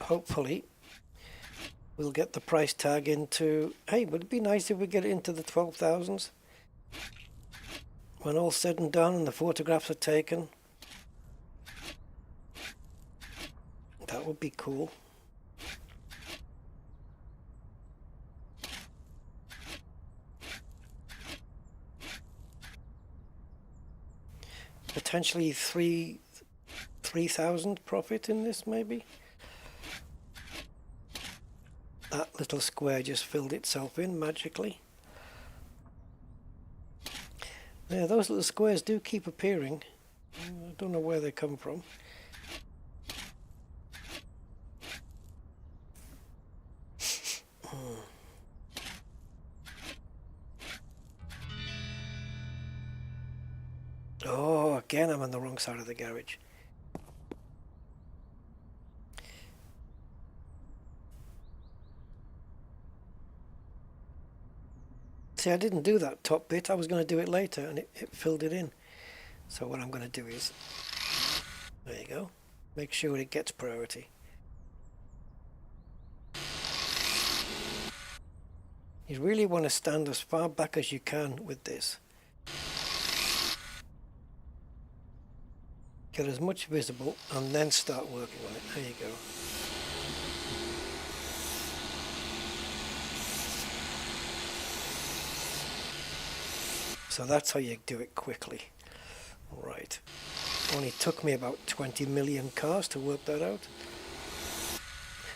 Hopefully we'll get the price tag into, hey, would it be nice if we get it into the 12,000s? When all's said and done and the photographs are taken. That would be cool. Potentially 3,000 profit in this, maybe? That little square just filled itself in magically. Yeah, those little squares do keep appearing. I don't know where they come from. Oh, again I'm on the wrong side of the garage. See, I didn't do that top bit. I was going to do it later, and it filled it in. So what I'm going to do is, there you go, make sure it gets priority. You really want to stand as far back as you can with this. Get as much visible, and then start working on it. There you go. So that's how you do it quickly. Right. Only took me about 20 million cars to work that out.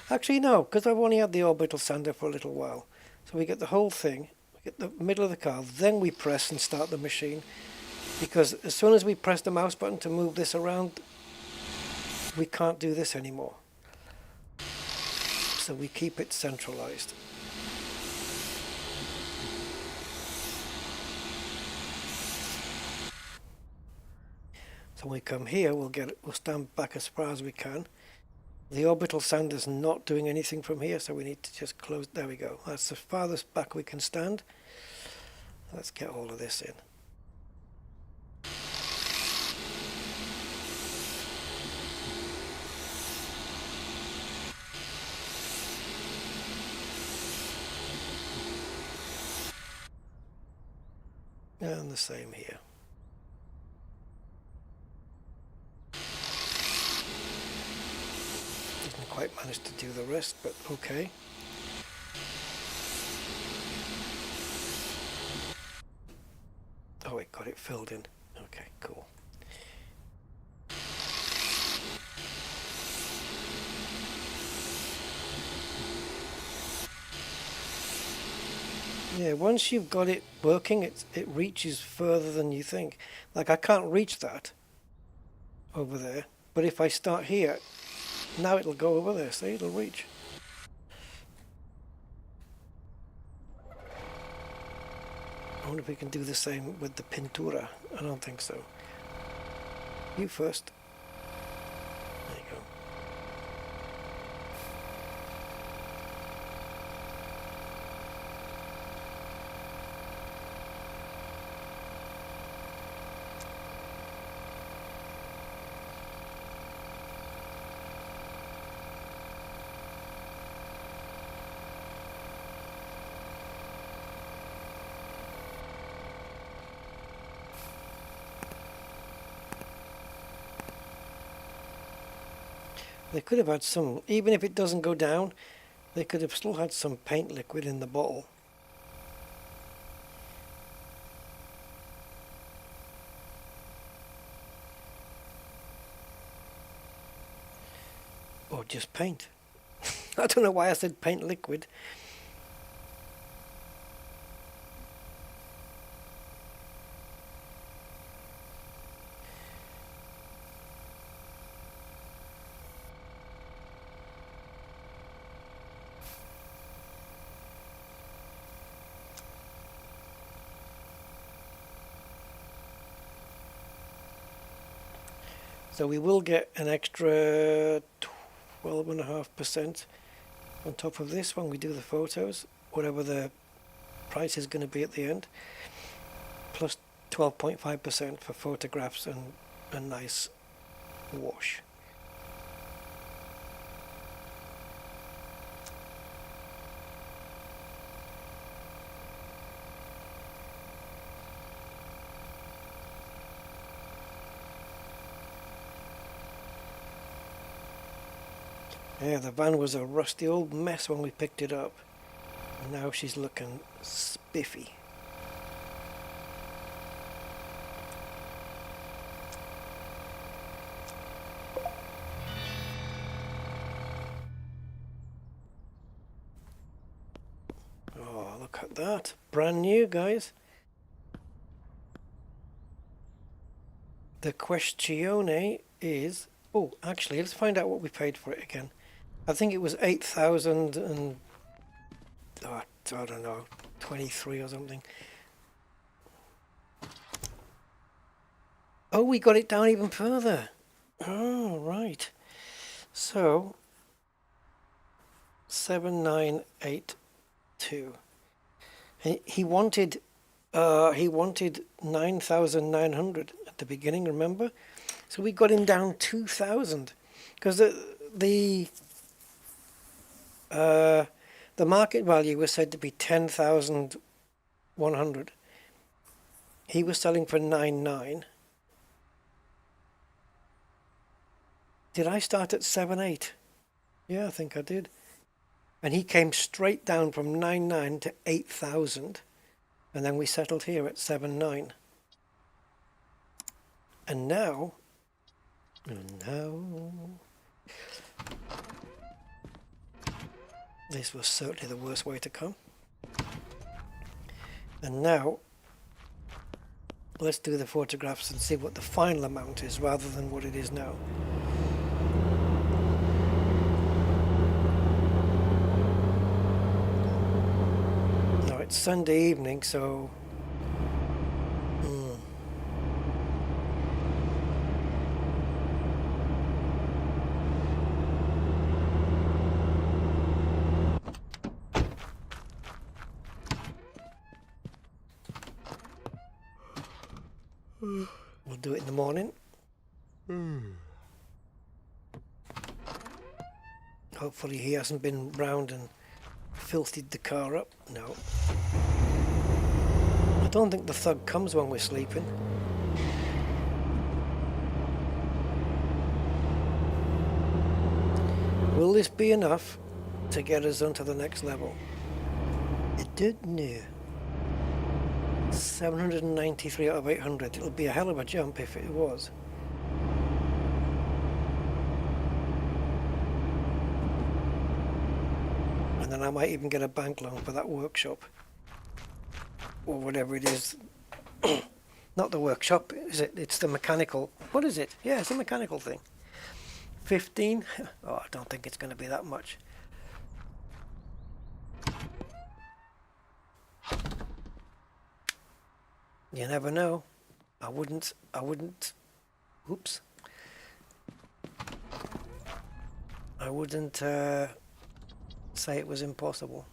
Actually, no, because I've only had the orbital sander for a little while. So we get the whole thing, we get the middle of the car, then we press and start the machine. Because as soon as we press the mouse button to move this around, we can't do this anymore. So we keep it centralized. So when we come here, we'll stand back as far as we can. The orbital sander's not doing anything from here, so we need to just close. There we go. That's the farthest back we can stand. Let's get all of this in. And the same here. Didn't quite manage to do the rest, but okay. Oh, it got it filled in. Okay, cool. Yeah, once you've got it working, it reaches further than you think. Like, I can't reach that over there, but if I start here, now it'll go over there, see, it'll reach. I wonder if we can do the same with the pintura. I don't think so. You first. There you go. They could have had some, even if it doesn't go down, they could have still had some paint liquid in the bottle. Or just paint. I don't know why I said paint liquid. So we will get an extra 12.5% on top of this when we do the photos, whatever the price is going to be at the end, plus 12.5% for photographs and a nice wash. Yeah, the van was a rusty old mess when we picked it up. Now she's looking spiffy. Oh, look at that. Brand new, guys. The question is... Oh, actually, let's find out what we paid for it again. I think it was 8,000 and... Oh, I don't know, 23 or something. Oh, we got it down even further. Oh, right. So 7982. He wanted 9,900 at the beginning, remember? So we got him down 2,000 because the market value was said to be 10,100. He was selling for 9,900. Did I start at 7,800? Yeah, I think I did. And he came straight down from 9,900 to 8,000. And then we settled here at 7,900. And now, this was certainly the worst way to come. And now, let's do the photographs and see what the final amount is rather than what it is now. Now it's Sunday evening, so we'll do it in the morning. Hopefully he hasn't been round and filthied the car up. No. I don't think the thug comes when we're sleeping. Will this be enough to get us onto the next level? It did, no. 793 out of 800. It'll be a hell of a jump if it was. And then I might even get a bank loan for that workshop. Or whatever it is. Not the workshop, is it? It's the mechanical. What is it? Yeah, it's a mechanical thing. 15? Oh, I don't think it's going to be that much. You never know. I wouldn't, oops. I wouldn't say it was impossible.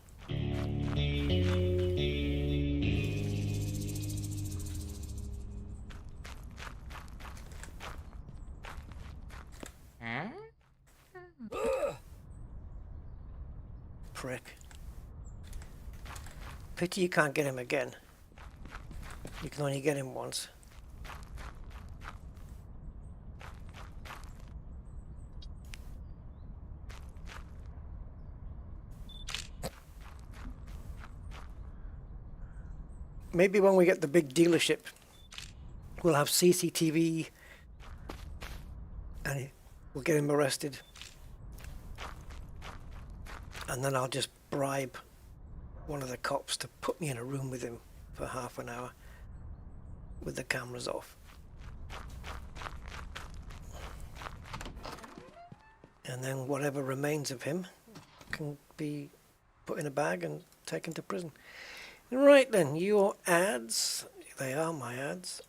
Prick. Pity you can't get him again. You can only get him once. Maybe when we get the big dealership, we'll have CCTV and we'll get him arrested. And then I'll just bribe one of the cops to put me in a room with him for half an hour with the cameras off. And then whatever remains of him can be put in a bag and taken to prison. Right then, your ads. They are my ads.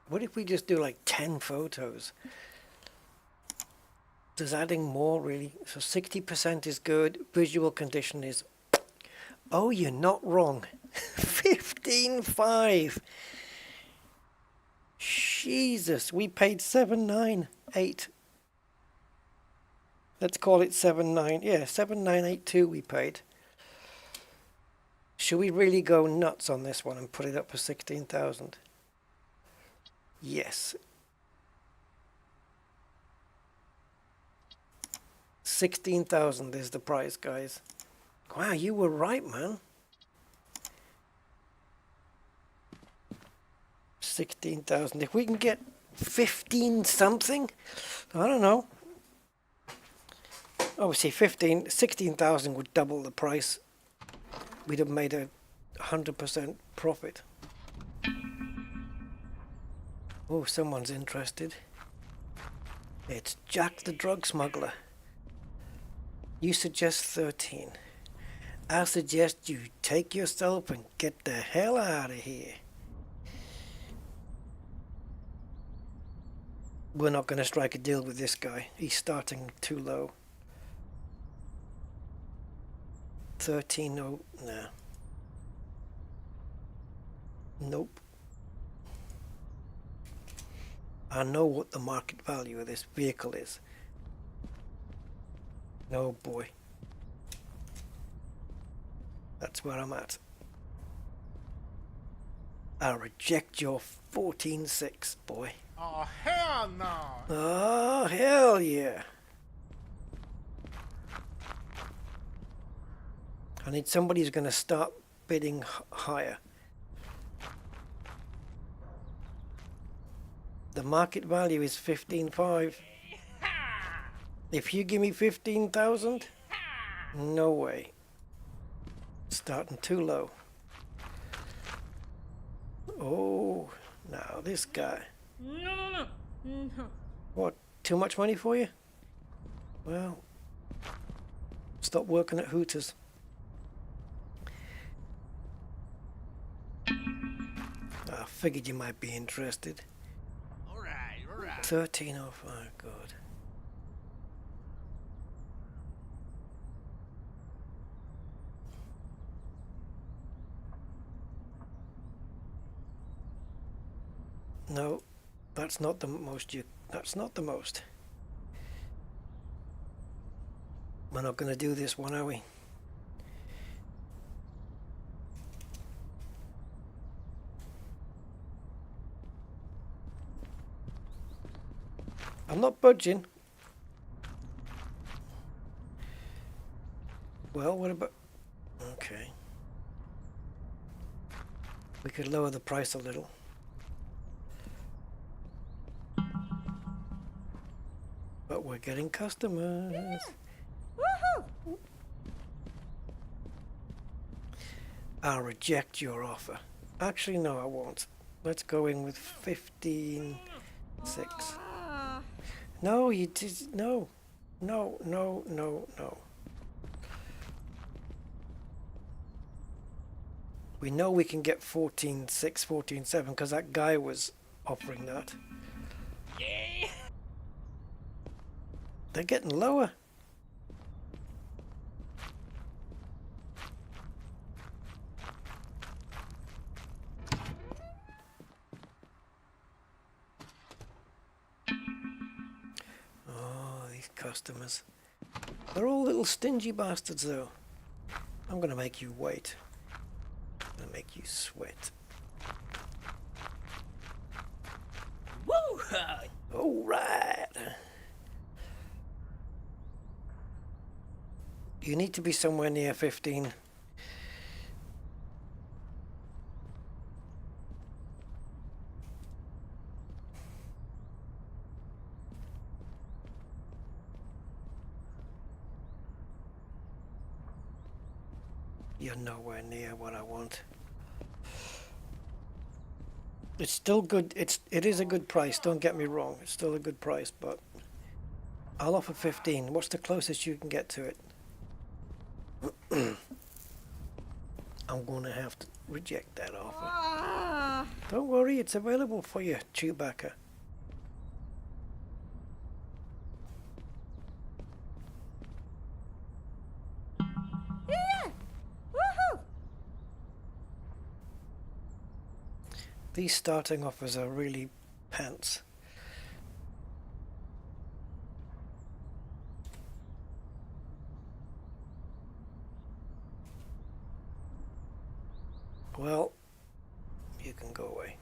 What if we just do like 10 photos? Does adding more really? So 60% is good. Visual condition is... Oh, you're not wrong. 15.5. Jesus, we paid 798. Let's call it 79. Yeah, 7982 we paid. Should we really go nuts on this one and put it up for 16,000? Yes. 16,000 is the price, guys. Wow, you were right, man. 16,000. If we can get 15 something, I don't know. Obviously 16,000 would double the price. We'd have made a 100% profit. Oh, someone's interested. It's Jack the drug smuggler. You suggest 13. I suggest you take yourself and get the hell out of here. We're not going to strike a deal with this guy. He's starting too low. 13, no, nah. Nope. I know what the market value of this vehicle is. Oh boy. That's where I'm at. I reject your 14.6, boy. Oh, hell no! Oh, hell yeah. I need somebody who's going to start bidding higher. The market value is 15.5. If you give me 15,000, no way. Starting too low. Oh, now this guy. No. What, too much money for you? Well, stop working at Hooters. I figured you might be interested. All right. 13.05, good. No, that's not the most you. That's not the most. We're not going to do this one, are we? I'm not budging. Well, what about... Okay. We could lower the price a little. But we're getting customers. Woohoo! I'll reject your offer. Actually, no, I won't. Let's go in with 15.6. No, you did... No. No. We know we can get 14.6, 14.7 because that guy was offering that. Yeah. They're getting lower. Oh, these customers. They're all little stingy bastards though. I'm gonna make you wait. I'm gonna make you sweat. Woo! All right. You need to be somewhere near 15. You're nowhere near what I want. It's still good. It is a good price. Don't get me wrong. It's still a good price, but I'll offer 15. What's the closest you can get to it? I'm going to have to reject that offer. Don't worry, it's available for you, Chewbacca. Yeah! Woohoo! These starting offers are really pants. Well, you can go away.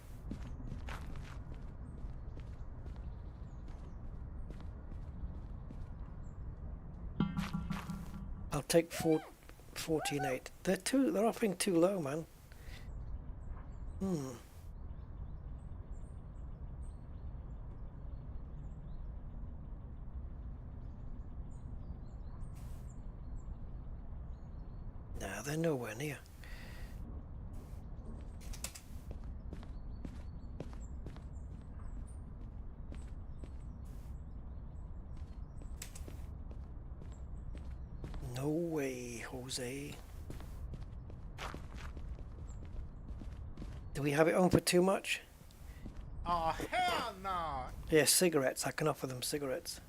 I'll take 14.8. They're offering too low, man. Nah, they're nowhere near. No way, Jose. Do we have it on for too much? Oh, hell no! Yeah, cigarettes. I can offer them cigarettes.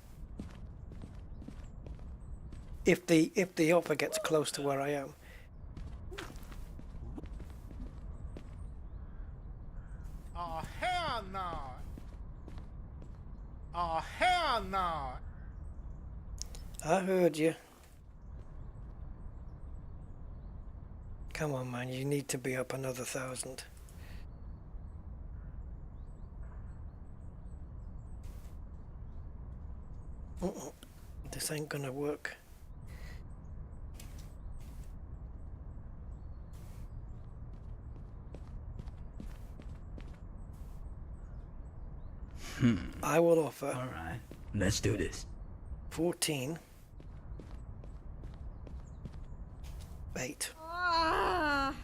If the offer gets close to where I am. Oh, hell no! Oh, hell no! I heard you. Come on, man. You need to be up another 1,000. This ain't gonna work. I will offer All right, let's do this. 14. 8. Ah.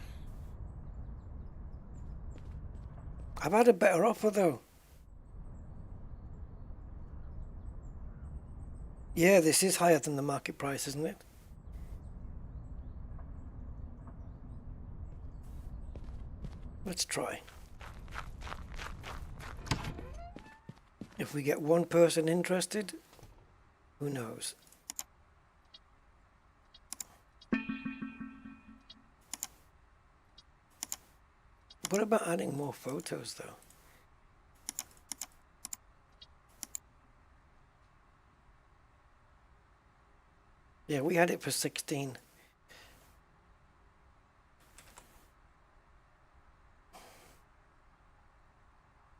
I've had a better offer though. Yeah, this is higher than the market price, isn't it? Let's try. If we get one person interested, who knows? What about adding more photos though? Yeah, we had it for 16.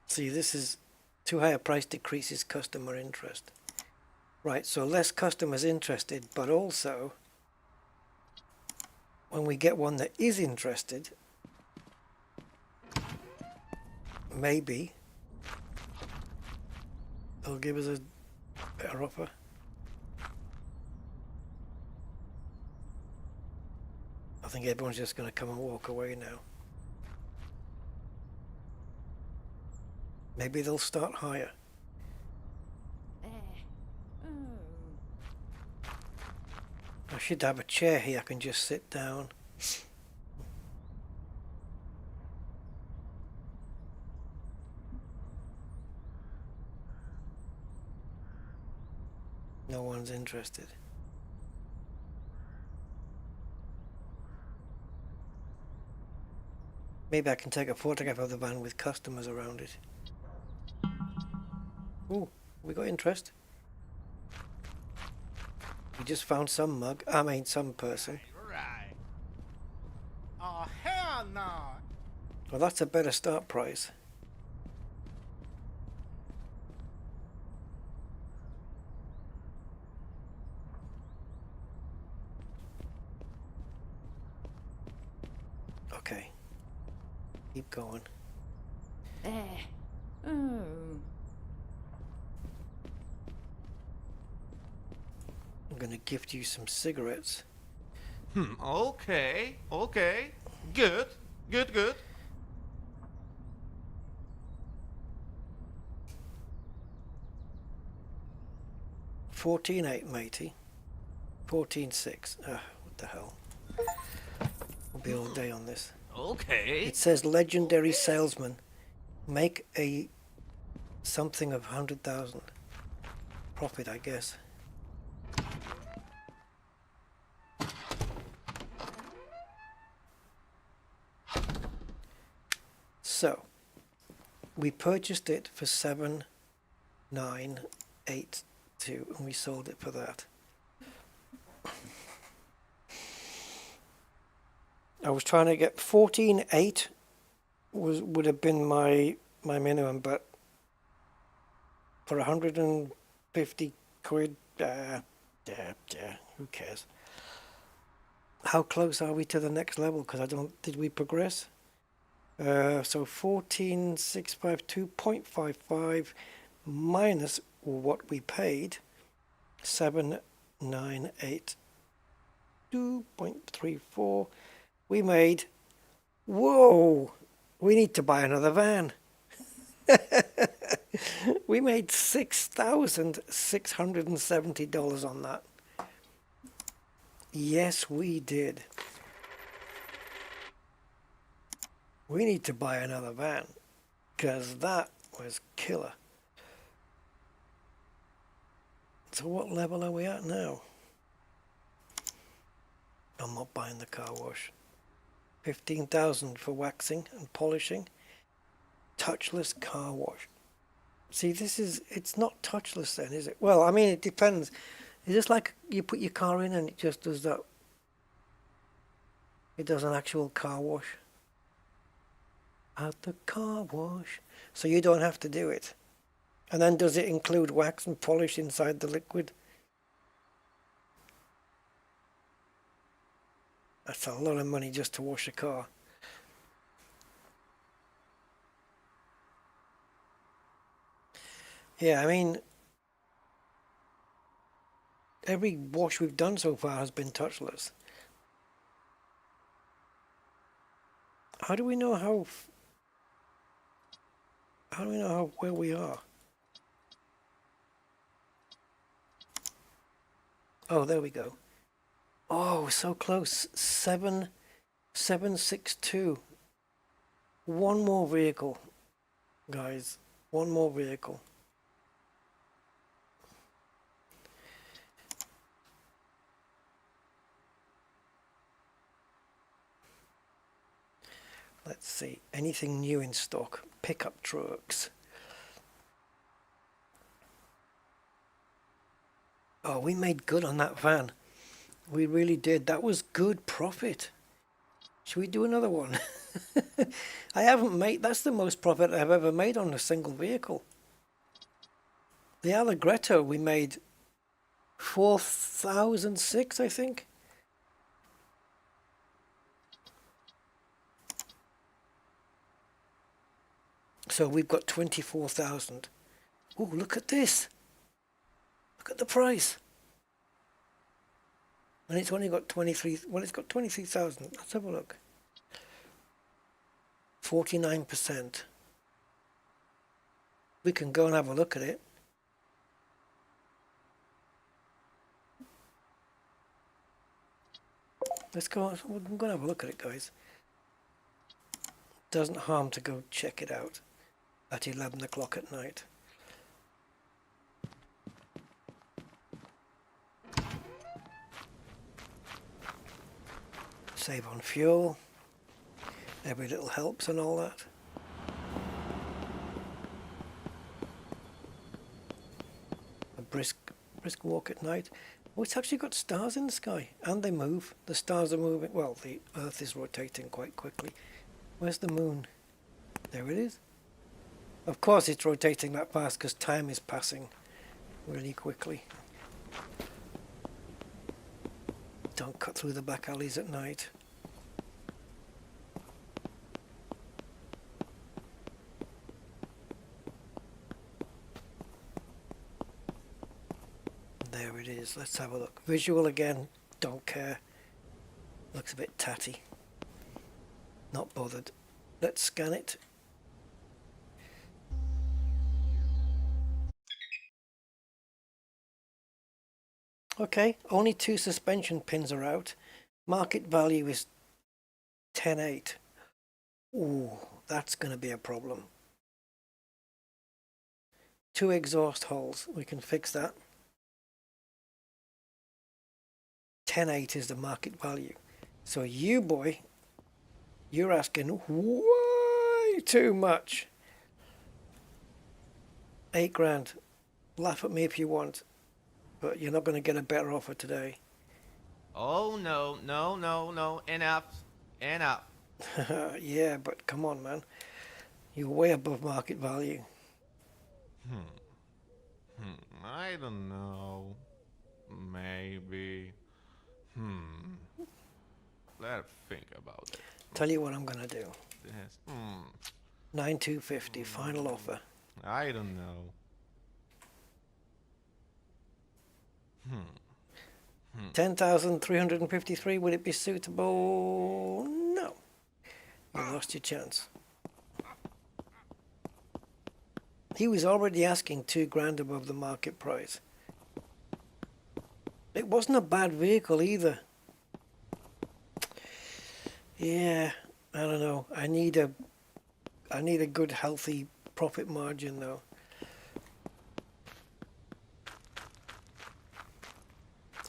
See, this is too high a price decreases customer interest. Right, so less customers interested, but also when we get one that is interested, maybe they'll give us a better offer. I think everyone's just going to come and walk away now. Maybe they'll start higher. I should have a chair here I can just sit down. No one's interested. Maybe I can take a photograph of the van with customers around it. Ooh, we got interest. We just found some some person. Right. Oh, hell no! Well, that's a better start price. Okay. Keep going. I'm gonna gift you some cigarettes. Okay, okay. Good, good, good. $14.8, matey. 14.6. What the hell? We'll be all day on this. Okay. It says legendary salesman. Make a something of 100,000 profit, I guess. So we purchased it for 7,982 and we sold it for that. I was trying to get 14.8 would have been my minimum, but for 150 quid, who cares? How close are we to the next level? Because did we progress? So 14,652.55 minus what we paid, 7,982.34. We made, whoa, we need to buy another van. We made $6,670 on that. Yes, we did. We need to buy another van, because that was killer. So what level are we at now? I'm not buying the car wash. 15,000 for waxing and polishing. Touchless car wash. See, it's not touchless then, is it? Well, I mean, it depends. Is this like you put your car in and it just does that? It does an actual car wash. At the car wash. So you don't have to do it. And then does it include wax and polish inside the liquid? That's a lot of money just to wash a car. Yeah, I mean, every wash we've done so far has been touchless. How do we know where we are? Oh, there we go. Oh, so close. 762. One more vehicle, guys. One more vehicle. Let's see. Anything new in stock? Pickup trucks. Oh, we made good on that van. We really did. That was good profit. Should we do another one? I haven't made... That's the most profit I've ever made on a single vehicle. The Allegretto we made 4,006, I think. So we've got 24,000. Oh, look at this. Look at the price. And it's only got 23, well, it's got 23,000. Let's have a look. 49%. We can go and have a look at it. Let's go, we're going to have a look at it, guys. Doesn't harm to go check it out at 11 o'clock at night. Save on fuel. Every little helps and all that. A brisk walk at night. Oh, it's actually got stars in the sky, and they move. The stars are moving. Well, the Earth is rotating quite quickly. Where's the moon? There it is. Of course it's rotating that fast because time is passing really quickly. Don't cut through the back alleys at night. There it is. Let's have a look. Visual again. Don't care. Looks a bit tatty. Not bothered. Let's scan it. Okay, only 2 suspension pins are out. Market value is 10.8. Ooh, that's going to be a problem. 2 exhaust holes. We can fix that. 10.8 is the market value. So you, boy, you're asking way too much. 8 grand. Laugh at me if you want. But you're not going to get a better offer today. Oh no, no, no, no. Enough. Enough. Yeah, but come on, man. You're way above market value. I don't know. Maybe. Let's think about it. Tell you what I'm going to do. Yes. 9,250, final offer. I don't know. 10,353, would it be suitable? No. You lost your chance. He was already asking 2 grand above the market price. It wasn't a bad vehicle either. Yeah, I don't know. I need a good healthy profit margin though.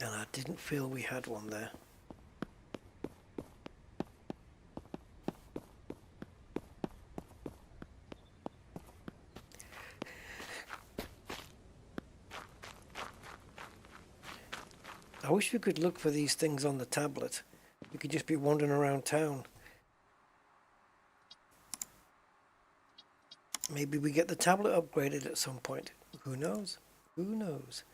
And I didn't feel we had one there. I wish we could look for these things on the tablet. We could just be wandering around town. Maybe we get the tablet upgraded at some point. Who knows? Who knows?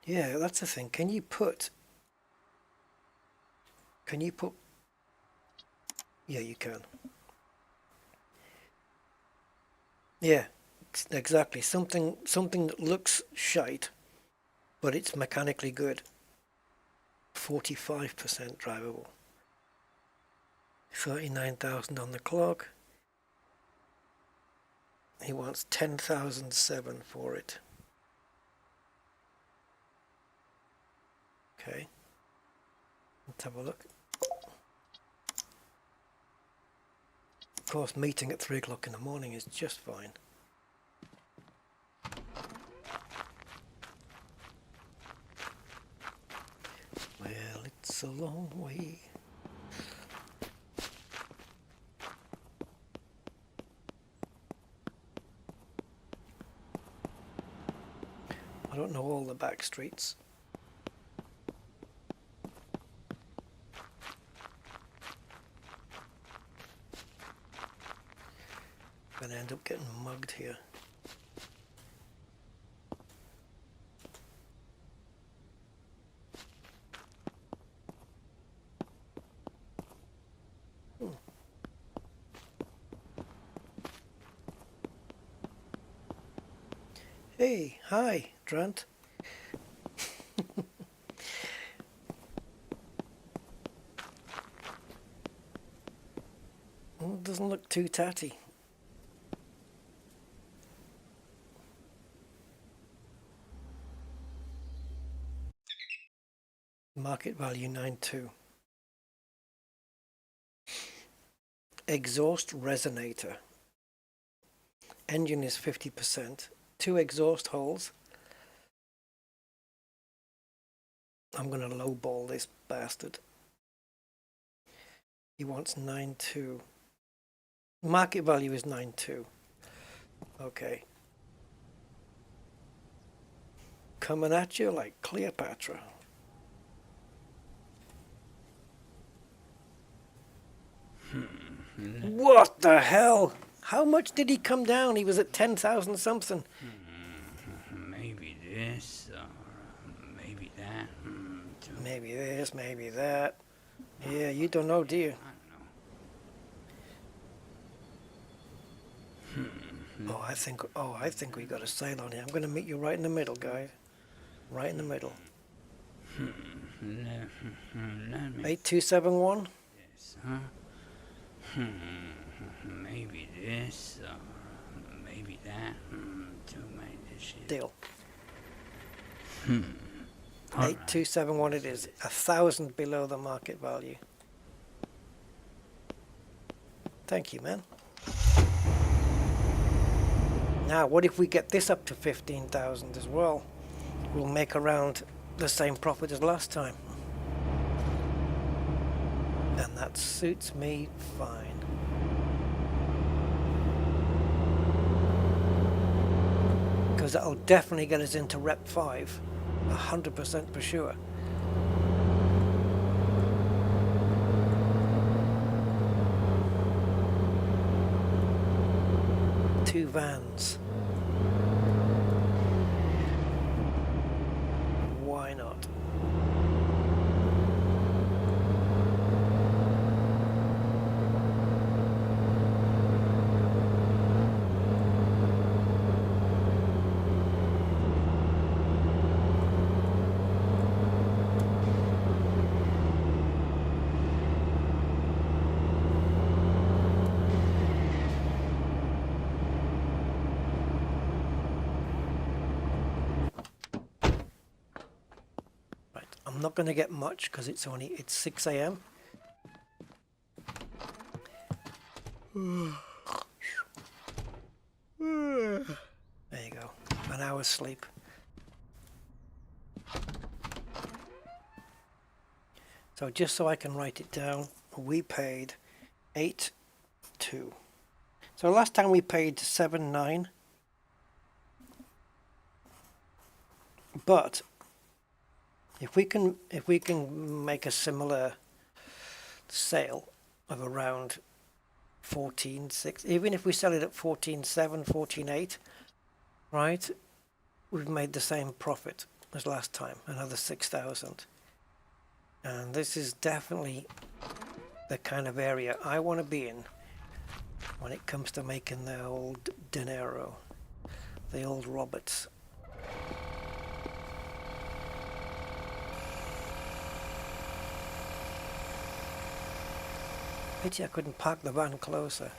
Yeah, that's the thing. Can you put... Yeah, you can. Yeah, exactly. Something that looks shite, but it's mechanically good. 45% drivable. 39,000 on the clock. He wants 10,007 for it. Okay. Let's have a look. Of course, meeting at 3 o'clock in the morning is just fine. Well, it's a long way. I don't know all the back streets. Gonna end up getting mugged here. Hey, hi, Drant. Well, it doesn't look too tatty. Market value 9.2. Exhaust resonator. Engine is 50%. 2 exhaust holes. I'm gonna lowball this bastard. He wants 9.2. Market value is 9.2. Okay. Coming at you like Cleopatra. What the hell? How much did he come down? He was at 10,000 something. Maybe this, or maybe that. Maybe this, maybe that. Yeah, you don't know, do you? I don't know. I think we got a sale on here. I'm gonna meet you right in the middle, guys. Right in the middle. 8271. This, huh? Maybe this, or maybe that. Too many dishes. Deal. Alright. 8271 it is. 1,000 below the market value. Thank you, man. Now, what if we get this up to 15,000 as well? We'll make around the same profit as last time. And that suits me fine. Because that'll definitely get us into Rep 5. 100% for sure. Two vans. Why not? I'm not going to get much because it's 6 a.m. There you go, an hour's sleep. So just so I can write it down, we paid 8.2. So last time we paid 7.9. But if we can make a similar sale of around 14.6, even if we sell it at 14.7, 14.8, right, we've made the same profit as last time, another 6,000. And this is definitely the kind of area I want to be in when it comes to making the old dinero, the old Roberts. Pity I couldn't park the van closer.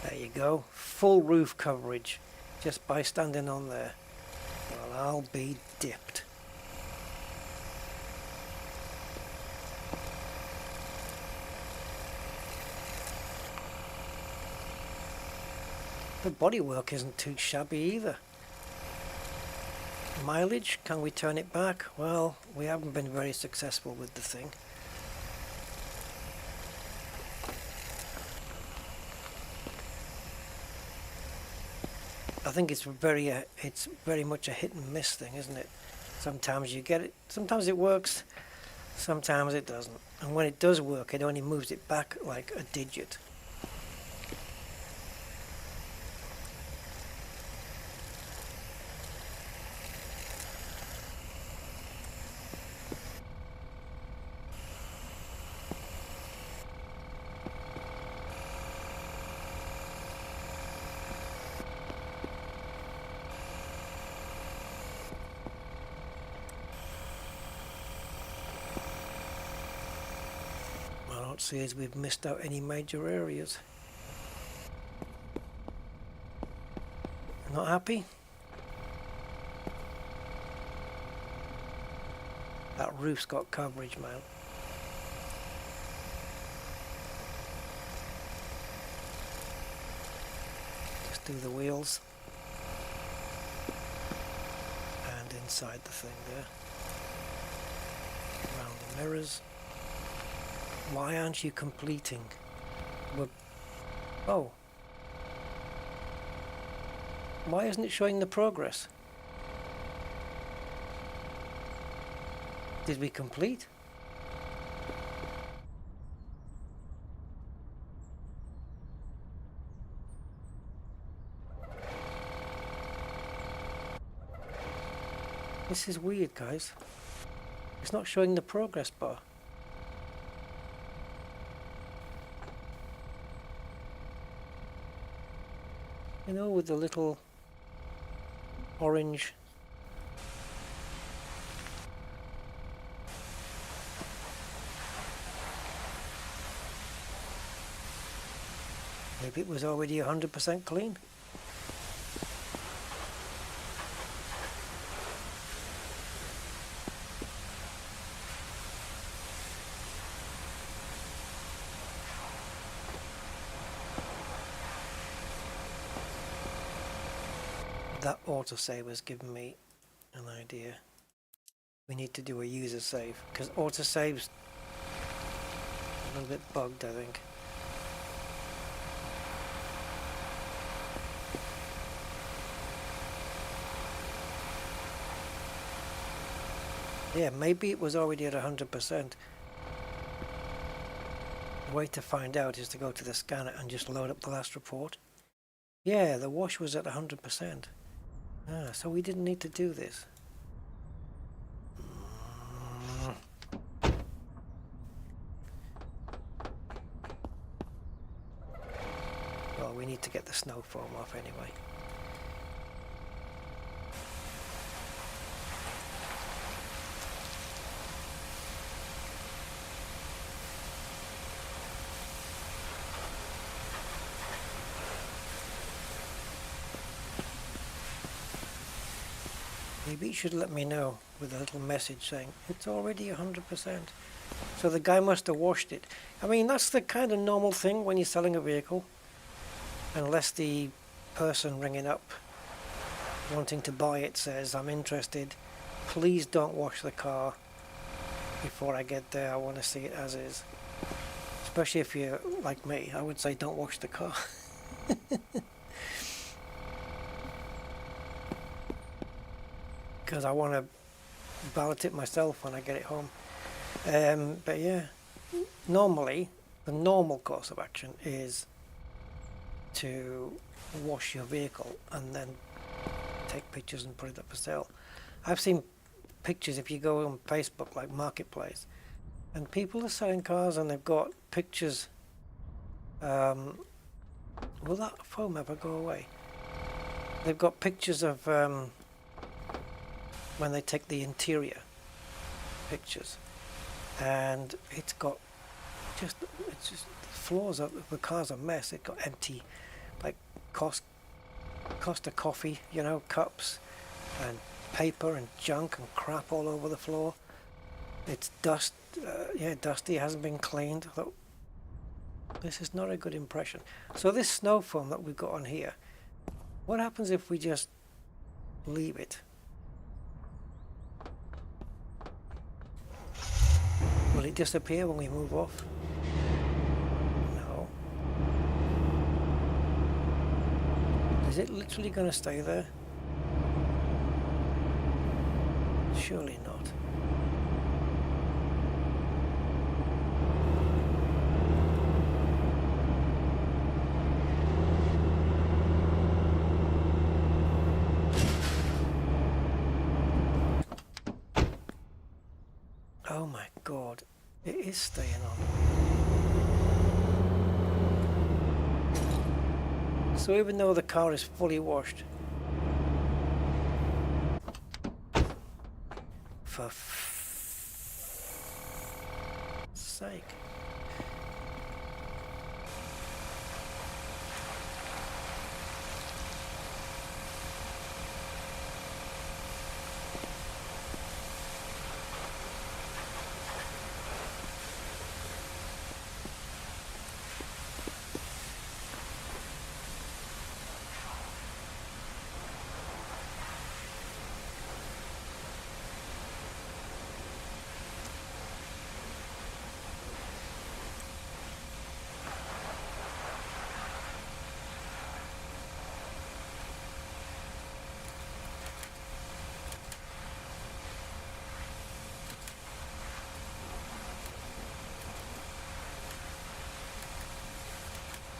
There you go, full roof coverage just by standing on there. Well, I'll be dipped. The bodywork isn't too shabby either. Mileage, can we turn it back? Well, we haven't been very successful with the thing. I think it's very much a hit and miss thing, isn't it? Sometimes you get it, sometimes it works, sometimes it doesn't. And when it does work, it only moves it back like a digit. I don't see as we've missed out any major areas. Not happy? That roof's got coverage, man. Just do the wheels. And inside the thing there. Around the mirrors. Why aren't you completing? Oh. Why isn't it showing the progress? Did we complete? This is weird, guys. It's not showing the progress bar. You know, with the little orange maybe it was already 100% clean. That autosave has given me an idea. We need to do a user save because autosave's a little bit bugged, I think. Yeah, maybe it was already at 100%. The way to find out is to go to the scanner and just load up the last report. Yeah, the wash was at 100%. Ah, so we didn't need to do this. Well, we need to get the snow foam off anyway. Maybe it should let me know with a little message saying it's already 100%. So the guy must have washed it. I mean, that's the kind of normal thing when you're selling a vehicle. Unless the person ringing up wanting to buy it says, I'm interested, please don't wash the car before I get there, I want to see it as is. Especially if you're like me, I would say don't wash the car. Because I want to ballot it myself when I get it home. But yeah, normally the normal course of action is to wash your vehicle and then take pictures and put it up for sale. I've seen pictures if you go on Facebook, like Marketplace, and people are selling cars and they've got pictures. Will that foam ever go away? They've got pictures of when they take the interior pictures, and it's just the floors of the car's a mess. It's got empty, like Costa coffee, you know, cups and paper and junk and crap all over the floor. It's dusty. It hasn't been cleaned. I thought, this is not a good impression. So this snow foam that we've got on here, what happens if we just leave it? Will it disappear when we move off? No. Is it literally going to stay there? Surely not. Oh my God, it is staying on. So even though the car is fully washed, for sake.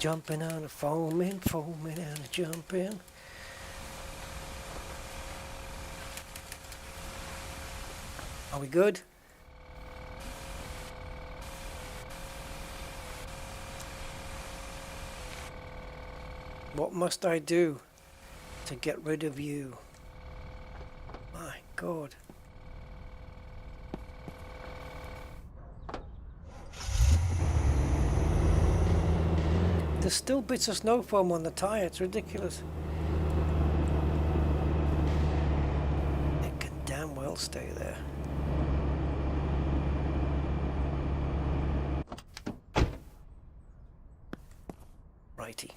Jumping on a foaming and a jumping. Are we good? What must I do to get rid of you? My God. There's still bits of snow foam on the tyre, it's ridiculous. It can damn well stay there. Righty.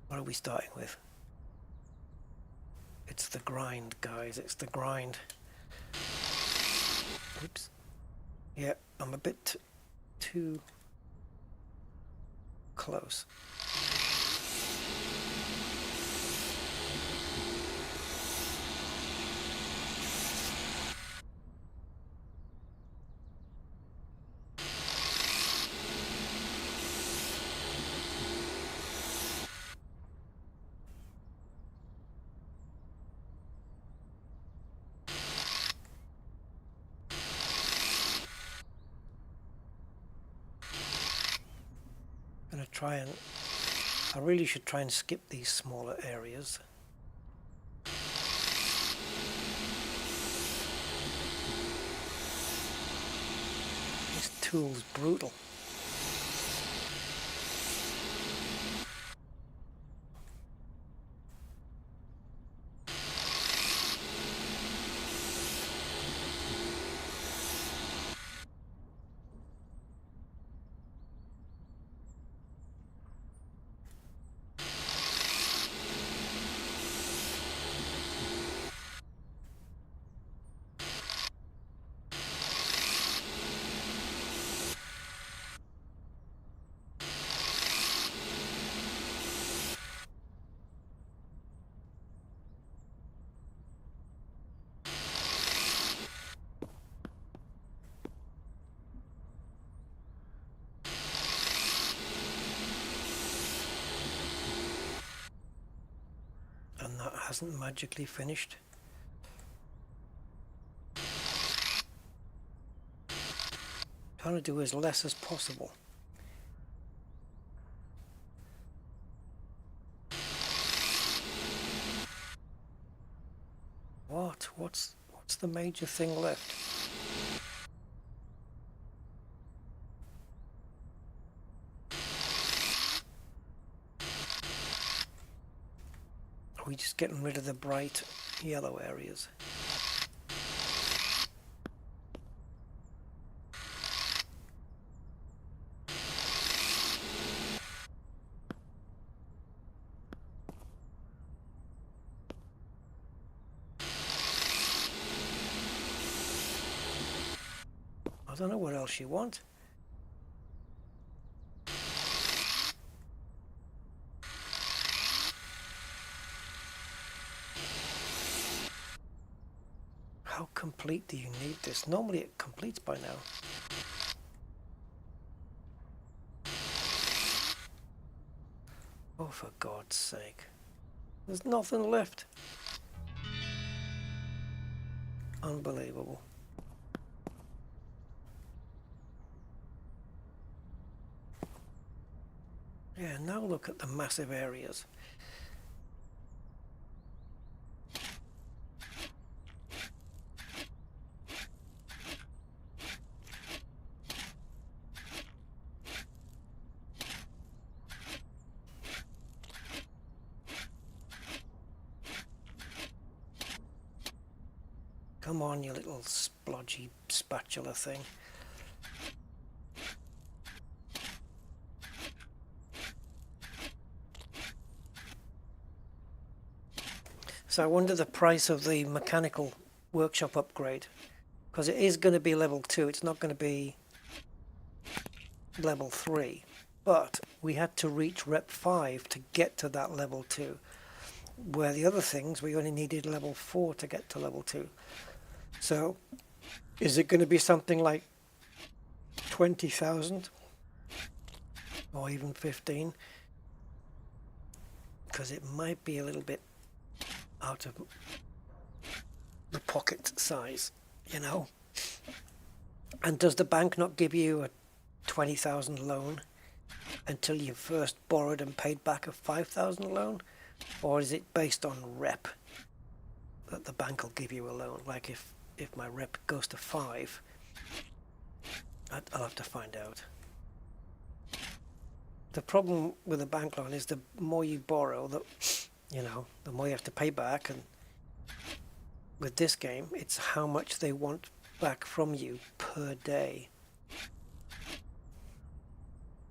What are we starting with? It's the grind, guys, it's the grind. Oops. Yeah, I'm a bit too close. I really should try and skip these smaller areas. This tool's brutal. hasn't magically finished. Trying to do as less as possible. What's the major thing left? Are we just getting rid of the bright yellow areas? I don't know what else you want. How complete do you need this? Normally it completes by now. Oh, for God's sake. There's nothing left. Unbelievable. Yeah, now look at the massive areas. Come on, you little splodgy spatula thing. So I wonder the price of the mechanical workshop upgrade, because it is going to be level 2, it's not going to be level 3, but we had to reach rep 5 to get to that level 2, where the other things we only needed level 4 to get to level 2. So is it going to be something like 20,000 or even 15? Because it might be a little bit out of the pocket size, you know. And does the bank not give you a 20,000 loan until you've first borrowed and paid back a 5,000 loan? Or is it based on rep that the bank will give you a loan? Like if my rep goes to 5, I'll have to find out. The problem with a bank loan is the more you borrow, the more you have to pay back. And with this game, it's how much they want back from you per day.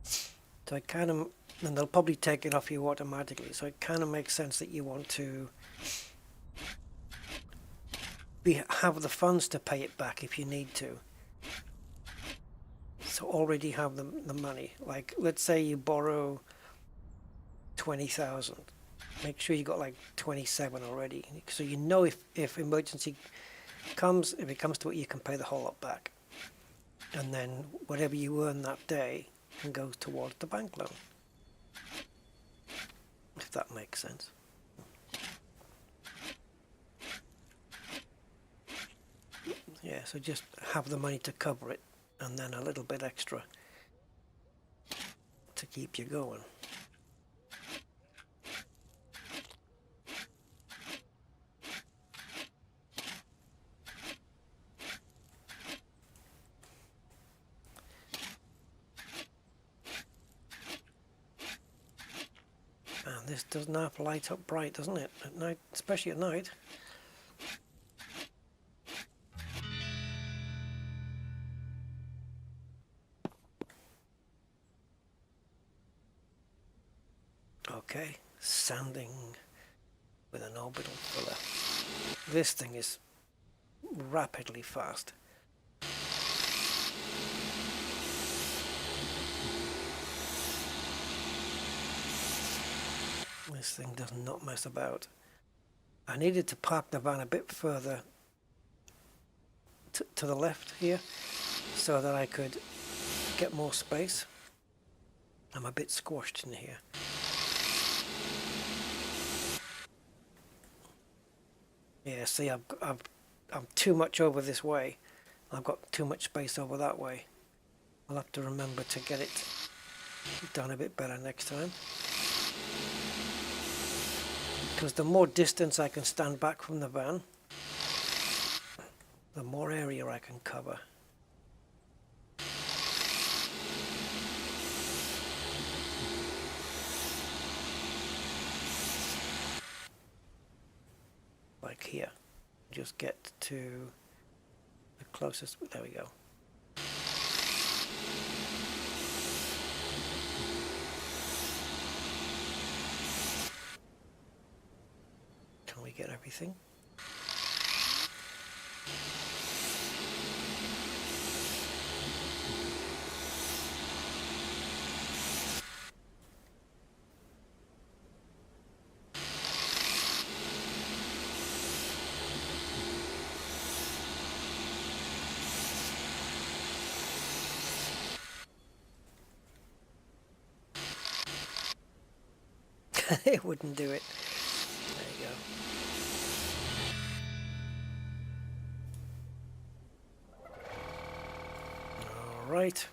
So it kind of, and they'll probably take it off you automatically. So it kind of makes sense that you want to have the funds to pay it back if you need to. So already have the money. Like, let's say you borrow 20,000. Make sure you got like 27 already. So you know if emergency comes, if it comes to it, you can pay the whole lot back. And then whatever you earn that day can go towards the bank loan. If that makes sense. Yeah, so just have the money to cover it, and then a little bit extra to keep you going. And this does not light up bright, doesn't it? At night, especially at night. Okay, sanding with an orbital filler. This thing is rapidly fast. This thing does not mess about. I needed to park the van a bit further to the left here so that I could get more space. I'm a bit squashed in here. Yeah, see, I'm too much over this way. I've got too much space over that way. I'll have to remember to get it done a bit better next time. Because the more distance I can stand back from the van, the more area I can cover. Like here. Just get to the closest, there we go. Can we get everything? It wouldn't do it. There you go. All right.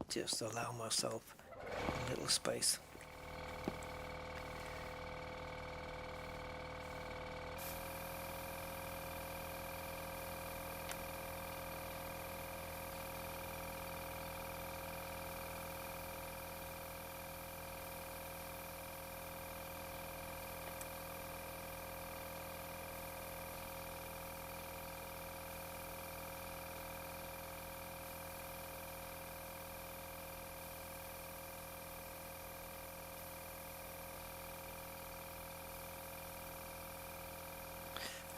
Just allow myself a little space.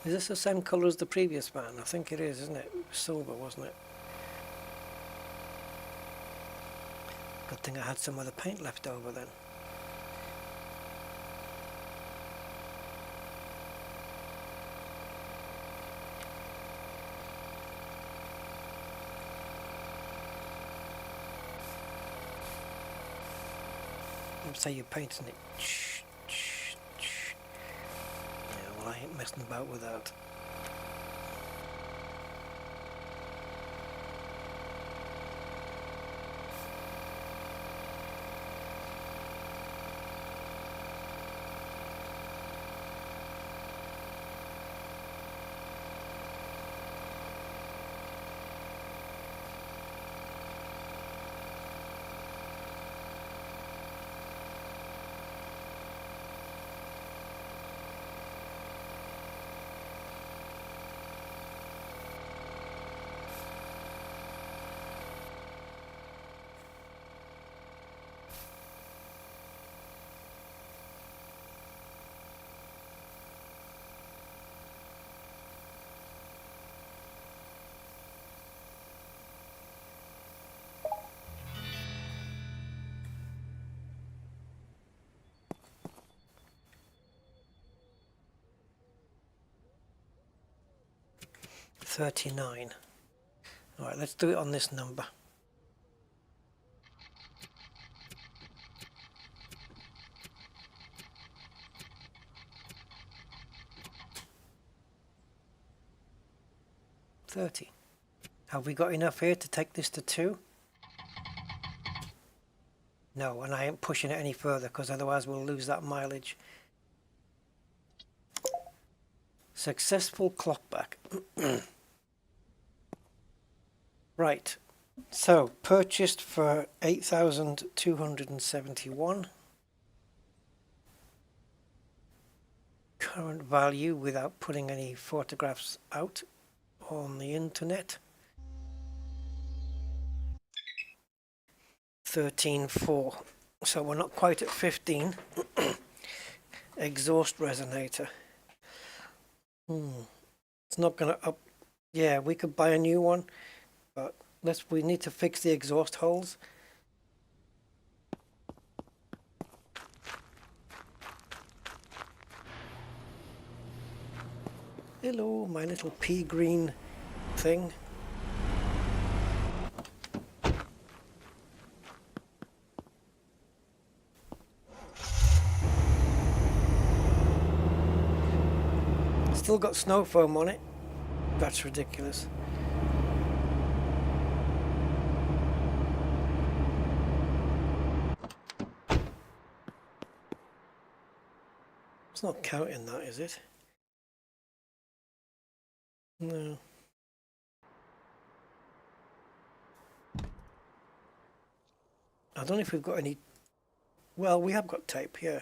Is this the same colour as the previous van? I think it is, isn't it? Silver, wasn't it? Good thing I had some of the paint left over then. Say you're painting it. Yeah, well, I ain't messing about with that. $39. All right, let's do it on this number. $30. Have we got enough here to take this to 2? No, and I ain't pushing it any further because otherwise we'll lose that mileage. Successful clock back. Right, so purchased for 8,271. Current value without putting any photographs out on the internet. 13.4. So we're not quite at 15. Exhaust resonator. It's not gonna up. Yeah, we could buy a new one. But we need to fix the exhaust holes. Hello, my little pea green thing. still got snow foam on it. That's ridiculous. It's not counting that, is it? No. I don't know if we've got any... Well, we have got tape, yeah.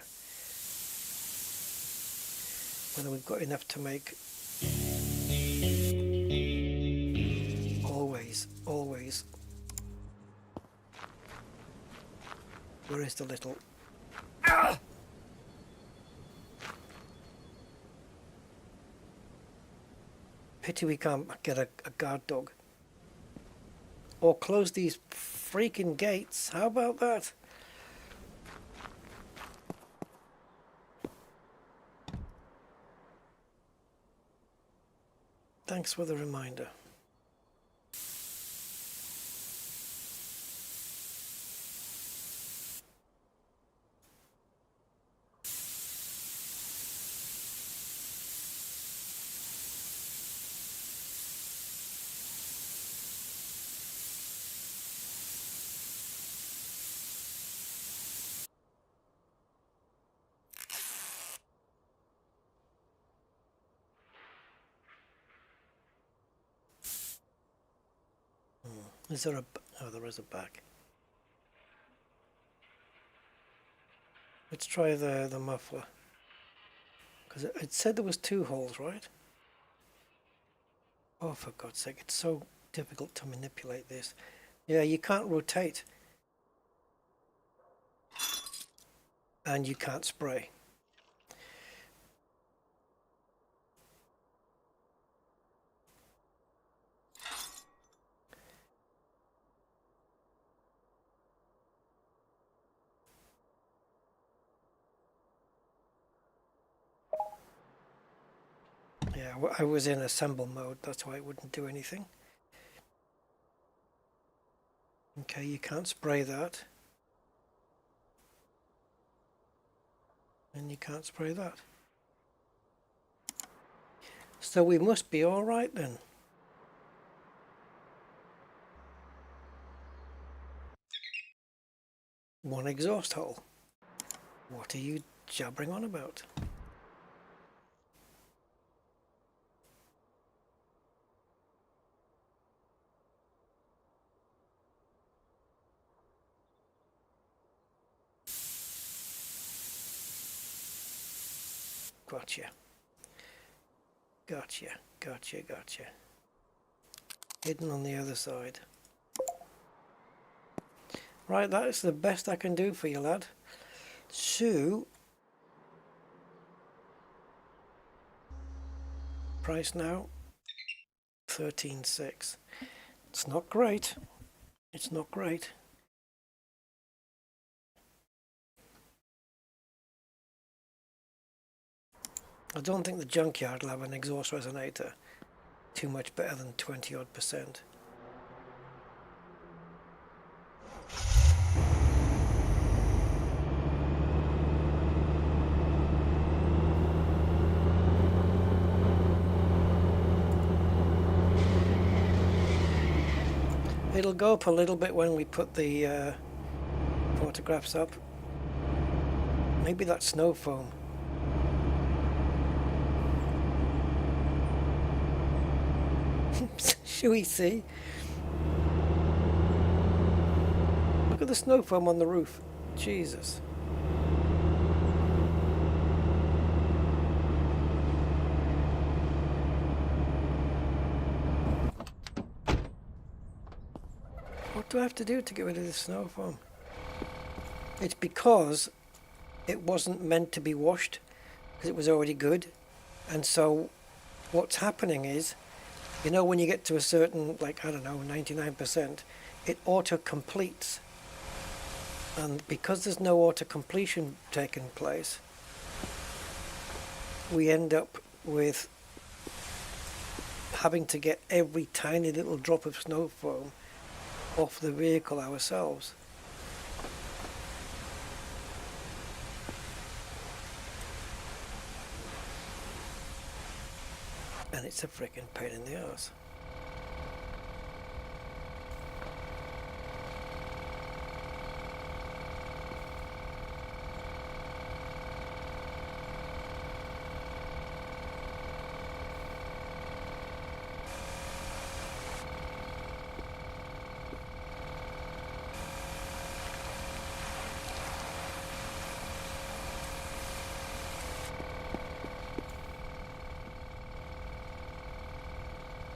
Whether we've got enough to make... Always. Where is the little... Ah! Pity we can't get a guard dog. Or close these freaking gates. How about that? Thanks for the reminder. Is there a... Oh, there is a back. Let's try the muffler. Because it said there was 2 holes, right? Oh, for God's sake, it's so difficult to manipulate this. Yeah, you can't rotate. And you can't spray. Yeah, I was in assemble mode, that's why it wouldn't do anything. Okay, you can't spray that. And you can't spray that. So we must be all right then. One exhaust hole. What are you jabbering on about? Gotcha. Hidden on the other side. Right, that is the best I can do for you, lad. So, price now, 13.6. It's not great. It's not great. I don't think the junkyard will have an exhaust resonator too much better than 20-odd%. It'll go up a little bit when we put the photographs up. Maybe that's snow foam. Shall we see? Look at the snow foam on the roof. Jesus. What do I have to do to get rid of the snow foam? It's because it wasn't meant to be washed, because it was already good. And so what's happening is, you know, when you get to a certain, like, I don't know, 99%, it auto-completes. And because there's no auto-completion taking place, we end up with having to get every tiny little drop of snow foam off the vehicle ourselves. And it's a freaking pain in the ass.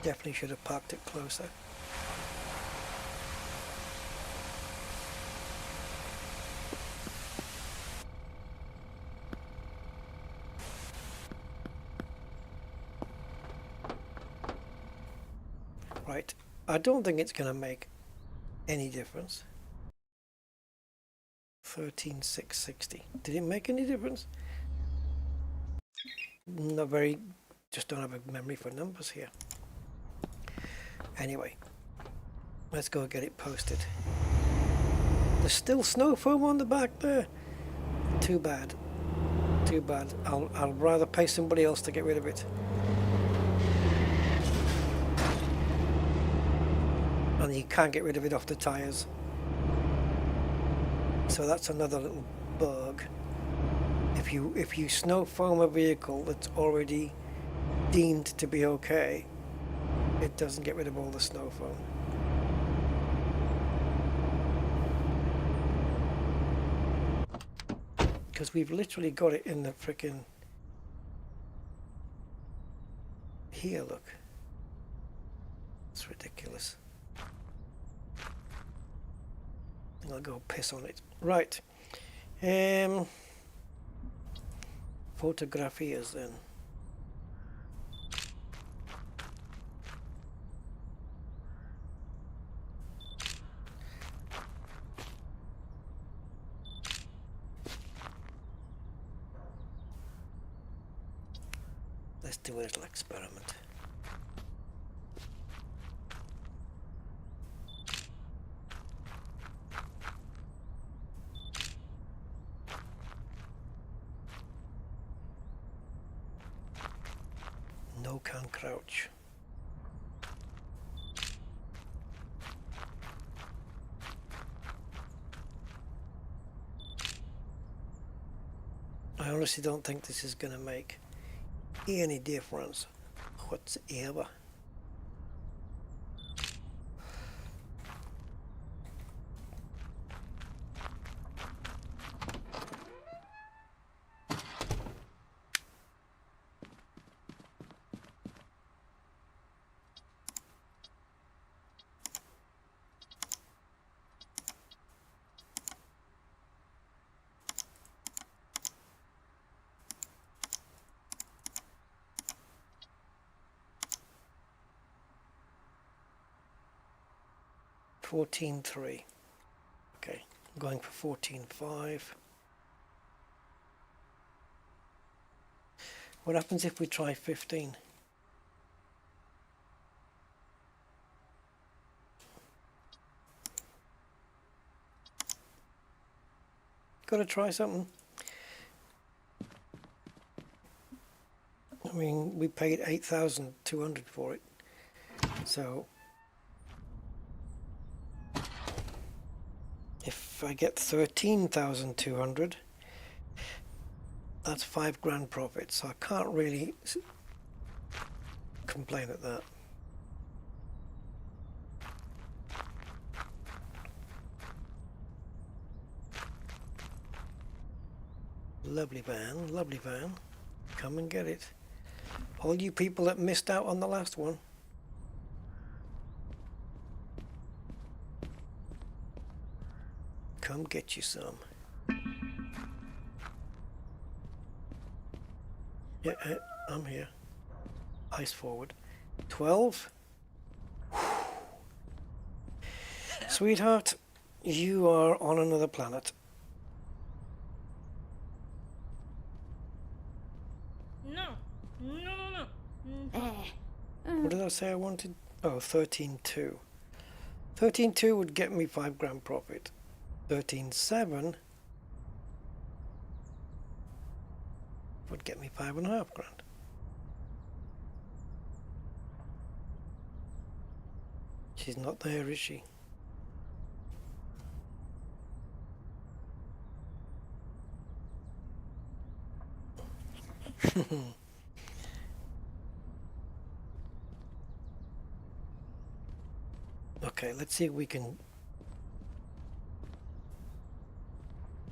Definitely should have parked it closer. Right, I don't think it's going to make any difference. 13,660. Did it make any difference? Not very, just don't have a memory for numbers here. Anyway, let's go get it posted. There's still snow foam on the back there. Too bad. Too bad. I'll rather pay somebody else to get rid of it. And you can't get rid of it off the tyres. So that's another little bug. If you snow foam a vehicle that's already deemed to be okay, it doesn't get rid of all the snow foam. Because we've literally got it in the frickin' here, look. It's ridiculous. I'll go piss on it. Right. Photografias then. Let's do a little experiment. No can crouch. I honestly don't think this is going to make any difference whatsoever. $14.3. Okay, I'm going for $14.5. What happens if we try 15? Gotta try something. I mean, we paid $8,200 for it, so if I get 13,200, that's $5,000 profit, so I can't really complain at that. Lovely van, lovely van. Come and get it. All you people that missed out on the last one. Come get you some. Yeah, I'm here. Ice forward. 12. Sweetheart, you are on another planet. No. No. What did I say I wanted? Oh, 13.2. 13.2 would get me $5,000 profit. 13.7 would get me $5,500. She's not there, is she? Okay, let's see if we can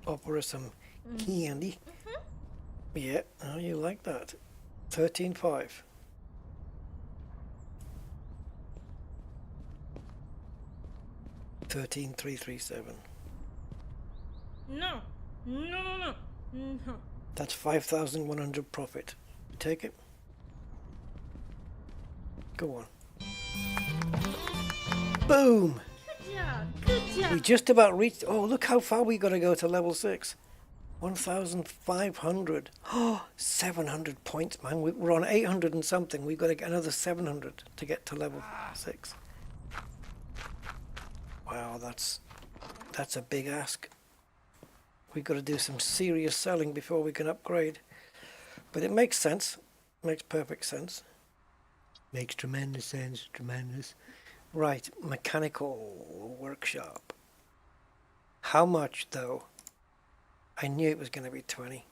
offer her some candy. Yeah, how you like that? 13.5. $13,337. No. No, no, no. No. That's 5,100 profit. Take it. Go on. Boom! Good job. Good job. We just about reached. Oh, look how far we got to go to level 6. 1,500. Oh, 700 points, man. We're on 800 and something. We've got to get another 700 to get to level 6. Wow, that's a big ask. We've got to do some serious selling before we can upgrade. But it makes sense. Makes perfect sense. Makes tremendous sense. Tremendous. Right, mechanical workshop. How much, though? I knew it was going to be 20.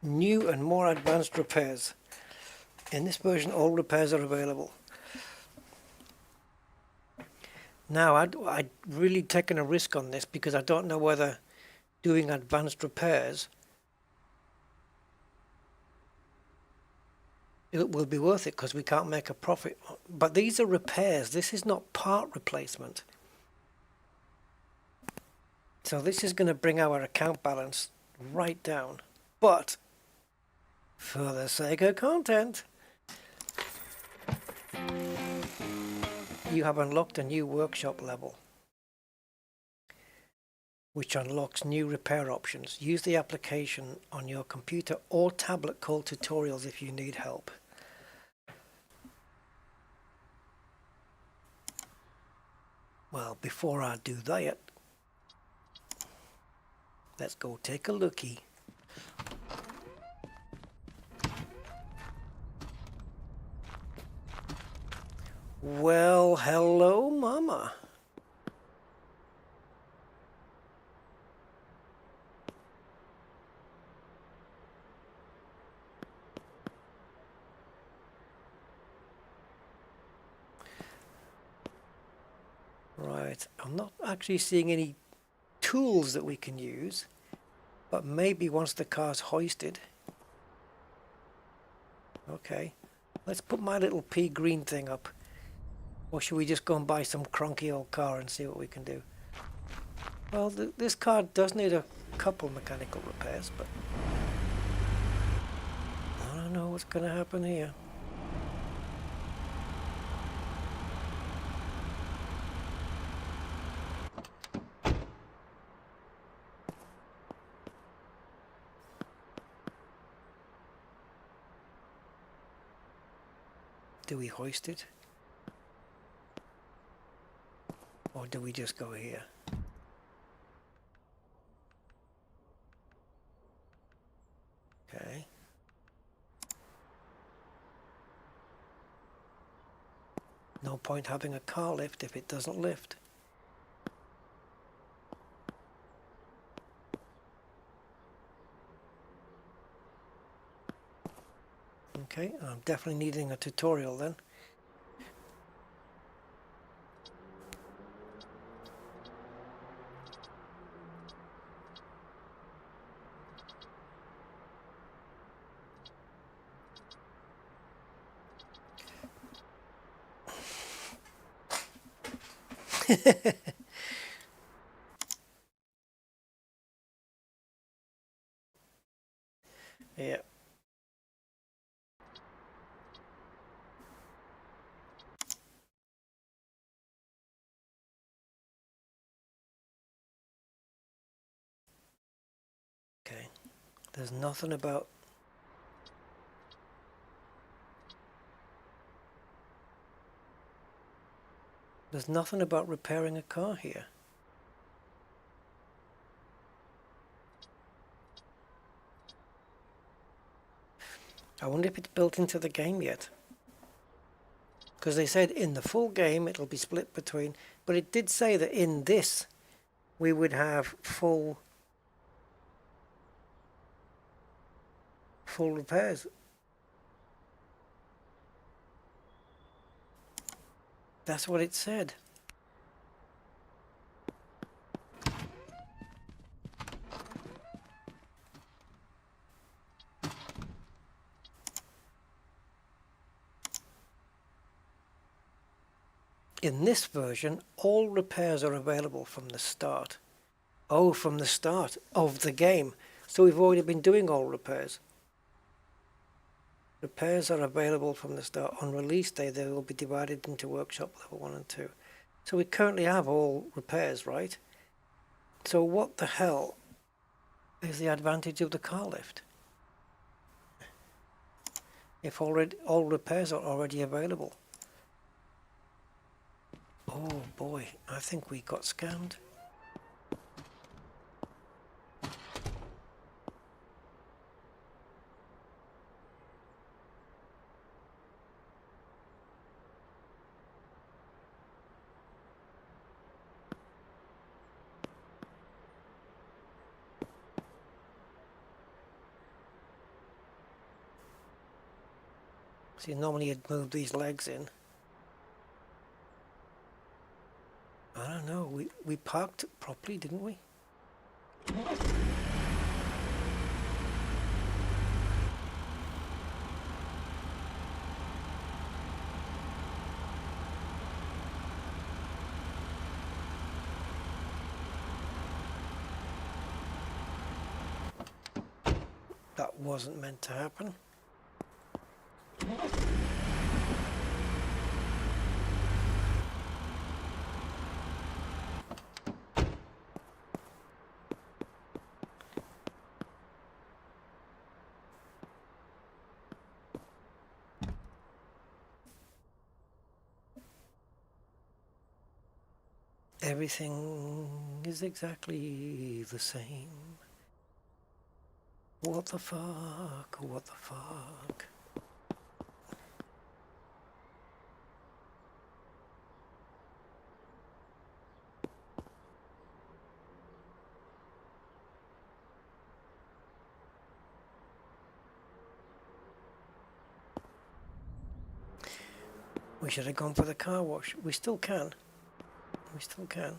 New and more advanced repairs. In this version, all repairs are available. Now, I'd really taken a risk on this because I don't know whether doing advanced repairs it will be worth it because we can't make a profit. But these are repairs. This is not part replacement. So this is going to bring our account balance right down. But for the sake of content, you have unlocked a new workshop level, which unlocks new repair options. Use the application on your computer or tablet called tutorials if you need help. Well, before I do that, let's go take a lookie. Well, hello, Mama. Right, I'm not actually seeing any tools that we can use, but maybe once the car's hoisted. Okay, let's put my little pea green thing up. Or should we just go and buy some cronky old car and see what we can do? Well, this car does need a couple mechanical repairs, but I don't know what's going to happen here. Do we hoist it? Or do we just go here? Okay. No point having a car lift if it doesn't lift. Okay, I'm definitely needing a tutorial then. Yeah. Okay. There's nothing about repairing a car here. I wonder if it's built into the game yet. Because they said in the full game it'll be split between, but it did say that in this we would have full repairs. That's what it said. In this version, all repairs are available from the start. Oh, from the start of the game. So we've already been doing all repairs. Repairs are available from the start. On release day, they will be divided into workshop level 1 and 2. So we currently have all repairs, right? So what the hell is the advantage of the car lift? If all repairs are already available. Oh boy, I think we got scammed. See, normally you'd move these legs in. I don't know, we parked properly, didn't we? That wasn't meant to happen. Everything is exactly the same. What the fuck? What the fuck? We should have gone for the car wash. We still can. We still can.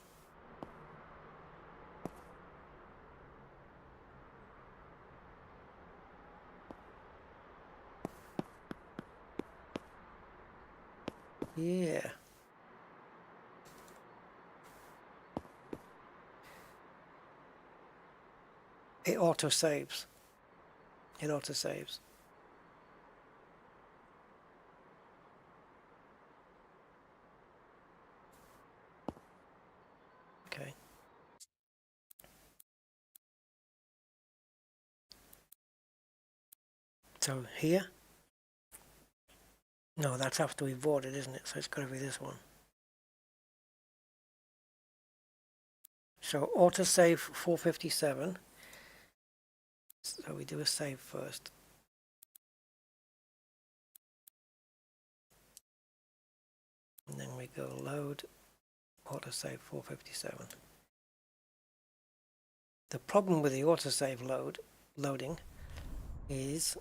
Yeah. It auto saves. It auto saves. Okay. So here? No, that's after we've bought it, isn't it? So it's got to be this one. So autosave 457. So we do a save first. And then we go load, autosave 457. The problem with the autosave loading is,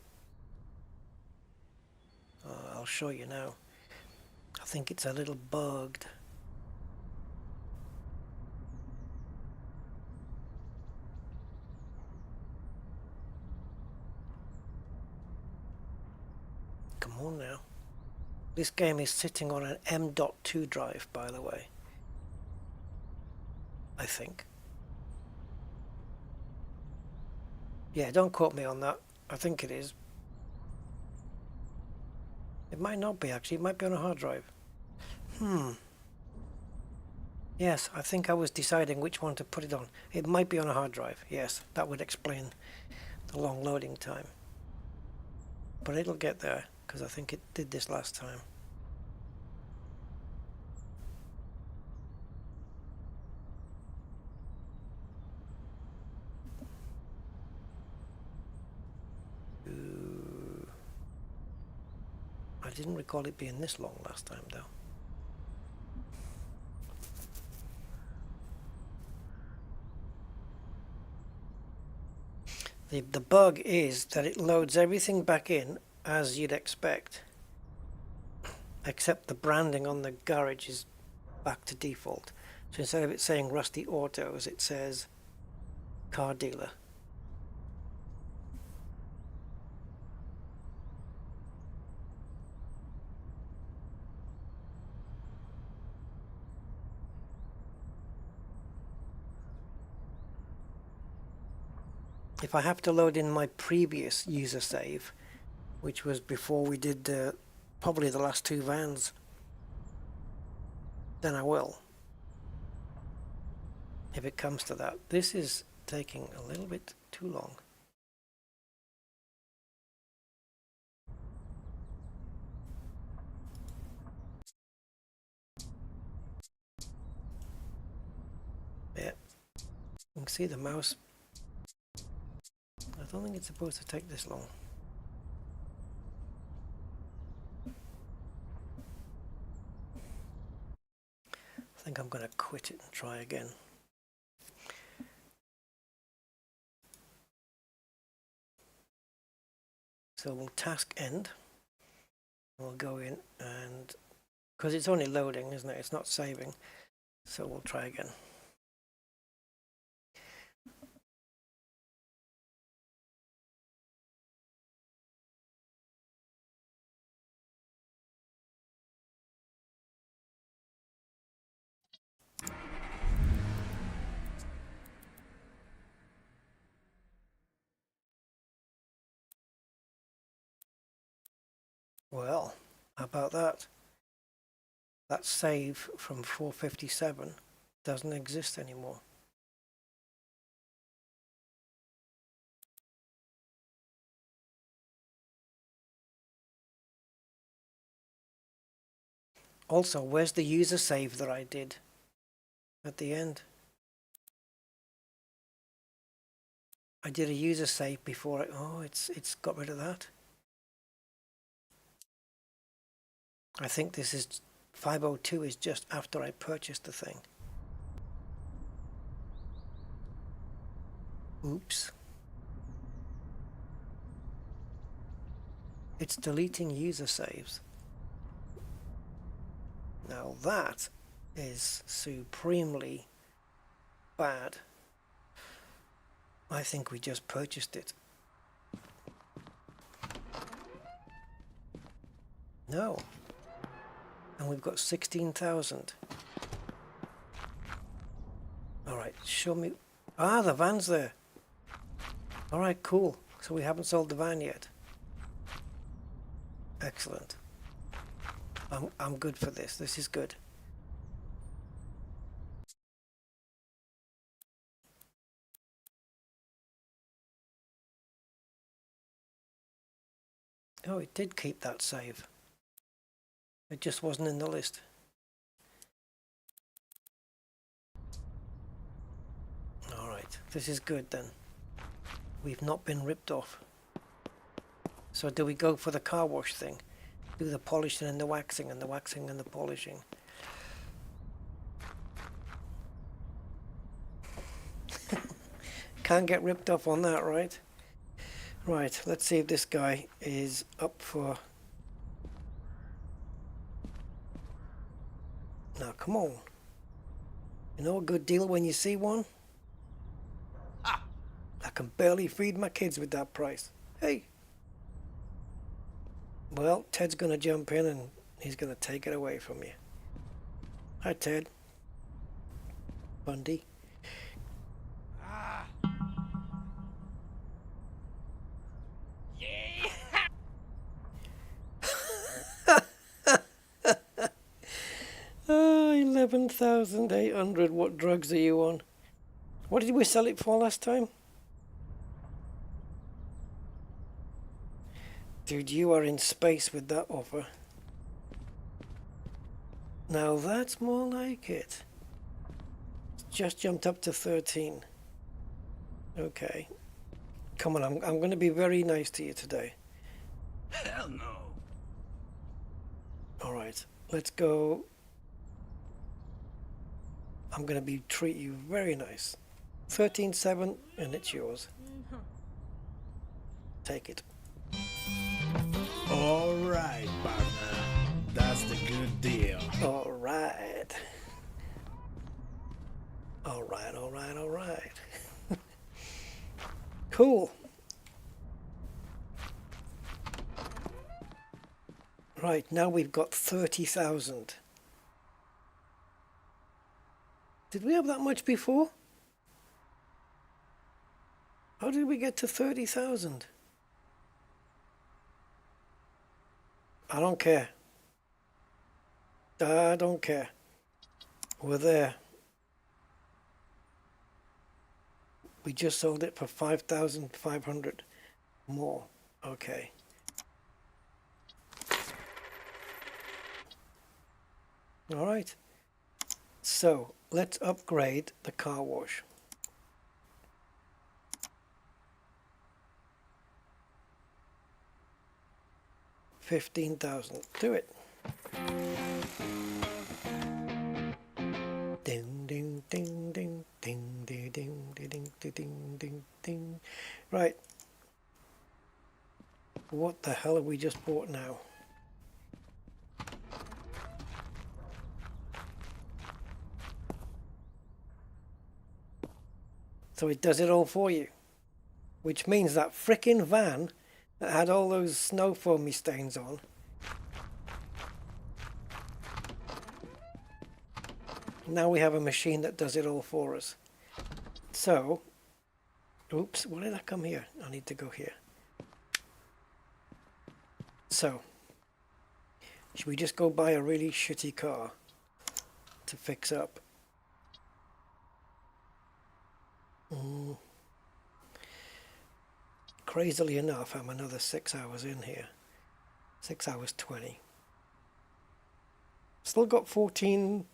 I'll show you now. I think it's a little bugged. Come on now. This game is sitting on an M.2 drive, by the way. I think. Yeah, don't quote me on that. I think it is. It might not be, actually. It might be on a hard drive. Yes, I think I was deciding which one to put it on. It might be on a hard drive. Yes, that would explain the long loading time. But it'll get there, because I think it did this last time. I didn't recall it being this long last time though. The bug is that it loads everything back in as you'd expect, except the branding on the garage is back to default. So instead of it saying Rusty Autos, it says car dealer. If I have to load in my previous user save, which was before we did probably the last two vans, then I will. If it comes to that. This is taking a little bit too long. Yeah, you can see the mouse. I don't think it's supposed to take this long. I think I'm going to quit it and try again. So we'll task end. We'll go in and, because it's only loading, isn't it? It's not saving. So we'll try again. Well, how about that? That save from 457 doesn't exist anymore. Also, where's the user save that I did at the end? I did a user save before it's got rid of that. I think this is 502 is just after I purchased the thing. Oops. It's deleting user saves. Now that is supremely bad. I think we just purchased it. No. And we've got 16,000. Alright, show me. Ah, the van's there. Alright, cool. So we haven't sold the van yet. Excellent. I'm good for this. This is good. Oh, it did keep that save. It just wasn't in the list. Alright, this is good then. We've not been ripped off. So do we go for the car wash thing? Do the polishing and the waxing and the waxing and the polishing. Can't get ripped off on that, right? Right, let's see if this guy is up for... Now, come on. You know a good deal when you see one? Ah. I can barely feed my kids with that price. Hey. Well, Ted's going to jump in and he's going to take it away from you. Hi, Ted. Bundy. Ah. Oh, 11,800. What drugs are you on? What did we sell it for last time? Dude, you are in space with that offer. Now that's more like it. Just jumped up to 13. Okay. Come on, I'm going to be very nice to you today. Hell no. All right, let's go. I'm going to treat you very nice. 13.7 and it's yours. Take it. All right, partner. That's the good deal. All right. All right, all right, all right. Cool. Right, now we've got 30,000. Did we have that much before? How did we get to 30,000? I don't care. I don't care. We're there. We just sold it for 5,500 more. Okay. All right. So let's upgrade the car wash. $15,000. Do it. Ding ding ding ding ding ding ding ding ding ding ding. Right. What the hell have we just bought now? So it does it all for you. Which means that frickin' van that had all those snow foamy stains on now we have a machine that does it all for us. So, oops, why did I come here? I need to go here. So, should we just go buy a really shitty car to fix up? Crazily enough, I'm another 6 hours in here. 6 hours 20. Still got 14,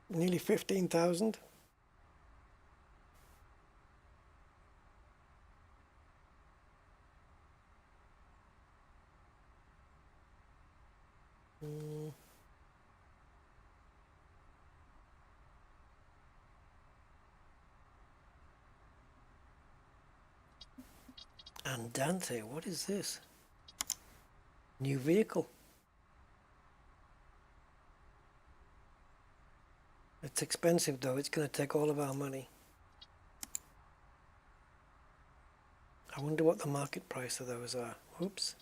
nearly 15,000. And Dante, what is this? New vehicle. It's expensive though, it's going to take all of our money. I wonder what the market price of those are. Oops.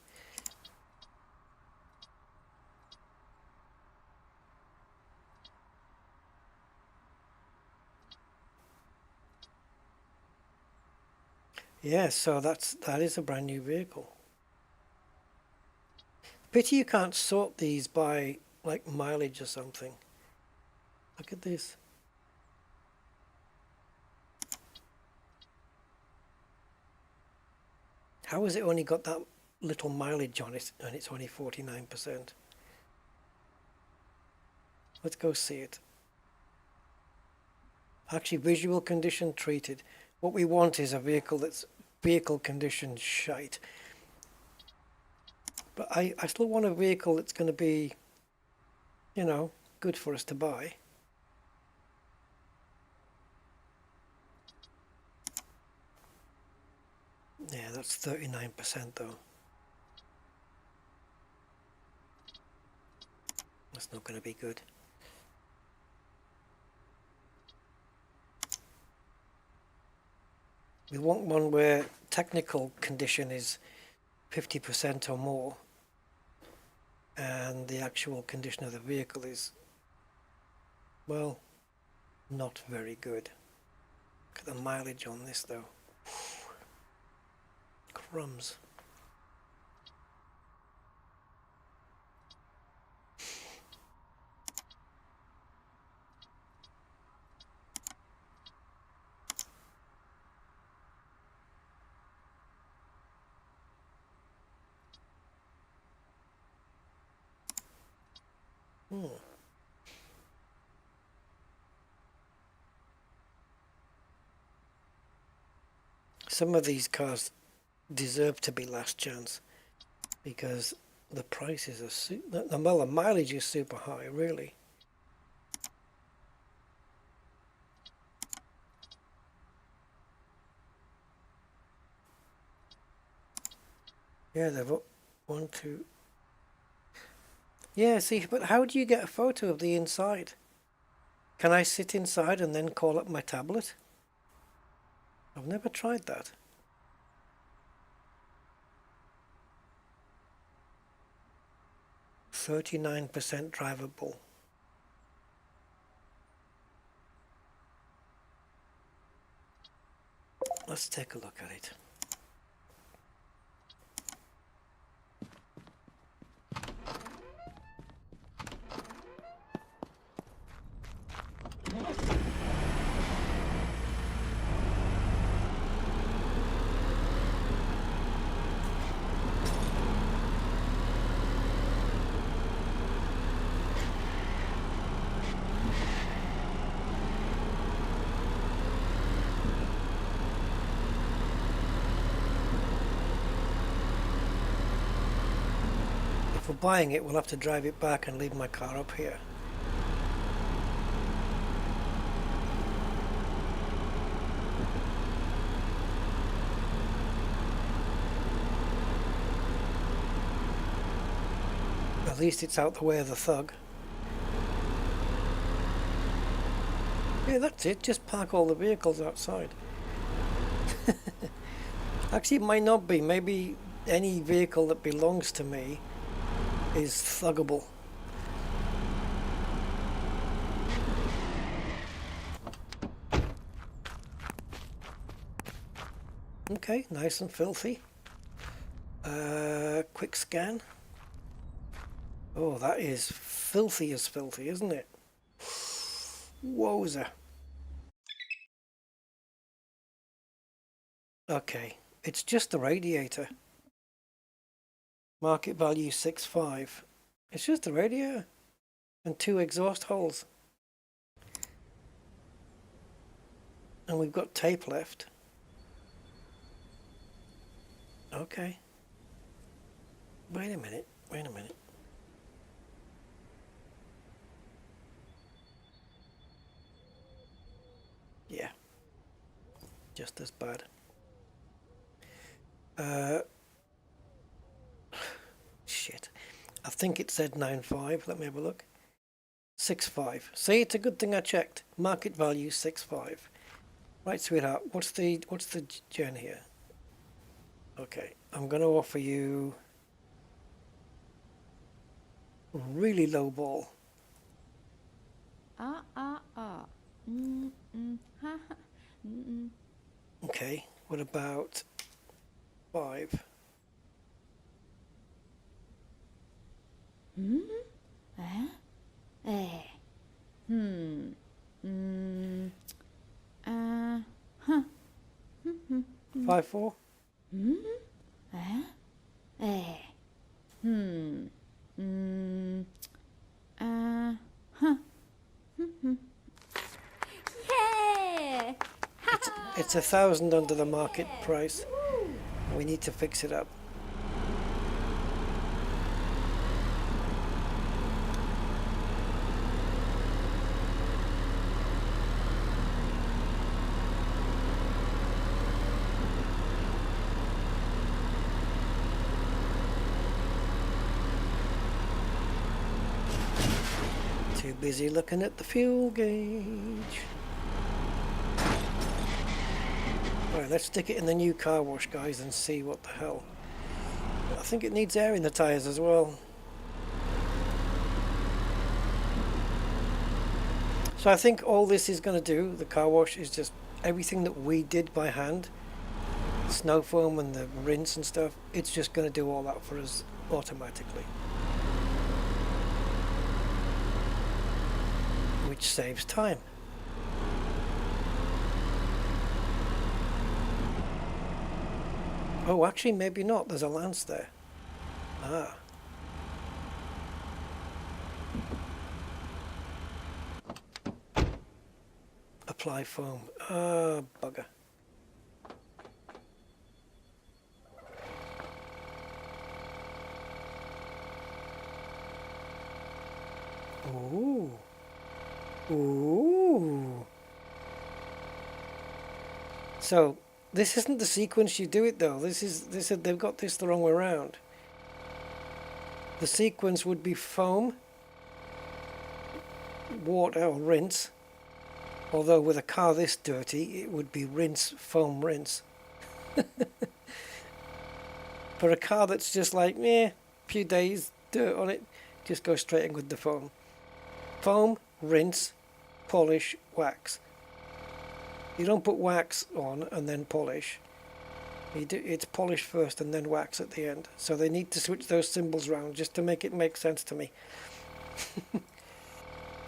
Yeah, so that is a brand new vehicle. Pity you can't sort these by like mileage or something. Look at this. How has it only got that little mileage on it and it's only 49%? Let's go see it. Actually, visual condition treated. What we want is a vehicle that's vehicle condition shite. But I still want a vehicle that's going to be, you know, good for us to buy. Yeah, that's 39% though. That's not going to be good. We want one where technical condition is 50% or more and the actual condition of the vehicle is, well, not very good. Look at the mileage on this though. Crumbs. Some of these cars deserve to be last chance because The prices are well, the mileage is super high, really. Yeah, they've up 1, 2. Yeah, see, but how do you get a photo of the inside? Can I sit inside and then call up my tablet? I've never tried that. %39 drivable. Let's take a look at it. If we're buying it, we'll have to drive it back and leave my car up here. At least it's out the way of the thug. Yeah, that's it. Just park all the vehicles outside. Actually, it might not be. Maybe any vehicle that belongs to me is thuggable. Okay, nice and filthy. Quick scan. Oh, that is filthy as filthy, isn't it? Wowza. Okay, it's just the radiator. Market value 6.5. It's just the radiator and 2 exhaust holes. And we've got tape left. Okay. Wait a minute, wait a minute. Yeah. Just as bad. Shit. I think it said 9.5. Let me have a look. 6.5. See, it's a good thing I checked. Market value 6.5. Right, sweetheart. What's the gen here? Okay, I'm going to offer you really low ball. Okay, what about 5? Five, 4? Yeah! It's 1,000 under the market price. We need to fix it up. Too busy looking at the fuel gauge. Alright, let's stick it in the new car wash, guys, and see what the hell. I think it needs air in the tyres as well. So I think all this is going to do, the car wash, is just everything that we did by hand. Snow foam and the rinse and stuff, it's just going to do all that for us automatically. Which saves time. Oh, actually, maybe not. There's a lance there. Ah. Apply foam. Ah, bugger. Ooh. Ooh. So this isn't the sequence you do it though. They've got this the wrong way around. The sequence would be foam, water or rinse. Although with a car this dirty, it would be rinse, foam, rinse. For a car that's just like, few days, dirt on it, just go straight in with the foam. Foam, rinse, polish, wax. You don't put wax on and then polish. It's polish first and then wax at the end. So they need to switch those symbols around just to make it make sense to me.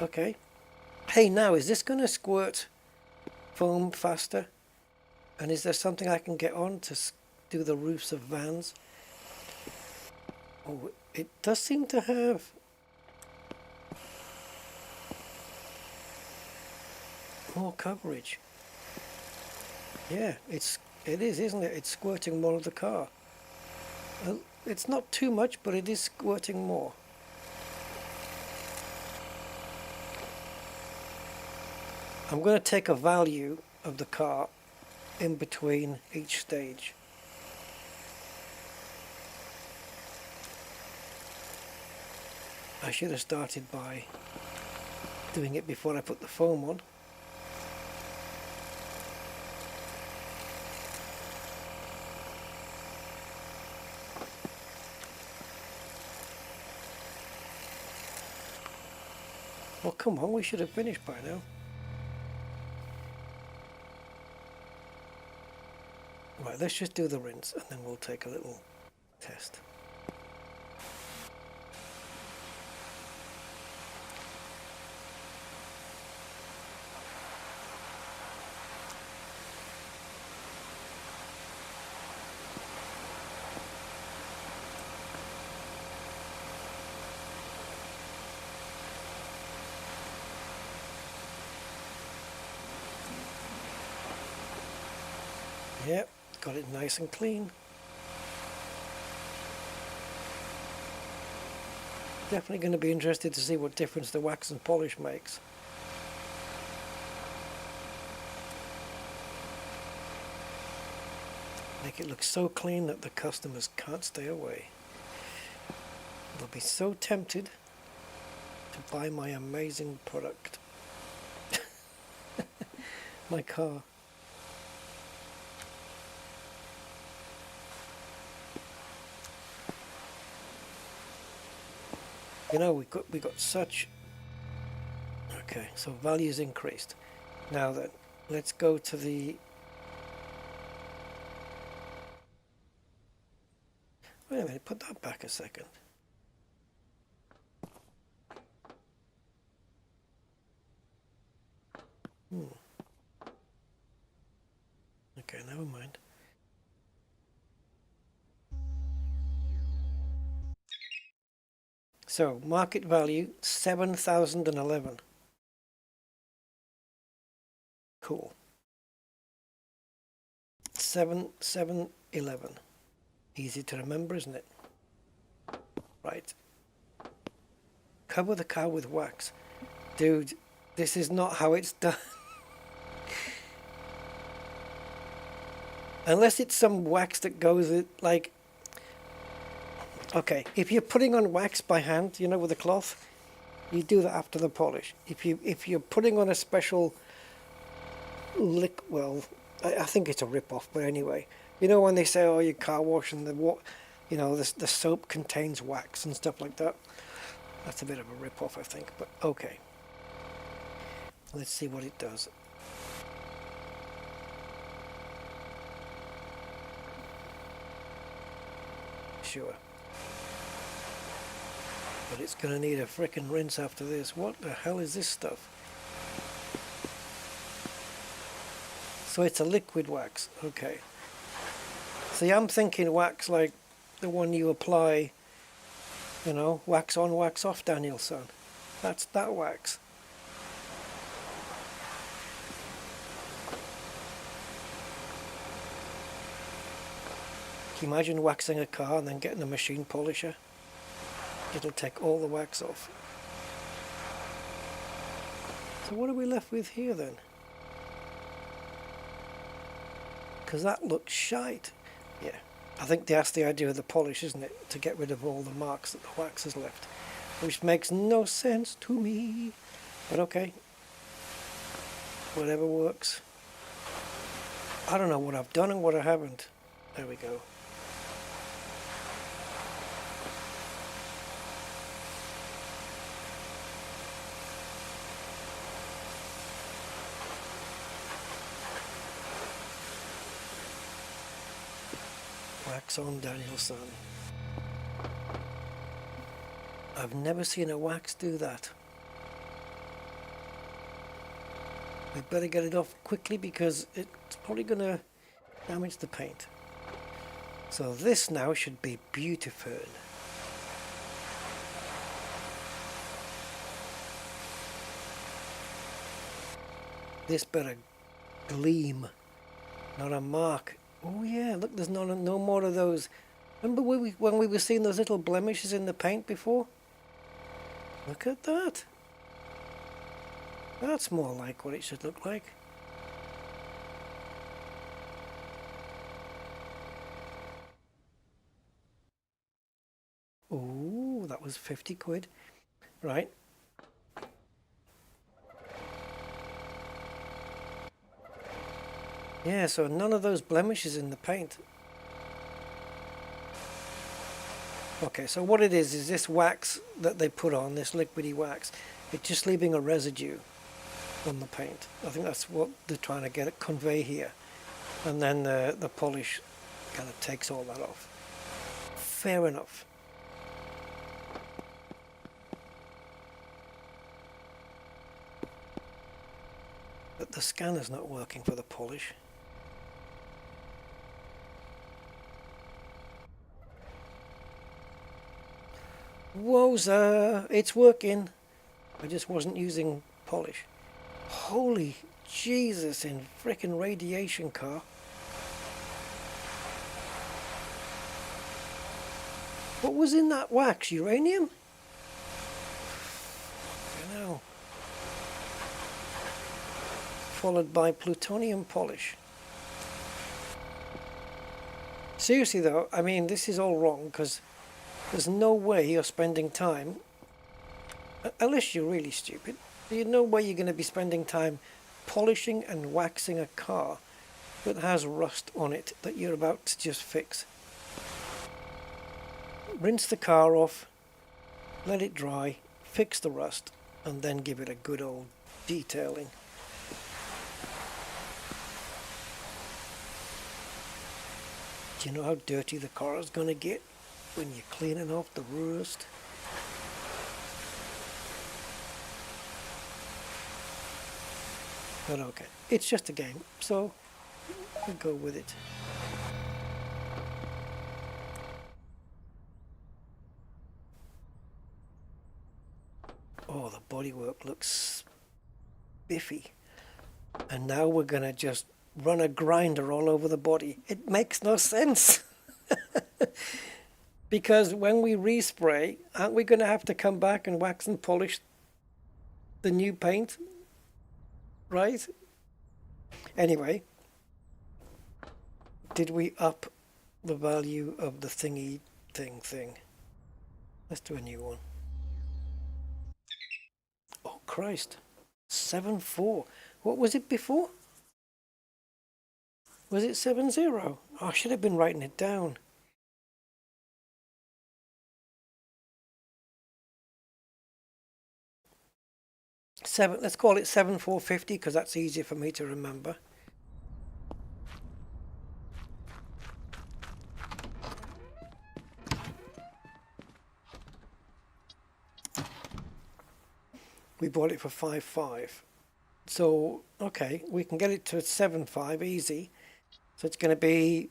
Okay. Hey, now, is this going to squirt foam faster? And is there something I can get on to do the roofs of vans? Oh, it does seem to have... more coverage. Yeah, it is, isn't it? It's squirting more of the car. It's not too much, but it is squirting more. I'm going to take a value of the car in between each stage. I should have started by doing it before I put the foam on. Well, come on, we should have finished by now. Right, let's just do the rinse and then we'll take a little test. Yep, got it nice and clean. Definitely going to be interested to see what difference the wax and polish makes. Make it look so clean that the customers can't stay away. They'll be so tempted to buy my amazing product. My car. You know, we got such... Okay, so values increased. Now then, let's go to the... Wait a minute, put that back a second. Okay, never mind. So, market value, 7,011. Cool. 7,711. Easy to remember, isn't it? Right. Cover the car with wax. Dude, this is not how it's done. Unless it's some wax that goes, like... Okay, if you're putting on wax by hand, you know, with a cloth, you do that after the polish. If you're putting on a special well, I think it's a rip-off, but anyway, you know when they say, oh, you car wash and the soap contains wax and stuff like that. That's a bit of a rip-off, I think, but okay. Let's see what it does. Sure. But it's going to need a frickin' rinse after this. What the hell is this stuff? So it's a liquid wax. Okay. See, I'm thinking wax like the one you apply, you know, wax on, wax off, Daniel, son. That's that wax. Can you imagine waxing a car and then getting a machine polisher? It'll take all the wax off. So what are we left with here then? Because that looks shite. Yeah, I think that's the idea of the polish, isn't it? To get rid of all the marks that the wax has left. Which makes no sense to me. But okay. Whatever works. I don't know what I've done and what I haven't. There we go. Wax on Danielson. I've never seen a wax do that. We better get it off quickly because it's probably going to damage the paint. So this now should be beautiful. This better gleam, not a mark. Oh yeah, look, there's no more of those. Remember when we were seeing those little blemishes in the paint before? Look at that. That's more like what it should look like. Oh, that was 50 quid. Right. Yeah, so none of those blemishes in the paint. Okay, so what it is this wax that they put on, this liquidy wax, it's just leaving a residue on the paint. I think that's what they're trying to convey here. And then the polish kind of takes all that off. Fair enough. But the scanner's not working for the polish. Wowza, it's working. I just wasn't using polish. Holy Jesus in frickin' radiation car. What was in that wax? Uranium? I know. Followed by plutonium polish. Seriously though, I mean, this is all wrong because there's no way you're spending time, unless you're really stupid, there's no way you're going to be spending time polishing and waxing a car that has rust on it that you're about to just fix. Rinse the car off, let it dry, fix the rust, and then give it a good old detailing. Do you know how dirty the car is going to get when you're cleaning off the rust? But okay, it's just a game, so we'll go with it. Oh, the bodywork looks spiffy. And now we're going to just run a grinder all over the body. It makes no sense. Because when we respray, aren't we going to have to come back and wax and polish the new paint? Right? Anyway, did we up the value of the thingy thing? Let's do a new one. Oh Christ, 7.4. What was it before? Was it 7.0? Oh, I should have been writing it down. Let's call it 7.450 because that's easier for me to remember. We bought it for 5.5. So, okay, we can get it to 7.5 easy. So it's going to be,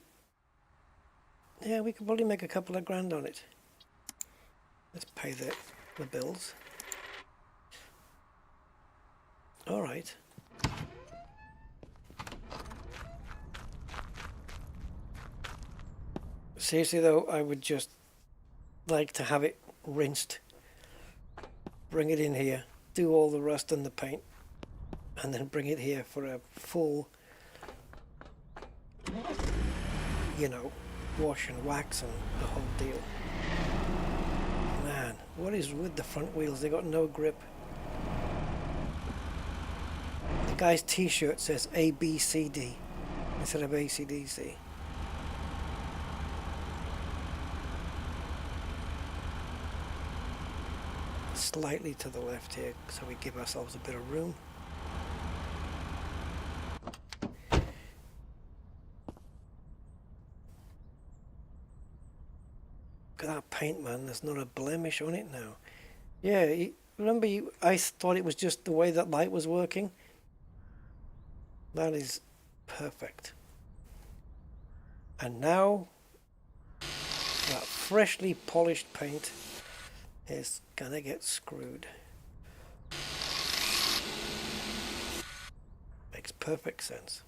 yeah, we could probably make a couple of grand on it. Let's pay the bills. All right. Seriously though, I would just like to have it rinsed. Bring it in here, do all the rust and the paint, and then bring it here for a full, you know, wash and wax and the whole deal. Man, what is with the front wheels? They got no grip. The guy's t-shirt says ABCD instead of ACDC. Slightly to the left here so we give ourselves a bit of room. Look at that paint, man. There's not a blemish on it now. Yeah, remember I thought it was just the way that light was working? That is perfect. And now that freshly polished paint is gonna get screwed. Makes perfect sense.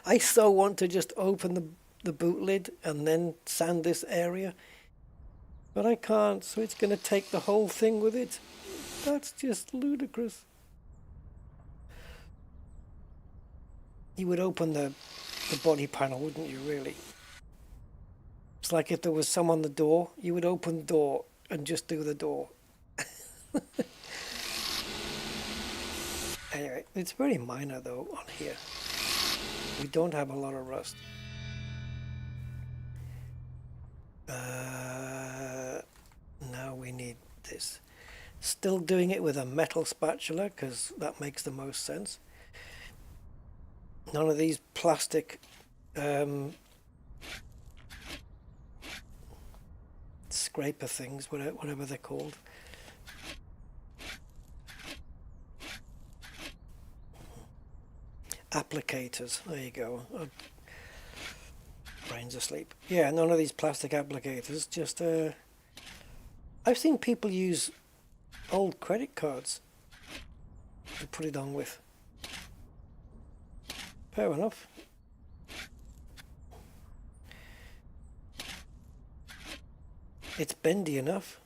I so want to just open the boot lid and then sand this area, but I can't, so it's going to take the whole thing with it. That's just ludicrous. You would open the body panel, wouldn't you, really? It's like if there was some on the door, you would open the door and just do the door. Anyway, it's very minor though on here. We don't have a lot of rust. Now we need this. Still doing it with a metal spatula because that makes the most sense. None of these plastic scraper things, whatever they're called. Applicators, there you go. Brains asleep. Yeah, none of these plastic applicators, just I've seen people use old credit cards to put it on with. Fair enough. It's bendy enough.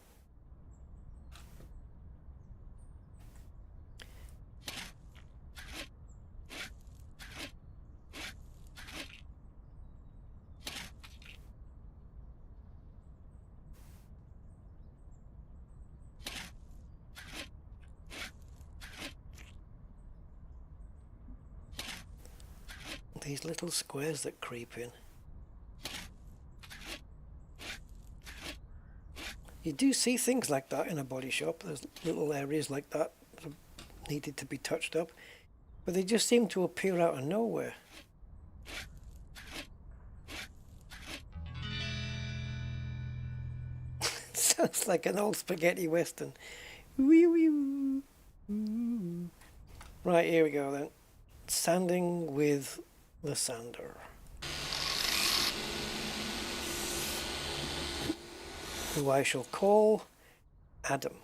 These little squares that creep in. You do see things like that in a body shop. There's little areas like that that needed to be touched up, but they just seem to appear out of nowhere. Sounds like an old spaghetti western. Right, here we go then. Sanding with the sander. Who I shall call Adam.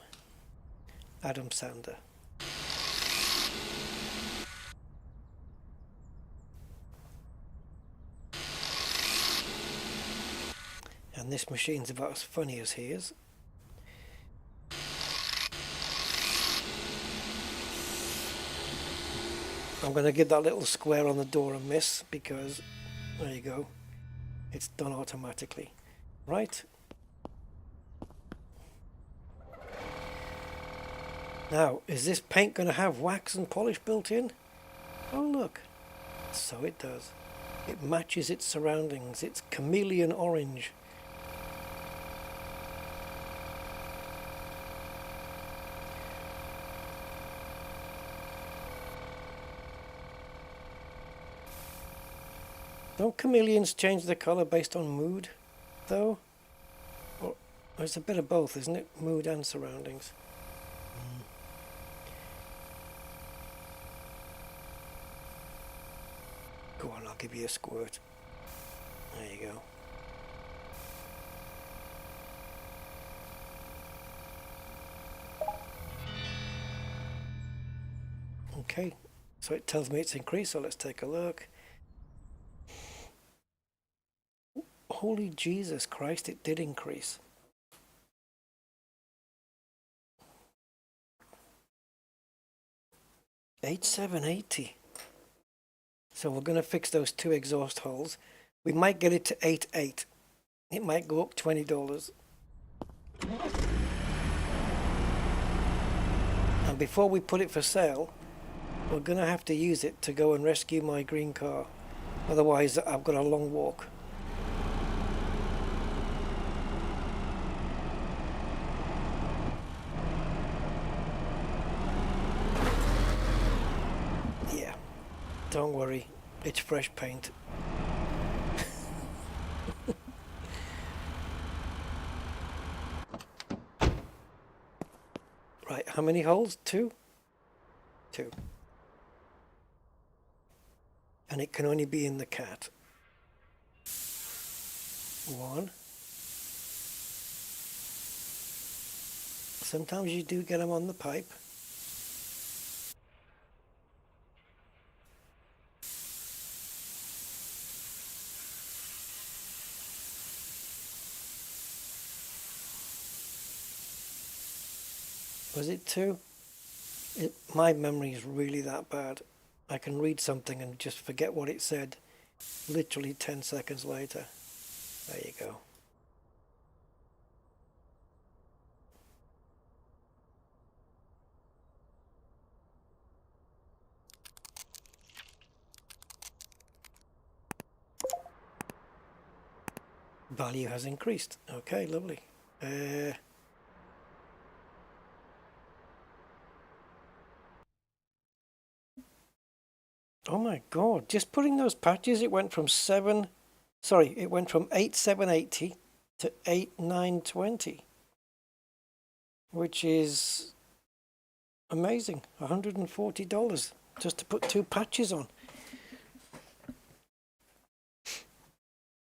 Adam Sander. And this machine's about as funny as he is. I'm going to give that little square on the door a miss because, there you go, it's done automatically. Right. Now, is this paint going to have wax and polish built in? Oh look, so it does. It matches its surroundings. It's chameleon orange. Don't chameleons change their colour based on mood, though? Or it's a bit of both, isn't it? Mood and surroundings. Go on, I'll give you a squirt. There you go. Okay, So it tells me it's increased, so let's take a look. Holy Jesus Christ, it did increase. $8,780. So we're going to fix those 2 exhaust holes. We might get it to $8,800. It might go up $20. And before we put it for sale, we're going to have to use it to go and rescue my green car. Otherwise, I've got a long walk. Yeah, don't worry, it's fresh paint. Right, how many holes? 2? 2. And it can only be in the cat. 1. Sometimes you do get them on the pipe. Was it 2? My memory is really that bad. I can read something and just forget what it said literally 10 seconds later. There you go. Value has increased. Okay, lovely. Oh my God, just putting those patches, it went from 8,780 to 8,920, which is amazing. $140 just to put 2 patches on.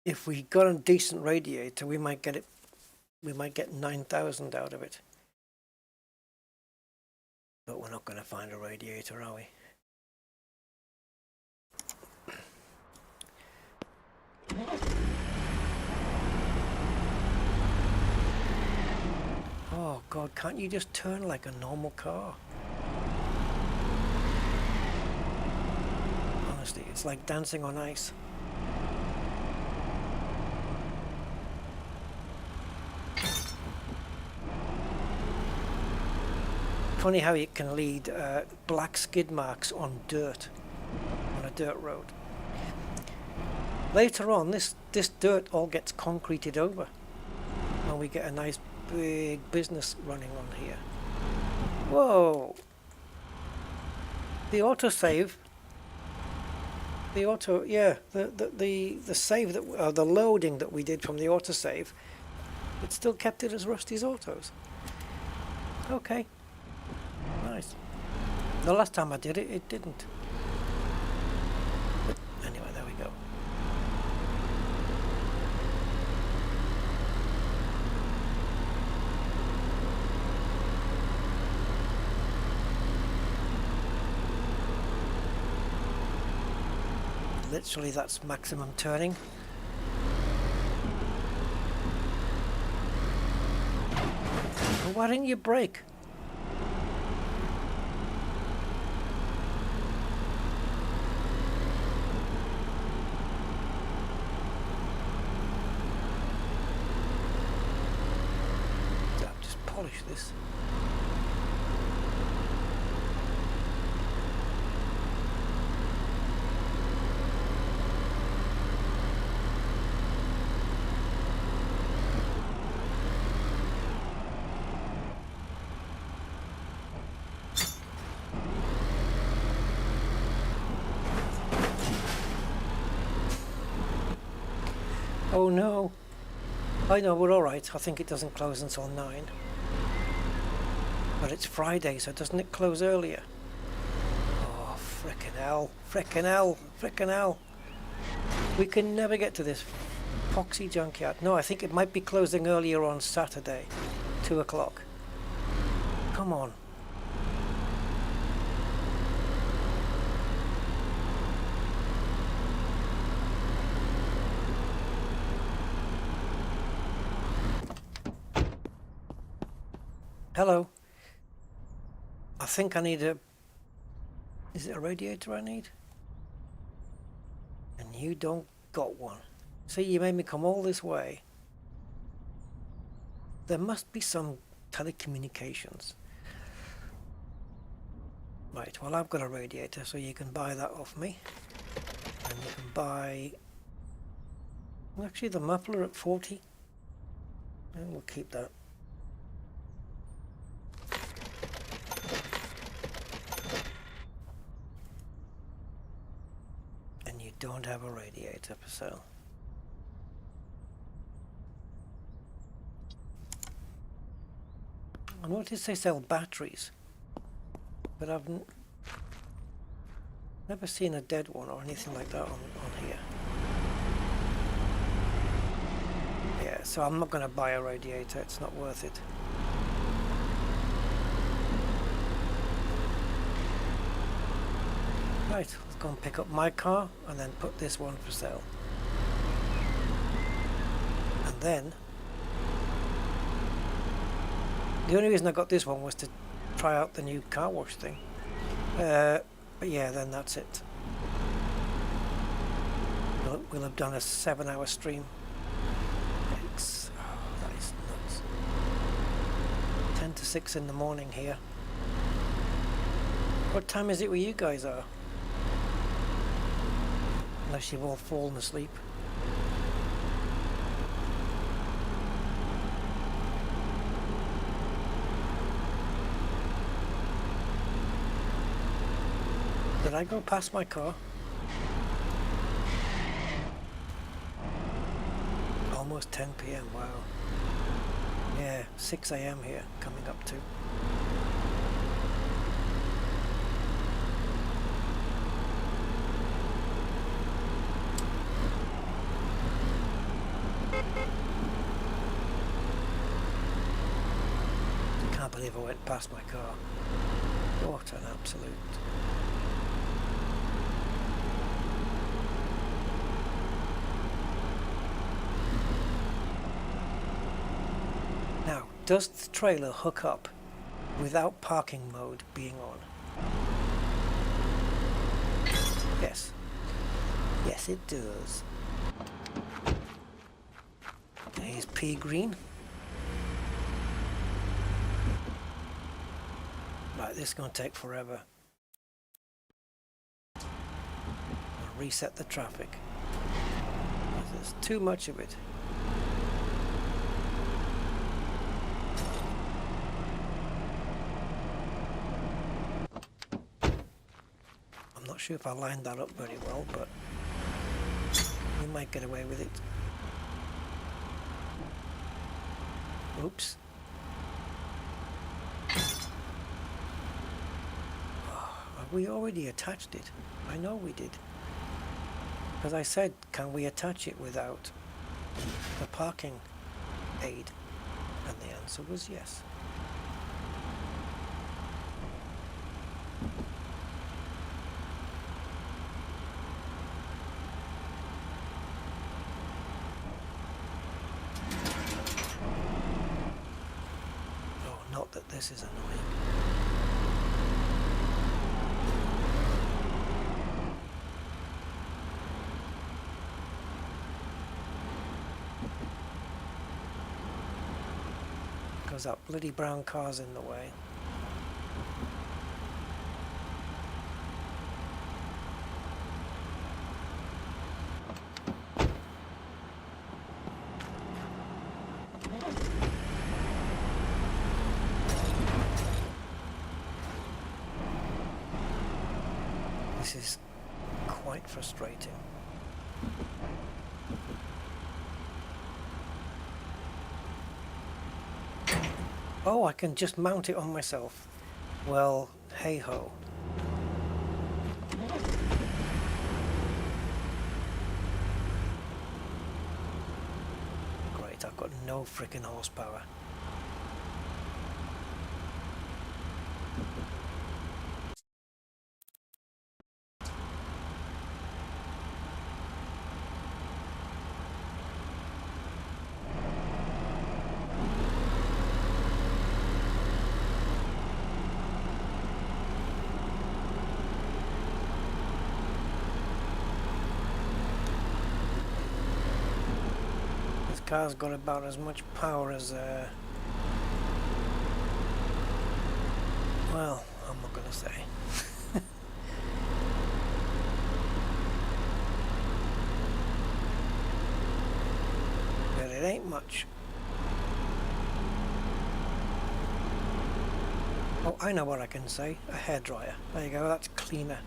If we got a decent radiator, we might get 9,000 out of it. But we're not going to find a radiator, are we? Oh God, can't you just turn like a normal car? Honestly, it's like dancing on ice. Funny how it can lead black skid marks on dirt, on a dirt road. Later on, this dirt all gets concreted over, and we get a nice big business running on here. Whoa! The autosave, the save that the loading that we did from the autosave, it still kept it as Rusty's Autos. Okay, nice. The last time I did it, it didn't. But anyway, there we go. Literally, that's maximum turning. Well, why didn't you brake? Just polish this. Oh no. I know, we're alright. I think it doesn't close until 9. But it's Friday, so doesn't it close earlier? Oh, frickin' hell. Frickin' hell. Frickin' hell. We can never get to this foxy junkyard. No, I think it might be closing earlier on Saturday. 2 o'clock. Come on. Hello. I think I need a... Is it a radiator I need? And you don't got one. See, you made me come all this way. There must be some telecommunications. Right, well I've got a radiator, so you can buy that off me. And you can buy... Actually, the muffler at 40. And we'll keep that. And you don't have a radiator for sale. I noticed they sell batteries, but I've never seen a dead one or anything like that on here. Yeah, so I'm not going to buy a radiator, it's not worth it. Right, let's go and pick up my car and then put this one for sale. And then, the only reason I got this one was to try out the new car wash thing. But yeah, then that's it. We'll have done a 7-hour stream. It's, oh, that is nuts. 10 to 6 in the morning here. What time is it where you guys are? Unless you've all fallen asleep. Did I go past my car? Almost 10 p.m. Wow. Yeah, 6 a.m. here, coming up to. I can't believe I went past my car. What an absolute... Now, does the trailer hook up without parking mode being on? Yes. Yes, it does. Here's pea green. Right, this is going to take forever. I'll reset the traffic. There's too much of it. I'm not sure if I lined that up very well, but we might get away with it. Oops. We already attached it. I know we did. Because I said, can we attach it without the parking aid? And the answer was yes. Oh, not that this is annoying. That bloody brown car's in the way. This is quite frustrating. Oh, I can just mount it on myself. Well, hey-ho. Great, I've got no frickin' horsepower. car's got about as much power as well, I'm not gonna say. But it ain't much. Oh, I know what I can say. A hairdryer. There you go, that's cleaner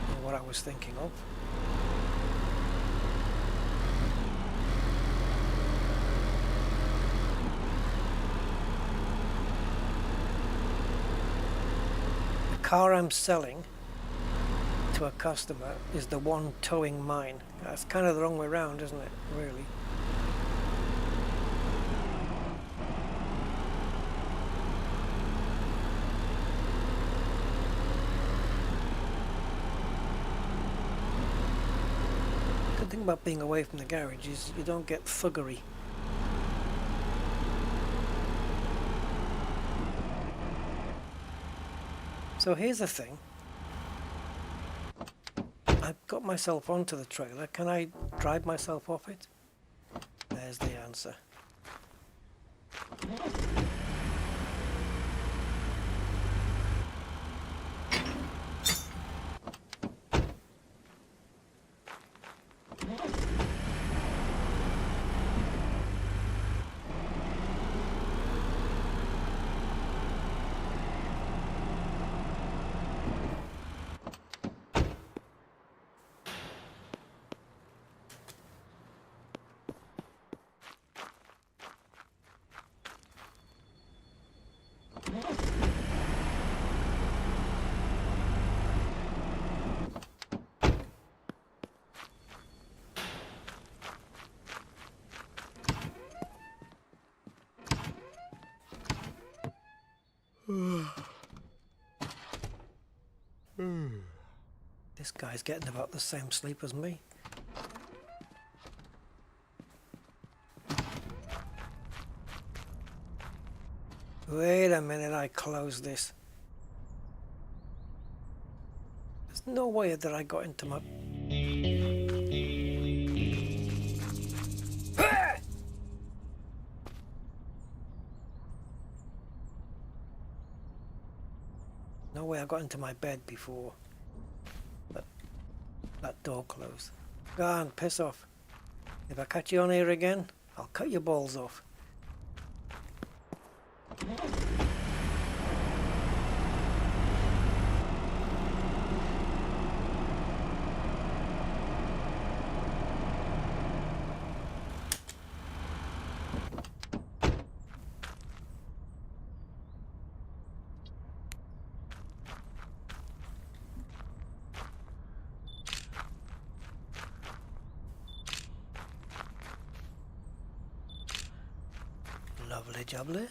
than what I was thinking of. The car I'm selling to a customer is the one towing mine. That's kind of the wrong way around, isn't it? Really. The thing about being away from the garage is you don't get thuggery. So here's the thing. I've got myself onto the trailer. Can I drive myself off it? There's the answer. This guy's getting about the same sleep as me. Wait a minute, I closed this. There's no way that I got into my... No way I got into my bed before that door closed. Go on, piss off. If I catch you on here again, I'll cut your balls off. Lovely jubbly.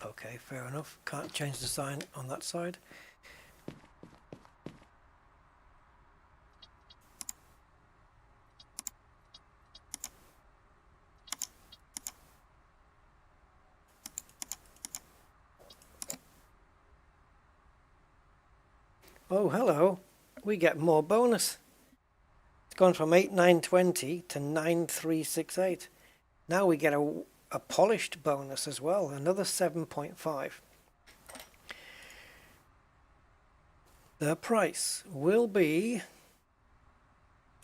Okay, fair enough. Can't change the sign on that side. Oh, hello. We get more bonus. It's gone from 8920 to 9368. Now we get a polished bonus as well, another 7.5. The price will be,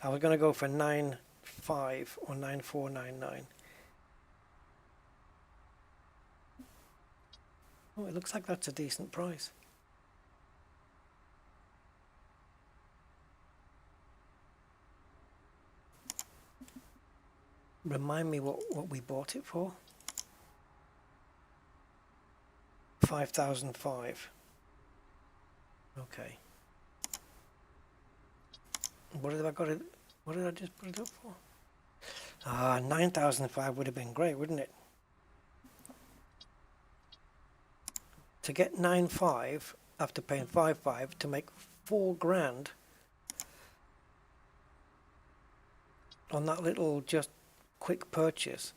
I was going to go for 9.5 or 9.499. Oh, it looks like that's a decent price. Remind me what we bought it for. 5,005. Okay. What did I got it? What did I just put it up for? 9,005 would have been great, wouldn't it? To get 9.5 after paying 5.5 to make 4 grand on that little just quick purchase.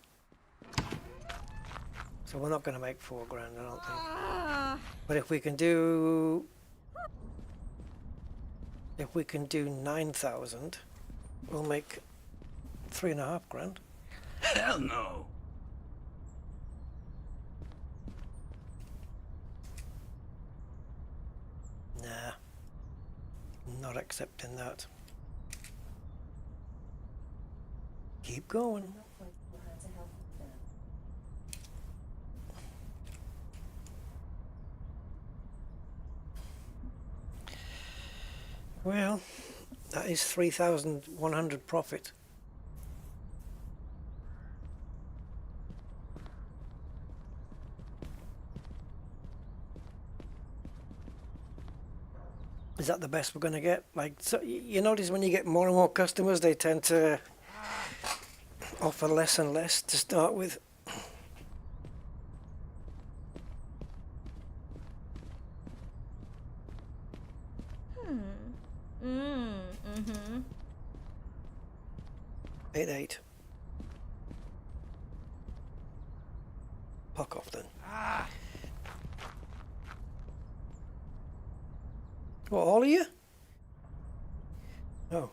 So we're not going to make 4 grand, I don't think. But if we can do 9,000, we'll make 3.5 grand. Hell no! Nah, not accepting that. Keep going. Well, that is 3,100 profit. Is that the best we're going to get? Like, so you notice when you get more and more customers, they tend to offer less and less to start with. Mm-hmm. 8-8. Fuck off then. What, all of you? Oh.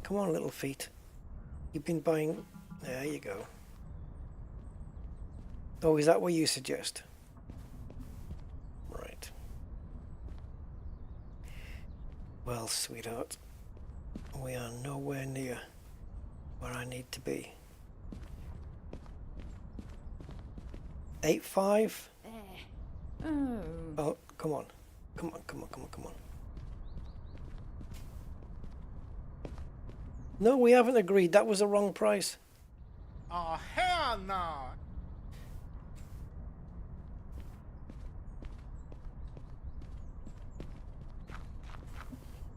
Come on, little feet. You've been buying... There you go. Oh, is that what you suggest? Right. Well, sweetheart, we are nowhere near where I need to be. 8-5? Oh, come on. Come on, come on, come on, come on. No, we haven't agreed. That was the wrong price. Oh, hell no!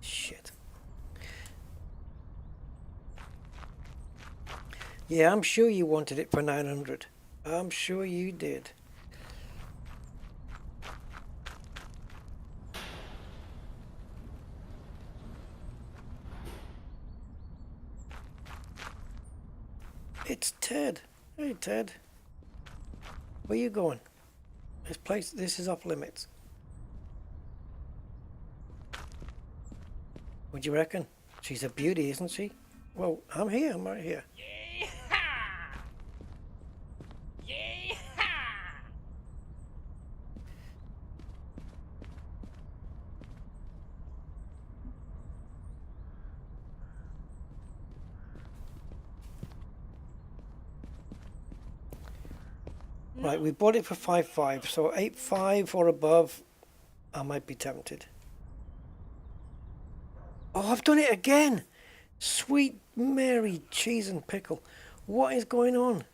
Shit. Yeah, I'm sure you wanted it for 900. I'm sure you did. It's Ted. Hey, Ted. Where you going? This is off limits. What do you reckon? She's a beauty, isn't she? Well, I'm here. I'm right here. Right, we bought it for 5.5, so 8.5 or above, I might be tempted. Oh, I've done it again! Sweet Mary, cheese and pickle. What is going on?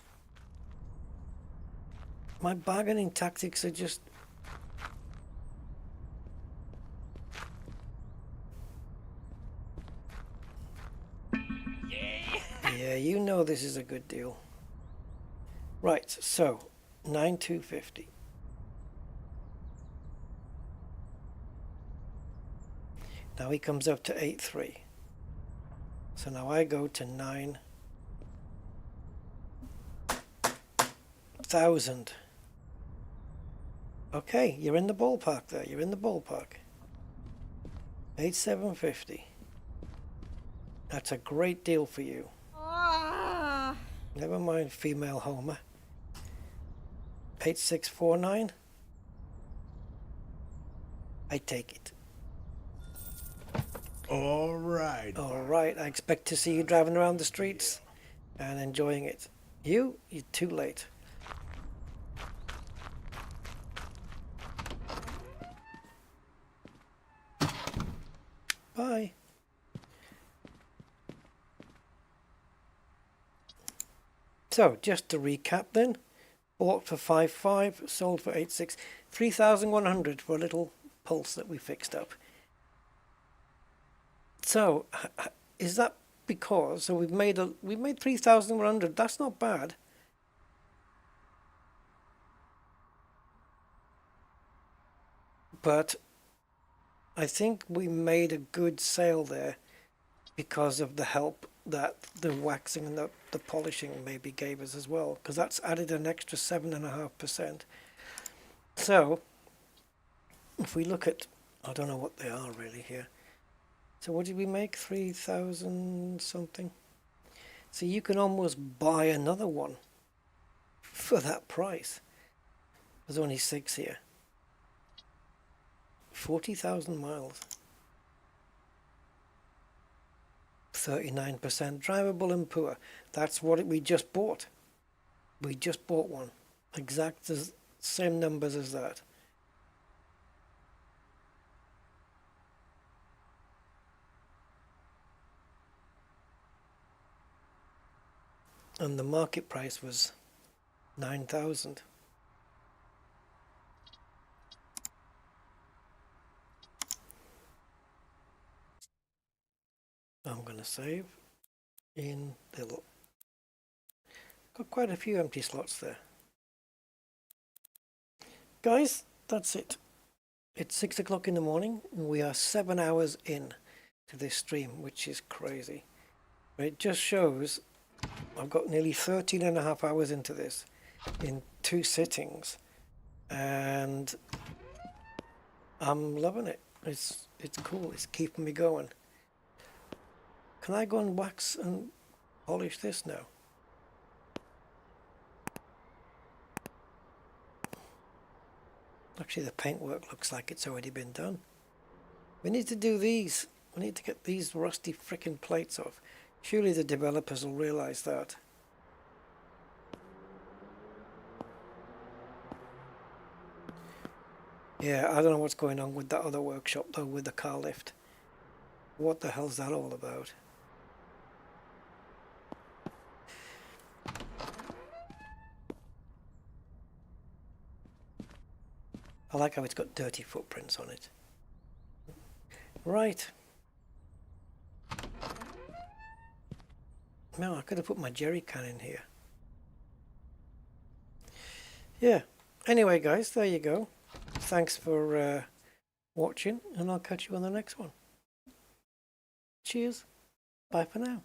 My bargaining tactics are just... Yeah, you know this is a good deal. Right, so 9,250. Now he comes up to 8.3. So now I go to 9,000. Okay, you're in the ballpark there. You're in the ballpark. 8,750. That's a great deal for you. Never mind, female Homer. 8,649. I take it. All right. All right, I expect to see you driving around the streets and enjoying it. You're too late. Bye. So, just to recap then, bought for 5.5, sold for 8.6, 3,100 for a little pulse that we fixed up. So, is that because, so we've made 3,100, that's not bad. But I think we made a good sale there because of the help that the waxing and the polishing maybe gave us as well, because that's added an extra 7.5%. So if we look at, I don't know what they are really here. So what did we make? 3,000 something. So you can almost buy another one for that price. There's only 6 here. 40,000 miles. 39% drivable and poor. That's what we just bought. We just bought one. Exact as same numbers as that. And the market price was 9,000. I'm going to save in little. Got quite a few empty slots there. Guys, that's it. It's 6 o'clock in the morning and we are 7 hours in to this stream, which is crazy. But it just shows I've got nearly 13.5 hours into this in 2 sittings and I'm loving it. It's cool. It's keeping me going. Can I go and wax and polish this now? Actually, the paintwork looks like it's already been done. We need to do these. We need to get these rusty frickin' plates off. Surely the developers will realize that. Yeah, I don't know what's going on with that other workshop though, with the car lift. What the hell's that all about? I like how it's got dirty footprints on it. Right. No, I could have put my jerry can in here. Yeah. Anyway, guys, there you go. Thanks for watching, and I'll catch you on the next one. Cheers. Bye for now.